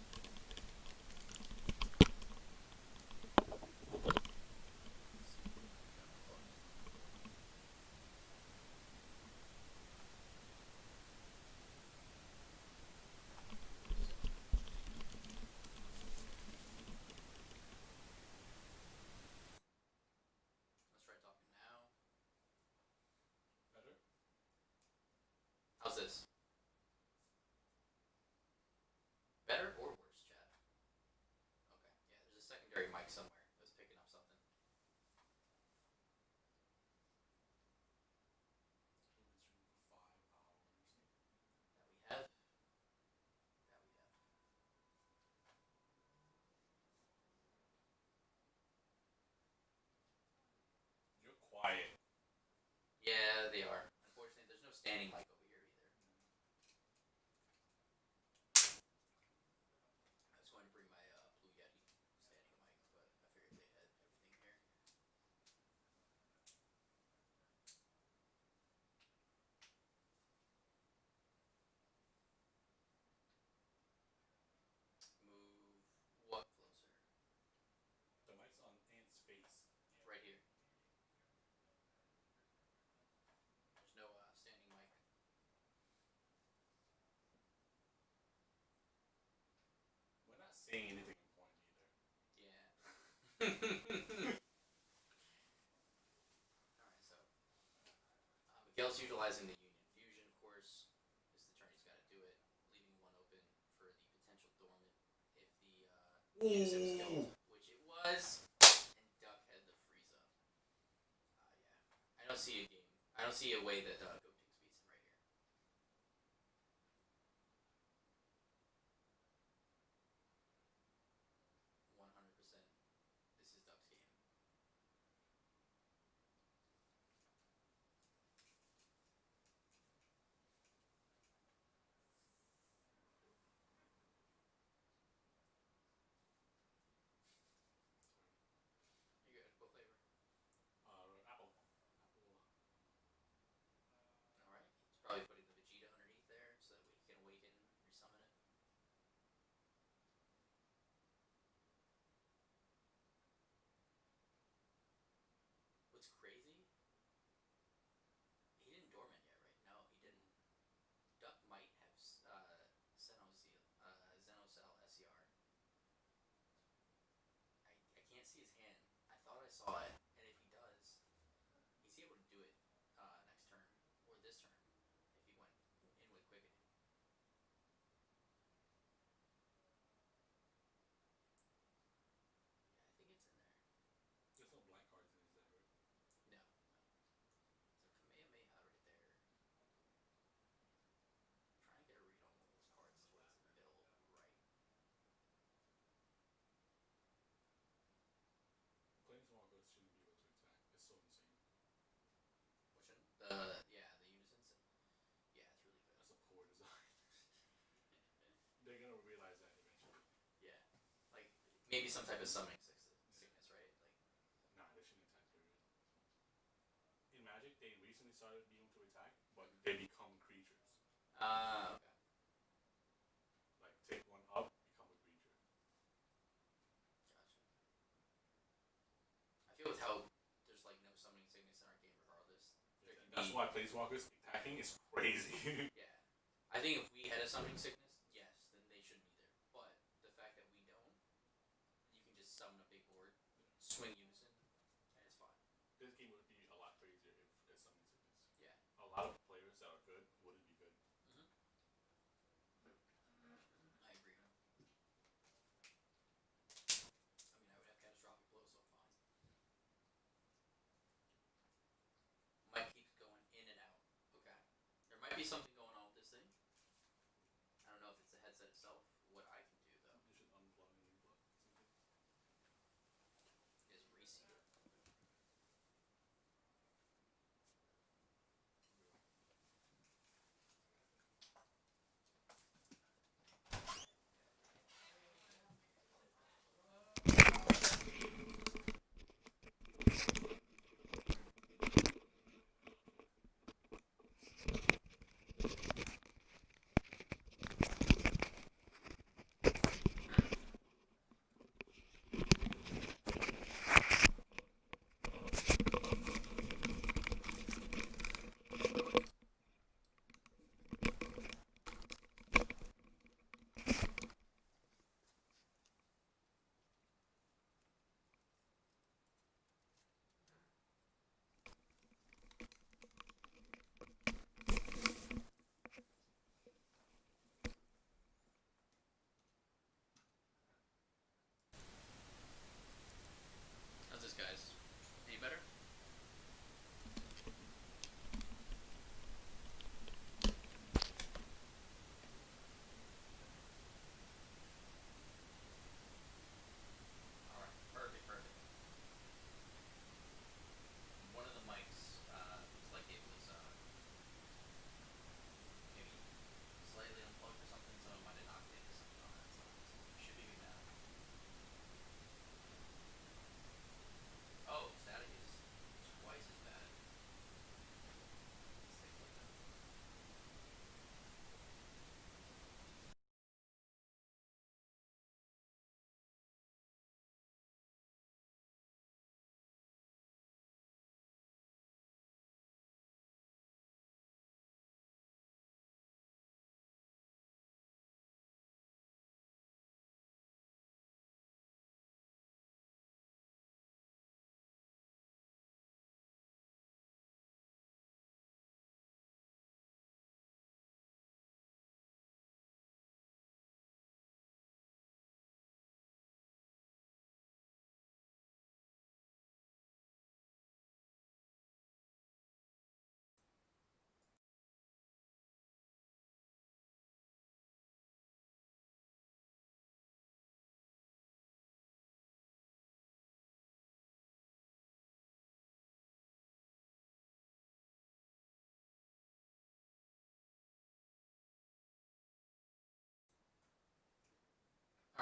saying anything important either. Yeah. Alright, so Miguel's utilizing the Union Fusion, of course. This is the turn he's got to do it, leaving one open for the potential dormant if the Unison is killed, which it was, and Duck had the freeze up. Yeah. I don't see a game. I don't see a way that Goatings beats him right here. 100%. This is Duck's game. You're good. What flavor? Apple. Alright. He's probably putting the Vegeta underneath there so that way he can awaken and resummon it. What's crazy? He didn't dormant yet, right? No, he didn't. Duck might have Xenocell SCR. I can't see his hand. I thought I saw it, and if he does, he's able to do it next turn or this turn if he went in with quickening. Yeah, I think it's in there. There's no blank cards in his deck, right? No, no. So Kamehameha right there. Trying to get a read on one of those cards towards the middle right. Planeswalkers shouldn't be able to attack. It's so insane. Which one? The Unisons. Yeah, it's really good. That's a poor design. They're gonna realize that eventually. Yeah, like maybe some type of summoning sickness, right? Like, Nah, they shouldn't attack, period. In Magic, they recently started being able to attack, but they become creatures. okay. Like, take one up, become a creature. Gotcha. I feel with how there's like no summoning sickness in our game, regardless. There can That's be. why Planeswalkers attacking is crazy. Yeah, I think if we had a summoning sickness, yes, then they shouldn't either. But the fact that we don't, you can just summon a big board, swing Unison, and it's fine. This game would be a lot crazier if there's summoning sickness. Yeah. A lot of players that are good wouldn't be good. I agree. I mean, I would have catastrophic blow, so I'm fine. Mike keeps going in and out. Okay. There might be something going on with this thing. I don't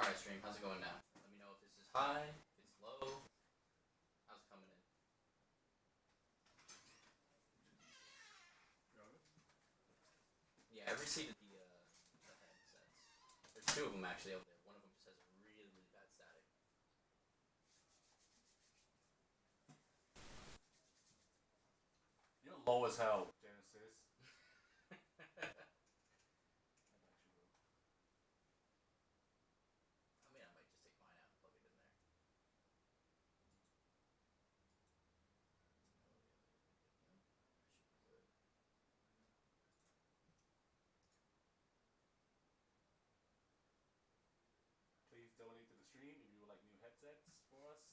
Alright, stream, how's it going now? Let me know if this is high, if it's low. How's it coming in? Yeah, I reseated the headsets. There's two of them actually over there. One of them just has a really, really bad static. You're low as hell, Genesis. I got you, bro. I mean, I might just take mine out and plug it in there. Please donate to the stream if you would like new headsets for us.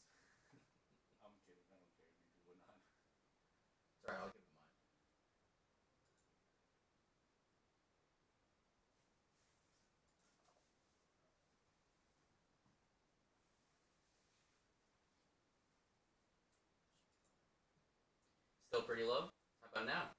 I'm kidding. I don't care if you do or not. Sorry, I'll give it mine. Still pretty low? How about now?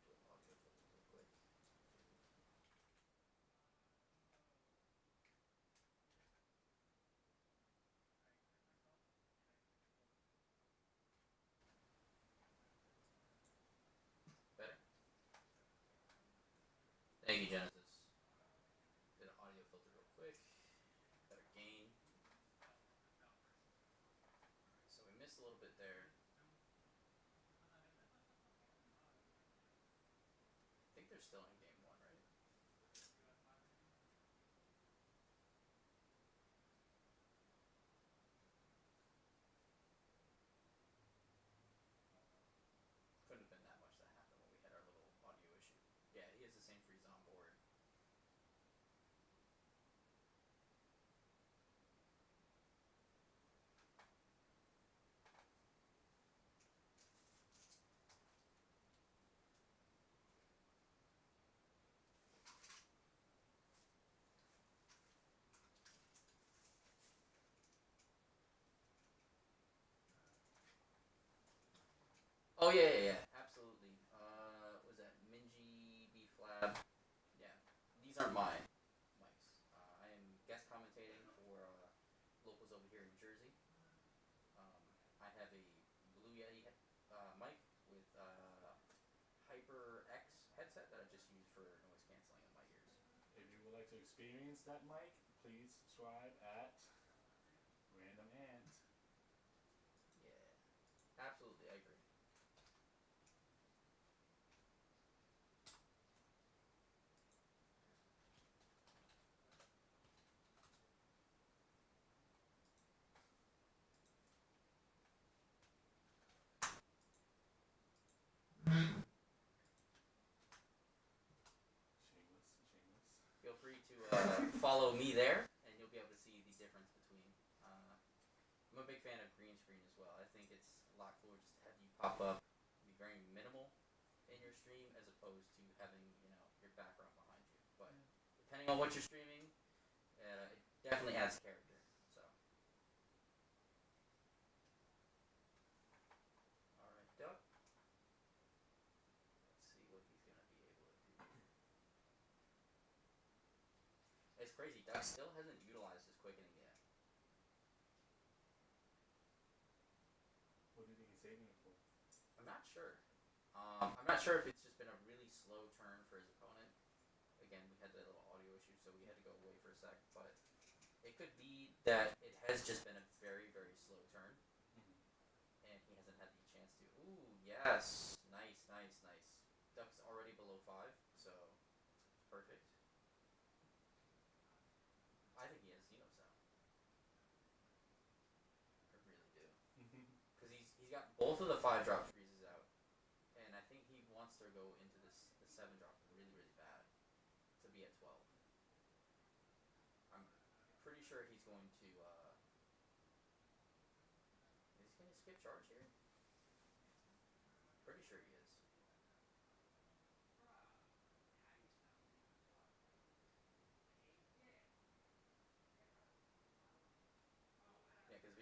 Do an audio filter real quick. Better? Thank you, Genesis. Did an audio filter real quick. Better gain. Alright, so we missed a little bit there. I think they're still in game one, right? Couldn't have been that much that happened when we had our little audio issue. Yeah, he has the same freeze on board. Oh yeah, absolutely. Was that Minji B Flab? Yeah, these aren't my mics. I am guest commentating for locals over here in Jersey. I have a Blue Yeti mic with HyperX headset that I just use for noise canceling in my ears. If you would like to experience that mic, please subscribe at Random Ant. Yeah, absolutely, I agree. Shameless. Feel free to follow me there, and you'll be able to see the difference between. I'm a big fan of green screen as well. I think it's a lot cooler just to have you pop up, be very minimal in your stream as opposed to having your background behind you. But depending on what you're streaming, it definitely adds character. So, all right, Duck. Let's see what he's gonna be able to do. It's crazy. Duck still hasn't utilized his quickening yet. What do you think he's saving it for? I'm not sure. I'm not sure if it's just been a really slow turn for his opponent. Again, we had that little audio issue, so we had to go away for a sec. But it could be that it has just been a very, very slow turn, and he hasn't had the chance to. Ooh, yes, nice. Duck's already below 5, so perfect. I think he has Xeno Sound. I really do. Because he's got both of the 5-drop freezes out, and I think he wants to go into the 7-drop really, really bad to be at 12. I'm pretty sure he's going to. Is he going to skip charge here? Pretty sure he is.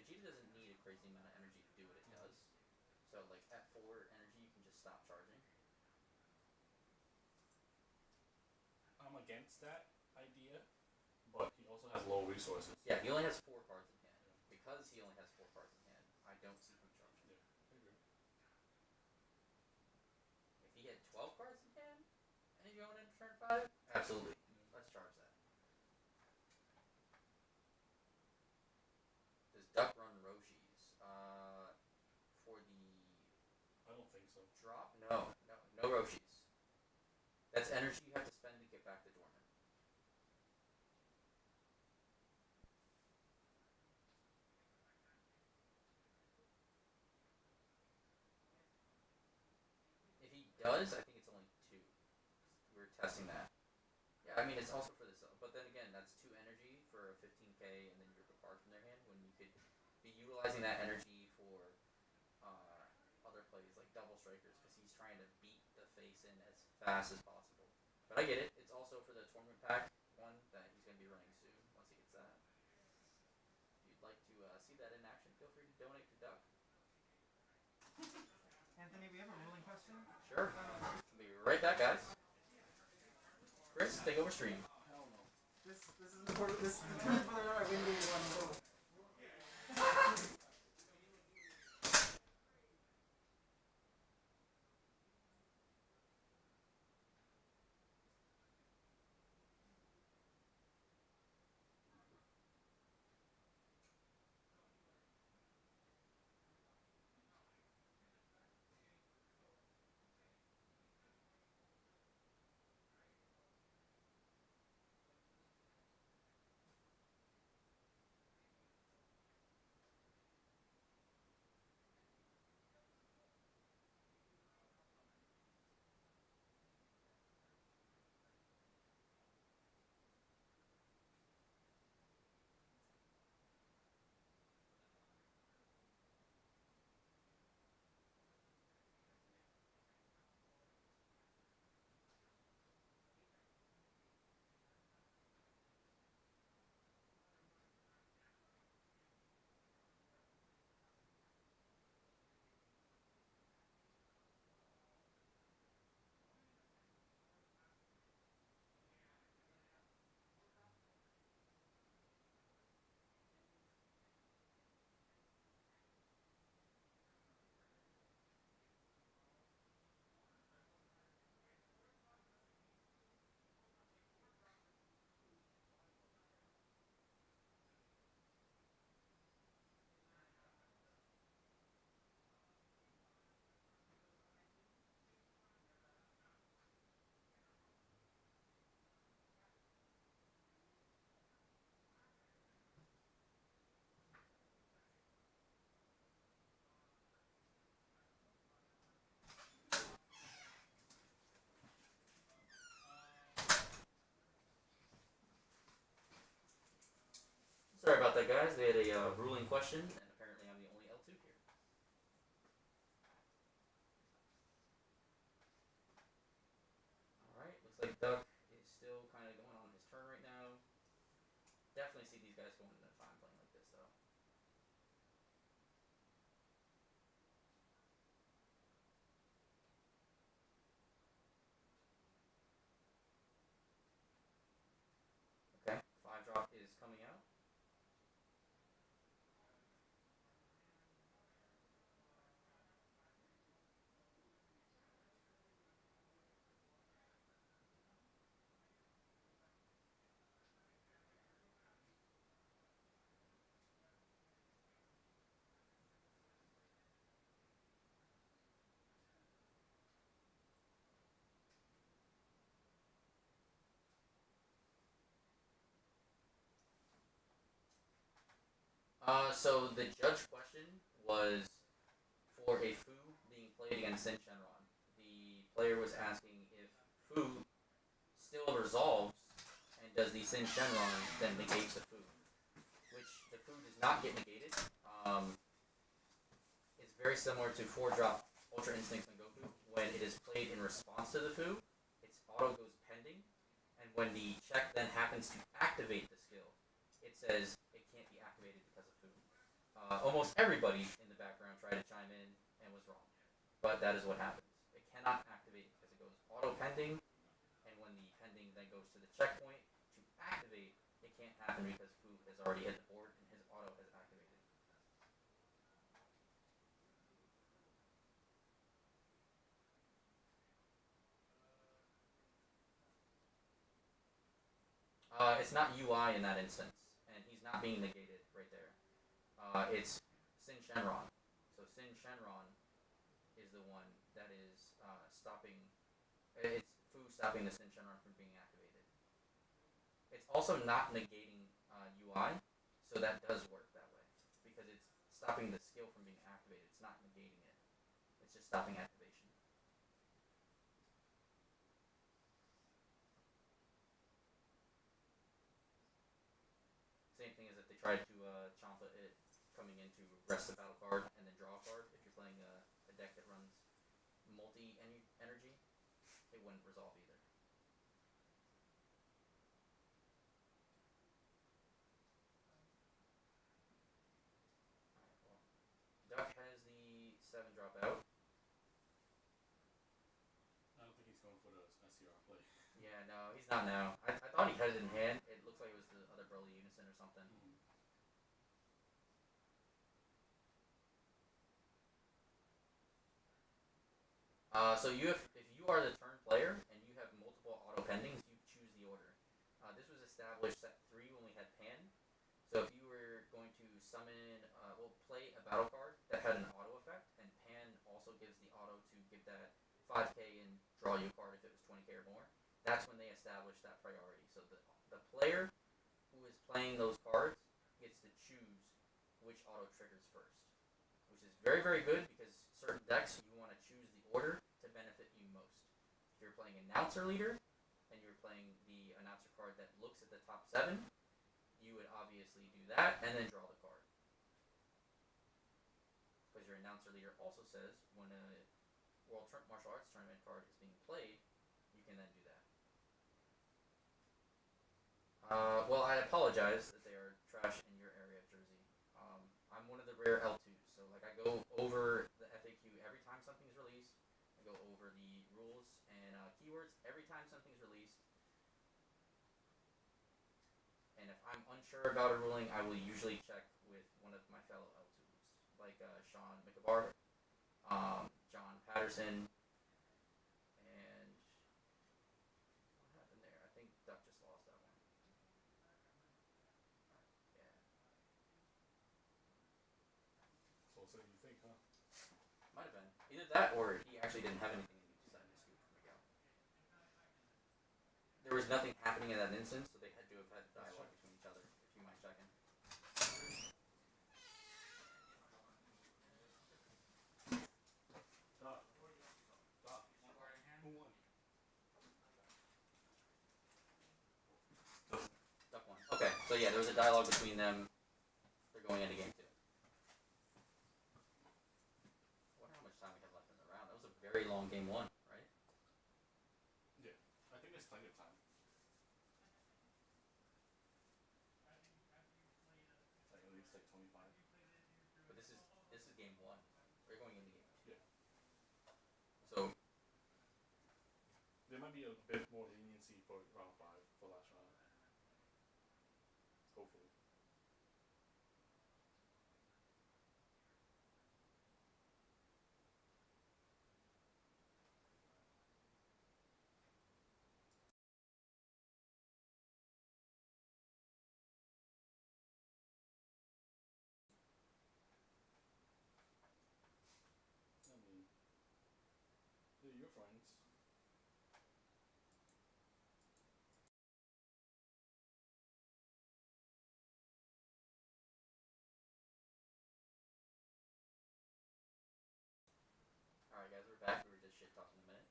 Vegeta doesn't need a crazy amount of energy to do what it does. So like at 4 energy, you can just stop charging. I'm against that idea, but he also has low resources. Yeah, he only has 4 cards in hand. Because he only has 4 cards in hand, I don't see him charging. Yeah, I agree. If he had 12 cards in hand and he's going into turn 5, absolutely. Let's charge that. Does Duck run Roshi's? For the I don't think so. drop? No Roshi's. That's energy you have to spend to get back the dormant. If he does, I think it's only 2. We're testing that. Yeah, I mean it's also for this, but then again, that's 2 energy for a 15k, and then you rip a card from their hand when you could be utilizing that energy for other plays like double strikers, because he's trying to beat the face in as fast as possible. But I get it. It's also for the tournament pack one that he's going to be running soon once he gets that. If you'd like to see that in action, feel free to donate to Duck. Anthony, we have a ruling question. Sure. I'll be right back, guys. Chris, take over stream. Hell no. This is important. This determines whether or not I win game 1 or Sorry about that, guys. They had a ruling question, and apparently I'm the only L2 here. Alright, looks like Duck is still kind of going on his turn right now. Definitely see these guys going into fine playing like this, though. Okay, 5-drop is coming out. So the judge question was for a Fu being played against Sin Shenron. The player was asking if Fu still resolves, and does the Sin Shenron then negate the Fu? Which the Fu does not get negated. It's very similar to 4-drop Ultra Instincts on Goku. When it is played in response to the Fu, its auto goes pending, and when the check then happens to activate the skill, it says it can't be activated because of Fu. Almost everybody in the background tried to chime in and was wrong. But that is what happens. It cannot activate because it goes auto pending, and when the pending then goes to the checkpoint to activate, it can't happen because Fu has already hit the board and his auto has activated. It's not UI in that instance, and he's not being negated right there. It's Sin Shenron. So Sin Shenron is the one that is stopping. It's Fu stopping the Sin Shenron from being activated. It's also not negating UI, so that does work that way because it's stopping the skill from being activated. It's not negating it. It's just stopping activation. Same thing as if they tried to chomp it coming in to rest the battle card and then draw a card. If you're playing a deck that runs energy, it wouldn't resolve either. Alright, well, Duck has the 7 drop out. I don't think he's going for the SCR play. Yeah, no, he's not now. I thought he had it in hand. It looks like it was the other Broly Unison or something. So if you are the turn player and you have multiple auto pendings, you choose the order. This was established set 3 when we had Pan. So if you were going to summon, play a battle card that had an auto effect, and Pan also gives the auto to give that 5k and draw you a card if it was 20k or more, that's when they established that priority. So the player who is playing those cards gets to choose which auto triggers first, which is very, very good because certain decks you want to choose the order to benefit you most. If you're playing Announcer Leader and you're playing the announcer card that looks at the top 7, you would obviously do that and then draw the card. Because your Announcer Leader also says when a World Martial Arts Tournament card is being played, you can then do that. Well, I apologize that they are trash in your area of Jersey. I'm one of the rare L2s, so like I go over the FAQ every time something's released. I go over the rules and keywords every time something's released. And if I'm unsure about a ruling, I will usually check with one of my fellow L2s, like Sean McAbar, John Patterson, and what happened there? I think Duck just lost that one. Yeah. So you think, huh? Might have been. Either that or he actually didn't have anything and he decided to scoop from Miguel. There was nothing happening in that instance, so they had to have had dialogue between each other, if you mind checking. Duck. Duck. Who won? Duck one. Okay, so yeah, there was a dialogue between them. They're going into game 2. I wonder how much time we have left in the round. That was a very long game 1, right? Yeah. I think there's plenty of time. Like at least like 25. But this is game 1. We're going into game 2. Yeah. So There might be a bit more leniency for round 5, for last round. Hopefully. I mean, they're your friends. alright guys, we're back. We were just shit talking a minute.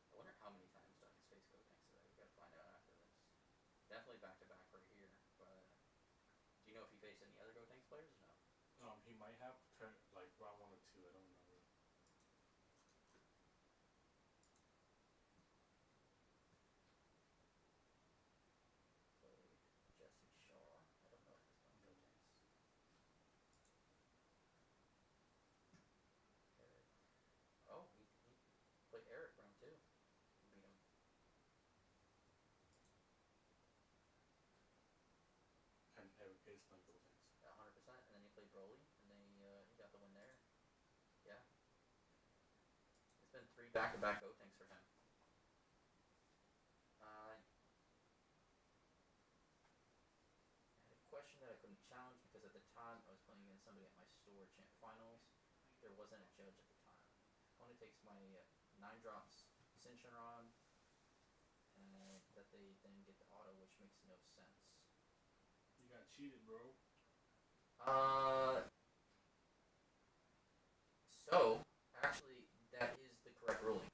I wonder how many times Duck has faced code next today. We gotta find out after this. Definitely back to back right here, but do you know if he faced any other Gotenks players or no? He might have like round 1 or 2. I don't remember. 3 back-to-back go tanks for him. I had a question that I couldn't challenge because at the time I was playing against somebody at my store champ finals. There wasn't a judge at the time. Opponent takes my 9 drops Synchron, and that they then get the auto, which makes no sense. You got cheated, bro. So actually, that is the correct ruling.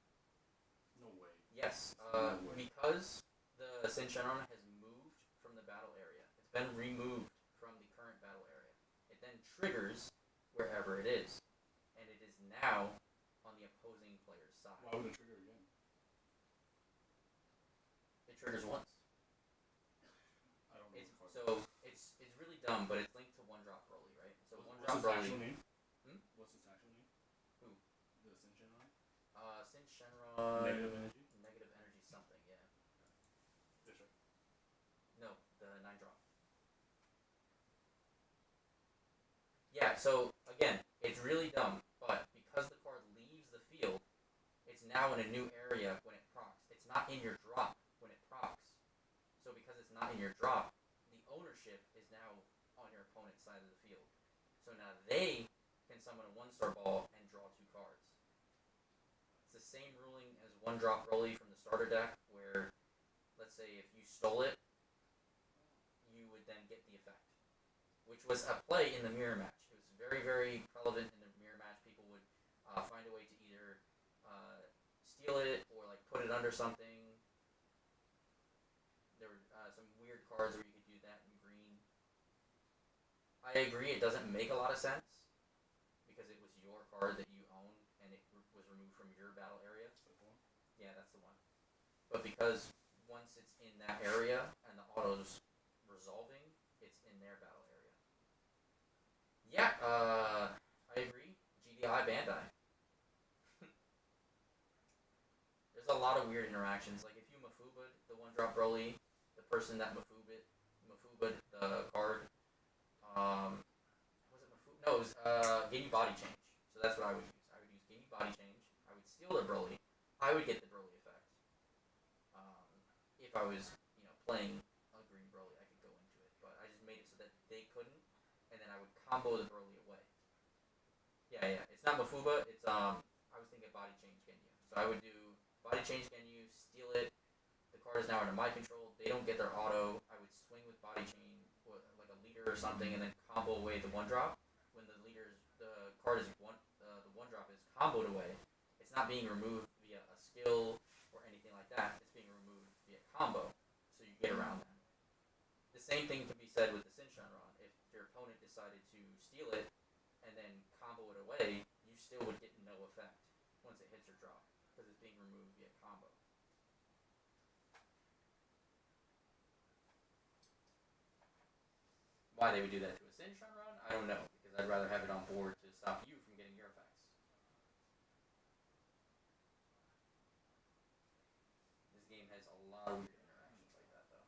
No way. Yes, No way. because the Synchron has moved from the battle area. It's been removed from the current battle area. It then triggers wherever it is, and it is now on the opposing player's side. Why would it trigger again? It triggers once. I don't know. It's, so it's really dumb, but it's linked to one drop Broly, right? So one What's drop its actual Broly. name? Hmm? What's its actual name? Who? The Synchron? Synchron. Negative energy? Negative energy something, yeah. That's right. No, the 9 drop. Yeah, so again, it's really dumb, but because the card leaves the field, it's now in a new area when it procs. It's not in your drop when it procs. So because it's not in your drop, the ownership is now on your opponent's side of the field. So now they can summon a 1-star ball and draw 2 cards. It's the same ruling as 1-drop Broly from the starter deck, where, let's say if you stole it, you would then get the effect, which was a play in the mirror match. It was very, very relevant in the mirror match. People would find a way to either steal it or like put it under something. There were some weird cards where you could do that in green. I agree, it doesn't make a lot of sense because it was your card that you owned and it was removed from your battle area. That's the one. Yeah, that's the one. But because once it's in that area and the auto's resolving, it's in their battle area. Yeah, I agree. GDI Bandai. There's a lot of weird interactions. Like if you Mafuba'd the 1-drop Broly, the person that Mafuba'd the card, was it Mafuba? No, it was Gave you Body Change. So that's what I would use. I would use Gave you Body Change. I would steal the Broly. I would get the Broly effect. If I was, playing a green Broly, I could go into it. But I just made it so that they couldn't, and then I would combo the Broly away. Yeah. It's not Mafuba. It's I was thinking Body Change Genyu. So I would do Body Change Genyu, steal it. The card is now under my control. They don't get their auto. I would swing with Body Chain, like a leader or something, and then combo away the 1-drop. When the card is the 1-drop is comboed away, it's not being removed via a skill or anything like that. It's being removed via combo, so you get around that. The same thing can be said with the Synchron. If your opponent decided to steal it and then combo it away, you still would get no effect once it hits your drop because it's being removed via combo. Why they would do that to a Synchron run, I don't know, because I'd rather have it on board to stop you from getting your effects. This game has a lot of weird interactions like that, though.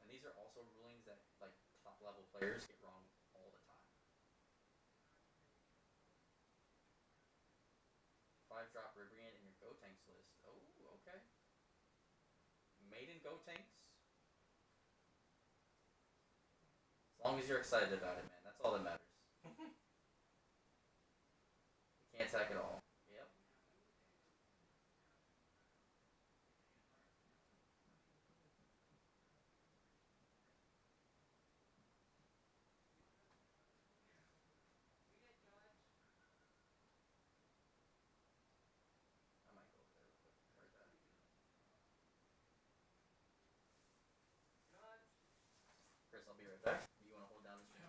And these are also rulings that, like, top-level players get wrong all the time. 5-drop Ribriand in your Gotenks list. Oh, okay. Maiden Gotenks. As long as you're excited about it, man. That's all that matters. You can't attack at all. Yep. I might go over there real quick. Heard that. Chris, I'll be right back. You want to hold down the stream?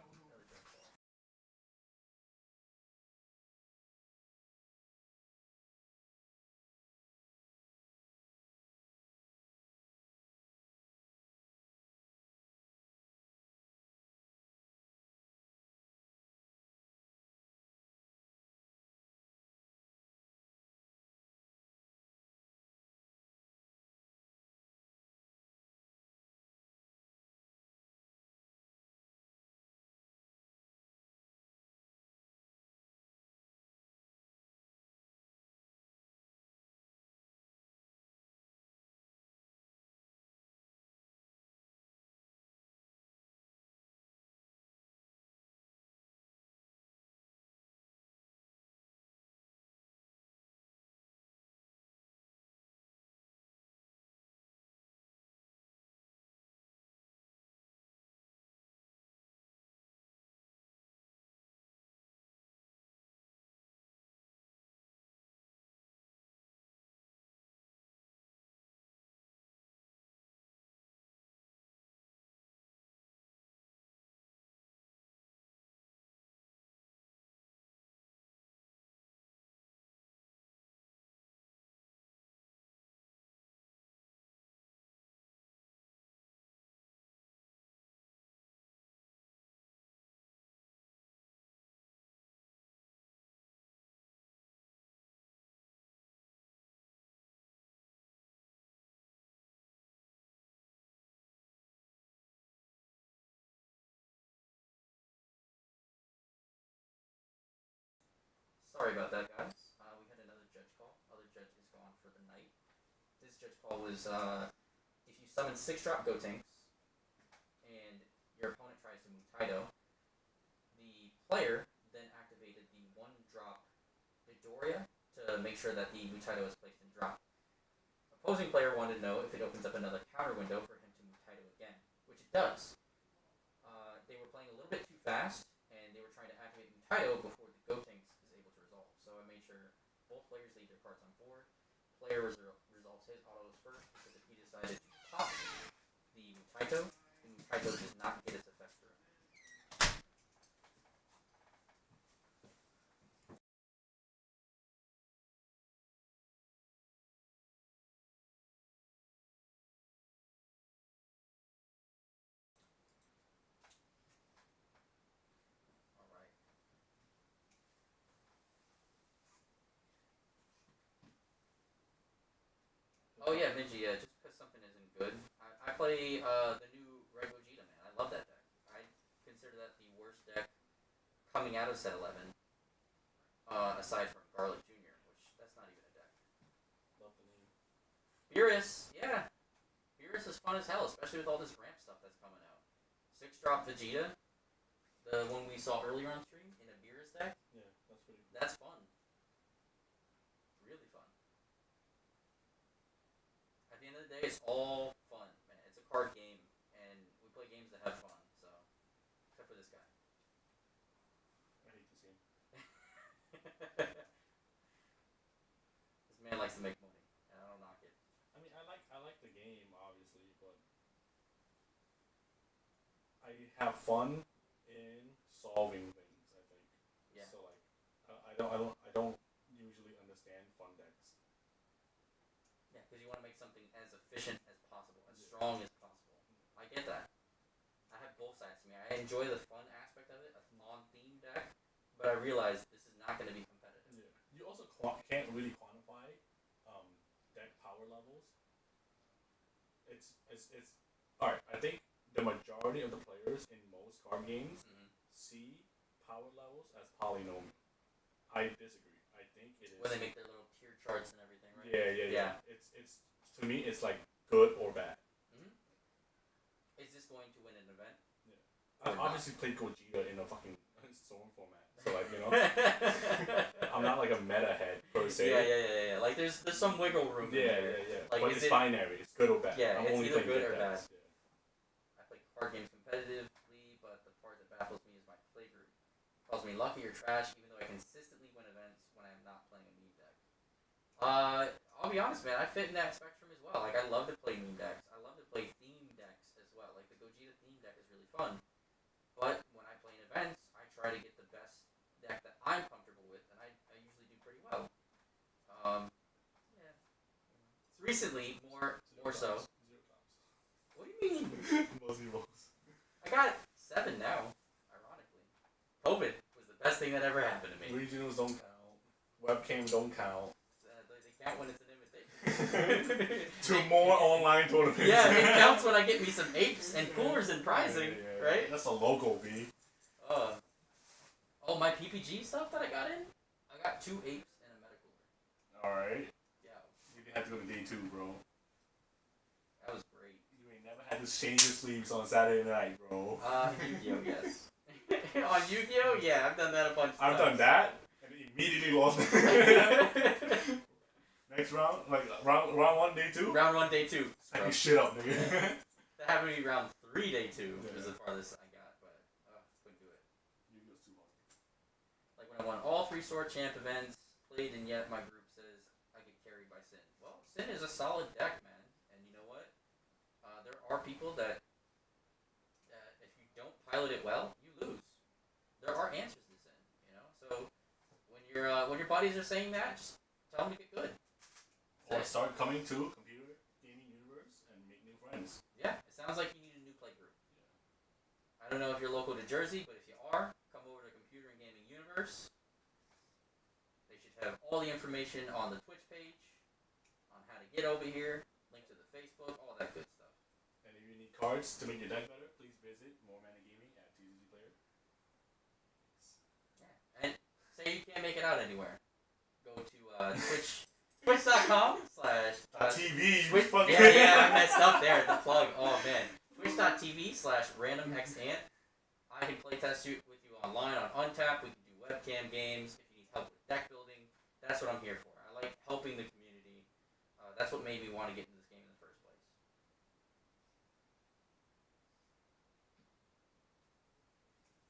Sorry about that, guys. We had another judge call. Other judge is gone for the night. This judge call was if you summon 6-drop Gotenks and your opponent tries to move Taito, the player then activated the 1-drop Midoriya to make sure that the Mutaito is placed in drop. Opposing player wanted to know if it opens up another counter window for him to Mutaito again, which it does. They were playing a little bit too fast, and they were trying to activate Mutaito before the Gotenks is able to resolve. So I made sure both players leave their cards on board. Player resolves his autos first, because if he decided to pop the Mutaito does not get its effect through. Alright. Oh yeah, Minji, just because something isn't good. I play the new Red Gogeta, man. I love that deck. I consider that the worst deck coming out of set 11, aside from Garlic Jr., which that's not even a deck. Love the name. Beerus, yeah. Beerus is fun as hell, especially with all this ramp stuff that's coming out. 6-drop Vegeta, the one we saw earlier on stream, in a Beerus deck, Yeah, that's pretty cool. that's fun. Really fun. At the end of the day, it's all fun, man. It's a card game, and we play games that have fun, so. Except for this guy. I hate to see him. This man likes to make money, and I don't knock it. I mean, I like the game, obviously, but I have fun in solving things. I think. Yeah. So like, I don't usually understand fun decks. Yeah, because you want to make something as efficient as possible, as strong as possible. I get that. I have both sides to me. I enjoy the fun aspect of it, a non-themed deck, but I realize this is not going to be competitive. Yeah. You also can't really quantify deck power levels. It's alright. I think the majority of the players in most card games see power levels as polynomial. I disagree. I think it is. Where they make their little tier charts and everything, right? Yeah. It's to me, it's like good or bad. Is this going to win an event? I've Or not. obviously played Gogeta in a fucking storm format, so like I'm not like a meta head per se. Yeah. Like there's some wiggle room. in there. Like, but is it's binary. It's good or bad. Yeah, I'm it's only either playing good or bad. decks. I play card games competitively, but the part that baffles me is my play group. Calls me lucky or trash, even though I consistently win events when I'm not playing a meme deck. I'll be honest, man. I fit in that spectrum as well. Like I love to play meme decks. I love to play theme decks as well. Like the Gogeta theme deck is really fun. But when I play in events, I try to get the best deck that I'm comfortable with, and I usually do pretty well. Yeah. Recently, more so. Zero tops. What do you mean? No zeros. I got 7 now, ironically. COVID was the best thing that ever happened to me. Regionals don't count. Webcam don't count. They count when it's an invitation. 2 more online tournaments. Yeah, it counts when I get me some apes and coolers and prizing, Yeah. right? That's a local, B. Oh, my PPG stuff that I got in? I got 2 apes and a meta cooler. Alright. Yeah, You didn't have to go to day 2, bro. that was great. You ain't never had to change your sleeves on Saturday night, bro. Yu-Gi-Oh, yes. On Yu-Gi-Oh, yeah, I've done that a bunch of I've times. done that and immediately lost. Next round, like round 1, day 2. Round 1, day 2. Stack your shit up, nigga. That happened to be round 3, day 2. Yeah. Was the farthest I got, but couldn't do it. Yu-Gi-Oh's too hard. Like when I won all 3 Sword Champ events, played, and yet my group says I get carried by Sin. Well, Sin is a solid deck, man. And you know what? There are people that if you don't pilot it well, you lose. There are answers to Sin, you know. So when your buddies are saying that, just tell them to get good. Or start coming to computer gaming universe and make new friends. Yeah, it sounds like you need a new play group. I don't know if you're local to Jersey, but if you are, come over to Computer and Gaming Universe. They should have all the information on the Twitch page, on how to get over here, link to the Facebook, all that good stuff. And if you need cards to make your deck better, please visit More Mana Gaming at TCG Player. Yeah. And say you can't make it get out anywhere. Go to Twitch, twitch.com/. TV. Switch, fucking- yeah, I messed up there. The plug. Oh man. Twitch.tv/randomxant. I can playtest you with you online on Untap. We can do webcam games. If you need help with deck building, that's what I'm here for. I like helping the community. That's what made me want to get into this game in the first place.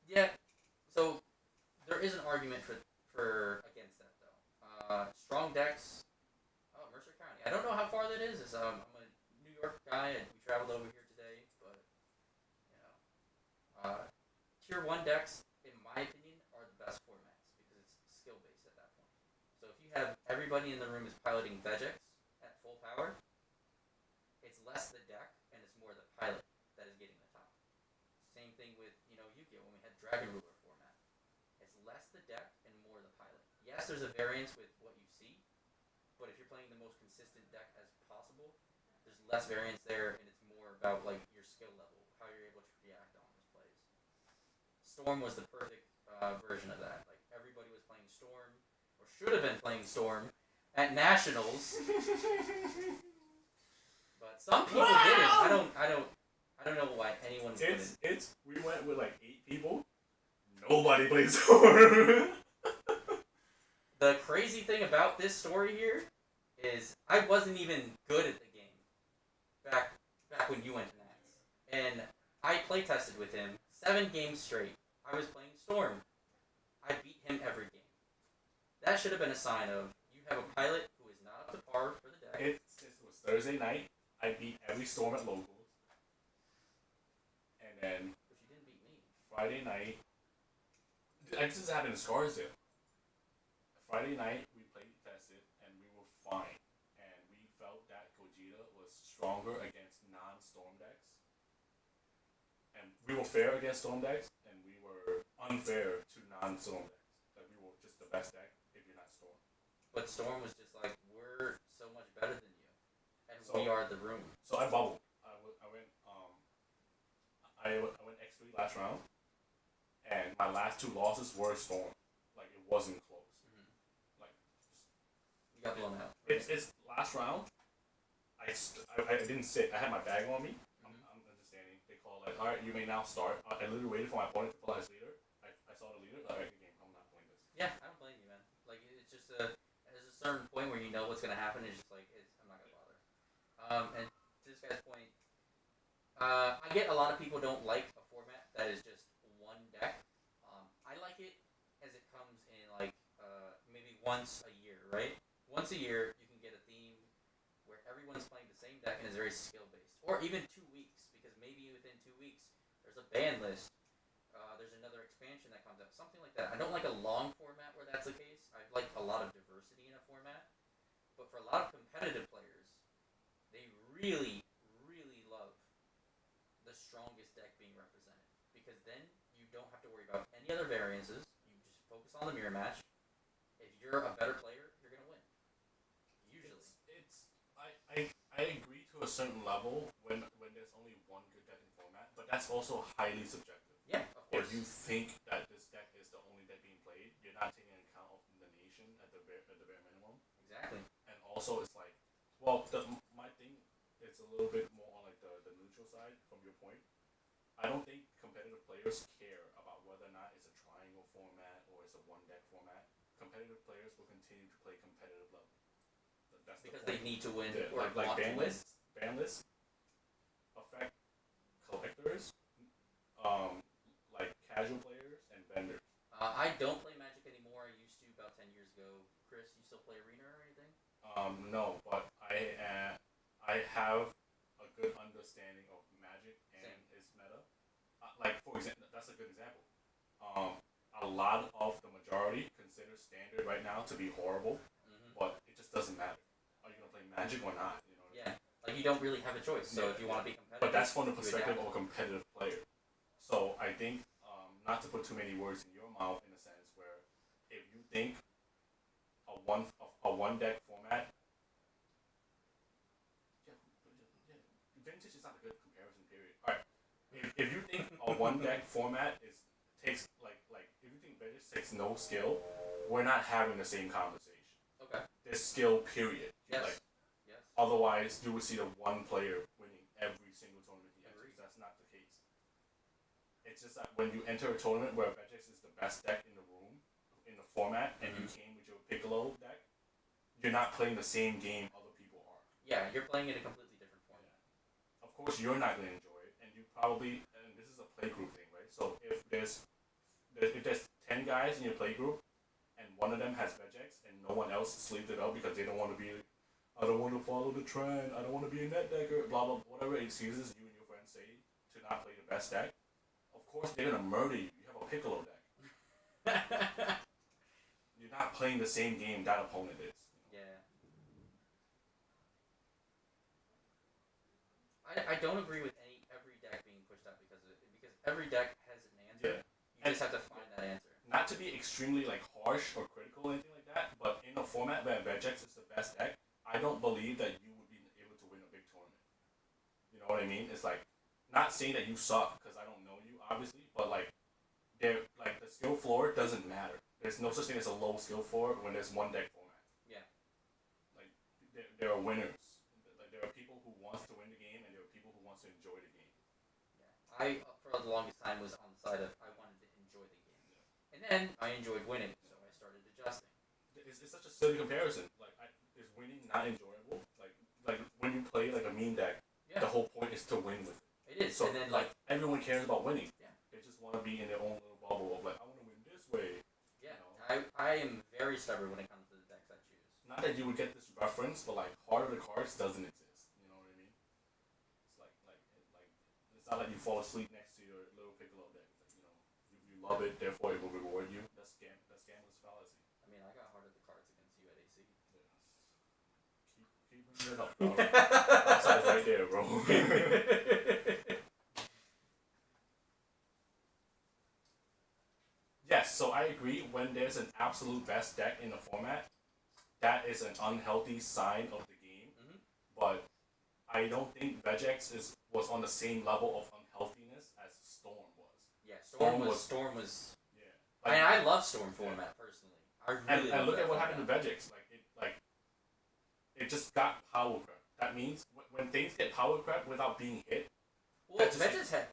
Yeah. So there is an argument for against that though. Strong decks. Oh, Mercer County. I don't know how far that is. I'm a New York guy, and we traveled over here today. But you know, tier 1 decks, in my opinion, are the best formats because it's skill based at that point. So if you have everybody in the room is piloting Vegex at full power, it's less the deck and it's more the pilot that is getting the top. Same thing with Yu-Gi-Oh when we had Dragon Ruler format. It's less the deck and more the pilot. Yes, there's a variance with what you see, but if you're playing the most consistent deck as possible, there's less variance there, and it's more about like your skill level, how you're able to react on those plays. Storm was the perfect version of that. Like everybody was playing Storm, or should have been playing Storm at Nationals, but some people didn't. I don't know why anyone couldn't. We went with like 8 people. Nobody plays Storm. The crazy thing about this story here is I wasn't even good at the game back when you went to Nats. And I playtested with him 7 games straight. I was playing Storm. I beat him every game. That should have been a sign of you have a pilot who is not up to par for the deck. It was Thursday night. I beat every Storm at locals. And then But you didn't beat me. Friday night, I just happened in Scarsdale. Friday night we played tested and we were fine, and we felt that Gogeta was stronger against non-Storm decks, and we were fair against Storm decks, and we were unfair to non-Storm decks. Like we were just the best deck if you're not Storm. But Storm was just like, we're so much better than you, and So- we are the room. So I bubbled. I went X3 last round, and my last 2 losses were Storm. Like it wasn't close. Like You got blown out. it's last round. I didn't sit. I had my bag on me. I'm understanding. They call like, all right, you may now start. I literally waited for my opponent to pull out his leader. I saw the leader. All right, good game. I'm not playing this. Yeah, I don't blame you, man. Like it's just there's a certain point where you know what's gonna happen. It's just like I'm not gonna bother. And to this guy's point, I get a lot of people don't like a format that is just one deck. I like it as it comes in like maybe once a year, right? Once a year you can get a theme where everyone's playing the same deck and is very skill based, or even 2 weeks, because maybe within 2 weeks there's a ban list. There's another expansion that comes out, something like that. I don't like a long format where that's the case. I like a lot of diversity in a format, but for a lot of competitive players, they really, really love the strongest deck being represented, because then you don't have to worry about any other variances. You just focus on the mirror match. If you're a better player, you're gonna win. Usually, I agree to a certain level when there's only one good deck in format, but that's also highly subjective. yeah, of course. If you think that this deck is the only deck being played, you're not taking into account of the nation at the bare minimum. Exactly. And also, it's like, well, my thing is a little bit more on like the neutral side from your point. I don't think competitive players care about whether or not it's a triangle format or it's a one deck format. Competitive players will continue to play competitive level. That's Because the they need to win point. or like want to ban win. lists affect collectors, like casual players and vendors. I don't play Magic anymore. I used to about 10 years ago. Chris, you still play Arena or anything? No, but I have a good understanding of Magic and its meta. Like for example, that's a good example. A lot of the majority consider standard right now to be horrible, but it just doesn't matter. Are you gonna play Magic or not? You know what I mean? Yeah. Like you don't really have a choice. So Yeah, if you want to be competitive, But that's from the you perspective adapt. of a competitive player. So I think, not to put too many words in your mouth, in a sense, where if you think a one deck format, vintage is not a good comparison period. All right, if you think a one deck format takes like if you think vintage Veggie 6 no skill, we're not having the same conversation. Okay. There's skill, period. Yes. Like, Yes. otherwise, you would see the one player winning every single tournament he enters. Agreed. That's not the case. It's just that when you enter a tournament where Vegix is the best deck in the room, in the format, and you came with your Piccolo deck, you're not playing the same game other people are. Yeah, you're playing in a completely different format. Yeah. Of course, you're not going to enjoy it, and you probably, and this is a play group thing, right? So if there's 10 guys in your play group, and one of them has Vegix, and no one else sleeved it up because they don't want to be, I don't want to follow the trend, I don't want to be a net decker, blah blah, whatever excuses you and your friends say to not play the best deck. Of course, they're gonna murder you. You have a Piccolo deck. You're not playing the same game that opponent is. Yeah. I don't agree with every deck being pushed out because every deck has an answer. Yeah. You just have to find that answer. Not to be extremely like harsh or critical or anything like that, but in a format where Vegix is the best deck, I don't believe that you would be able to win a big tournament. You know what I mean? It's like, not saying that you suck because I don't know you obviously, but like the skill floor doesn't matter. There's no such thing as a low skill floor when there's one deck format. Yeah. Like there are winners. Like there are people who wants to win the game and there are people who wants to enjoy the game. Yeah. I for the longest time was on the side of I wanted to enjoy the game, and then I enjoyed winning, so I started adjusting. It's such a silly comparison. Like, is winning not enjoyable? Like when you play like a meme deck, Yeah. the whole point is to win with it. It is, So and then like everyone cares about winning. Yeah. They just want to be in their own little bubble of like, I want to win this way. yeah, You know? I am very stubborn when it comes to the decks I choose. Not that you would get this reference, but like Heart of the Cards doesn't exist. You know what I mean? It's like it's not like you fall asleep next to your little Piccolo deck. It's like, you love it, therefore it will reward you. That's scandalous fallacy. I mean, I got Heart of the Cards against you at AC. Yeah. Keep bringing it up, bro. Outside's right there, bro. Yes, so I agree. When there's an absolute best deck in the format, that is an unhealthy sign of the game. Mhm. But I don't think Vegix was on the same level of unhealthiness as Storm was. Yeah, Storm Storm was. Yeah. I love Storm format personally. I really. And look love at what that happened to Vegix. It just got power creep. That means when things get power creep without being hit. Well, Vegix Vegix got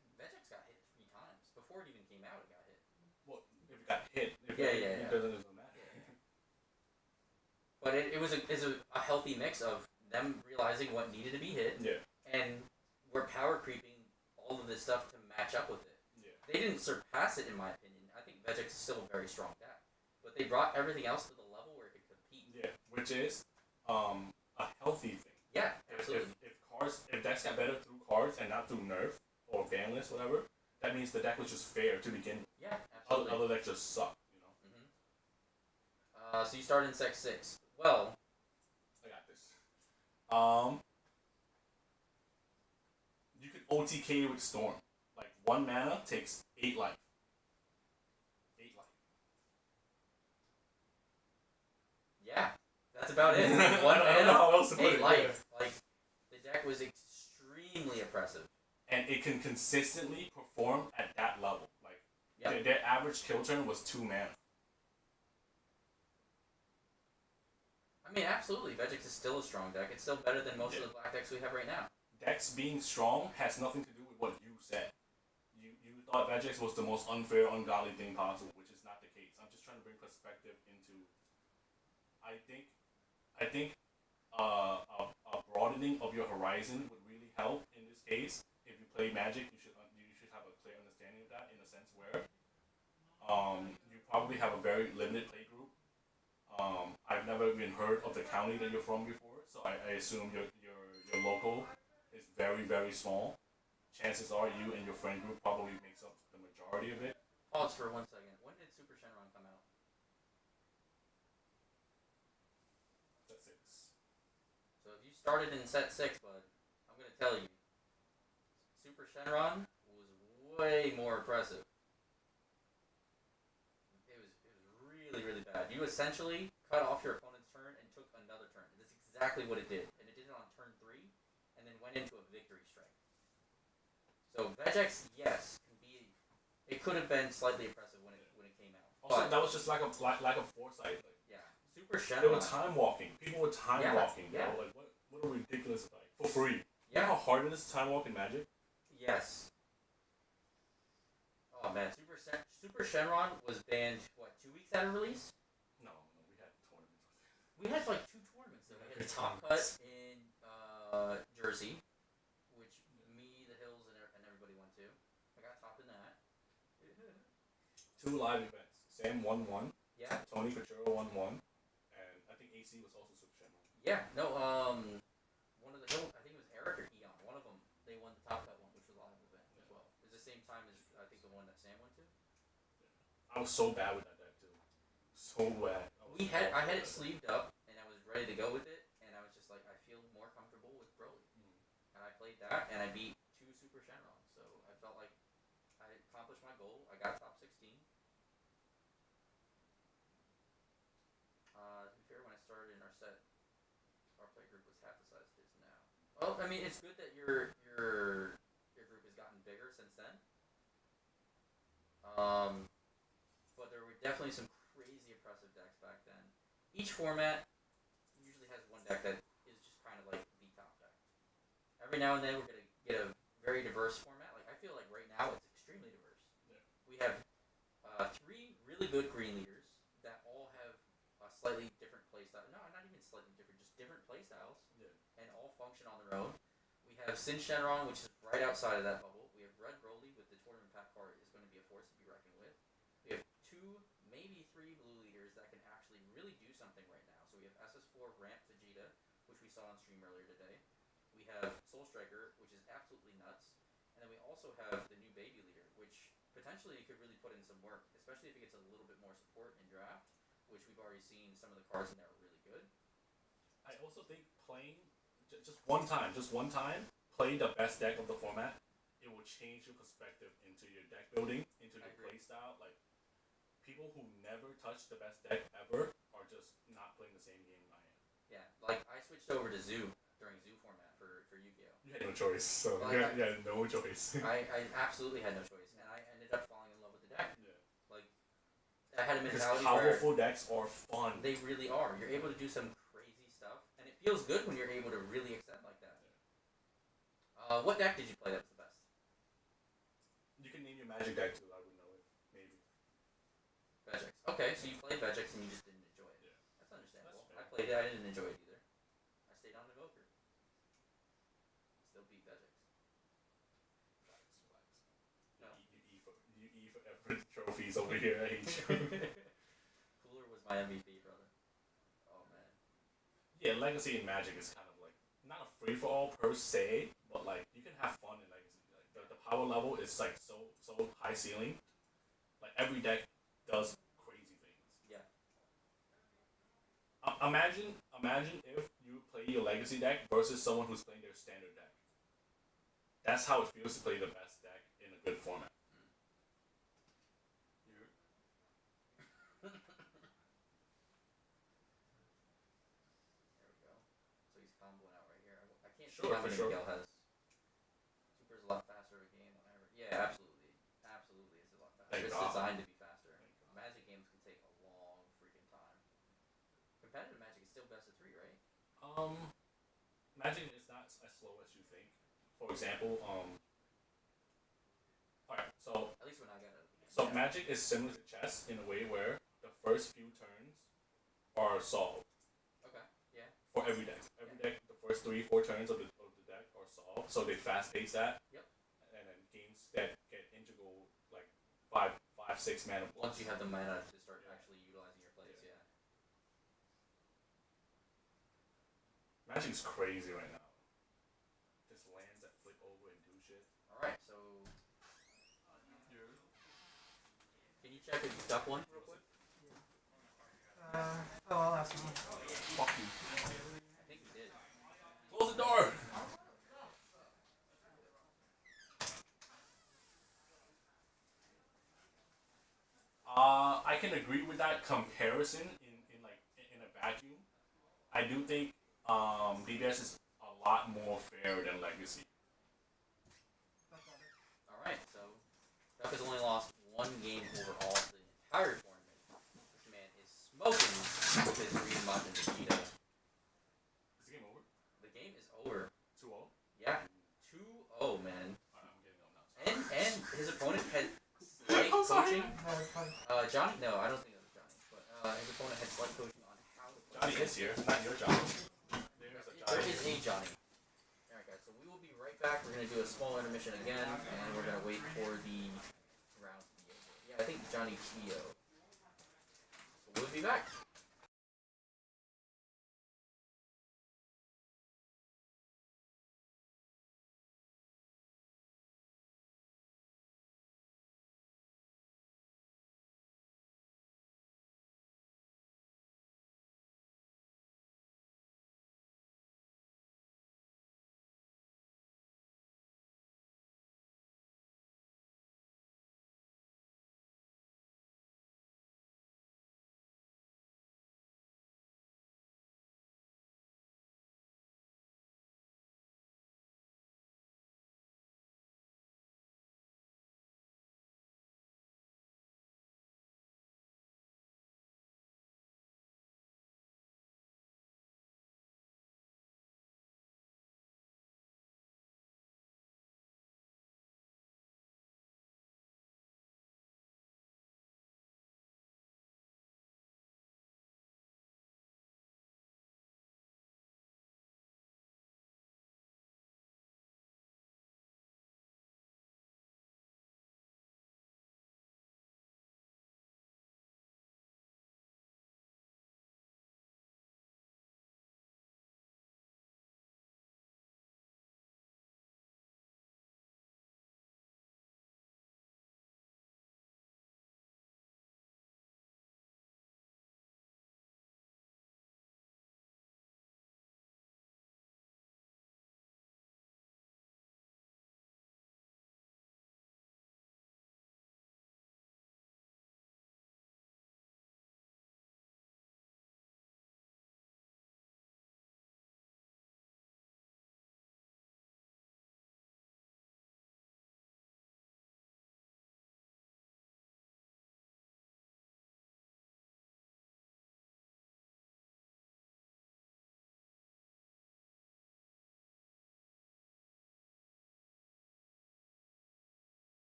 hit 3 times before it even came out. It got hit. Well, if it got hit, Yeah. it doesn't matter. But it was a healthy mix of them realizing what needed to be hit, Yeah. and we're power creeping all of this stuff to match up with it. Yeah. They didn't surpass it in my opinion. I think Vegix is still a very strong deck, but they brought everything else to the level where it could compete. Yeah. Which is a healthy thing. Yeah, If absolutely. if decks got better through cards and not through nerf or banlist, whatever, that means the deck was just fair to begin with. Yeah, absolutely. Other decks just suck, you know. So you start in Sec 6. Well, I got this. You could OTK with Storm. Like 1 mana takes 8 life. 8 life. yeah, that's about it. I One don't know how mana, else to put 8 it, life. Like, the deck was extremely oppressive. And it can consistently perform at that level. Like Yep. their average kill turn was 2 mana. I mean, absolutely, Vegix is still a strong deck. It's still better than most of the black decks we have right now. Decks being strong has nothing to do with what you said. You thought Vegix was the most unfair, ungodly thing possible, which is not the case. I'm just trying to bring perspective into. I think a broadening of your horizon would really help in this case. If you play Magic, you should have a clear understanding of that in a sense where you probably have a very limited play group. I've never even heard of the county that you're from before, so I assume your local is very, very small. Chances are you and your friend group probably makes up the majority of it. Pause for 1 second. When did Super Shenron come out? That's it. So if you started in Set 6, bud, I'm going to tell you, Super Shenron was way more oppressive. It was really, really bad. You essentially cut off your opponent's turn and took another turn. That's exactly what it did. And it did it on turn 3, and then went into a victory strike. So Vegix, yes, it could have been slightly oppressive when it came out. Also, But that was just lack of foresight. Like, yeah, Super they were Shenron. time walking. People were time Yeah, walking, yeah. bro. Like what a ridiculous like for free. You know Yeah. how hard it is to time walk in Magic? Yes. Oh man, Super Shenron was banned what 2 weeks out of release. No, we had tournaments with it. We had like 2 tournaments though. We had the Top Cut in Jersey, which me, the Hills, and everybody went to. I got top in that. 2 live events. Sam won one. Yeah. Tony Pachero won one, and I think AC was also Super Shenron. Yeah. No. One of the Hills, I think it was Eric or Eon. One of them, they won the Top Cut one, which was a live event as well. It was the same time as I think the one that Sam went to. I was so bad with that deck too. So bad. I had it sleeved up and I was ready to go with it, and I was just like, I feel more comfortable with Broly. And I played that, and I beat 2 Super Shenron, so I felt like I accomplished my goal. I got top 16. To be fair, when I started in our set, our play group was half the size it is now. Well, I mean, it's good that your group has gotten bigger since then. But there were definitely some crazy impressive decks back then. Each format usually has one deck that is just kind of like the top deck. Every now and then we're gonna get a very diverse format. Like I feel like right now it's extremely diverse. Yeah. We have 3 really good green leaders that all have a slightly different playstyle. No, not even slightly different, just different playstyles. Yeah. And all function on their own. We have Sin Shenron, which is right outside of that bubble. We have Red Broly with the tournament pack card is going to be a force to be reckoned with. We have 2, maybe 3 blue leaders that can actually really do something right now. So we have SS4 Ramp Vegeta, which we saw on stream earlier today. We have Soul Striker, which is absolutely nuts. And then we also have the new baby leader, which potentially could really put in some work, especially if it gets a little bit more support in draft, which we've already seen some of the cards in there are really good. I also think playing just one time, play the best deck of the format. It will change your perspective into your deck building, into your play style. Like people who never touch the best deck ever are just not playing the same game I am. Yeah, like I switched over to Zoo during Zoo format for Yu-Gi-Oh. You had no choice, so Well, you had no choice. I absolutely had no choice, and I ended up falling in love with the deck. Yeah. Like I had a Because mentality powerful decks are fun. where they really are. You're able to do some crazy stuff, and it feels good when you're able to really extend like that. What deck did you play that was the best? You can name your Magic deck too. I would know it, maybe. Vegex. Okay, so you played Vegex and you just didn't enjoy it. Yeah. That's understandable. That's fair. I played it. I didn't enjoy it either. I stayed on Evoker. Still beat Vegex. Relax. No. You E for effort trophies over here. I hate you. Cooler was my MVP, brother. Oh man. Yeah, Legacy and Magic is kind of like not a free for all per se, but like you can have fun in Legacy. Like the power level is like so high ceiling. Like every deck does crazy things. Yeah. Imagine if you play your Legacy deck versus someone who's playing their standard deck. That's how it feels to play the best deck in a good format. There we go. So he's comboing out right here. I can't see Sure, how for many sure. Miguel has. Super's a lot faster of a game, whatever. Yeah, absolutely. Absolutely, it's a lot faster. Thank It's God. designed to be faster. Thank God. Magic games can take a long freaking time. Competitive Magic is still best of 3, right? Magic is not as slow as you think. For example, alright, so At least when I got it. So Magic is similar to chess in a way where the first few turns are solved Okay. Yeah. for every deck. Every deck, the first 3-4 turns of the deck are solved, so they fast pace that. Yep. And then games that get integral like 5-6 mana plus. Once you have the mana to start Yeah. actually utilizing your plays, yeah. Magic's crazy right now. Just lands that flip over and do shit. All right. So can you check if you duck one real quick? I'll ask you. Fuck you. I think you did. Close the door! I can agree with that comparison in a vacuum. I do think BBS is a lot more fair than Legacy. All right. So Duck has only lost 1 game overall the entire tournament coaching. Johnny? No, I don't think it was Johnny. But his opponent had slight coaching on how to play. Johnny is here, not your Johnny. There's a There Johnny. is a Johnny. Alright, guys, so we will be right back. We're going to do a small intermission again, and we're going to wait for the round to be over. Yeah, I think Johnny Keo. So we'll be back.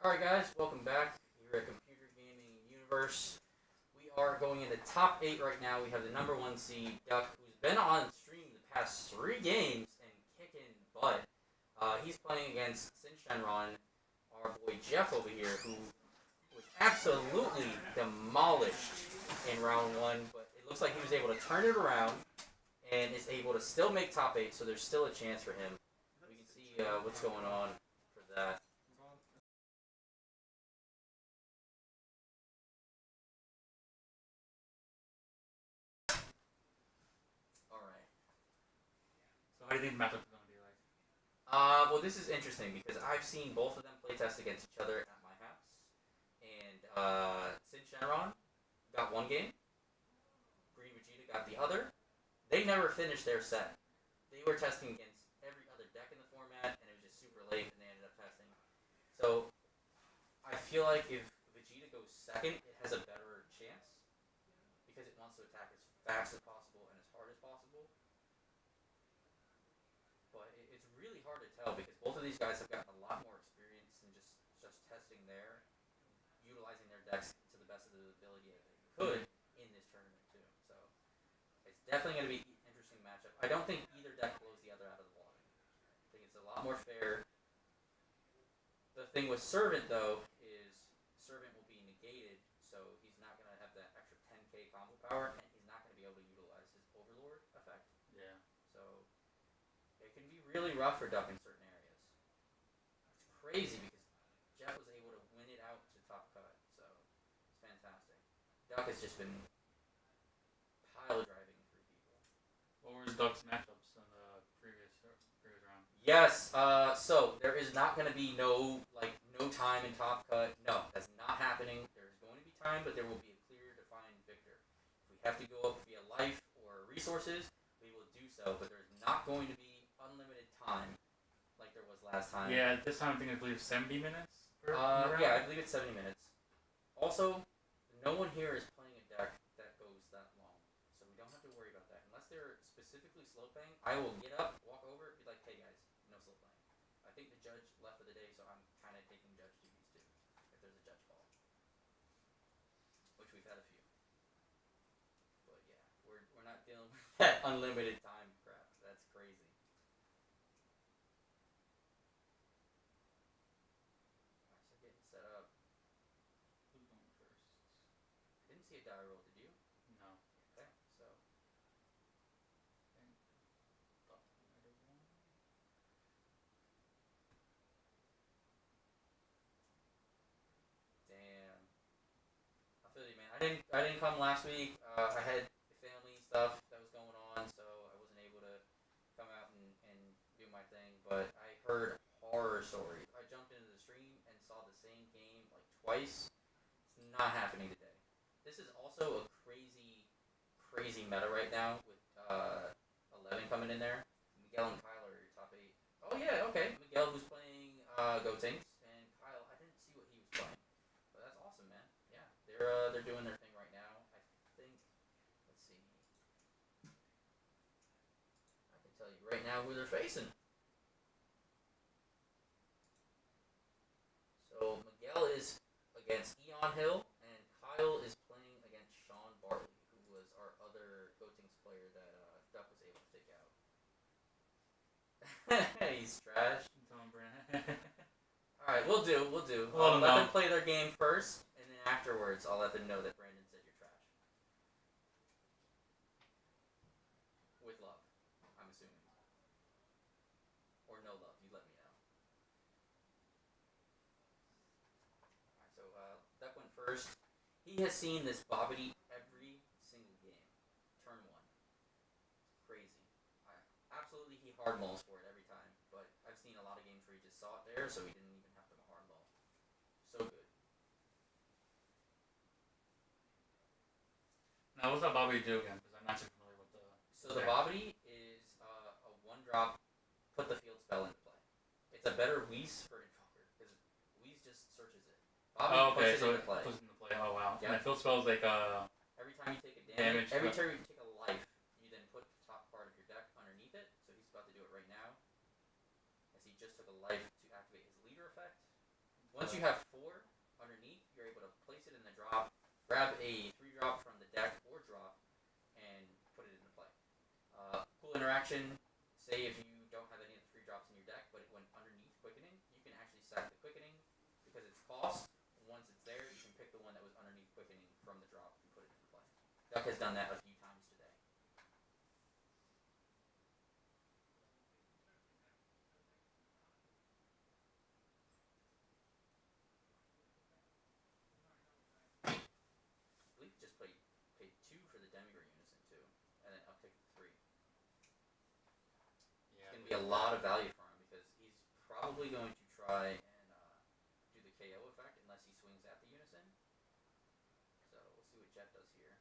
Alright guys, welcome back here at Computer Gaming Universe. We are going into top 8 right now. We have the number 1 seed, Duck, who's been on stream the past 3 games and kicking butt. He's playing against Sin Shenron, our boy Jeff over here, who was absolutely demolished in round 1, but it looks like he was able to turn it around and is able to still make top 8, so there's still a chance for him. We can see what's going on for that. Alright. So how do you think the matchup is going to be like? Well, this is interesting because I've seen both of them play test against each other at my house. And Sin Shenron got 1 game, Green Vegeta got the other. They never finished their set. They were testing against every other deck in the format, and it was just super late, and they ended up testing. So, I feel like if Vegeta goes second, it has a better chance because it wants to attack as fast as possible and as hard as possible. But it's really hard to tell because both of these guys have gotten a lot more experience in just testing utilizing their decks to the best of their ability that they could in this tournament too. So it's definitely going to be an interesting matchup. I don't think either deck blows the other out of the water. I think it's a lot more fair. The thing with Servant though is Servant will be negated, so he's not going to have that extra 10k combo power, and he's not going to be able to utilize his Overlord effect. Yeah. So it can be really rough for Duck in certain areas. It's crazy because Jeff was able to win it out to top cut, so it's fantastic. Duck has just been pile driving through people. What were Duck's matchups in the previous round? Yes, so there is not going to be no time in top cut. No, that's not happening. There's going to be time, but there will be a clear, defined victor. If we have to go up via life or resources, we will do so, but there's not going to be unlimited time like there was last time. Yeah, this time I believe 70 minutes? Per Yeah, I believe it's 70 minutes. Also, no one here is playing a deck that goes that long, so we don't have to worry about that. Unless they're specifically slow playing, I will get up, walk over, be like, hey guys, no slow playing. I think the judge left for the day, so I'm kind of taking judge duties too, if there's a judge call. Which we've had a few. But yeah, we're not dealing with that unlimited time crap. That's crazy. Alright, so getting set up. Who's going first? I didn't see a die roll, did you? No. Okay, so I think Duck might have won. damn. I feel you, man. I didn't come last week. I had family stuff that was going on, so I wasn't able to come out and do my thing. But I heard horror stories. I jumped into the stream and saw the same game like twice. It's not happening today. This is also a crazy meta right now with 11 coming in there. Miguel and Kyle are your top 8. Oh yeah, okay. Miguel who's playing Gotenks, and Kyle, I didn't see what he was playing. But that's awesome, man. Yeah, they're doing their thing right now. I think. Let's see. I can tell you right now who they're facing. So Miguel is against Eon Hill, and Kyle is playing against Sean Bartley, who was our other Gotenks player that Duck was able to take out. He's trash. Alright, we'll do. Well, Let no. them play their game first, and then afterwards I'll let them know that Brandon said you're trash. With love, I'm assuming. Or no love, you let me know. Alright, so Duck went first. He has seen this Bobbity every single game. Turn 1. Crazy. Absolutely he hard mulls for it every time, but I've seen a lot of games where he just saw it there, so he didn't even have to hard mull. So good. Now, what's that Bobby do again? Because I'm not too familiar with the. So the Bobbity is a 1-drop, put the field spell into play. It's a better Whis for Invoker, because Whis just searches it. Bobbity okay, puts it so into play. Puts it into play. Oh wow. Yep. And then field spells like Every time you take a Damage, every yeah. time you take a life, you then put the top part of your deck underneath it. So he's about to do it right now, as he just took a life to activate his leader effect. Once you have 4 drop, grab a 3-drop from the deck or drop, and put it into play. Cool interaction. Say if you don't have any of the 3-drops in your deck, but it went underneath quickening, you can actually sack the quickening because it's cost. Once it's there, you can pick the one that was underneath quickening from the drop and put it into play. Duck has done that a few times today. I believe just paid 2 for the Demigor Unison too, and then uptick to 3. Yeah. It's going to be a lot of value for him because he's probably going to try and do the KO effect unless he swings at the Unison. So we'll see what Jeff does here.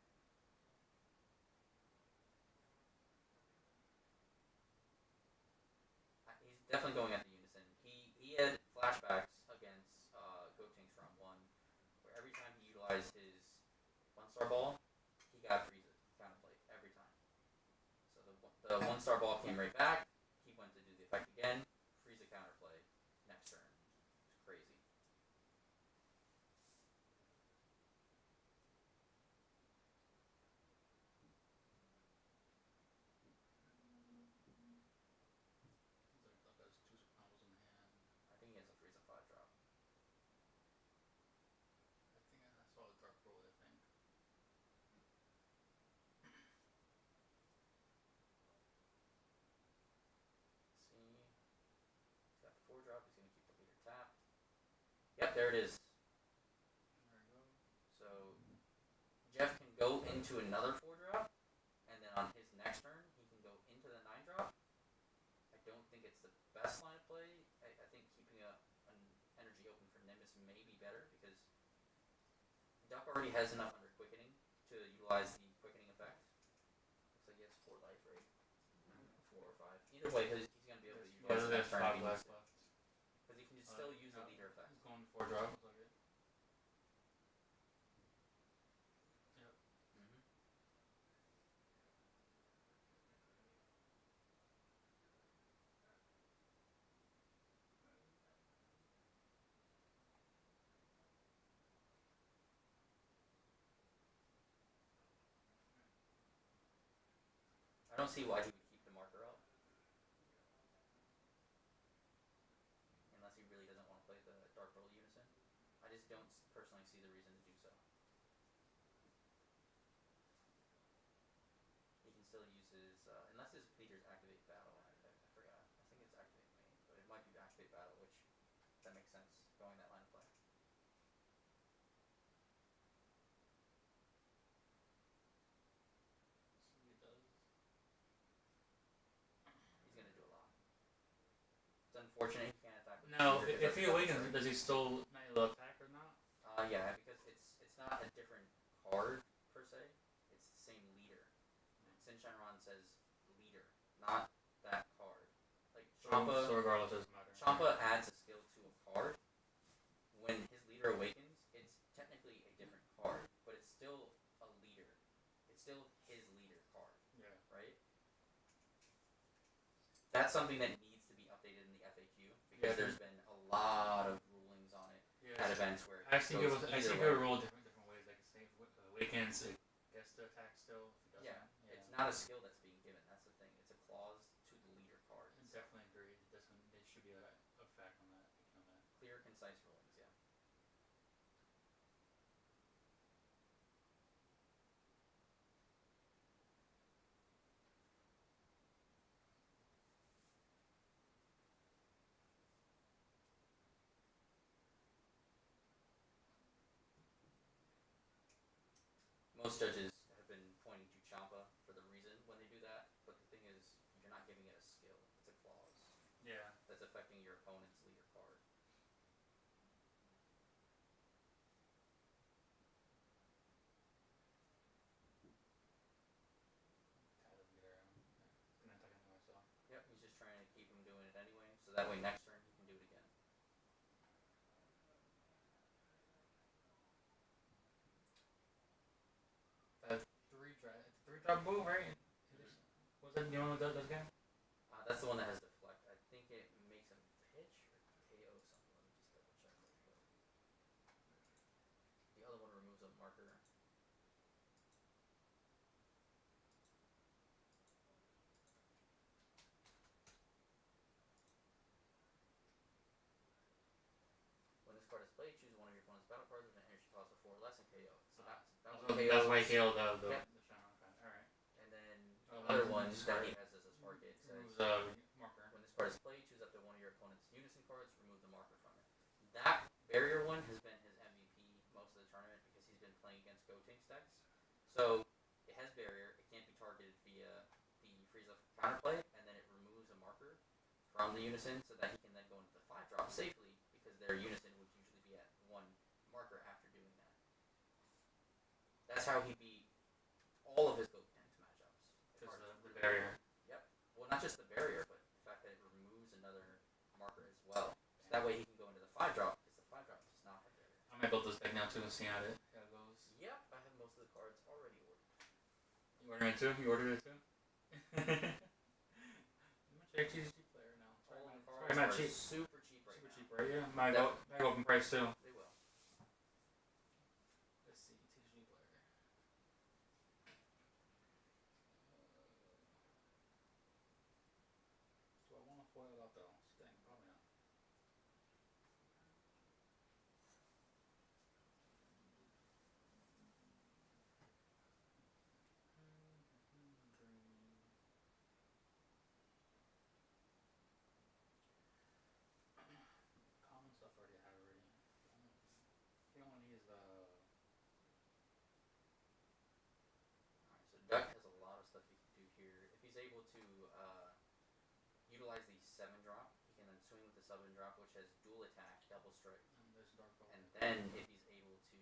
He's definitely going at the Unison. He had flashbacks against Gotenks round 1, where every time he utilized his 1-star ball, he got Frieza counterplay every time. So the 1-star ball came right back. He went to do the effect again. Frieza counterplay next turn. It's crazy. Seems like Duck has 2 combos in hand. I think he has a Frieza 5-drop. I think I saw a Dark Roll, I think. See, he's got the 4-drop. He's going to keep the leader tapped. Yep, there it is. There we go. So Jeff can go into another 4-drop, and then on his next turn, he can go into the 9-drop. I don't think it's the best line of play. I think keeping an energy open for Nimbus may be better because Duck already has enough under quickening to utilize the quickening effect. Looks like he has 4 life, right? 4 or 5. Either way, he's going to be able to Yeah, utilize the there's next turn 5 life left. because he can still use the leader effect. He's going 4-drop. Looks like it. Yep. Mm-hmm. I don't see why he would keep the marker up. Unless he really doesn't want to play the Dark Roll Unison. I just don't personally see the reason to do so. He can still use his, unless his leaders activate battle. I forgot. I think it's activate main, but it might be activate battle, which that makes sense going that line of play. See what he does. He's gonna do a lot. It's unfortunate he can't attack with Now, leader if because he that's awakens, necessary. does he still not able to attack or not? Yeah, because it's not a different card per se. It's the same leader. Shin-Shan-Ron says leader, not that card. Like Champa, So regardless, it doesn't matter. Champa adds a skill to a card. When his leader awakens, it's technically a different card, but it's still a leader. It's still his leader card, Yeah. right? That's something that needs to be updated in the FAQ because Yeah. there's been a lot of rulings on it Yeah. at events where I see goes it either could way. roll different ways. Like say if it awakens, it gets to attack still. If it doesn't, Yeah, it's not a skill that's being given. That's the thing. It's a clause to the leader card. I definitely agree. There should be a fact on that. On that. Clear, concise rulings. Yeah. Most judges have been pointing to Champa for the reason when they do that, but the thing is, you're not giving it a skill. It's a clause Yeah. that's affecting your opponent's leader card. Kind of leader. He's gonna attack anyway, so. Yep, he's just trying to keep him doing it anyway, so that way next turn he can do it again. That 3-drop move, right? Was that the only one that does again? That's the one that has deflect. I think it makes him pitch or KO something. Let me just double check real quick. The other one removes a card is played, choose one of your opponent's battle cards with an energy cost of 4 or less and KO it. So that was So KO. that's why he killed the Yep. Shadow. Okay, alright. And then Oh, other one one is that he discard. has as a smart gate says, Removes marker. when this card is played, choose up to one of your opponent's unison cards, remove the marker from it. That barrier one has been his MVP most of the tournament because he's been playing against Gotenks decks. So it has barrier, it can't be targeted via the freeze up counterplay, and then it removes a marker from the unison so that he can then go into the 5-drop safely because their unison would usually be at 1 marker after doing that. That's how he beat all of his Gotenks matchups. Because the barrier. Yep. Well, not just the barrier, but the fact that it removes another marker as well. So that way he can go into the 5-drop because the 5-drop does not have barrier. I might build this deck now too and see how it goes. Yep, I have most of the cards already ordered. You ordered it too? You ordered it too? How much are TCG player now? All of the Sorry, cards not are cheap. super cheap right Super now. cheap, right? Yeah, might go open price too. They will. Let's see, TCG player. Do I want to foil out though? Dang, probably not. Common stuff already I have already. You don't want to use the. Alright, so Duck has a lot of stuff he can do here. If he's able to utilize the 7-drop, he can then swing with the 7-drop, which has dual attack, double strike. There's Dark Ball. And then if he's able to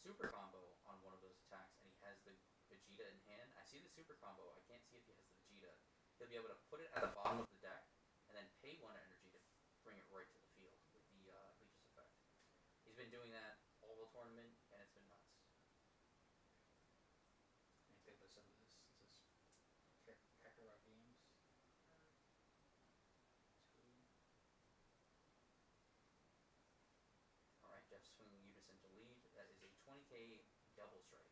super combo on one of those attacks and he has the Vegeta in hand, I see the super combo, I can't see if he has the Vegeta. He'll be able to put it at the bottom of the deck and then pay 1 energy to bring it right to the field with the Leech's effect. He's been doing that all the tournament and it's been nuts. Let me take this out of this. This is Kakarot Games. 2. Alright, Jeff's swinging Unison to lead. That is a 20k double strike.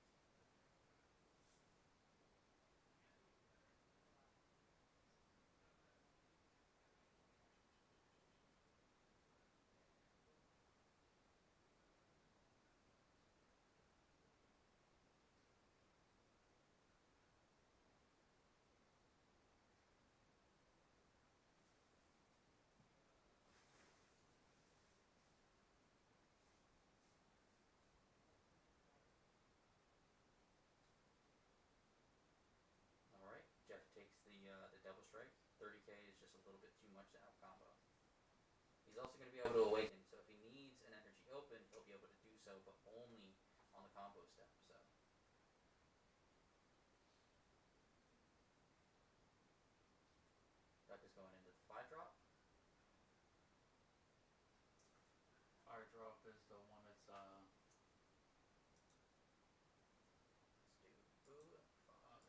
Alright, Jeff takes the double strike. 30k is just a little bit too much to out combo. He's also going to be able to awaken, so if he needs an energy open, he'll be able to do so, but only on the combo step. So Duck is going into the 5-drop. Fire Drop is the one that's Let's do 5.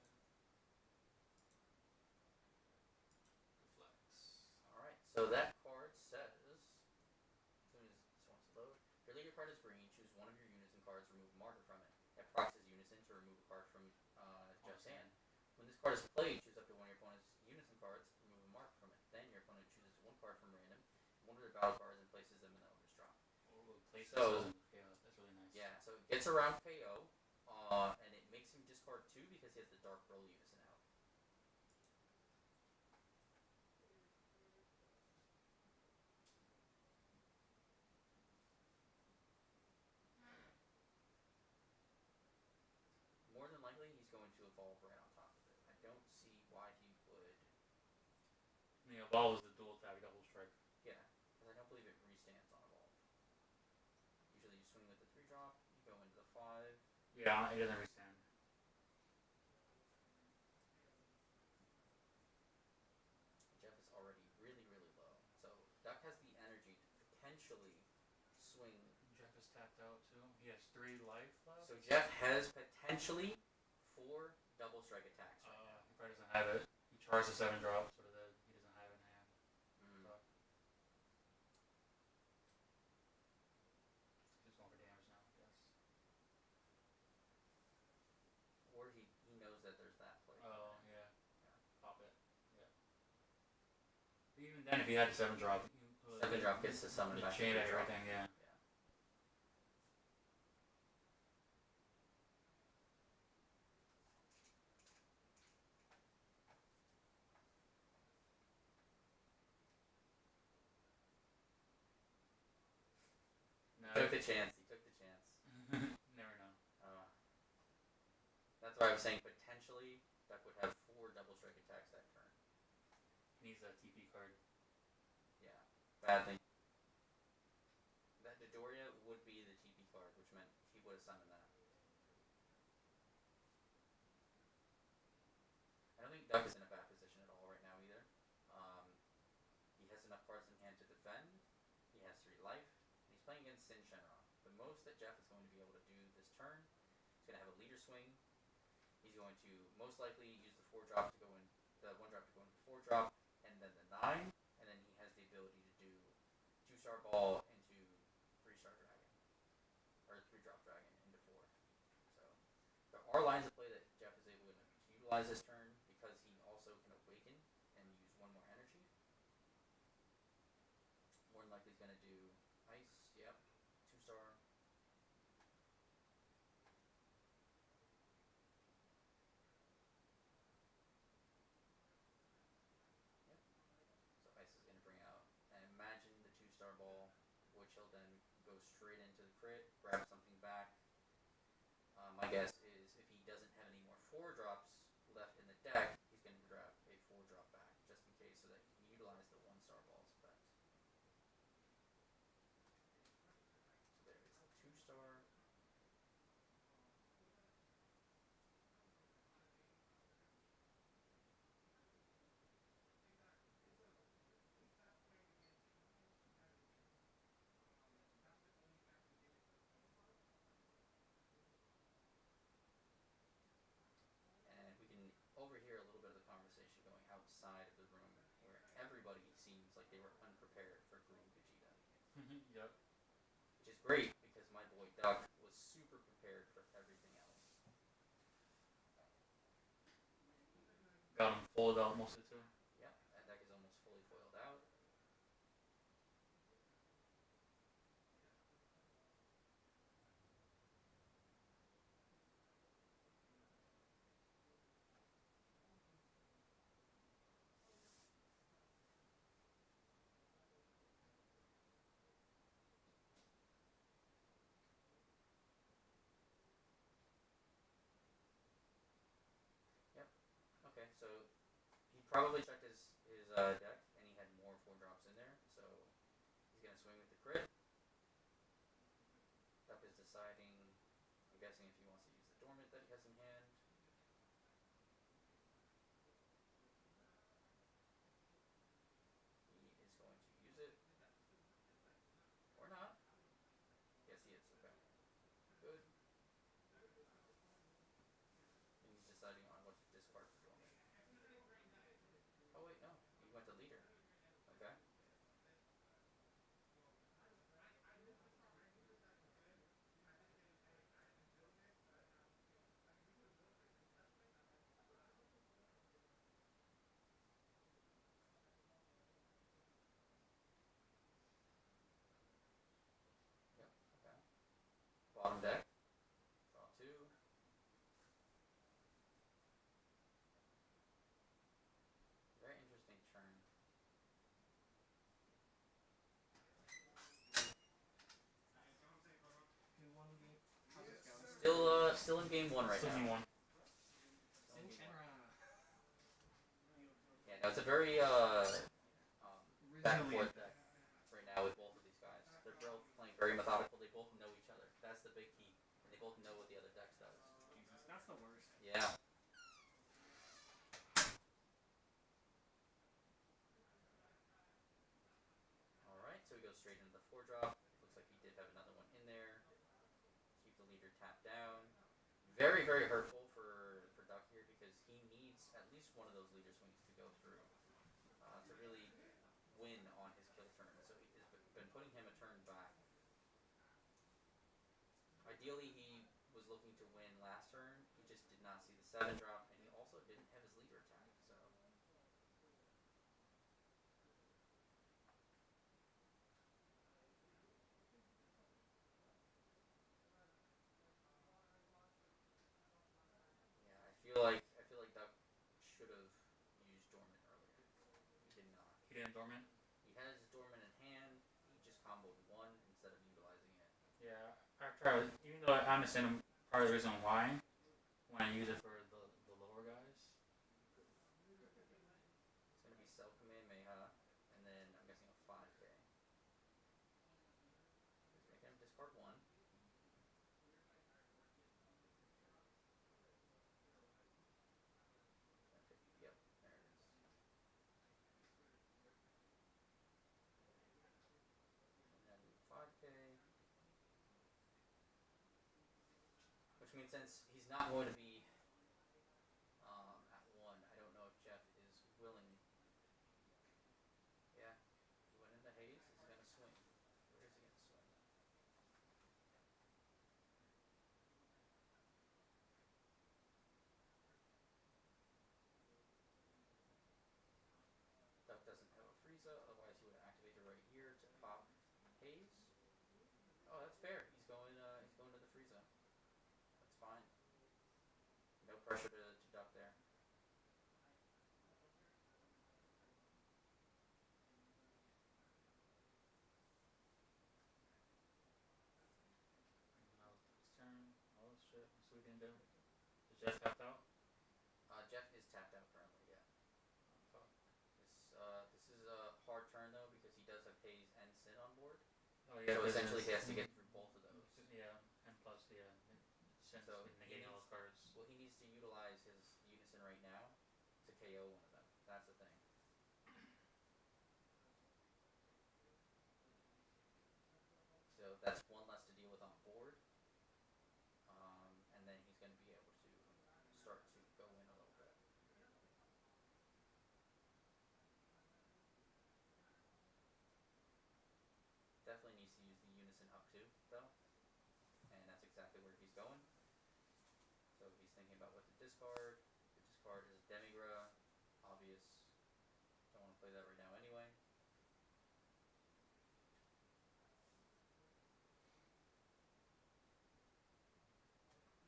Deflects. Alright, so that card says, as soon as this wants to load, your leader card is green, choose one of your unison cards, remove a marker from it. It procs his unison to remove a card from Jeff's hand. When this card is played, choose up to one of your opponent's unison cards, remove a marker from it. Then your opponent chooses 1 card from random, one of their battle cards, and places them in the owner's drop. So- yeah, that's really nice. Yeah, so it gets around KO, and it makes him discard 2 because he has the Dark Roll unison out. More than likely, he's going to evolve right on top of it. I don't see why he would. The Evolve is the dual attack double strike. Yeah, because I don't believe it restands on evolve. Usually you swing with the 3-drop, you go into the 5. Yeah, it doesn't restand. Jeff is already really, really low. So Duck has the energy to potentially swing. Jeff is tapped out too. He has 3 life left. So Jeff has potentially 4 double strike attacks right now. He probably doesn't have it. He charged the 7-drop, so he doesn't have it in hand. Mm. So. He's going for damage now, I guess. Or he knows that there's that play. Oh, yeah. Yeah. Pop it. Yeah. But even then, if he had the 7-drop, Second drop gets to summon The back. chain the and drop. everything, yeah. No, He took the chance. He took the chance. never know. That's why I was saying potentially Duck would have 4 double strike attacks that turn. He needs a TP card. Yeah, badly. That Dodoria would be the TP card, which meant he would have summoned that. I don't think Duck is in a bad position at all right now either. He has enough cards in hand to defend. He has 3 life. And he's playing against Sin Shenron. The most that Jeff is going to be able to do this turn is going to have a leader swing. He's going to most likely use the 4-drop to go in, the 1-drop to go into the 4-drop, and then the 9, and then he has the ability to do 2-star ball into 3-star dragon, or 3-drop dragon into 4. So there are lines of play that Jeff is able to utilize this turn because he also can awaken and use 1 more energy. More than likely he's going to do ice, yep, 2-star. So ice is going to bring out, and imagine the 2-star ball, which he'll then go straight into the crit, grab something back. My guess is if he doesn't have any more 4-drops left in the deck, he's going to grab a 4-drop back, just in case, so that he can utilize the 1-star ball's effect. So there is the 2-star. And we can overhear a little bit of the conversation going outside of the room, where everybody seems like they were unprepared for Green Vegeta. Yep. Which is great, because my boy Duck was super prepared for everything else. Got him folded out most of the turn. Yep, that deck is almost fully foiled out. Yep. Okay, so he probably checked his deck, and he had more 4-drops in there, so he's gonna swing with the crit. Duck is deciding, I'm guessing, if he wants to use the dormant that he has in hand. He is going to use it. Or not. Yes, he is. Okay. Good. And he's deciding on what to discard for dormant. Oh wait, no. He went to leader. Okay. Yep. Okay. Bottom deck. Draw 2. Very interesting turn. Still in game 1 right Still now. game 1. Still in game 1. Yeah, no, it's a very back and forth deck right now with both of these guys. They're both playing very methodical. They both know each other. That's the big key. And they both know what the other deck does. Jesus, that's the worst. Yeah. Alright, so we go straight into the 4-drop. Looks like he did have another one in there. Keep the leader tapped down. Very, very hurtful for Duck here, because he needs at least one of those leader swings to go through to really win on his kill turn. So he has been putting him a turn back. Ideally, he was looking to win last turn. He just did not see the 7-drop, and he also didn't have his leader attack. So. feel like Duck should have used Dormant earlier. He did not. He didn't dormant. He has Dormant in hand. He just comboed one instead of utilizing it. Yeah, after even though I understand part of the reason why when I use it for the lower guys. It's gonna be Self Command Mayha, and then I'm guessing a 5K. He's making him discard one. Okay, yep, there it is. And then 5K. Which means since he's not going to be at 1, I don't know if Jeff is willing. Yeah, he went into haze. Is he going to swing? Where is he going to swing? Duck doesn't have a Frieza, otherwise he would activate it right here to pop haze. Oh, that's fair. He's going to the Frieza. That's fine. No pressure to Duck there. That was Duck's turn. Oh shit, what's we gonna do? Is Jeff tapped out? Jeff is tapped out currently. Yeah. Oh fuck. This is a hard turn though because he does have haze and Sin on board. Oh yeah. So this essentially is- he has to get through both of those. Yeah, and plus since So negating all those cards. Well, he needs to utilize his Unison right now to KO one of them. That's the thing. So that's one less to deal with on board. And then he's going to be able to start to go in a little bit. Definitely needs to use the Unison up too, though. And that's exactly where he's going. So he's thinking about what to discard. The discard is Demigra. Obvious. Don't want to play that right now anyway.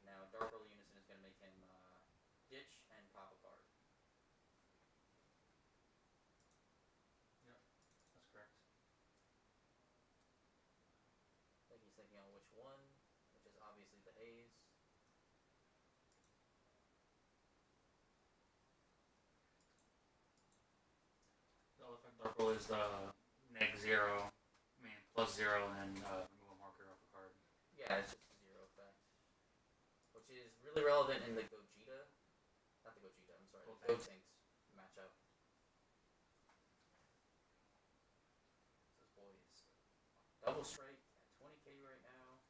Now Dark Roll Unison is going to make him ditch and pop a card. That's correct. I think he's thinking on which one, which is obviously the haze. The other effect Dark Roll is the -0. I mean +0 and remove a marker off a card. Yeah, it's just a 0 effect. Which is really relevant in the Gogeta. Not the Gogeta, I'm sorry. The Gotenks matchup. This boy is double strike at 20k right now.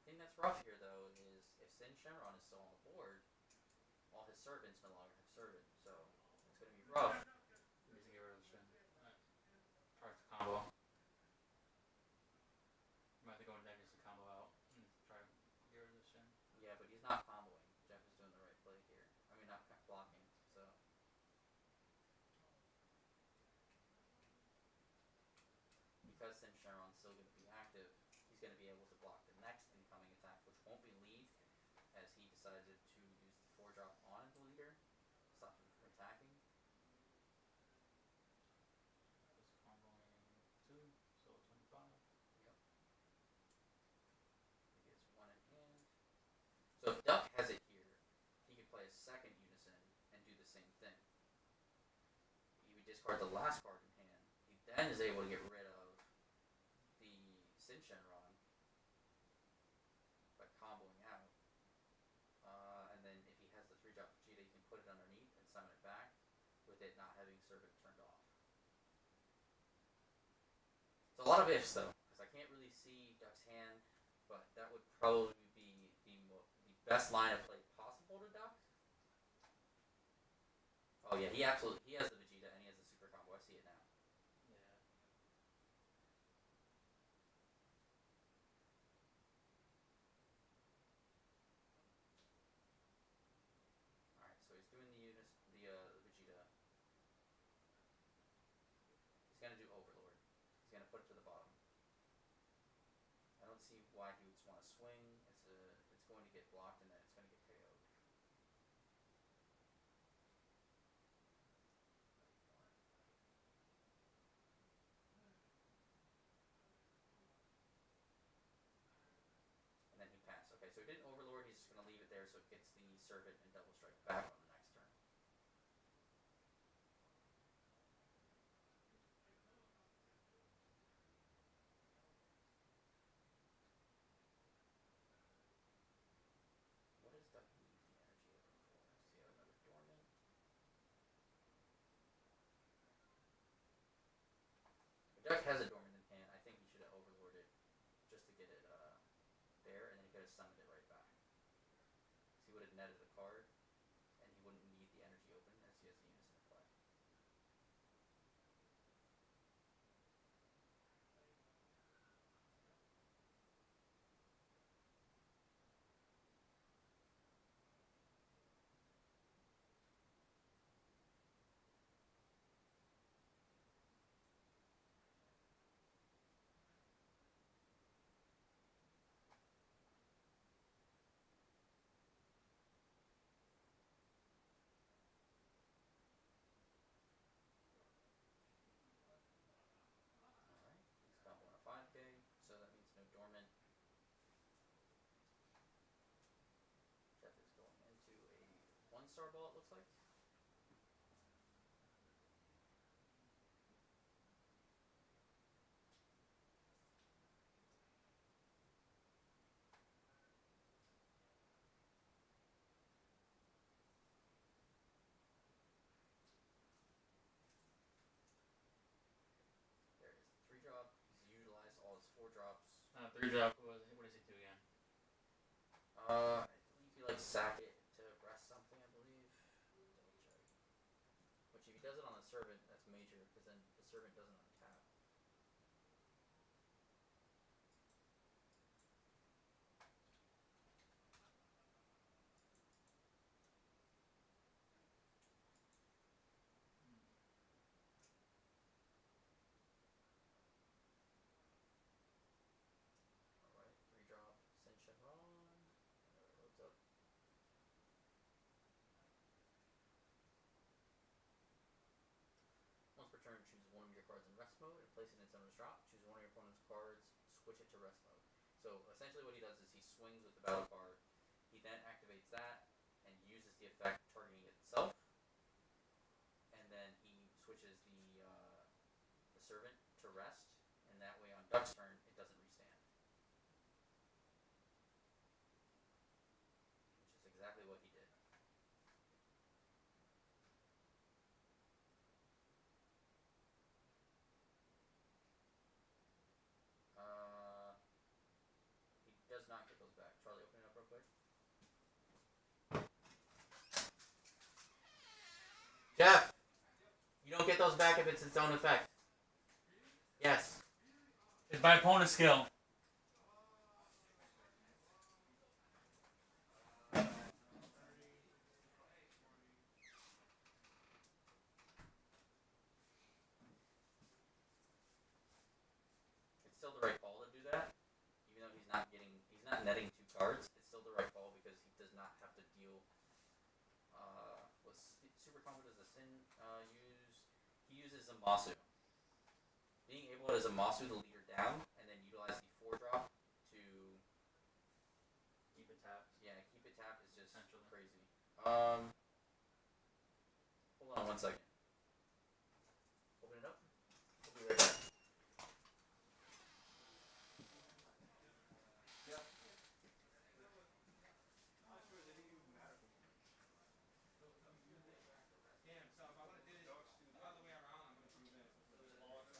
The thing that's rough here, though, is if Sin Shenron is still on the board, all his servants no longer have servant, so it's going to be rough. He needs to get rid of the Shin. Tries to combo. Might have to go negative to combo out and try to get rid of the Shin. Yeah, but he's not comboing. Jeff is doing the right play here. I mean, not blocking, so. Because Sin Shenron's still going to be active, he's going to be able to block the next incoming attack, which won't be lead, as he decided to use the 4-drop on the leader, stop him from attacking. Just comboing 2, so 25. Yep. He gets one in hand. So if Duck has it here, he could play a second Unison and do the same thing. He would discard the last card in hand. He then is able to get rid of the Sin Shenron by comboing out. And then if he has the 3-drop Vegeta, he can put it underneath and summon it back with it not having Servant turned off. It's a lot of ifs, though, because I can't really see Duck's hand, but that would probably be the best line of play possible to Duck. Oh yeah, he has the Vegeta and he has the super combo. I see it now. put it to the bottom. I don't see why he would want to swing. It's going to get blocked and then it's going to get KO'd. And then he passed. Okay, so he didn't overlord. He's just going to leave it there so it gets the servant and double strike back on the next turn. What does Duck need the energy open for? So you have another dormant. If Duck has a dormant in hand, I think he should have overlorded just to get it there, and then he could have summoned it right back. So he would have netted a card, and he wouldn't need the energy open as he has the unison in play. Alright, he's comboing a 5k, so that means no dormant. Jeff is going into a 1-star ball, it looks like. There it is, the 3-drop. He's utilized all his 4 drops. 3-drop. What does he do again? I believe he like sack it to rest something, I believe. Double check. Which if he does it on the servant, that's major, because then the servant doesn't untap. Alright, 3-drop, Sin Chevron. Whenever it loads up. Once per turn, choose one of your cards in rest mode and place it in its owner's drop. Choose one of your opponent's cards, switch it to rest mode. So essentially what he does is he swings with the battle card. He then activates that and uses the effect targeting itself. And then he switches the servant to rest. And that way on Duck's turn, it doesn't restand. Which is exactly what he did. He does not get those back. Charlie, open it up real quick. Jeff! You don't get those back if it's its own effect. Yes. It's by opponent skill. It's still the right call to do that, even though he's not netting 2 cards. It's still the right call because he does not have to deal. What super combo does the Sin use? He uses Zamasu. Being able to Zamasu the leader down and then utilize the 4-drop to Keep it tapped. keep it tapped is just Essentially. crazy. Hold on 1 second. Open it up. We'll be right back. Damn, so if I would have did it the other way around, I would have proven it. It didn't even matter.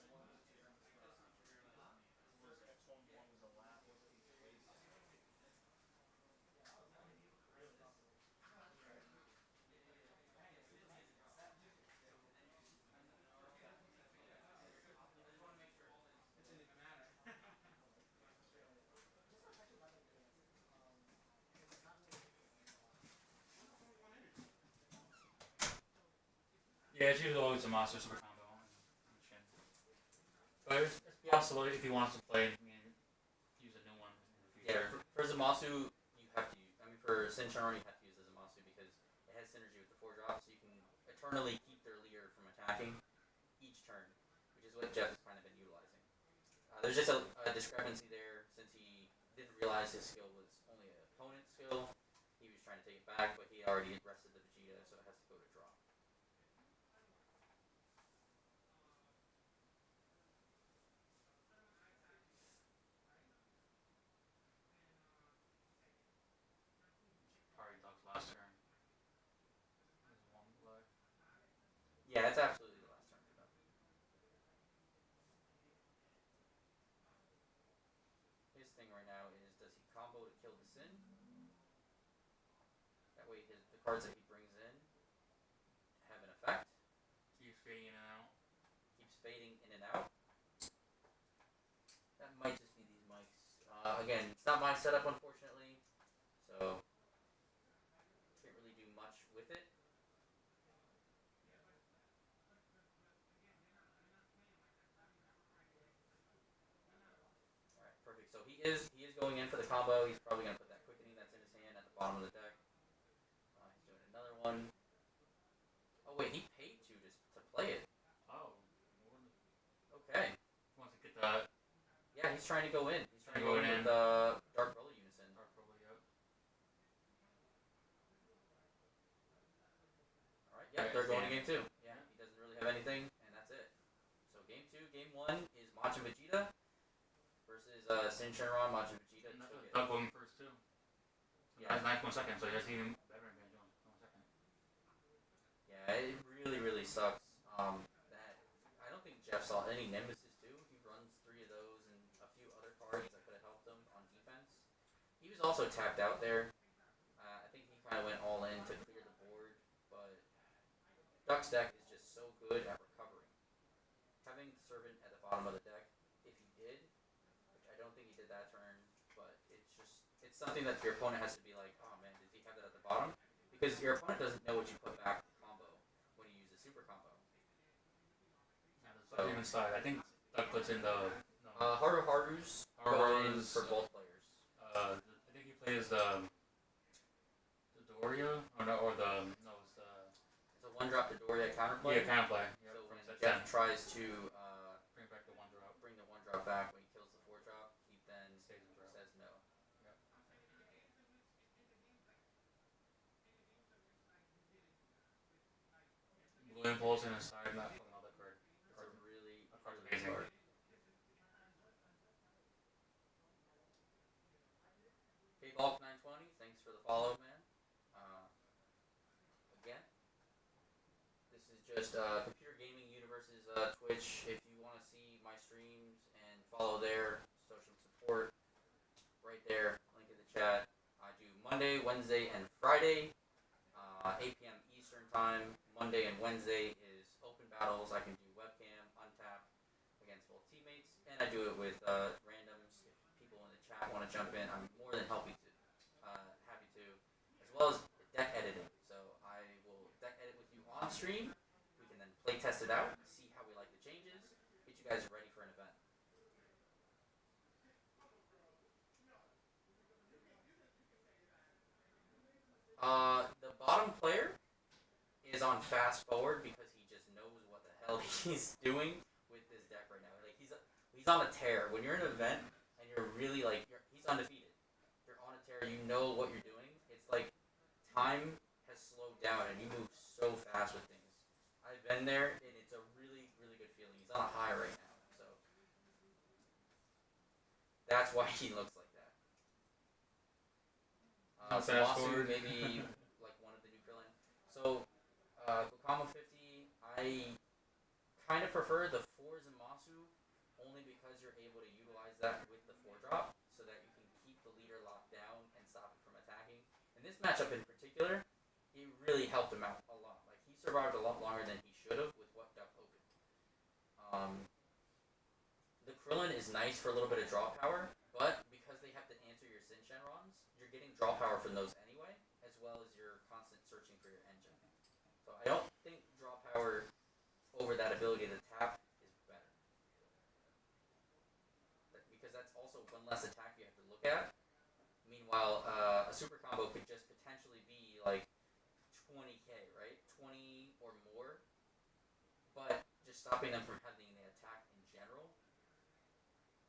Yeah, it's usually always a master super combo. Yeah, possible if he wants to play, use a new one in the Yeah, future. for Zamasu, you have to use. I mean, for Sincharon, you have to use the Zamasu because it has synergy with the 4-drop, so you can eternally keep their leader from attacking each turn, which is what Jeff has kind of been utilizing. There's just a discrepancy there since he didn't realize his skill was only an opponent's skill. He was trying to take it back, but he already rested the Vegeta, so it has to go to draw. Probably Duck's last turn. There's one left. Yeah, that's absolutely the last turn for them. His thing right now is, does he combo to kill the Sin? That way the cards that he brings in have an effect. Keeps fading in and out. Keeps fading in and out. That might just be these mics. Again, it's not my setup, unfortunately, so can't really do much with it. Alright, perfect. So he is going in for the combo. He's probably going to put that quickening that's in his hand at the bottom of the deck. He's doing another one. Oh wait, he paid to play it. Oh. Okay. Wants to get that. Yeah, he's trying to go in. He's trying to go Going in in. with Dark Roller Unison. Dark Roller, yep. Alright, yep, Alright, they're going to game. game 2. Yeah, he doesn't really have anything, and that's it. So game 2, game 1 is Majin Vegeta versus Sin Shenron, Majin Vegeta. Duck going first too. Yeah. That's 1 second, so he has even better advantage on 1 second. Yeah, it really sucks. That I don't think Jeff saw any Nemesis too. He runs 3 of those and a few other cards that could have helped him on defense. He was also tapped out there. I think he kind of went all in to clear the board, but Duck's deck is just so good at recovering. Having the Servant at the bottom of the deck, if he did, which I don't think he did that turn, but it's something that your opponent has to be like, oh man, did he have that at the bottom? Because your opponent doesn't know what you put back the combo when you use a super combo. Yeah, there's even side. I think Duck puts in the Haru Haru's go in for both players. I think he plays the Doria or the no, it's the It's a 1-drop Dodoria counterplay. yeah, counterplay. Yep, So from when set Jeff 10. tries to Bring back the 1-drop. bring the 1-drop back when he kills the 4-drop, he then Stays in drop. says no. Yep. Blue Impulse in his side, not pulling all that card. It's a really amazing. card. K-Bulk 920, thanks for the follow, man. Again, this is just Computer Gaming Universe's Twitch. If you want to see my streams and follow there, show some support, right there, link in the chat. I do Monday, Wednesday, and Friday, 8 p.m. Eastern Time. Monday and Wednesday is open battles. I can do webcam, untap against both teammates, and I do it with randoms. If people in the chat want to jump in, I'm more than happy to, as well as deck editing. So I will deck edit with you on stream. We can then play test it out, see how we like the changes, get you guys ready for an event. The bottom player is on fast forward because he just knows what the hell he's doing with this deck right now. Like he's on a tear. When you're in an event and you're really like he's undefeated. You're on a tear. You know what you're doing. It's like time has slowed down and you move so fast with things. I've been there and it's a really good feeling. He's on a high right now. So that's why he looks like that. Fast forward. Maybe like one of the new Krillin. So Kokama 50, I kind of prefer the 4 Zamasu only because you're able to utilize that with the 4-drop so that you can keep the leader locked down and stop it from attacking. In this matchup in particular, it really helped him out a lot. Like he survived a lot longer than he should have with what Duck opened. The Krillin is nice for a little bit of draw power, but because they have to answer your Sin Shenrons, you're getting draw power from those anyway, as well as your constant searching for your engine. So I don't think draw power over that ability to tap is better. while a super combo could just potentially be like 20k, right? 20 or more, but just stopping them from having the attack in general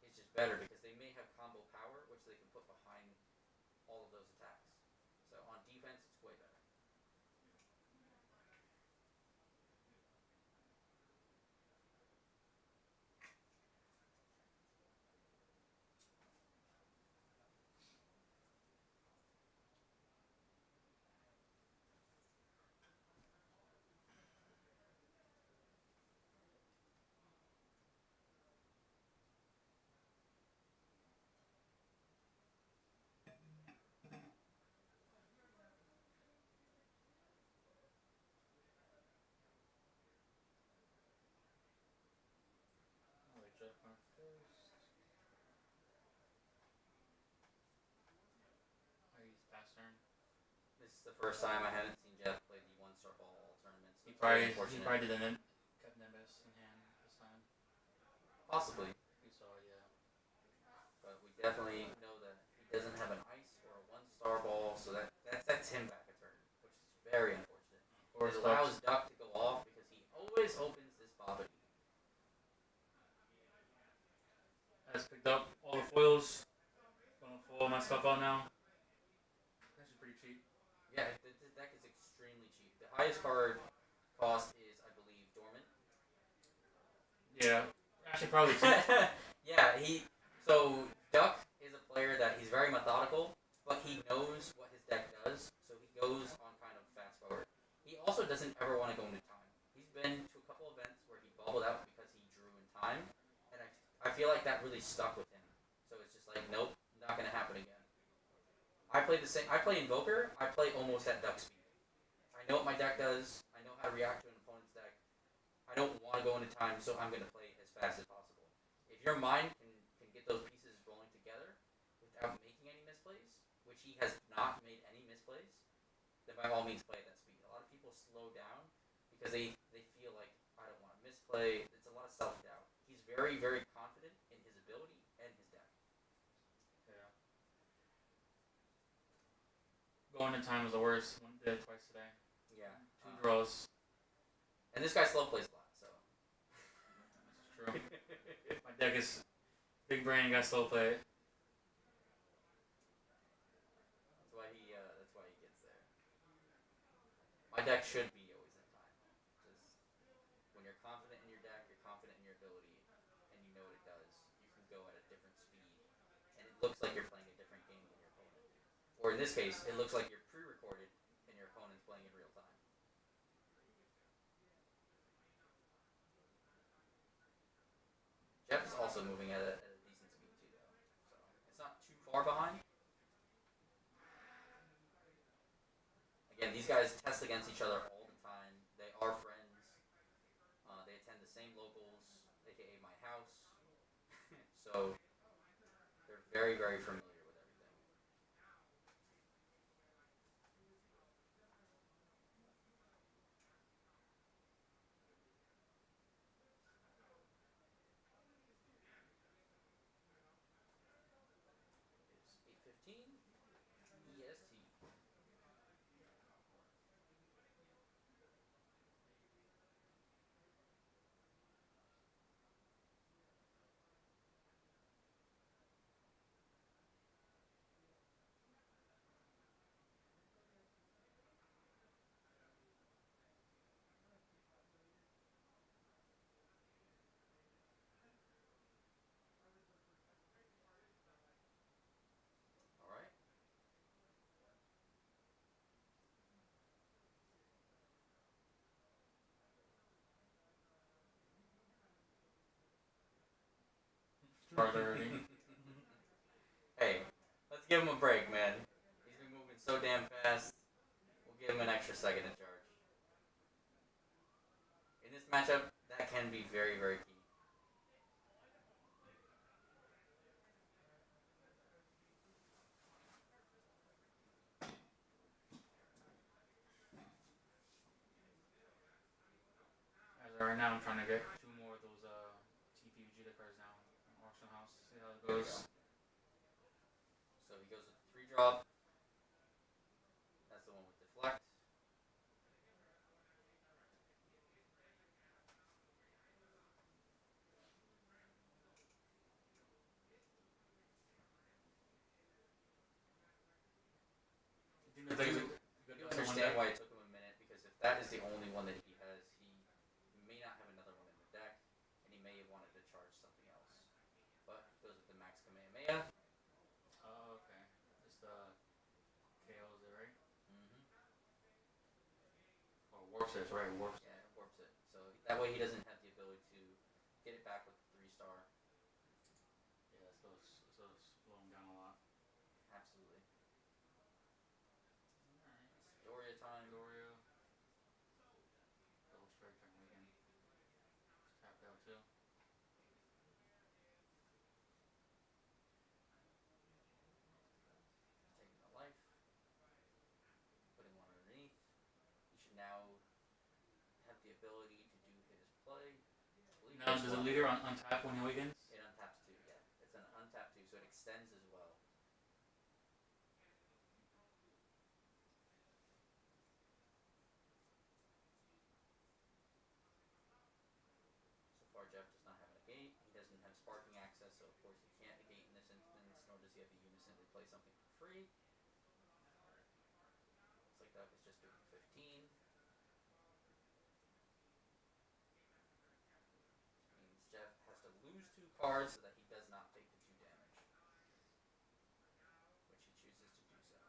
is just better because they may have combo power, which they can put behind all of those attacks. So on defense, it's way better. Oh, wait, Jeff went first. I use pass turn. This is the first time I haven't seen Jeff play the one-star ball all tournaments. He It's very probably unfortunate. didn't kept Nimbus in hand this time. Possibly, We saw, yeah. but we definitely know that he doesn't have an ice or a one-star ball, so that sets him back a turn, which is very unfortunate. Of course, It allows Duck to go off because he always opens this Bobbity. I just picked up all the foils. Going to foil my stuff out now. Actually, pretty cheap. Yeah, this deck is extremely cheap. The highest card cost is, I believe, Dormant. Yeah, actually, probably cheap. Yeah, so Duck is a player that he's very methodical, but he knows what his deck does, so he goes on kind of fast forward. He also doesn't ever want to go into time. He's been to a couple events where he bubbled out because he drew in time, and I feel like that really stuck with him. So it's just like, nope, not gonna happen again. I play the same. I play Invoker. I play almost at Duck speed. I know what my deck does. I know how to react to an opponent's deck. I don't want to go into time, so I'm going to play as fast as possible. If your mind can get those pieces rolling together without making any misplays, which he has not made any misplays, then by all means play at that speed. A lot of people slow down because they feel like, I don't want to misplay. It's a lot of self-doubt. He's very, very confident in his ability and his deck. Yeah. Going in time was the worst. Did it twice today. Yeah. Two draws. And this guy slow plays a lot, so. This is true. My deck is big brain, got slow play. That's why he gets there. My deck should be always in time. Just when you're confident in your deck, you're confident in your ability, and you know what it does, you can go at a different speed, and it looks like you're playing a different game than your opponent. Or in this case, it looks like you're pre-recorded and your opponent's playing in real time. Jeff is also moving at a decent speed too, though, so it's not too far behind. Again, these guys test against each other all the time. They are friends. They attend the same locals, aka my house. So they're very, very familiar with everything. It's 8:15 EST. All right. Started already. Hey, let's give him a break, man. He's been moving so damn fast. We'll give him an extra second to charge. In this matchup, that can be very, very key. As of right now, I'm trying to get two more of those TP Vegeta cards now from Auction House. See how it There we goes. go. So he goes with 3 drop. That's the one with deflect. You think that's You, you understand why it took him a minute, because if that is the only one that he has, he may not have another one in the deck, and he may have wanted to charge something else. But he goes with the Max Kamehameha. Oh, okay. It's the KOs it, right? Mm-hmm. Or warps it, right? Warps. Yeah, it warps it. So that way he doesn't have the ability to get it back with the 3-star. Yeah, so slow him down a lot. Absolutely. Alright. It's Doria time. Doria. Double strike during weekend. Just tapped out too. Taking the life. Putting one underneath. He should now have the ability to do his play. I believe Now, this does the one- leader untap when he awakens? It untaps 2, yeah. It's an untap 2, so it extends as well. So far, Jeff does not have a negate. He doesn't have sparking access, so of course he can't negate in this instance, nor does he have the unison to play something for free. Looks like Duck is just doing 15. Which means Jeff has to lose 2 cards so that he does not take the 2 damage. Which he chooses to do so.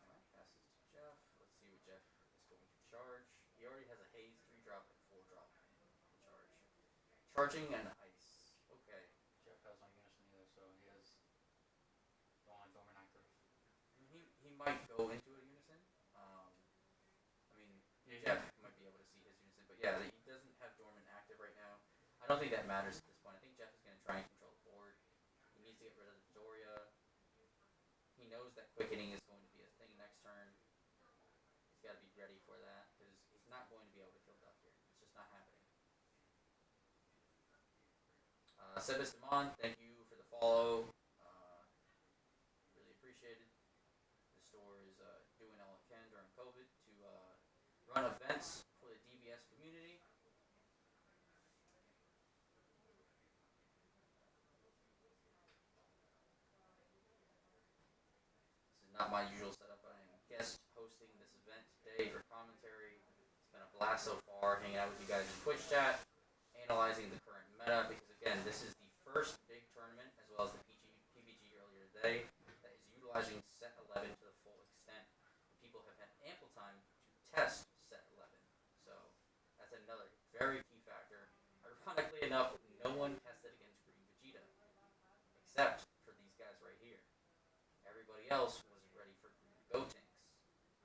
Alright, passes to Jeff. Let's see what Jeff is going to charge. He already has a Haze 3-drop and 4-drop in charge. Charging and ice. Okay. Jeff has no unison either, so he has the only dormant active. He might go into a unison. I mean, Yeah, Jeff might be able to see his unison, but yeah, he doesn't have dormant active right now. I don't think that matters at this point. I think Jeff is going to try and control the board. He needs to get rid of the Doria. He knows that quickening is going to be a thing next turn. He's got to be ready for that, because he's not going to be able to kill Duck here. It's just not happening. Sebas Damon, thank you for the follow. Really appreciated. The store is doing all it can during COVID to run events for the DBS community. This is not my usual setup. I am guest hosting this event today for commentary. It's been a blast so far, hanging out with you guys in Twitch chat, analyzing the current meta, because again, this is the first big tournament, as well as the PPG earlier today, that is utilizing set 11 to the full extent. And people have had ample time to test set 11. So that's another very key factor. Ironically enough, no one tested against Green Vegeta, except for these guys right here. Everybody else was ready for Green Gotenks,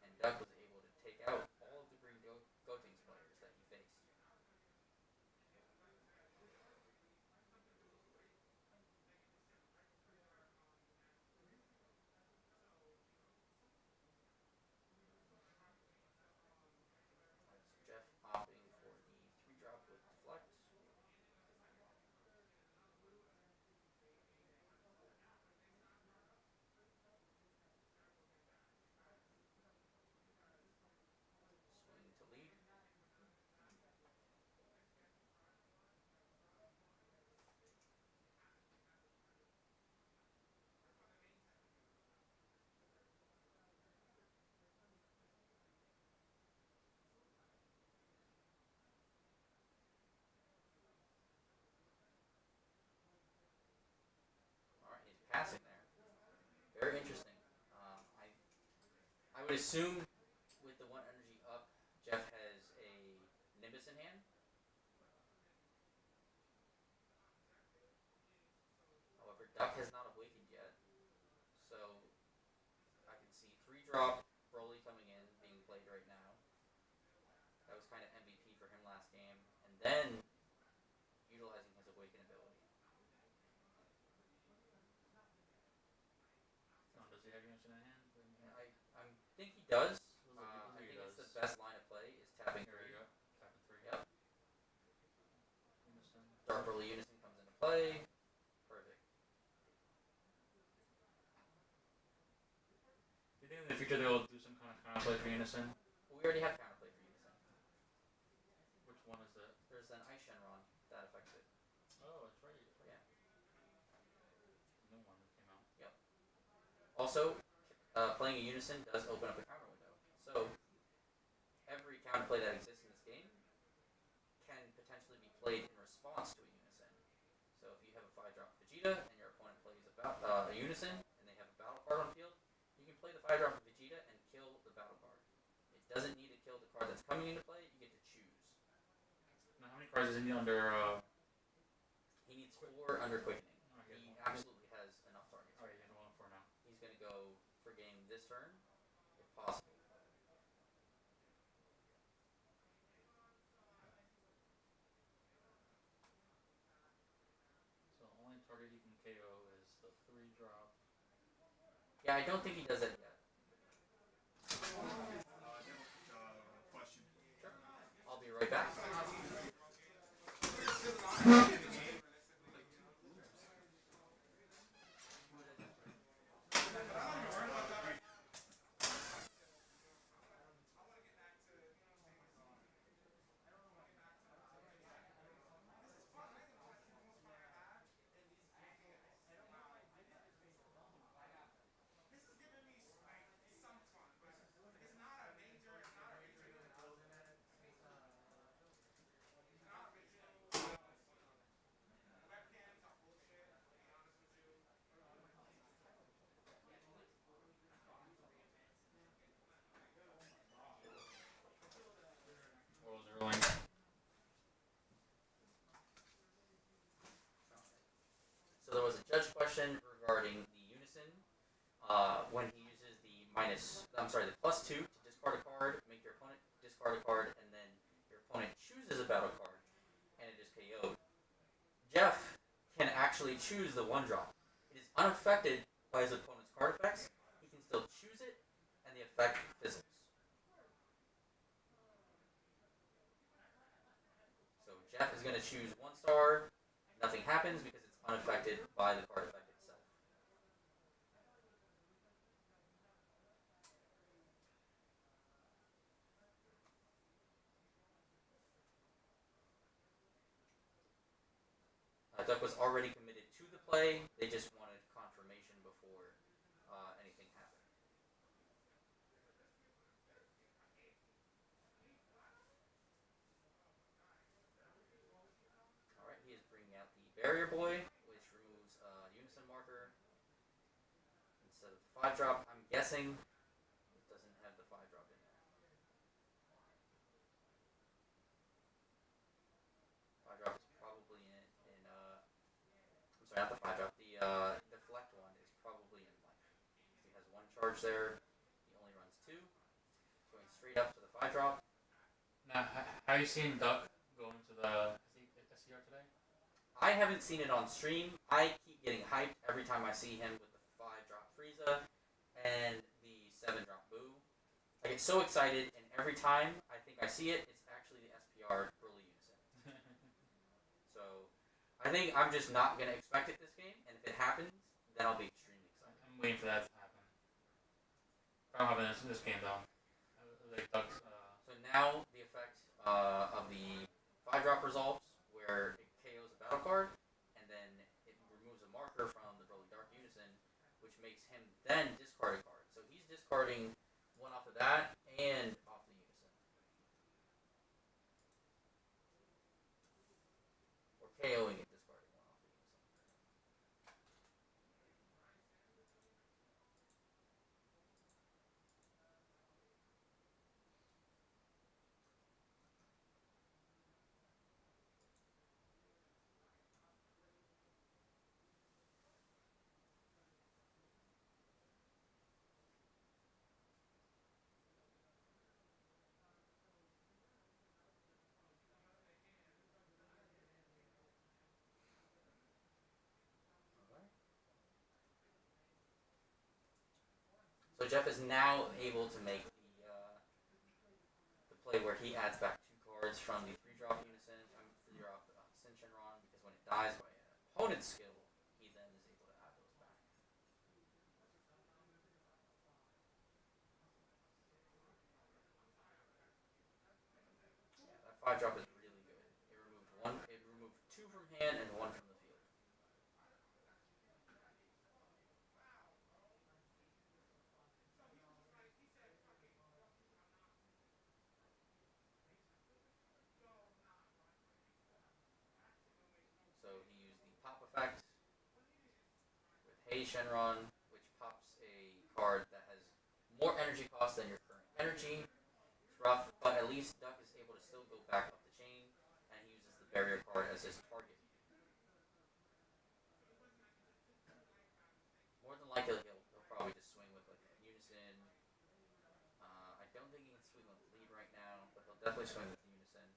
and Duck was able to take out all of the Green Gotenks players that he faced. That's Jeff opting for the 3-drop with deflect. Swing to lead. Alright, he's passing there. Very interesting. I would assume with the 1 energy up, Jeff has a Nimbus in hand. However, Duck has not awakened yet. So I can see 3-drop Broly coming in, being played right now. then utilizing his awaken ability. Oh, does he have Unison in hand? I think he does. Looks like I he think it's does. the best line of play is tapping Here we three. go. Tapping 3. Yep. Unison. Dark Early Unison comes into play. Perfect. Do you think in the future they'll do some kind of counterplay for Unison? Well, we already have counterplay for Unison. Which one is it? There's an Ice Shenron that affects it. Oh, that's right. Yeah. The new one that came out. Yep. Also, playing a Unison does open up a counter window. So, every counterplay that exists in this game can potentially be played in response to a Unison. So, if you have a 5-drop Vegeta and your opponent plays a Unison and they have a battle card on field, you can play the 5-drop Vegeta and kill the battle card. It doesn't need to kill the card that's coming into play, you get to choose. Now, how many cards is he under? He needs 4 under Quickening. Oh, he has He one. absolutely has enough targets. Oh, yeah, 1 for now. He's going to go for game this turn, if possible. So the only target he can KO is the 3-drop. Yeah, I don't think he does that yet. Question. Sure. I'll be right back. This is giving me like some fun, but it's not a major, it's not original, it's not original. Webcams are bullshit, to be honest with you. What was the ruling? So there was a judge question regarding the Unison. When he uses the +2 to discard a card, make your opponent discard a card, and then your opponent chooses a battle card, and it is KO'd. Jeff can actually choose the 1-drop. It is unaffected by his opponent's card effects. He can still choose it, and the effect fizzles. So Jeff is going to choose 1 star. Nothing happens because it's unaffected by the card effect itself. Duck was already committed to the play. They just wanted confirmation before anything happened. Alright, he is bringing out the Barrier Boy, which removes Unison marker instead of the 5-drop. I'm guessing it doesn't have the 5-drop in there. 5-drop is probably in I'm sorry, not the 5-drop. The deflect one is probably in life. He has 1 charge there. He only runs 2. Going straight up to the 5-drop. Now, have you seen Duck go into the SCR today? I haven't seen it on stream. I keep getting hyped every time I see him with the 5-drop Frieza and the 7-drop Boo. I get so excited, and every time I think I see it, it's actually the SPR Early Unison. So, I think I'm just not going to expect it this game, and if it happens, then I'll be extremely excited. I'm waiting for that to happen. I don't have this game though. Like Duck's. So now the effect of the 5-drop resolves, where it KOs a battle card, and then it removes a marker from the Broly Dark Unison, which makes him then discard a card. So he's discarding 1 off of that and off the Unison. Or KOing it, discarding 1 off the Unison. Jeff is now able to make the play where he adds back 2 cards from the 3-drop unison, 3-drop Sin Shenron, because when it dies by an opponent's skill, he then is able to add those back. Yeah, that 5-drop is really good. It removed 2 from hand and 1 from the field. So he used the pop effect with Hey Shenron, which pops a card that has more energy cost than your current energy. It's rough, but at least Duck is able to still go back up the chain, and he uses the barrier card as his target. More than likely, he'll probably just swing with like a unison. I don't think he can swing with lead right now, but he'll definitely swing with unison.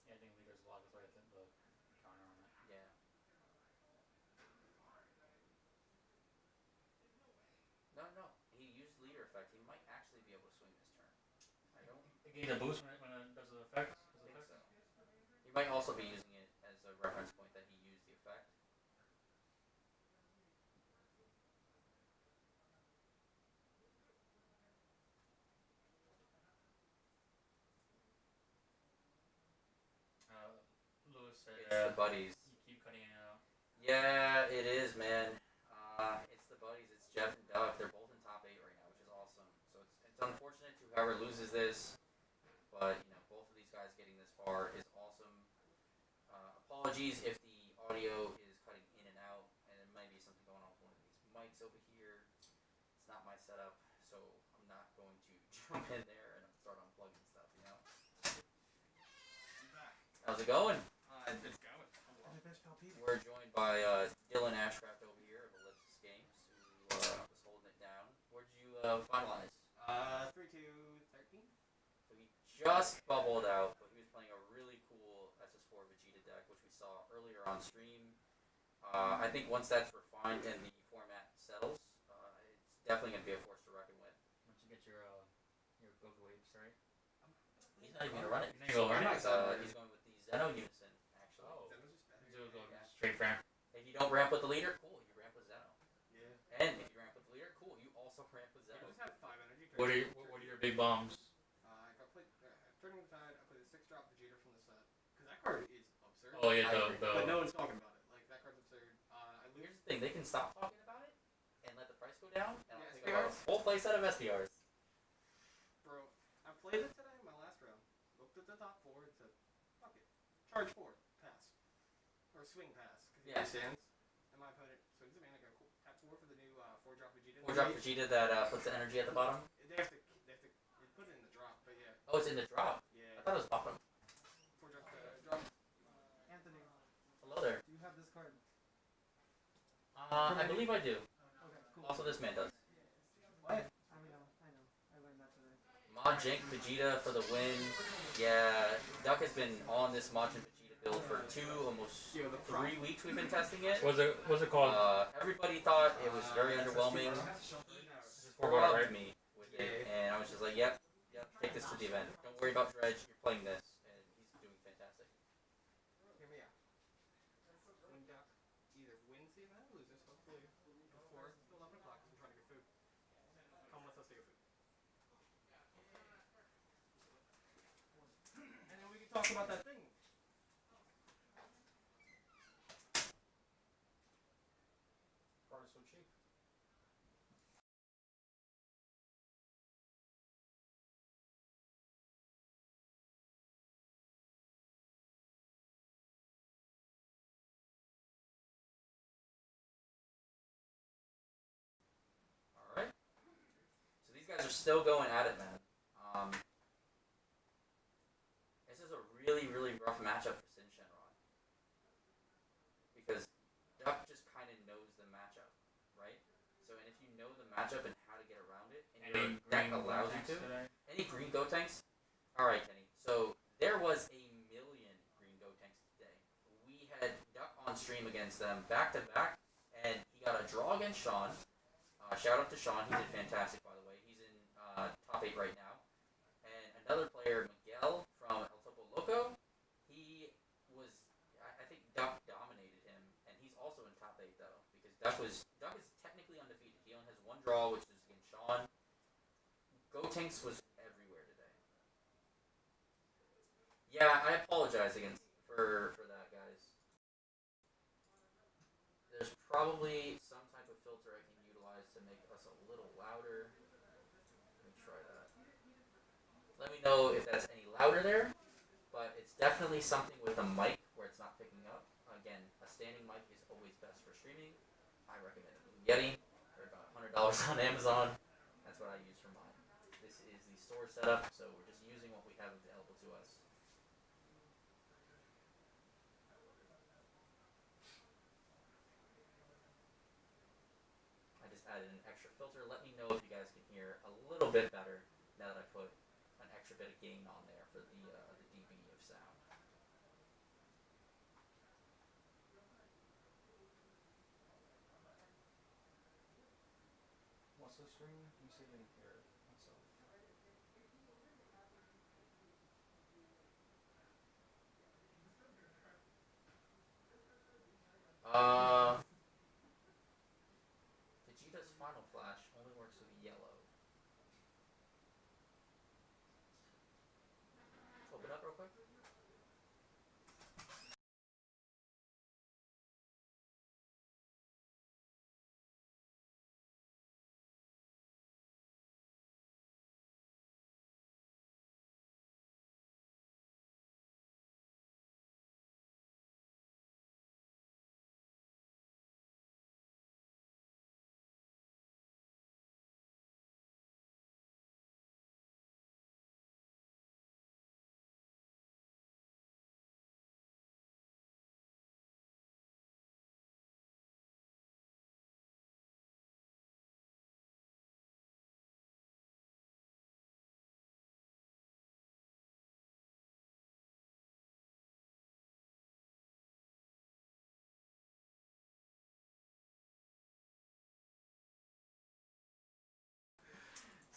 Yeah, I think leader's a lot of the counter on it. Yeah. No. He used leader effect. He might actually be able to swing this turn. I don't It gains a boost when it does the effect. think so. He might also be using it as a reference point that he used the effect. Lewis said It's the buddies. you keep cutting it out. Yeah, it is, man. It's the buddies. It's Jeff and Doug. They're both in top 8 right now, which is awesome. So it's unfortunate to whoever loses this, but both of these guys getting this far is awesome. Apologies if the audio is cutting in and out, and there might be something going on with one of these mics over here. It's not my setup, so I'm not going to jump in there and start unplugging stuff. How's it going? It's going. We're joined by Dylan Ashcraft over here of Ellipsis Games, who was holding it down. Where'd you finalize? 3-2-13. So he just bubbled out, but he was playing a really cool SS4 Vegeta deck, which we saw earlier on stream. I think once that's refined and the format settles, it's definitely going to be a force to reckon with. Once you get your Goku waves, right? He's not even going to run it. He's not gonna run it? He's going with the Zeno Unison, actually. Oh. Zeno's just better. Go Yeah. straight ramp. If you don't ramp with the leader, cool, you ramp with Zeno. Yeah. And if you ramp with the leader, cool, you also ramp with I Zeno. just had 5 energy. What are your big bombs? I got played. Turning the tide. I played a 6-drop Vegeta from the set because that card is absurd. Oh yeah, I agree. But no one's talking about it. Like that card's absurd. I lose. Here's the thing, they can stop talking about it and let the price go down, and I'll Yeah, take a SPRs? whole playset of SPRs. Bro, I played it today in my last round. Looked at the top 4 and said, fuck it. Charge 4. Pass. Or swing pass. Because he Yeah. understands. And my opponent swings at me and I go, cool. Tap 4 for the new 4-drop Vegeta. 4-drop Vegeta that puts the energy at the bottom. They have to put it in the drop, but yeah. Oh, it's in the drop. I Yeah. thought it was bottom. 4-drop drop. Anthony, Hello there. do you have this card? I believe I do. Okay, cool. Also, this man does. What? I know. I learned that today. Majin Vegeta for the win. Yeah, Duck has been on this Majin Vegeta build for almost 3 weeks we've been testing it. What's it called? Everybody thought it was very underwhelming. This is 4 Loved right? me with it, and I was just like, yep, take this to the event. Don't worry about Dredge, you're playing this, and he's doing fantastic. Hear me out. When Duck either wins the event or loses, hopefully before 11 o'clock, I'm trying to get food. Come with us to get food. And then we can talk about that thing. Card is so cheap. Alright. So these guys are still going at it, man. This is a really, really rough matchup for Sin Shenron. Because Duck just kind of knows the matchup, right? So, and if you know the matchup and how to get around it, and your deck allows you to. Any green Gotenks? Alright, Kenny. So, there was a million green Gotenks today. We had Duck on stream against them back to back, and he got a draw against Sean. Shout out to Sean. He did fantastic, by the way. He's in top 8 right now. And another player, Miguel from El Topo Loco, he was, I think Duck dominated him, and he's also in top 8 though, because Duck is technically undefeated. He only has one draw, which is against Sean. Gotenks was everywhere today. Yeah, I apologize for that, guys. There's probably some type of filter I can utilize to make us a little louder. Let me try that. Let me know if that's any louder there, but it's definitely something with a mic where it's not picking up. Again, a standing mic is always best for streaming. I recommend a Blue Yeti. They're about $100 on Amazon. That's what I use for mine. This is the store setup, so we're just using what we have available to us. I just added an extra filter. Let me know if you guys can hear a little bit better now that I put an extra bit of gain on there for the dB of sound. What's the screen? Let me see if I can hear it myself. Vegeta's Final Flash only works with yellow. Open up real quick.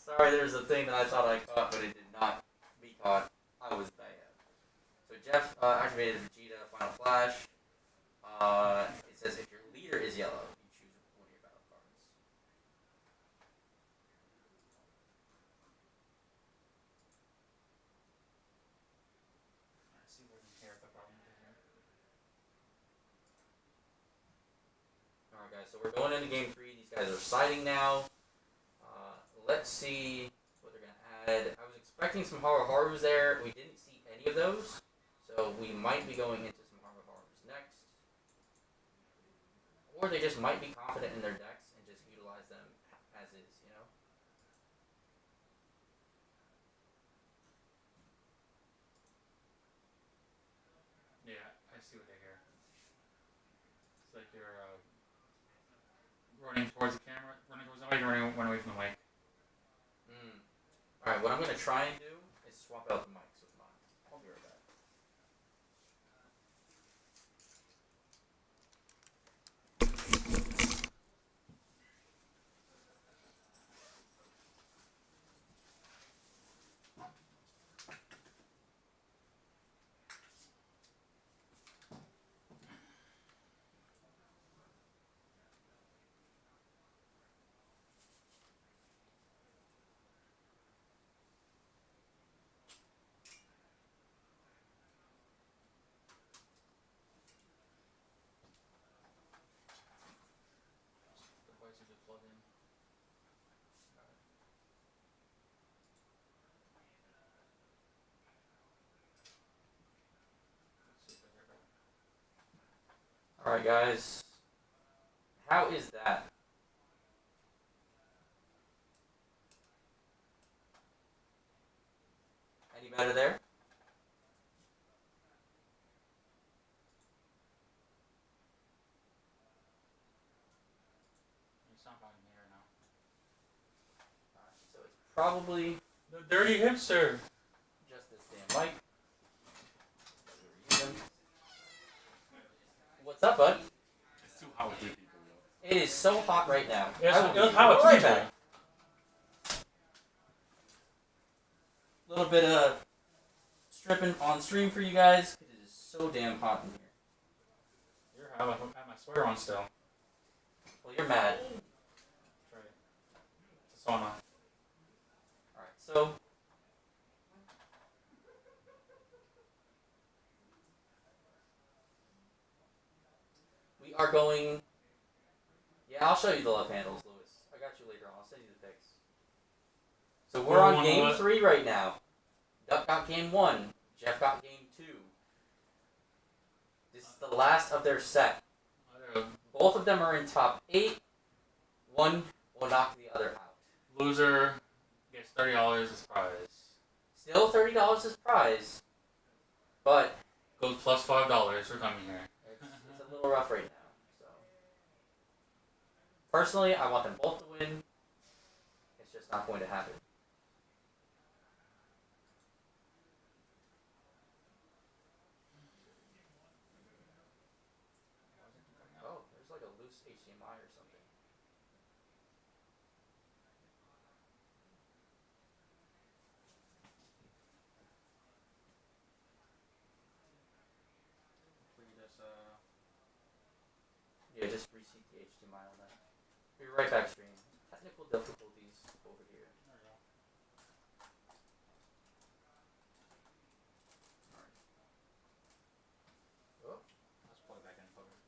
Sorry, there's a thing that I thought I caught, but it did not be caught. I was bad. So Jeff activated Vegeta Final Flash. It says if your leader is yellow, you choose one of your battle cards. I see if I can hear the problem here. Alright guys, so we're going into game 3. These guys are siding now. Let's see what they're going to add. I was expecting some Haruharus there. We didn't see any of those. So we might be going into some Haruharus next. Or they just might be confident in their decks and just utilize them as is, you know? Yeah, I see what I hear. It's like you're running towards the camera, running towards the mic, and running away from the mic. Alright, what I'm going to try and do is swap out the mics with mine. I'll be right back. Device you just plug in. Let's see if I hear better. Alright guys. How is that? Any better there? You sound fine in here now. Alright, so it's probably The dirty hipster! just this damn mic. that we were using. What's up, bud? It's too hot with 3 people, yo. It is so hot right now. Yes, I will it be was hot right Tuesday. back. Little bit of stripping on stream for you guys. It is so damn hot in here. You're hot. I have my sweater on still. Well, you're mad. That's right. It's a sauna. Alright, so we are going. Yeah, I'll show you the love handles, Lewis. I got you later on. I'll send you the pics. So we're on game 3 right now. Duck got game 1. Jeff got game 2. This is the last of their set. Both of them are in top 8. One will knock the other out. Loser gets $30 as prize. Still $30 as prize, but Goes plus $5 for coming here. it's a little rough right now. So personally, I want them both to win. It's just not going to happen. Oh, there's like a loose HDMI or something. Yeah, just reseat the HDMI on that. Be right back, stream. Technical difficulties over here. Oh, Let's plug back in, fucker.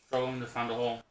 Struggling to find a hole.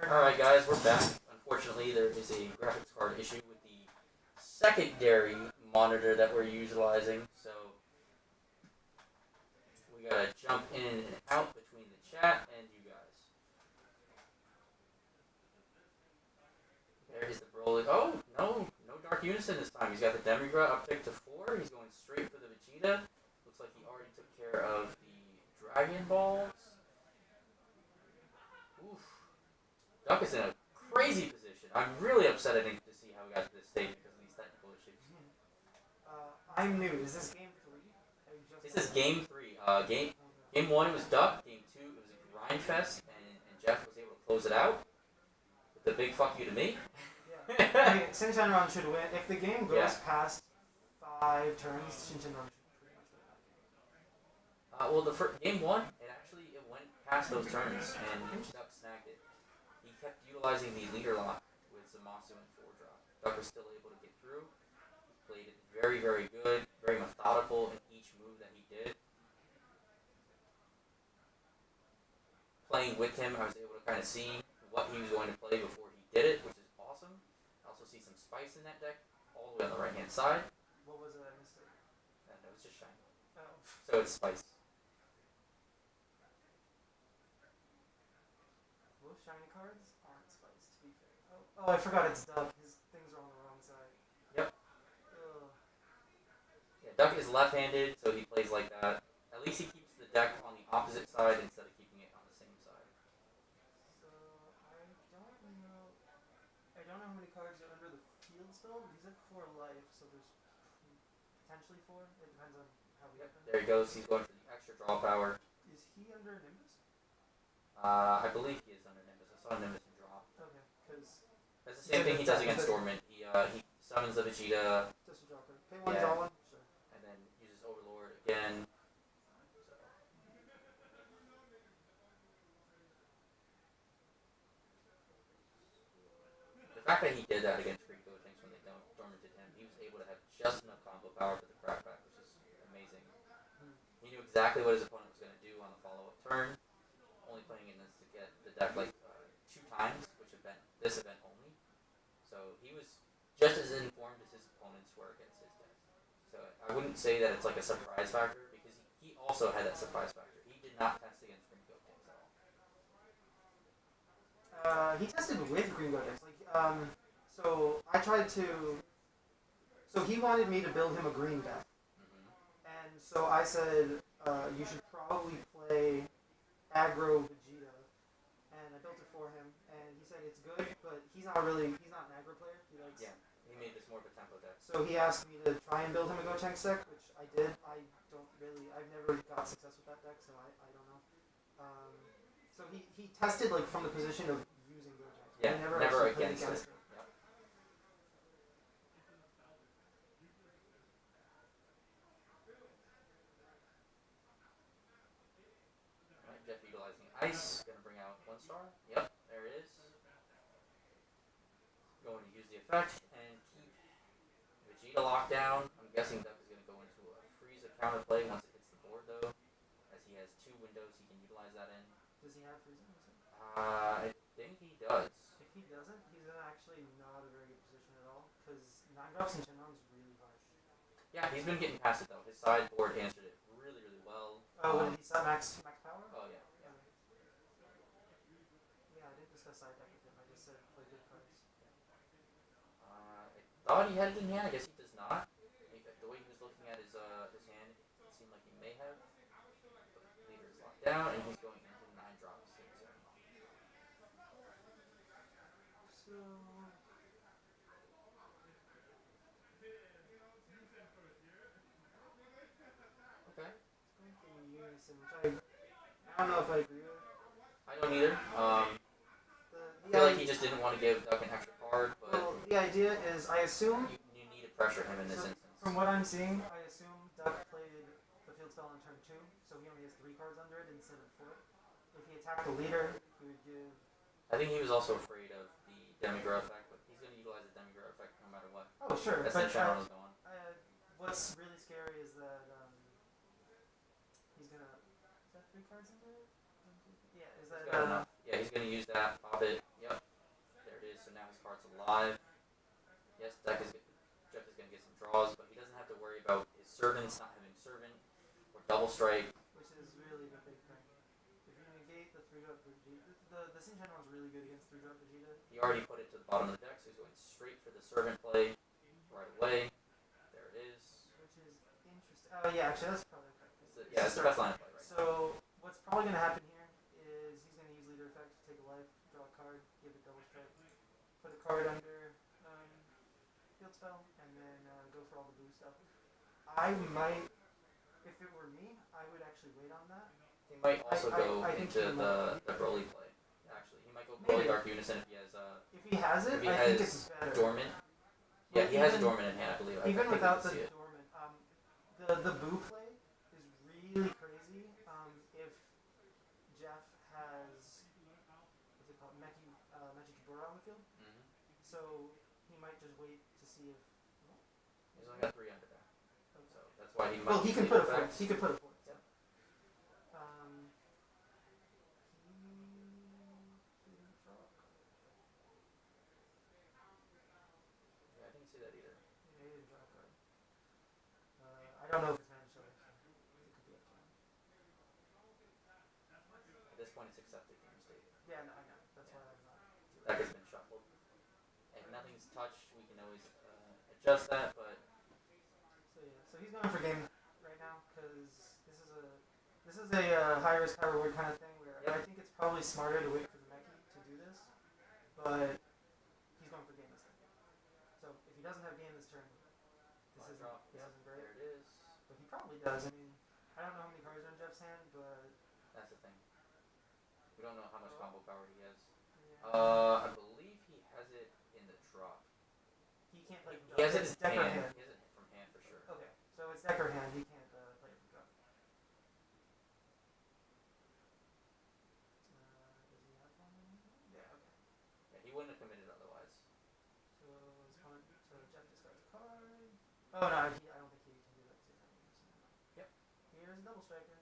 Alright guys, we're back. Unfortunately, there is a graphics card issue with the secondary monitor that we're utilizing, so we gotta jump in and out between the chat and you guys. There is the Broly. Oh, no Dark Unison this time. He's got the Demigra uptick to 4. He's going straight for the Vegeta. Looks like he already took care of the Dragon Balls. Oof. Duck is in a crazy position. I'm really upset I didn't get to see how we got to this stage because of these technical issues. I'm new. Is this game 3? This is game 3. Game 1 it was Duck. Game 2 it was a grind fest, and Jeff was able to close it out with the big fuck you to me. Yeah. I mean, Shinsenron should win. If the game goes Yeah. past 5 turns, Shinsenron should pretty much win that game. Well, the first, game 1 it went past those turns, and Duck snagged it. He kept utilizing the leader lock with Zamasu and 4-drop. Duck was still able to get through. He played it very, very good, very methodical in each move that he did. Playing with him, I was able to kind of see what he was going to play before he did it, which is awesome. I also see some spice in that deck, all the way on the right-hand side. What was it? I missed it. And it was just shiny. Oh. So it's spice. Most shiny cards aren't spiced, to be fair. Oh, I forgot it's Duck. His things are on the wrong side. Yep. Ugh. Yeah, Duck is left-handed, so he plays like that. At least he keeps the deck on the opposite side instead of keeping it on the same side. So, I don't know how many cards are under the field spell, but he's at 4 life, so there's potentially 4. It depends on how we Yep, get them. there he goes. He's going for the extra draw power. Is he under Nimbus? I believe he is under Nimbus. I saw Nimbus in draw. Okay, because That's the same thing he does against Dormant. He summons the Vegeta just a draw card. Pay 1, Yeah. draw 1? Sure. and then uses Overlord again. So. The fact that he did that against Greek Gotenks when they dormanted him, he was able to have just enough combo power for the crackback, which is amazing. He knew exactly what his opponent was going to do on the follow-up turn, only playing in this to get the deck like 2 times, which event this event only. So he was just as informed as his opponents were against his deck. So I wouldn't say that it's like a surprise factor because he also had that surprise factor. He did not test against Greek Gotenks at all. He tested with Green Gotenks. So I tried to. So he wanted me to build him a green deck, and so I said you should probably play aggro Vegeta, and I built it for him, and he said it's good, but he's not an aggro player. He likes. Yeah, he made this more of a tempo deck. So he asked me to try and build him a Gotenks deck, which I did. I've never got success with that deck, so I don't know. So he tested like from the position of using Gotenks. Yeah, He never never actually played against it. it. Yep. Alright, Jeff utilizing ice, gonna bring out 1 star. Yep, there it is. Going to use the effect and keep Vegeta locked down. I'm guessing Duck is gonna go into a Frieza counterplay once it hits the board though, as he has 2 windows he can utilize that in. Does he have Frieza? I think he does. If he doesn't, he's in actually not a very good position at all, because 9 drops and Shenron is really harsh. Yeah, he's been getting past it though. His sideboard answered it really, really well. Oh, when he set max power? Oh yeah, yeah. Yeah, I didn't discuss side deck with him. I just said play good cards. I thought he had it in hand. I guess he does not. The way he was looking at his hand, it seemed like he may have. But leader is locked down, and he's going into 9 drops. So Okay. going for Unison, which I don't know if I agree with. I don't either. I feel like he just didn't want to give Duck an extra card, but Well, the idea is, I assume, you need to pressure him in this so instance. from what I'm seeing, I assume Duck played the field spell on turn 2, so he only has 3 cards under it instead of 4. If he attacked the leader, he would give. I think he was also afraid of the Demigra effect, but he's going to utilize the Demigra effect no matter what. Oh, sure. That's But the Shenron is going. what's really scary is that he's gonna. Is that 3 cards under it? Yeah, is He's that. got enough. Yeah, he's going to use that, pop it. Yep. alive. Yes, Jeff is going to get some draws, but he doesn't have to worry about his servants not having servant or double strike. Which is really the big thing. If you negate the 3-drop Vegeta, the Shingenron's really good against 3-drop Vegeta. He already put it to the bottom of the deck, so he's going straight for the servant play right away. There it is. Which is interesting. Oh yeah, actually that's probably correct. It's the best line of play right now. So what's probably going to happen here is he's going to use leader effect to take a life, draw a card, give it double strike, put a card under field spell, and then go for all the blue stuff. I might, if it were me, I would actually wait on that. He might also go I think into he might. the Broly play. Actually, he might go Maybe. Broly Dark Unison if he has If he has it, if he I has think it's better. dormant. But Yeah, he has a even- dormant in hand, I believe. I Even think we without can the see it. dormant, the boo play is really crazy. If Jeff has what's it called, Mechikibura on the field, Mhm. so he might just wait to see if. He's only got 3 under there, so that's why he might. Well, he use can leader put a fourth. effects. He could put a fourth. Yep. He didn't draw a card. Yeah, I didn't see that either. Yeah, he didn't draw a card. I don't know if it's managed to. It could be up to him. At this point, it's accepted game state. Yeah, no, I know. That's why I'm not. Deck has been shuffled. If nothing's touched, we can always adjust that, but So yeah, so he's going for game right now because this is a high risk, high reward kind of thing where Yep. I think it's probably smarter to wait for the Meki to do this, but he's going for game this turn. So if he doesn't have game this turn, Line drop. this Yep, isn't great. there it is. But he probably does. I mean, I don't know how many cards are in Jeff's hand, but That's the thing. We don't know how much combo power he has. yeah. I believe he has it in the drop. He can't play from He has drop. it It's in deck or hand. hand. He has it from hand for sure. Okay, so it's deck or hand. He can't play it from drop. Does he have one? Yeah. Okay. Yeah, he wouldn't have committed otherwise. So Jeff discards a card. Oh no, I don't think he can do that too. Yep. Here's a double striker.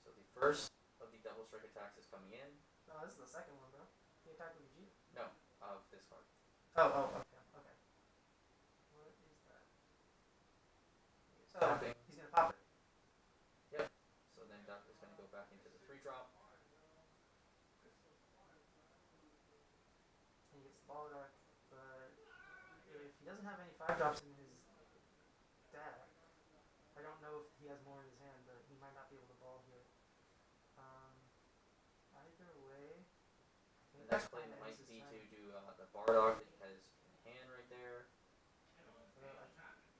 So the first of the double strike attacks is coming in. No, this is the second one, bro. He attacked with Vegeta. No, of this card. Okay. What is that? Tapping. He's gonna pop it. Yep. So then Duck is going to go back into the 3-drop. And he gets the ball arc, but if he doesn't have any 5-drops in his deck, I don't know if he has more in his hand, but he might not be able to ball here. Either way, I think The next that play kinda might ends his be turn. to do the Bardock that he has in hand right there.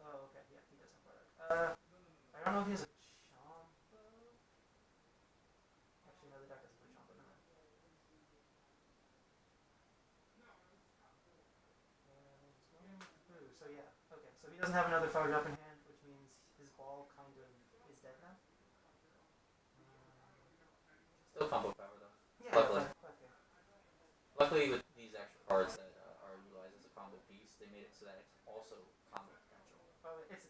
Oh, okay, yeah, he does have Bardock. I don't know if he has a Chombo. Actually, no, the deck doesn't play Chombo. Never mind. So yeah, okay. So he doesn't have another 5-drop in hand, which means his ball kind of is dead now. Still combo power though. Yeah, Luckily. okay. Luckily with these extra cards that are utilized as a combo piece, they made it so that it's also combo potential. It's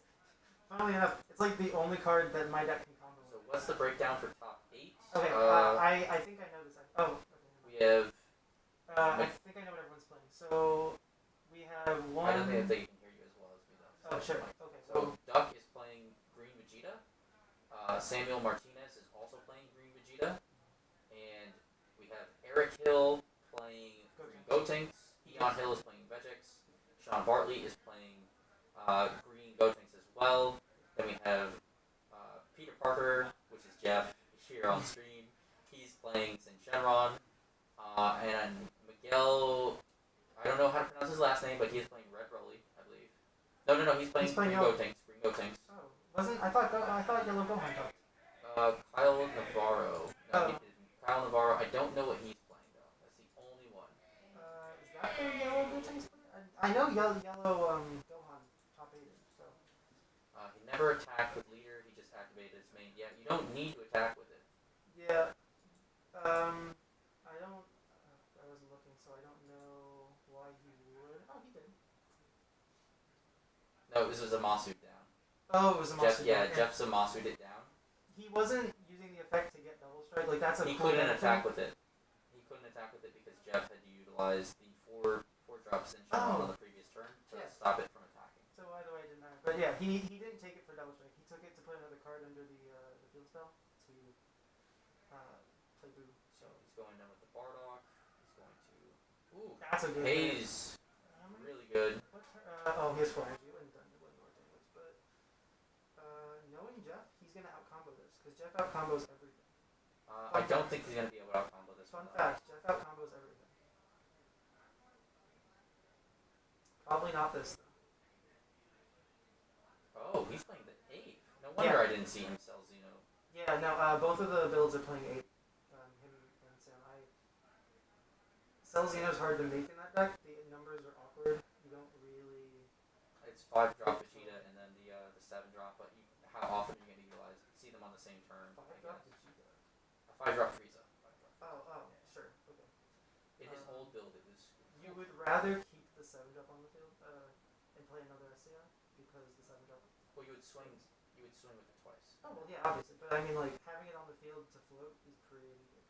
funnily enough, it's like the only card that my deck can combo So with. what's the breakdown for top 8? Okay, I think I know this. Oh, okay. We have, I think I know what everyone's playing. So we have one. I don't think they can hear you as well as we though. Oh, sure. Okay. So Duck is playing Green Vegeta. Samuel Martinez is also playing Green Vegeta. And we have Eric Hill playing Green Gotenks. Eon Hill is playing Vegex. Sean Bartley is playing Green Gotenks as well. Then we have Peter Parker, which is Jeff here on stream. He's playing Sin Shenron. And Miguel, I don't know how to pronounce his last name, but he is playing Red Broly, I believe. No, he's playing Green Yellow. Gotenks. Green Gotenks. Oh, wasn't I thought Yellow Gohan talked. Kyle Navarro. No, he didn't. Kyle Navarro, I don't know what he's playing though. That's the only one. Is that the Yellow Gotenks player? I know Yellow Gohan top 8, so. He never attacked with leader, he just activated his main. Yeah, you don't need to attack with it. Yeah. I don't. I wasn't looking, so I don't know why he would. Oh, he did. No, this was a Masu down. Oh, it was a monster. Jeff Zamasu'd it down. He wasn't using the effect to get double strike. Like that's a. He cool couldn't benefit. attack with it. He couldn't attack with it because Jeff had to utilize the four 5-drop Cinch on Oh. the previous turn to Yeah. stop it from attacking. So why do I deny it? But yeah, he didn't take it for double strike. He took it to put another card under the field spell to play Boo. So he's going in with the Bardock. He's going to. Ooh, That's a good Haze. How many? Really good. What oh, he has 4 energy. It wouldn't done it wouldn't work anyways. But knowing Jeff, he's gonna out combo this because Jeff out combos everything. I don't think he's going to be able to out combo this Fun one. fact: Jeff out combos everything. Probably not this though. Oh, he's playing the 8. No wonder Yeah. I didn't see him sell Xeno. Yeah, no. Both of the builds are playing 8. Him and Sam. Cell Xeno's hard to make in that deck. The numbers are awkward. You don't really. It's 5-drop Vegeta and then the 7-drop, but how often are you going to utilize it? See them on the same turn. I Drop guess. Vegeta. A 5-drop Frieza. 5-drop. Oh, sure. Okay. In his old build, it was. You would rather keep the 7-drop on the field and play another SCR because the 7-drop. Well, you would swing with it twice. Oh well, yeah, obviously, but I mean, like having it on the field to float is pretty good.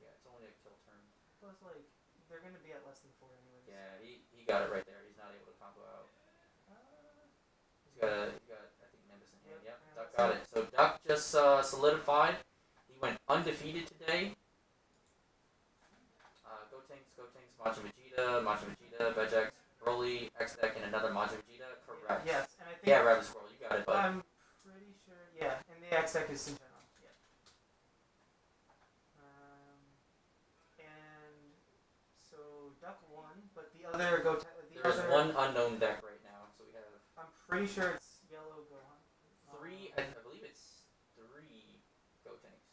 Yeah, it's only a kill turn. Plus, like they're gonna be at less than 4 anyways. Yeah, he got it right there. He's not able to combo out. He's got I think Nimbus in hand. Yep, Yeah, Duck that's got it. it. So Duck just solidified. He went undefeated today. Majin Vegeta, Vegex, Broly, X-Deck, and another Majin Vegeta. Correct. Yes, and I think. Yeah, Rabbit Squirrel, you got it, bud. I'm pretty sure. Yeah, and the X deck is Sinchon. Yeah. And so Duck won, but the other There's one unknown deck right now, so we have I'm pretty sure it's Yellow Gohan. 3. I believe it's 3 Gotenks.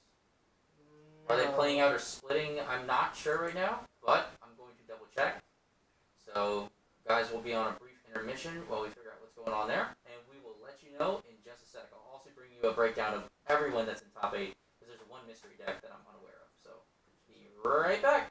Are they No. playing out or splitting? I'm not sure right now, but I'm going to double check. So, guys, we'll be on a brief intermission while we figure out what's going on there, and we will let you know in just a sec. I'll also bring you a breakdown of everyone that's in top 8, because there's one mystery deck that I'm unaware of. So, be right back.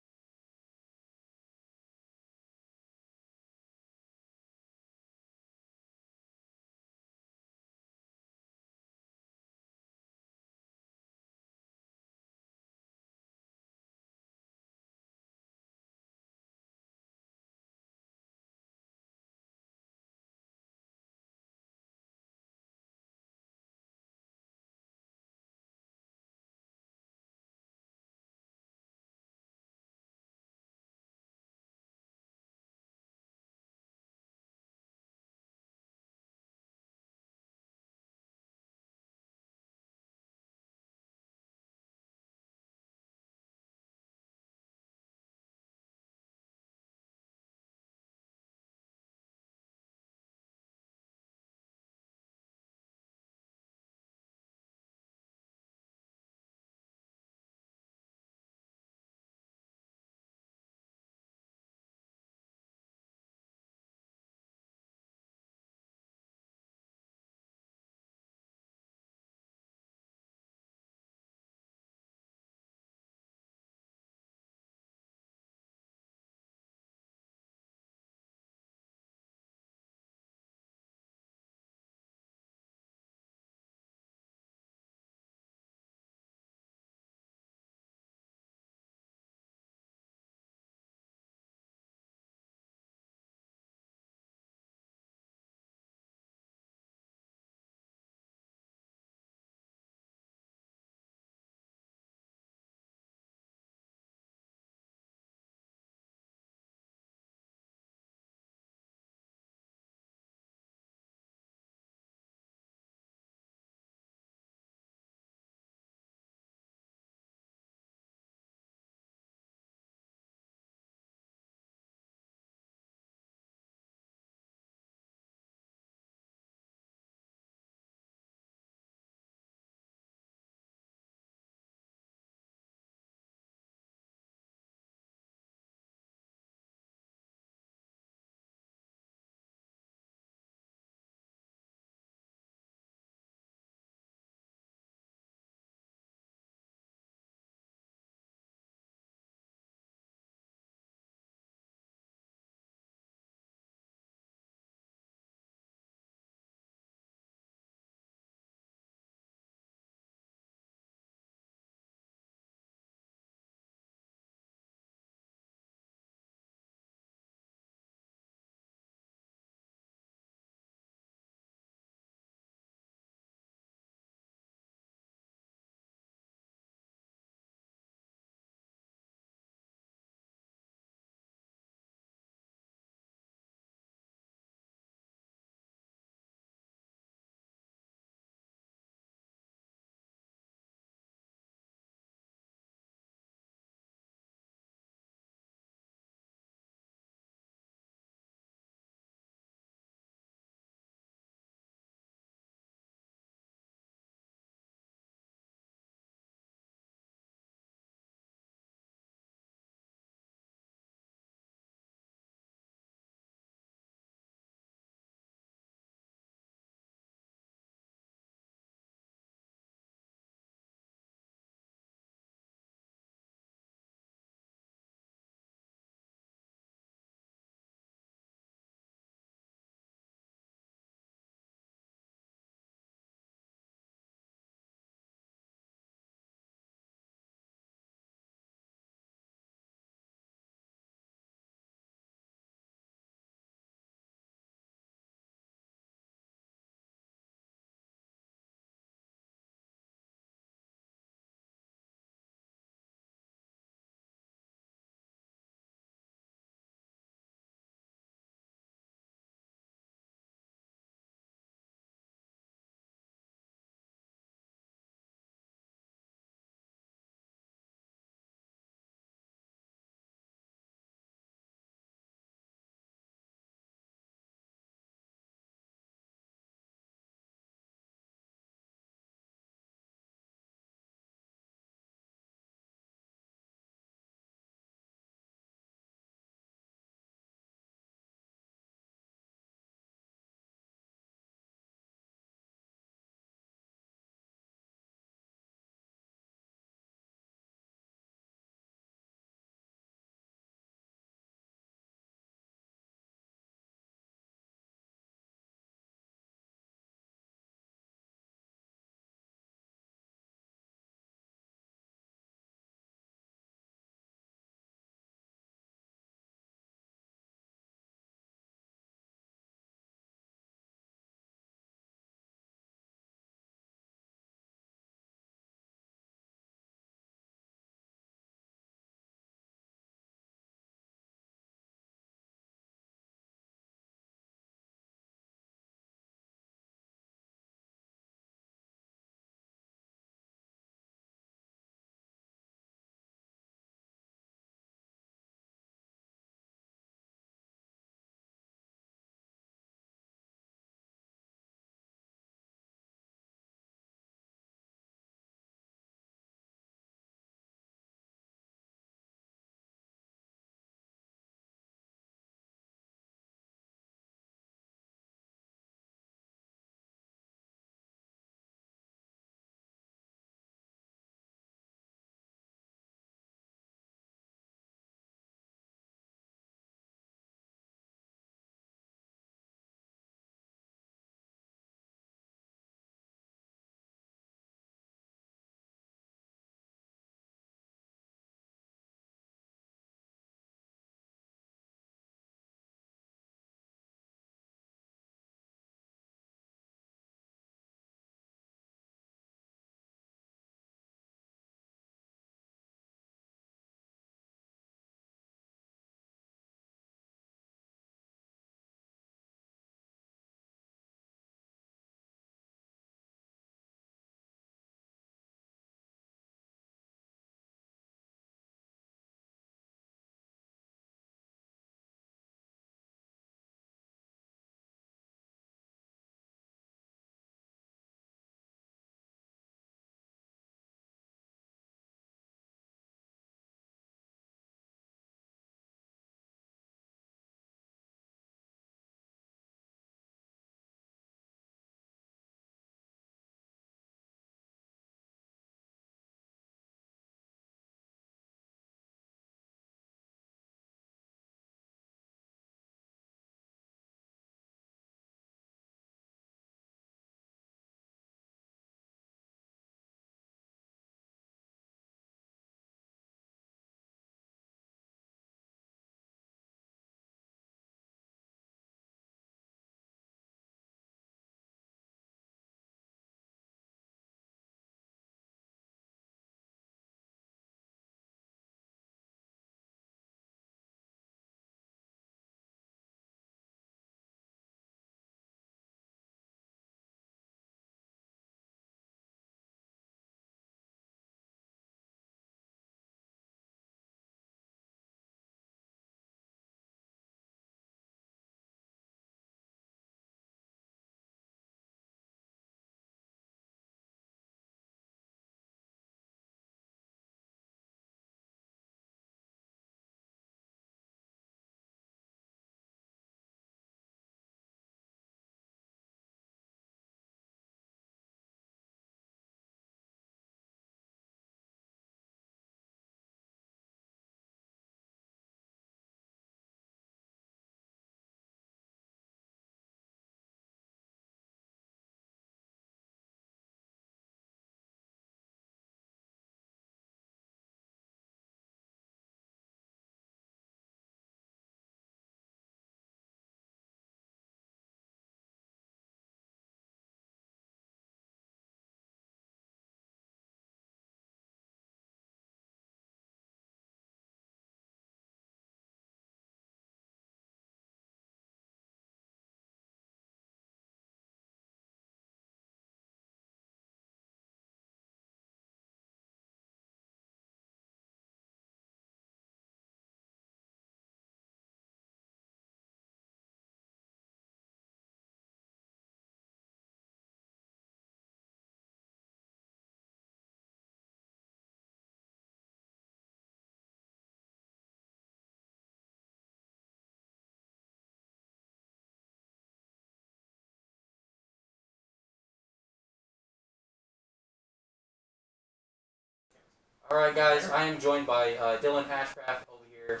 Alright, guys, I am joined by Dylan Ashcraft over here.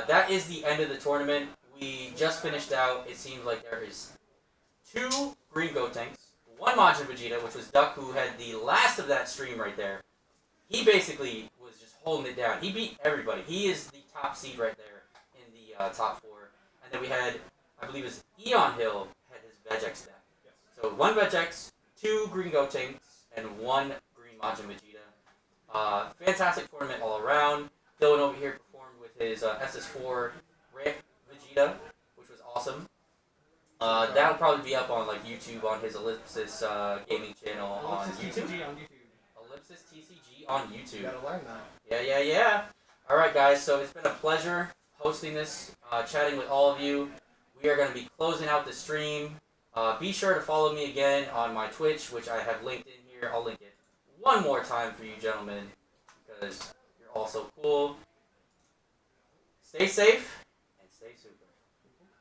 That is the end of the tournament. We just finished out. It seems like there is 2 green goat tanks, 1 Majin Vegeta, which was Duck, who had the last of that stream right there. He basically was just holding it down. He beat everybody. He is the top seed right there in the top 4. And then we had, I believe it was Eon Hill had his Vegex deck. Yes. So 1 Vegex, 2 green goat tanks, and 1 green Majin Vegeta. Fantastic tournament all around. Dylan over here performed with his SS4 Ramp Vegeta, which was awesome. That'll probably be up on like YouTube on his Ellipsis gaming channel on YouTube. TCG on YouTube. Ellipsis TCG on YouTube. You gotta learn that. Yeah. Alright, guys, so it's been a pleasure hosting this, chatting with all of you. We are going to be closing out the stream. Be sure to follow me again on my Twitch, which I have linked in here. I'll link it one more time for you gentlemen, because you're all so cool. Stay safe.